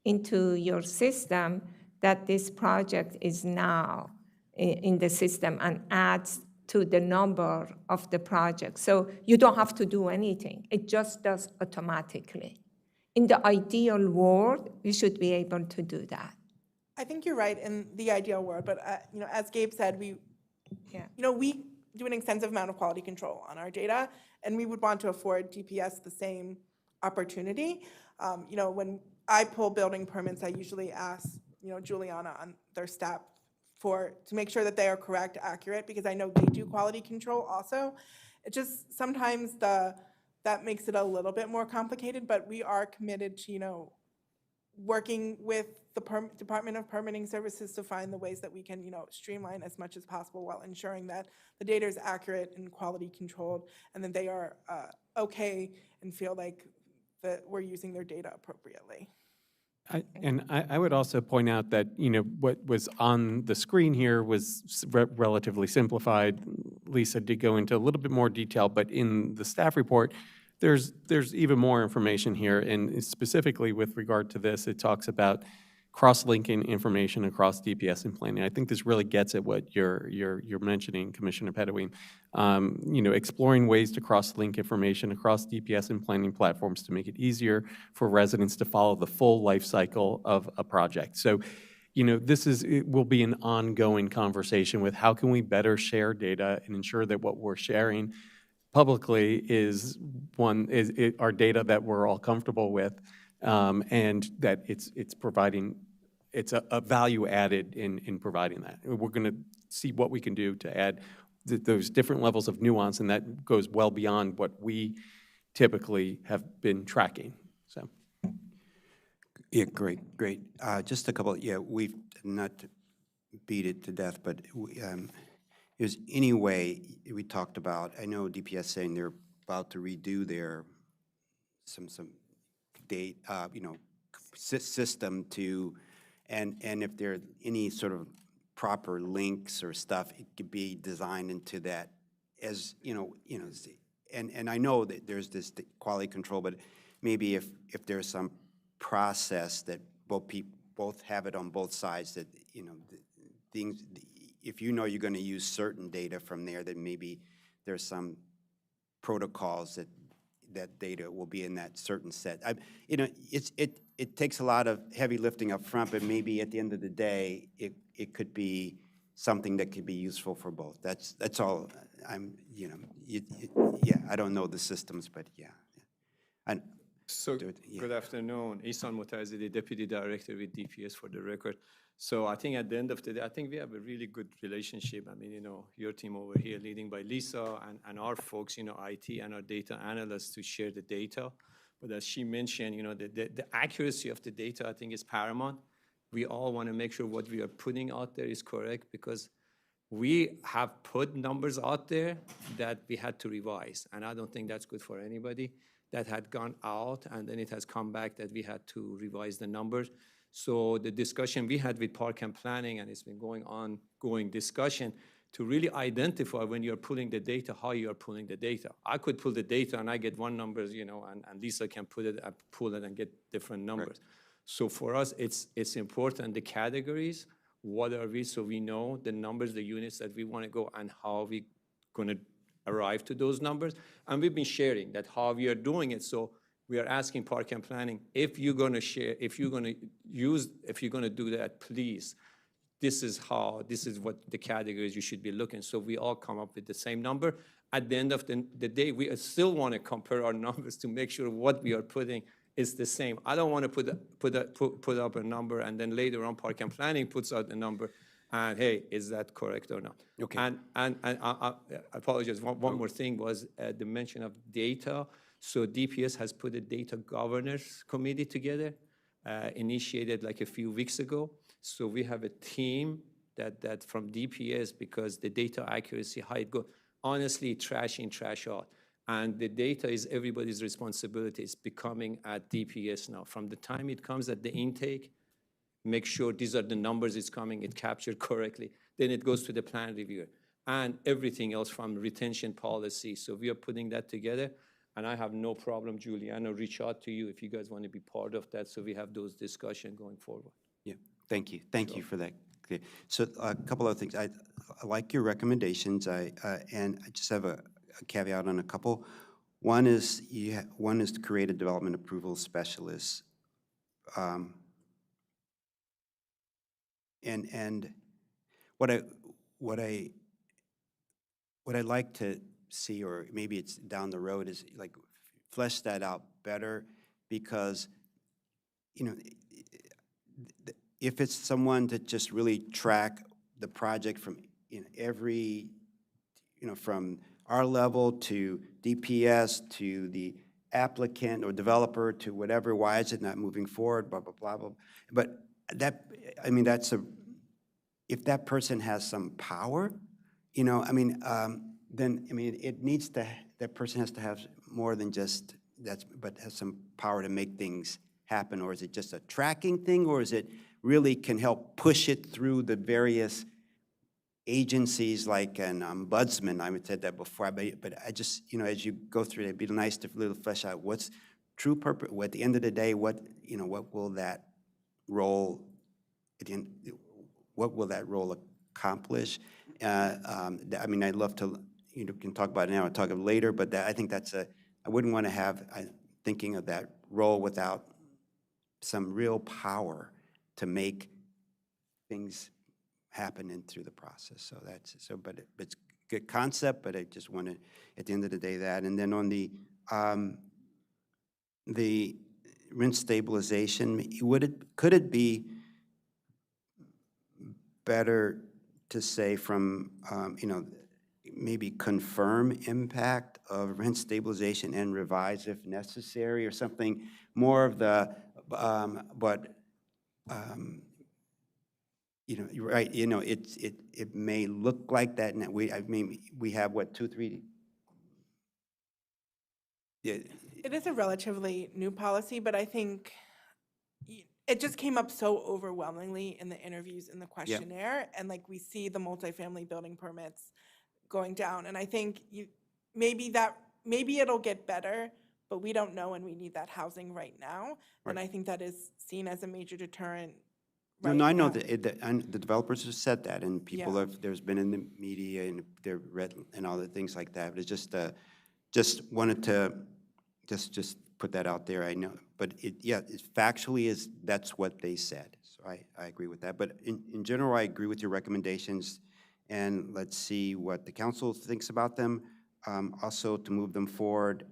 into your system that this project is now in the system and adds to the number of the project. So you don't have to do anything. It just does automatically. in the ideal world, we should be able to do that. I think you're right in the ideal world, but you know, as Gabe said, we do an extensive amount of quality control on our data, and we would want to afford DPS the same opportunity. You know, when I pull building permits, I usually ask, you know, Juliana on their staff to make sure that they are correct, accurate, because I know they do quality control also. It just sometimes that makes it a little bit more complicated, but we are committed to, you know, working with the Department of Permitting Services to find the ways that we can, you know, streamline as much as possible while ensuring that the data is accurate and quality controlled, and that they are okay and feel like that we're using their data appropriately. I would also point out that, you know, what was on the screen here was relatively simplified. Lisa did go into a little bit more detail, but in the staff report, there's even more information here, and specifically with regard to this, it talks about cross-linking information across DPS and planning. I think this really gets at what you're mentioning, Commissioner Pedawin. You know, exploring ways to cross-link information across DPS and planning platforms to make it easier for residents to follow the full life cycle of a project. So, you know, it will be an ongoing conversation with how can we better share data and ensure that what we're sharing publicly is our data that we're all comfortable with, and that it's providing, it's a value added in providing that. We're going to see what we can do to add those different levels of nuance, and that goes well beyond what we typically have been tracking. So, yeah, great. Just a couple. Yeah, we've not beat it to death, but is any way we talked about? I know DPS saying they're about to redo their some date, you know, system to, and if there are any sort of proper links or stuff, it could be designed into that, as you know, and I know that there's this quality control, but maybe if there's some process that both have it on both sides, that you know things. If you know you're going to use certain data from there, then maybe there's some protocols that data will be in that certain set. You know, it takes a lot of heavy lifting up front, but maybe at the end of the day, it could be something that could be useful for both. That's all. You know, yeah. I don't know the systems, but yeah. Good afternoon. Ihsan Mutazili, Deputy Director with DPS for the record. So I think at the end of the day, I think we have a really good relationship. I mean, you know, your team over here leading by Lisa and our folks, you know, IT and our data analysts to share the data. But as she mentioned, you know, the accuracy of the data, I think, is paramount. We all want to make sure what we are putting out there is correct, because we have put numbers out there that we had to revise. And I don't think that's good for anybody that had gone out and then it has come back that we had to revise the numbers. So the discussion we had with Park and Planning, and it's been ongoing discussion to really identify when you're pulling the data, how you are pulling the data. I could pull the data and I get one number, you know, and Lisa can pull it and get different numbers. Right. So for us, it's important, the categories, what are we, so we know the numbers, the units that we want to go and how we going to arrive to those numbers. And we've been sharing that how we are doing it. So we are asking Park and Planning, if you're going to share, if you're going to do that, please, this is what the categories you should be looking. So we all come up with the same number. At the end of the day, we still want to compare our numbers to make sure what we are putting is the same. I don't want to put up a number and then later on Park and Planning puts out a number and hey, is that correct or not? Okay. And I apologize, one more thing was the mention of data. So DPS has put a data governance committee together, initiated like a few weeks ago. So we have a team that from DPS, because the data accuracy, how it goes, honestly, trash in, trash out. And the data is everybody's responsibility. It's becoming at DPS now. From the time it comes at the intake, make sure these are the numbers it's coming, it captured correctly. Then it goes to the plan reviewer and everything else from retention policy. So we are putting that together. And I have no problem, Juliana, reach out to you if you guys want to be part of that, so we have those discussions going forward. Yeah, thank you. Thank you for that. Okay. So a couple of things. I like your recommendations, and I just have a caveat on a couple. One is one is to create a development approval specialist. And what I'd like to see, or maybe it's down the road, is like flesh that out better, because if it's someone to just really track the project from every, from our level to DPS to the applicant or developer to whatever, why is it not moving forward, blah, blah, blah, blah. But that, I mean, if that person has some power, then, it needs to, that person has to have more than just that, but has some power to make things happen. Or is it just a tracking thing, or is it really can help push it through the various agencies like an ombudsman? I said that before, but I just, as you go through it, it'd be nice to little flesh out what's true purpose. At the end of the day, what will that role, what will that role accomplish? I'd love to, can talk about it now or talk about it later, but I think I wouldn't want to have, thinking of that role without some real power to make things happen in through the process. So but it's a good concept, but I just want to, at the end of the day, that. And then on the rent stabilization, could it be better to say from, maybe confirm impact of rent stabilization and revise if necessary, or something more of the, you're right, it may look like that, and we have, what, 2, 3? Yeah. It is a relatively new policy, but I think it just came up so overwhelmingly in the interviews in the questionnaire, and like we see the multifamily building permits going down, and I think maybe it'll get better, but we don't know, and we need that housing right now, and I think that is seen as a major deterrent. No, I know that and the developers have said that, and people have, there's been in the media, and they're read and all the things like that. But it's just wanted to just put that out there. I know, but it factually that's what they said. So I agree with that. But in general, I agree with your recommendations, and let's see what the council thinks about them. Also to move them forward.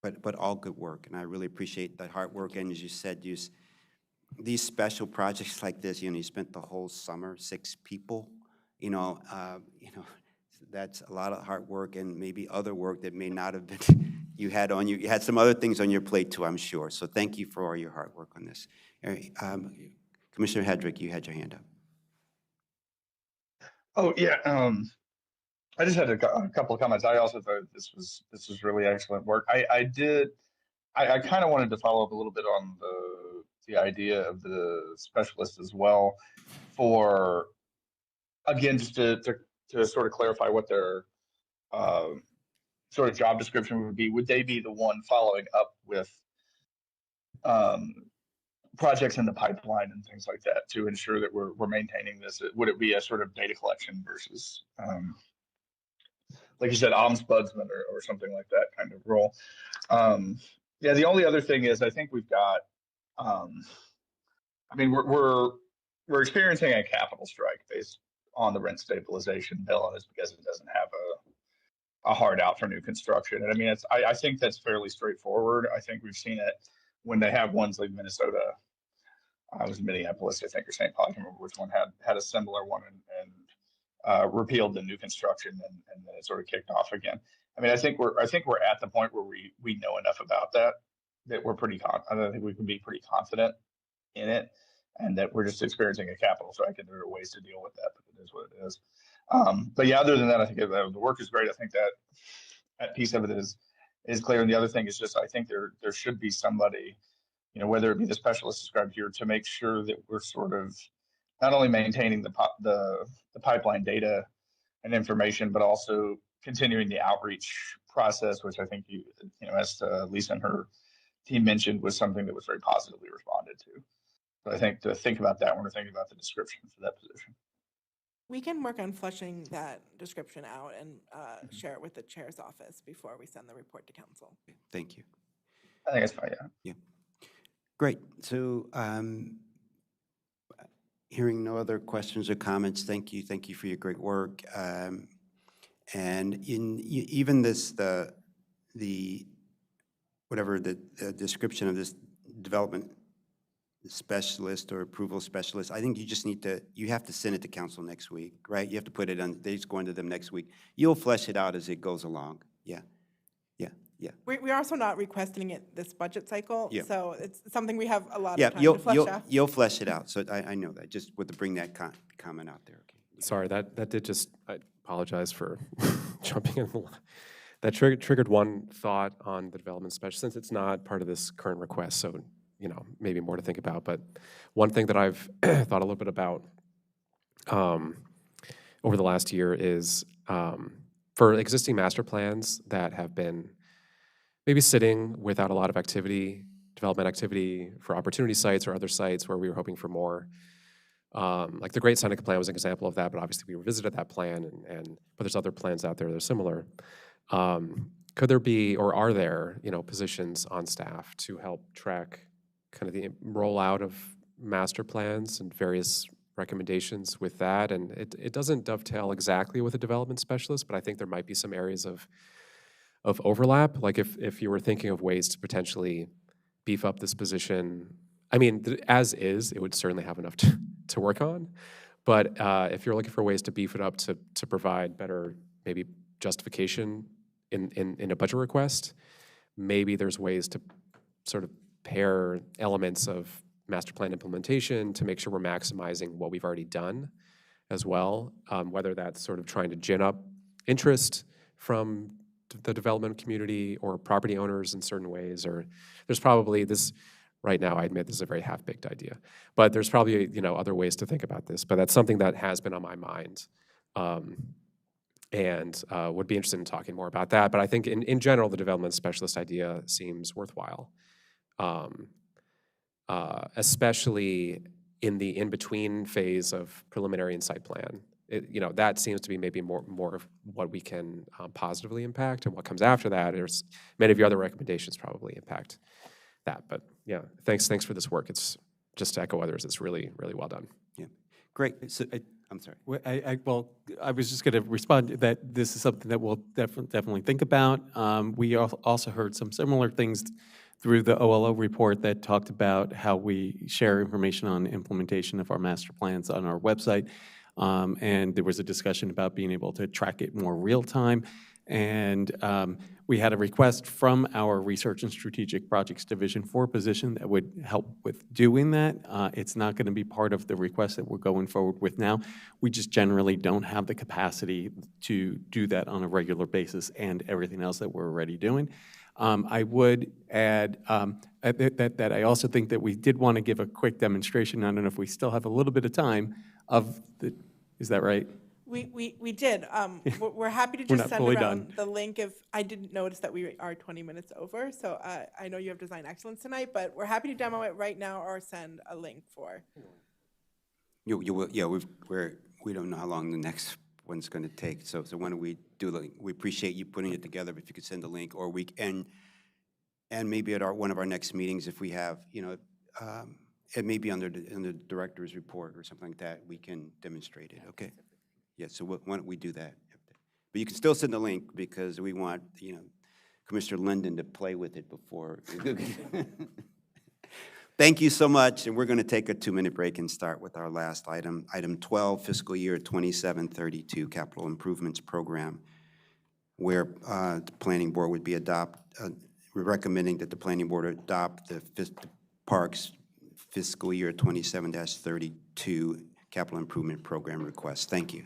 But all good work, and I really appreciate that hard work. And as you said, these special projects like this, you spent the whole summer, 6 people, that's a lot of hard work, and maybe other work that may not have been, you had some other things on your plate too, I'm sure. So thank you for all your hard work on this. Commissioner Hedrick, you had your hand up. Oh, yeah. I just had a couple of comments. I also thought this was really excellent work. I kind of wanted to follow up a little bit on the idea of the specialist as well, for, again, just to sort of clarify what their sort of job description would be. Would they be the one following up with projects in the pipeline and things like that to ensure that we're maintaining this? Would it be a sort of data collection versus, like you said, ombudsman or something like that kind of role? Yeah, the only other thing is, I think we've got, we're experiencing a capital strike based on the rent stabilization bill, and it's because it doesn't have a hard out for new construction. And I think that's fairly straightforward. I think we've seen it when they have ones like Minnesota. I was in Minneapolis, I think, or St. Paul. I can't remember which one had a similar one and repealed the new construction, and then it sort of kicked off again. I think we're at the point where we know enough about that we're pretty I think we can be pretty confident in it, and that we're just experiencing a capital strike, and there are ways to deal with that, but it is what it is. But yeah, other than that, I think the work is great. I think that piece of it is clear. And the other thing is just, I think there should be somebody, whether it be the specialist described here, to make sure that we're sort of not only maintaining the pipeline data and information, but also continuing the outreach process, which I think as Lisa and her team mentioned, was something that was very positively responded to. So I think to think about that when we're thinking about the description for that position. We can work on fleshing that description out and share it with the chair's office before we send the report to council. Thank you. I think it's fine, yeah. Yeah. Great. So hearing no other questions or comments, thank you. Thank you for your great work. And even this, whatever the description of this development specialist or approval specialist, I think you have to send it to council next week, right? You have to put it on, they're just going to them next week. You'll flesh it out as it goes along. Yeah, yeah, yeah. We're also not requesting it this budget cycle, Yeah. so it's something we have a lot Yeah, of time to flesh out. you'll flesh it out. So I know that, just to bring that comment out there, okay? Sorry, that did just, I apologize for jumping in. That triggered one thought on the development special, since it's not part of this current request, so, maybe more to think about. But one thing that I've thought a little bit about over the last year is for existing master plans that have been maybe sitting without a lot of activity, development activity for opportunity sites or other sites where we were hoping for more. Like the Great Seneca Plan was an example of that, but obviously we revisited that plan, but there's other plans out there that are similar. Could there be, or are there, positions on staff to help track kind of the rollout of master plans and various recommendations with that? And it doesn't dovetail exactly with a development specialist, but I think there might be some areas of overlap. Like if you were thinking of ways to potentially beef up this position, I mean, as is, it would certainly have enough to work on. But if you're looking for ways to beef it up to provide better maybe justification in a budget request, maybe there's ways to sort of pair elements of master plan implementation to make sure we're maximizing what we've already done as well, whether that's sort of trying to gin up interest from the development community or property owners in certain ways, or there's probably this, right now I admit this is a very half-baked idea, but there's probably other ways to think about this, but that's something that has been on my mind. And would be interested in talking more about that. But I think in general, the development specialist idea seems worthwhile, especially in the in-between phase of preliminary and site plan. That seems to be maybe more of what we can positively impact, and what comes after that, there's many of your other recommendations probably impact that. But yeah, thanks for this work. It's just to echo others, it's really, really well done. Yeah, great. So, I'm sorry. Well, I was just going to respond that this is something that we'll definitely think about. We also heard some similar things through the OLO report that talked about how we share information on implementation of our master plans on our website. And there was a discussion about being able to track it more real time. And we had a request from our Research and Strategic Projects Division for a position that would help with doing that. It's not going to be part of the request that we're going forward with now. We just generally don't have the capacity to do that on a regular basis and everything else that we're already doing. I would add that I also think that we did want to give a quick demonstration. I don't know if we still have a little bit of time of the, is that right? We did. We're happy to We're just not send fully around done. the link if, I didn't notice that we are 20 minutes over, so I know you have design excellence tonight, but we're happy to demo it right now or send a link for. You will, yeah, we don't know how long the next one's going to take, so why don't we do the, we appreciate you putting it together, but if you could send a link, or we, and maybe at one of our next meetings, if we have, it may be under the director's report or something like that, we can demonstrate it, okay? Yeah, so why don't we do that? But you can still send the link, because we want, Commissioner Linden to play with it before. Thank you so much, and we're going to take a 2-minute break and start with our last item, item 12, fiscal year 2732 capital improvements program, where the planning board would be we're recommending that the planning board adopt the parks fiscal year 27-32 capital improvement program request. Thank you.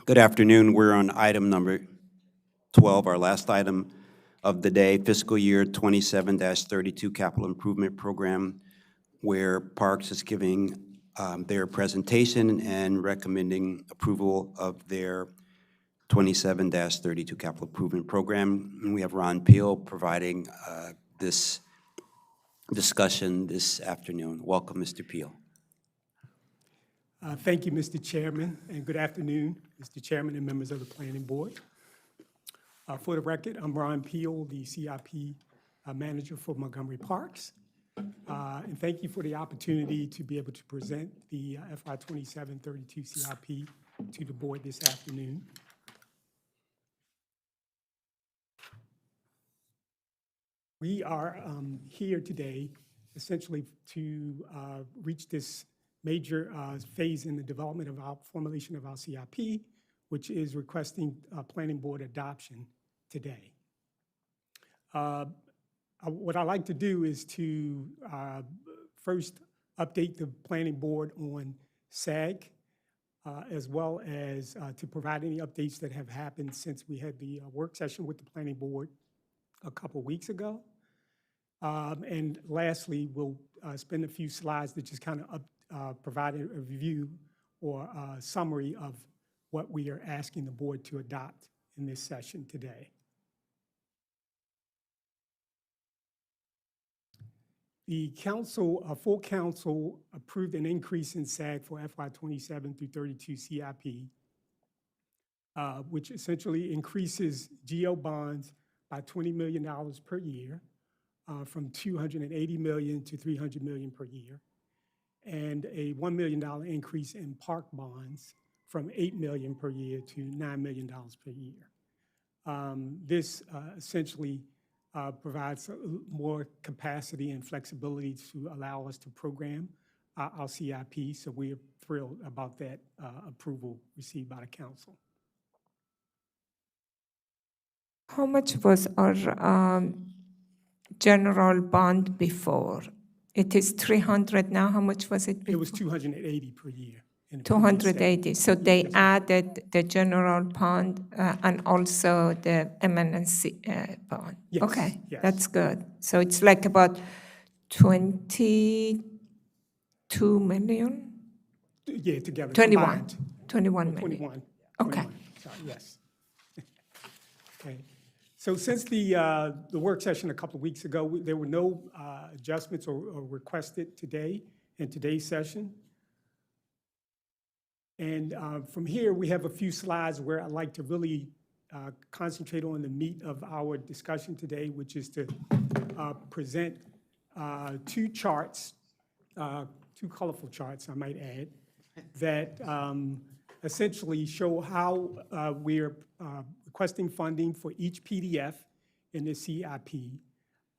Good afternoon. We're on item number 12, our last item of the day, fiscal year 27-32 capital improvement program, where Parks is giving their presentation and recommending approval of their 27-32 capital improvement program. And we have Ron Peel providing this discussion this afternoon. Welcome, Mr. Peel. Thank you, Mr. Chairman, and good afternoon, Mr. Chairman and members of the Planning Board. For the record, I'm Ron Peel, the CIP manager for Montgomery Parks. And thank you for the opportunity to be able to present the FY 27-32 CIP to the board this afternoon. We are here today essentially to reach this major phase in the development of our formulation of our CIP, which is requesting planning board adoption today. What I'd like to do is to first update the planning board on SAG, as well as to provide any updates that have happened since we had the work session with the planning board a couple weeks ago. And lastly, we'll spend a few slides that just kind of provide a review or a summary of what we are asking the board to adopt in this session today. The council, full council approved an increase in SAG for FY 27-32 CIP, which essentially increases GO bonds by $20 million per year, from $280 million to $300 million per year, and a $1 million increase in park bonds from $8 million per year to $9 million per year. This essentially provides more capacity and flexibility to allow us to program our CIP, so we're thrilled about that approval received by the council. How much was our general bond before? It is 300 now. How much was it before? It was 280 per year. 280. So they added the general bond and also the MNC bond. Yes, Okay, yes. that's good. So it's like about 22 million? Yeah, together. 21. Combined. 21 million. 21. Okay. 21. Sorry, yes. Okay. So since the work session a couple of weeks ago, there were no adjustments or requested today in today's session. And from here, we have a few slides where I'd like to really concentrate on the meat of our discussion today, which is to present two charts, two colorful charts, I might add, that essentially show how we're requesting funding for each PDF in the CIP,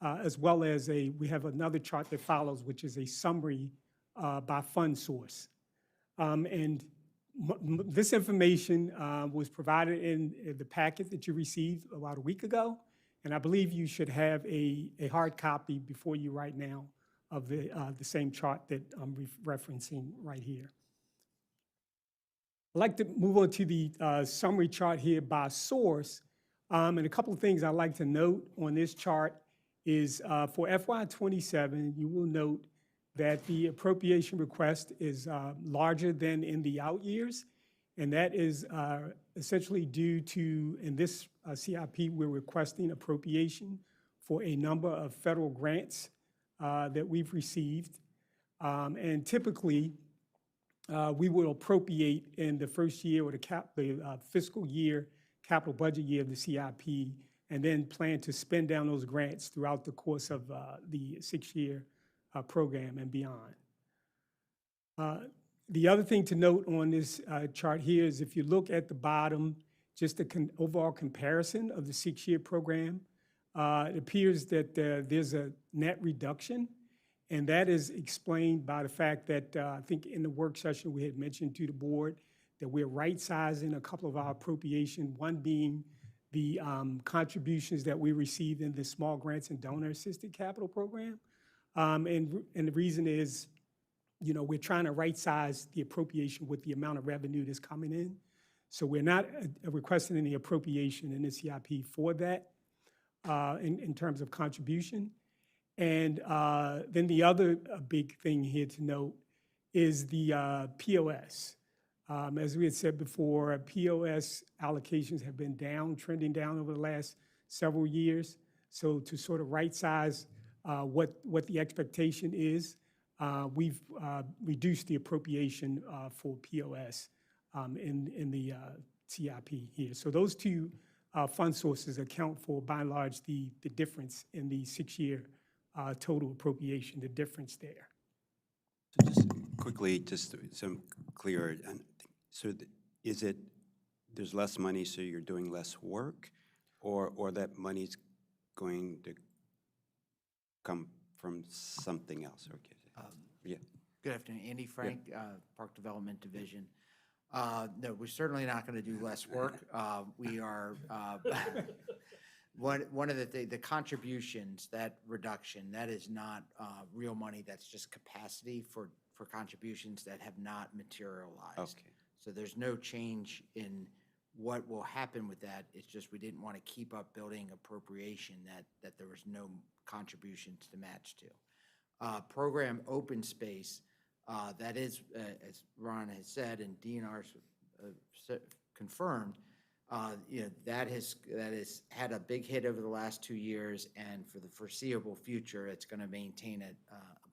as well as we have another chart that follows, which is a summary by fund source. And this information was provided in the packet that you received about a week ago, and I believe you should have a hard copy before you right now of the same chart that I'm referencing right here. I'd like to move on to the summary chart here by source, and a couple of things I'd like to note on this chart is for FY 27, you will note that the appropriation request is larger than in the out years, and that is essentially due to, in this CIP, we're requesting appropriation for a number of federal grants that we've received. And typically, we will appropriate in the first year or the fiscal year, capital budget year of the CIP, and then plan to spend down those grants throughout the course of the 6-year program and beyond. The other thing to note on this chart here is if you look at the bottom, just the overall comparison of the 6-year program, it appears that there's a net reduction, and that is explained by the fact that I think in the work session we had mentioned to the board that we're right-sizing a couple of our appropriation, one being the contributions that we received in the small grants and donor-assisted capital program. And the reason is, you know, we're trying to right-size the appropriation with the amount of revenue that's coming in. So we're not requesting any appropriation in the CIP for that in terms of contribution. And then the other big thing here to note is the POS. As we had said before, POS allocations have been trending down over the last several years. So to sort of right-size what the expectation is, we've reduced the appropriation for POS in the CIP here. So those two fund sources account for, by and large, the difference in the 6-year total appropriation, the difference there. So just quickly, just so I'm clear, so is it there's less money, so you're doing less work, or that money's going to come from something else? Okay. Yeah. Good afternoon, Andy Frank, Park Development Division. No, we're certainly not going to do less work. We are, one of the contributions, that reduction, that is not real money, that's just capacity for contributions that have not materialized. Okay. So there's no change in what will happen with that. It's just we didn't want to keep up building appropriation that there was no contributions to match to. Program open space, that is, as Ron has said and DNR confirmed, that has had a big hit over the last 2 years, and for the foreseeable future, it's going to maintain it.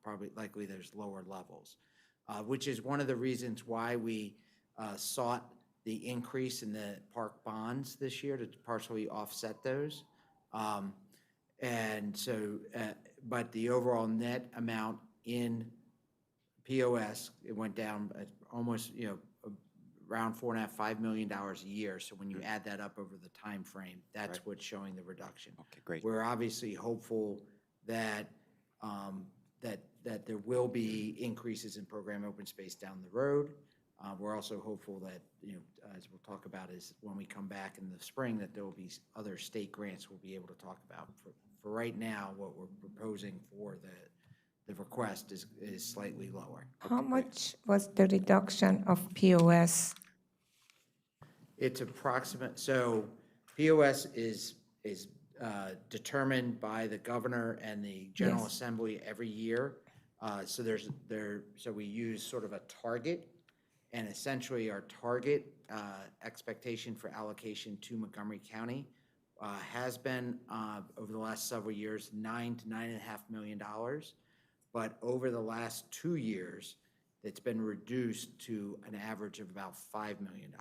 Probably likely there's lower levels, which is one of the reasons why we sought the increase in the park bonds this year to partially offset those. And so, but the overall net amount in POS, it went down almost, around $4.5–5 million a year. So when you add that up over the time frame, that's what's showing the reduction. Okay, great. We're obviously hopeful that that there will be increases in program open space down the road. We're also hopeful that, as we'll talk about, is when we come back in the spring, that there will be other state grants we'll be able to talk about. For right now, what we're proposing for the request is slightly lower. How much was the reduction of POS? It's approximate, so POS is determined by the governor and the General Yes. Assembly every year. So so we use sort of a target, and essentially our target expectation for allocation to Montgomery County has been over the last several years $9 to $9.5 million. But over the last 2 years, it's been reduced to an average of about $5 million.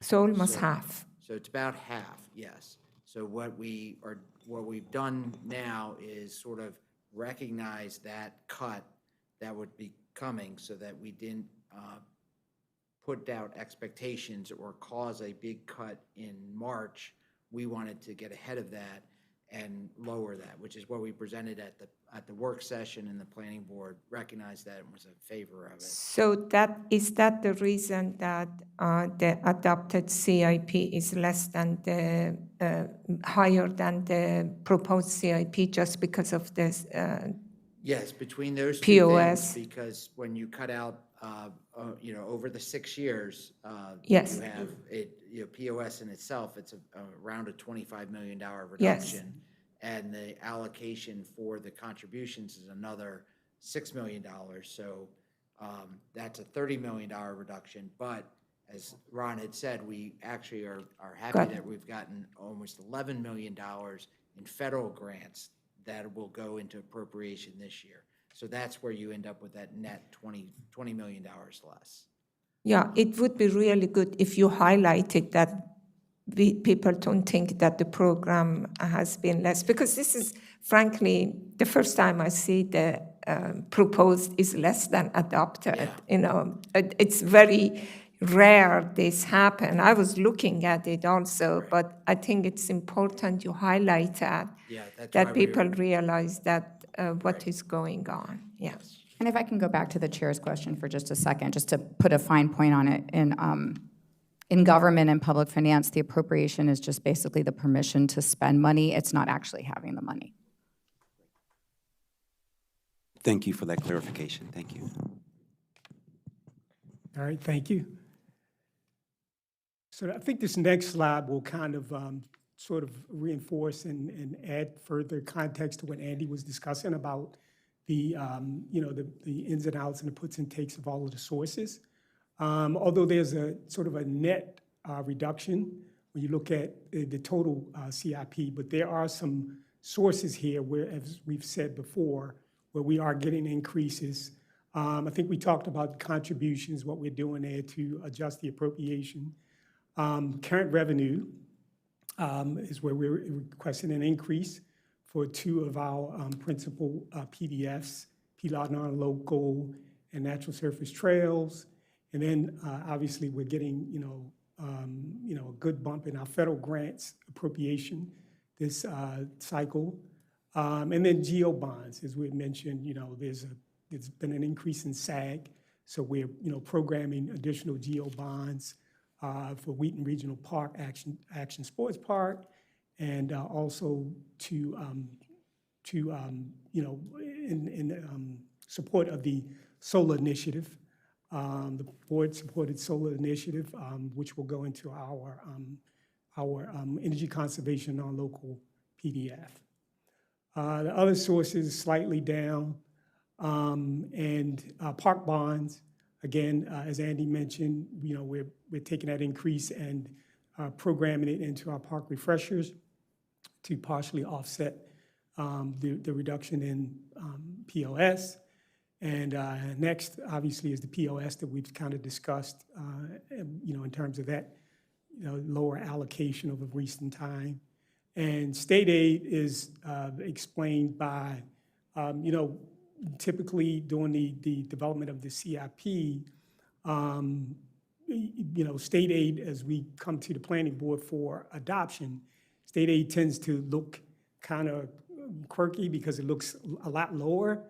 So almost half. So it's about half, yes. So what we've done now is sort of recognize that cut that would be coming, so that we didn't put out expectations or cause a big cut in March. We wanted to get ahead of that and lower that, which is what we presented at the work session, and the planning board recognized that and was in favor of it. So is that the reason that the adopted CIP is less than higher than the proposed CIP, just because of this? Yes, between those two POS. things, because when you cut out, over the 6 years, Yes. you have it. POS in itself, it's around a $25 million reduction. Yes. And the allocation for the contributions is another $6 million. So that's a $30 million reduction. But as Ron had said, we actually are happy that we've gotten almost $11 million in federal grants that will go into appropriation this year. So that's where you end up with that net $20 million less. Yeah, it would be really good if you highlighted that people don't think that the program has been less, because this is, frankly, the first time I see the proposed is less than adopted. Yeah. It's very rare this happen. I was looking at it also, but I think it's important you highlight that, that people realize that what is going on. Yes. And if I can go back to the chair's question for just a second, just to put a fine point on it. In government and public finance, the appropriation is just basically the permission to spend money. It's not actually having the money. Thank you for that clarification. Thank you. All right, thank you. So I think this next slide will kind of sort of reinforce and add further context to what Andy was discussing about the, the ins and outs and the puts and takes of all of the sources. Although there's a sort of a net reduction when you look at the total CIP, but there are some sources here where, as we've said before, where we are getting increases. I think we talked about contributions, what we're doing there to adjust the appropriation. Current revenue is where we're requesting an increase for two of our principal PDFs, PLOT non-local and natural surface trails. And then obviously we're getting, a good bump in our federal grants appropriation this cycle. And then geo bonds, as we mentioned, there's been an increase in SAG. So we're, programming additional geo bonds for Wheaton Regional Park Action Sports Park, and also in support of the solar initiative. The board supported solar initiative, which will go into our energy conservation non-local PDF. The other sources slightly down, and park bonds. Again, as Andy mentioned, we're taking that increase and programming it into our park refreshers to partially offset the reduction in POS. And next, obviously, is the POS that we've kind of discussed, in terms of that, lower allocation over recent time. And state aid is explained by, typically during the development of the CIP, state aid, as we come to the planning board for adoption, state aid tends to look kind of quirky because it looks a lot lower.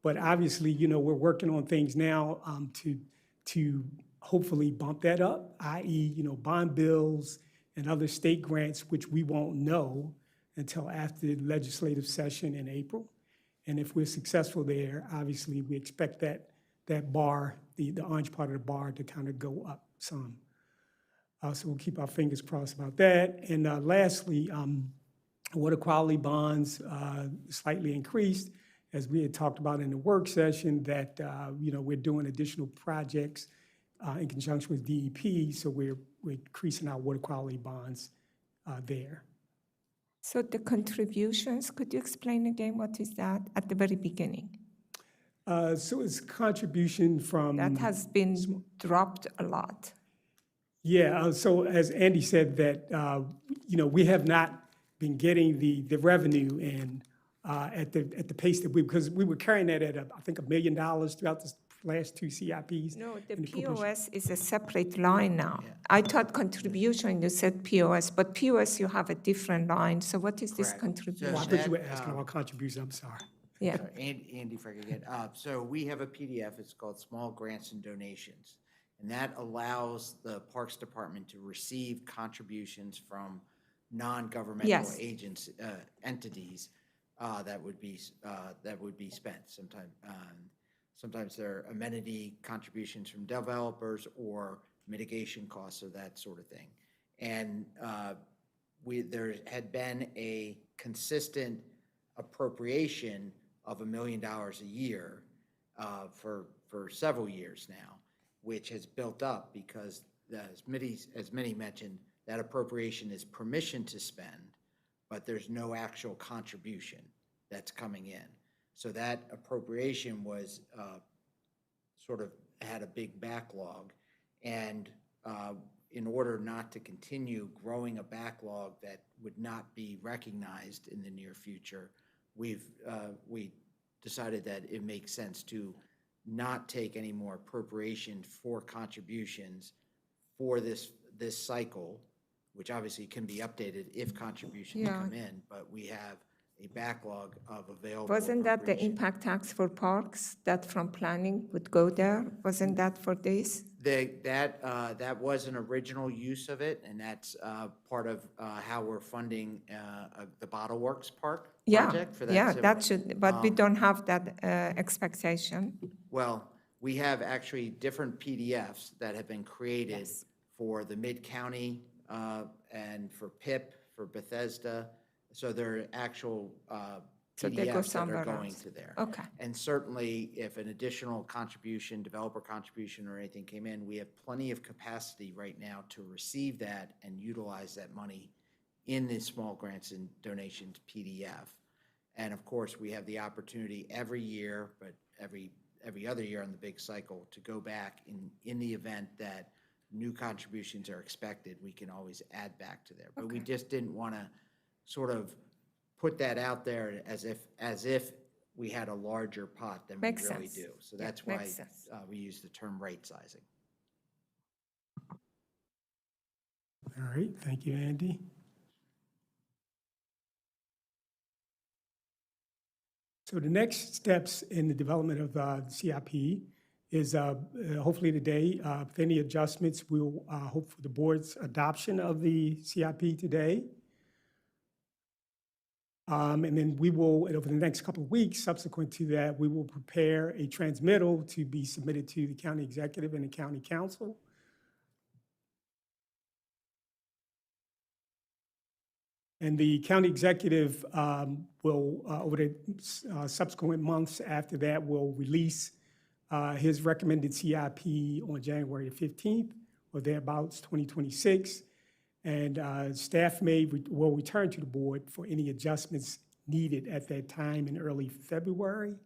But obviously, we're working on things now to hopefully bump that up, i.e., bond bills and other state grants, which we won't know until after the legislative session in April. And if we're successful there, obviously, we expect that bar, the orange part of the bar, to kind of go up some. So we'll keep our fingers crossed about that. And lastly, water quality bonds slightly increased, as we had talked about in the work session, that we're doing additional projects in conjunction with DEP, so we're increasing our water quality bonds there. So the contributions, could you explain again what is that at the very beginning? So it's contribution from... That has been dropped a lot. Yeah, so as Andy said, that, we have not been getting the revenue in at the pace that because we were carrying that at, I think, $1 million throughout the last two CIPs. No, the POS is a separate line now. Yeah. I thought contribution, you said POS, but POS, you have a different line. So what is this contribution? I thought you were asking about contribution, I'm sorry. Yeah. Andy, if I could get, so we have a PDF, it's called Small Grants and Donations. And that allows the Parks Department to receive contributions from non-governmental agents, entities that would be spent. Sometimes they're amenity contributions from developers or mitigation costs or that sort of thing. And there had been a consistent appropriation of $1 million a year for several years now, which has built up because, as many mentioned, that appropriation is permission to spend, but there's no actual contribution that's coming in. So that appropriation was sort of had a big backlog, and in order not to continue growing a backlog that would not be recognized in the near future, we decided that it makes sense to not take any more appropriation for contributions for this cycle, which obviously can be updated if contributions come in, but we have a backlog of available. Wasn't that the impact tax for parks that from planning would go there? Wasn't that for this? That was an original use of it, and that's part of how we're funding the Bottle Works Park project for that. Yeah, that should, but we don't have that expectation. Well, we have actually different PDFs that have been created for the Mid-County, and for PIP, for Bethesda. So there are actual So they go PDFs that somewhere are going else. to there. Okay. And certainly, if an additional contribution, developer contribution or anything came in, we have plenty of capacity right now to receive that and utilize that money in the small grants and donations PDF. And of course, we have the opportunity every year, but every other year on the big cycle, to go back in the event that new contributions are expected, we can always add back to there. But we just didn't want to sort of put that out there as if we had a larger pot than we Makes really sense. do. So Yeah, that's why makes sense. we use the term rate sizing. All right, thank you, Andy. So the next steps in the development of the CIP is hopefully today, with any adjustments, we'll hope for the board's adoption of the CIP today. And then we will, over the next couple of weeks, subsequent to that, we will prepare a transmittal to be submitted to the county executive and the county council. And the county executive will, over the subsequent months after that, will release his recommended CIP on January 15th or thereabouts, 2026. And staff will return to the board for any adjustments needed at that time in early February.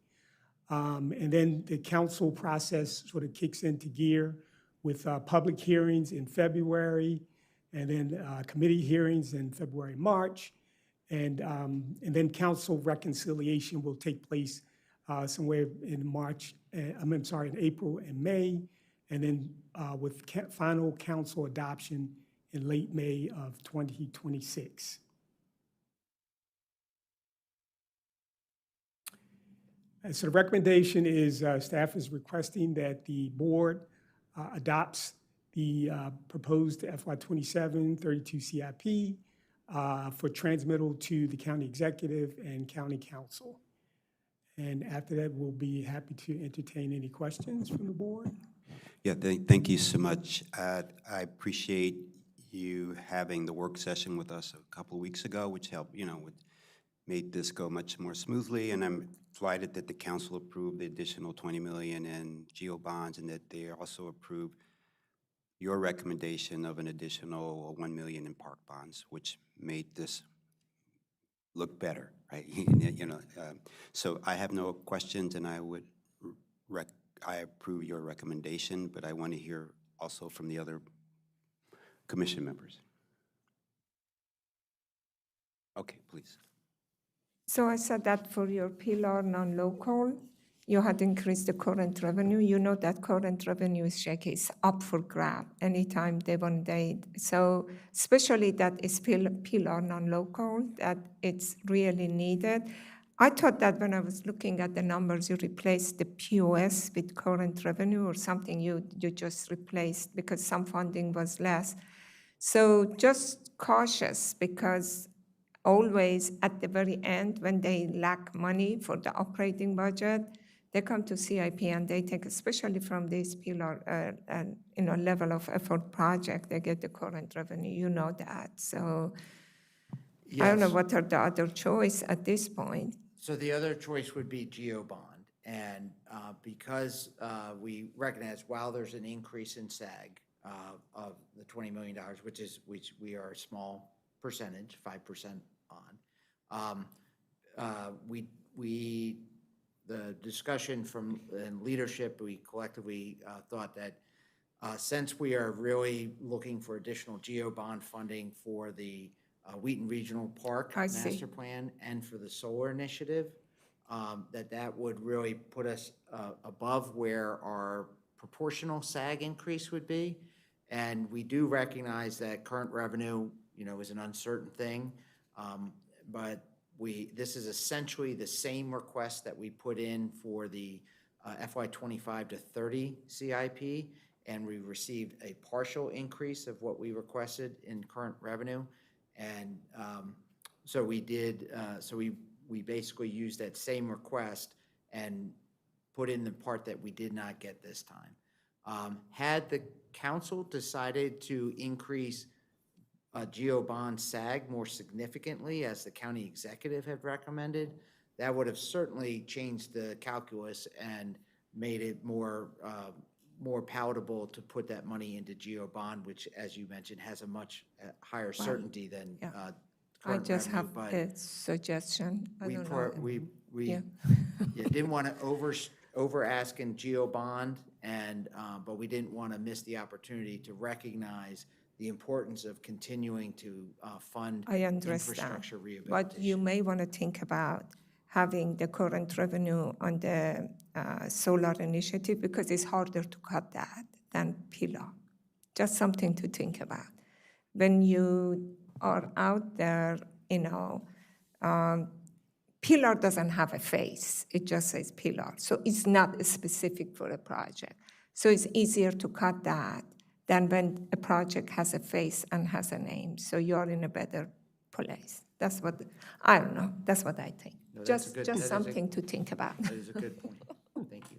And then the council process sort of kicks into gear with public hearings in February, and then committee hearings in February, March. And then council reconciliation will take place somewhere in in April and May, and then with final council adoption in late May of 2026. And so the recommendation is staff is requesting that the board adopts the proposed FY27 32 CIP for transmittal to the county executive and county council. And after that, we'll be happy to entertain any questions from the board. Yeah, thank you so much. I appreciate you having the work session with us a couple of weeks ago, which helped, made this go much more smoothly. And I'm delighted that the council approved the additional 20 million in GEO bonds, and that they also approved your recommendation of an additional 1 million in park bonds, which made this look better, right? So I have no questions, and I approve your recommendation, but I want to hear also from the other commission members. Okay, please. So I said that for your pillar non-local, you had increased the current revenue. You know that current revenue is shaky, it's up for grab anytime they want date. So especially that is pillar non-local, that it's really needed. I thought that when I was looking at the numbers, you replaced the POS with current revenue or something you just replaced because some funding was less. So just cautious, because always at the very end, when they lack money for the operating budget, they come to CIP and they take, especially from this pillar, level of effort project, they get the current revenue. You know that. So I don't know Yes. what are the other choice at this point. So the other choice would be GEO bond. And because we recognize while there's an increase in SAG of the $20 million, which we are a small percentage, 5% on, the discussion in leadership, we collectively thought that since we are really looking for additional GEO bond funding for the Wheaton Regional Park Master Plan and for the solar initiative, that would really put us above where our proportional SAG increase would be. And we do recognize that current revenue, is an uncertain thing, but this is essentially the same request that we put in for the FY25 to 30 CIP, and we received a partial increase of what we requested in current revenue. And so we did, we basically used that same request and put in the part that we did not get this time. Had the council decided to increase GO bond SAG more significantly, as the county executive had recommended, that would have certainly changed the calculus and made it more palatable to put that money into GO bond, which, as you mentioned, has a much higher certainty than I current just revenue, have but a suggestion. I we don't know. yeah, didn't want to over ask in GO bond, and but we didn't want to miss the opportunity to recognize the importance of continuing to fund I understand. infrastructure rehabilitation. But you may want to think about having the current revenue on the solar initiative, because it's harder to cut that than pillar. Just something to think about. When you are out there, pillar doesn't have a face. It just says pillar. So it's not specific for a project. So it's easier to cut that than when a project has a face and has a name. So you're in a better place. That's what, I don't know, that's what I think. No, that's a Just good- that is a- something to think about. That is a good point. Thank you.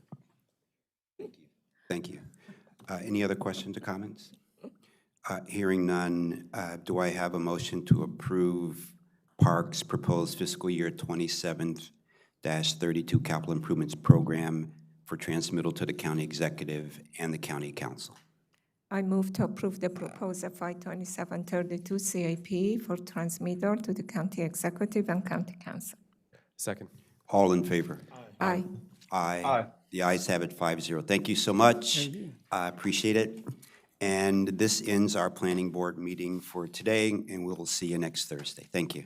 Thank you. Any other questions or comments? Hearing none, do I have a motion to approve Parks proposed fiscal year 27-32 capital improvements program for transmittal to the county executive and the county council? I move to approve the proposed FY 2732 CIP for transmittal to the county executive and county council. Second. All in favor? Aye. Aye. The ayes have it 5-0. Thank you so much. I appreciate it. And this ends our planning board meeting for today, and we will see you next Thursday. Thank you.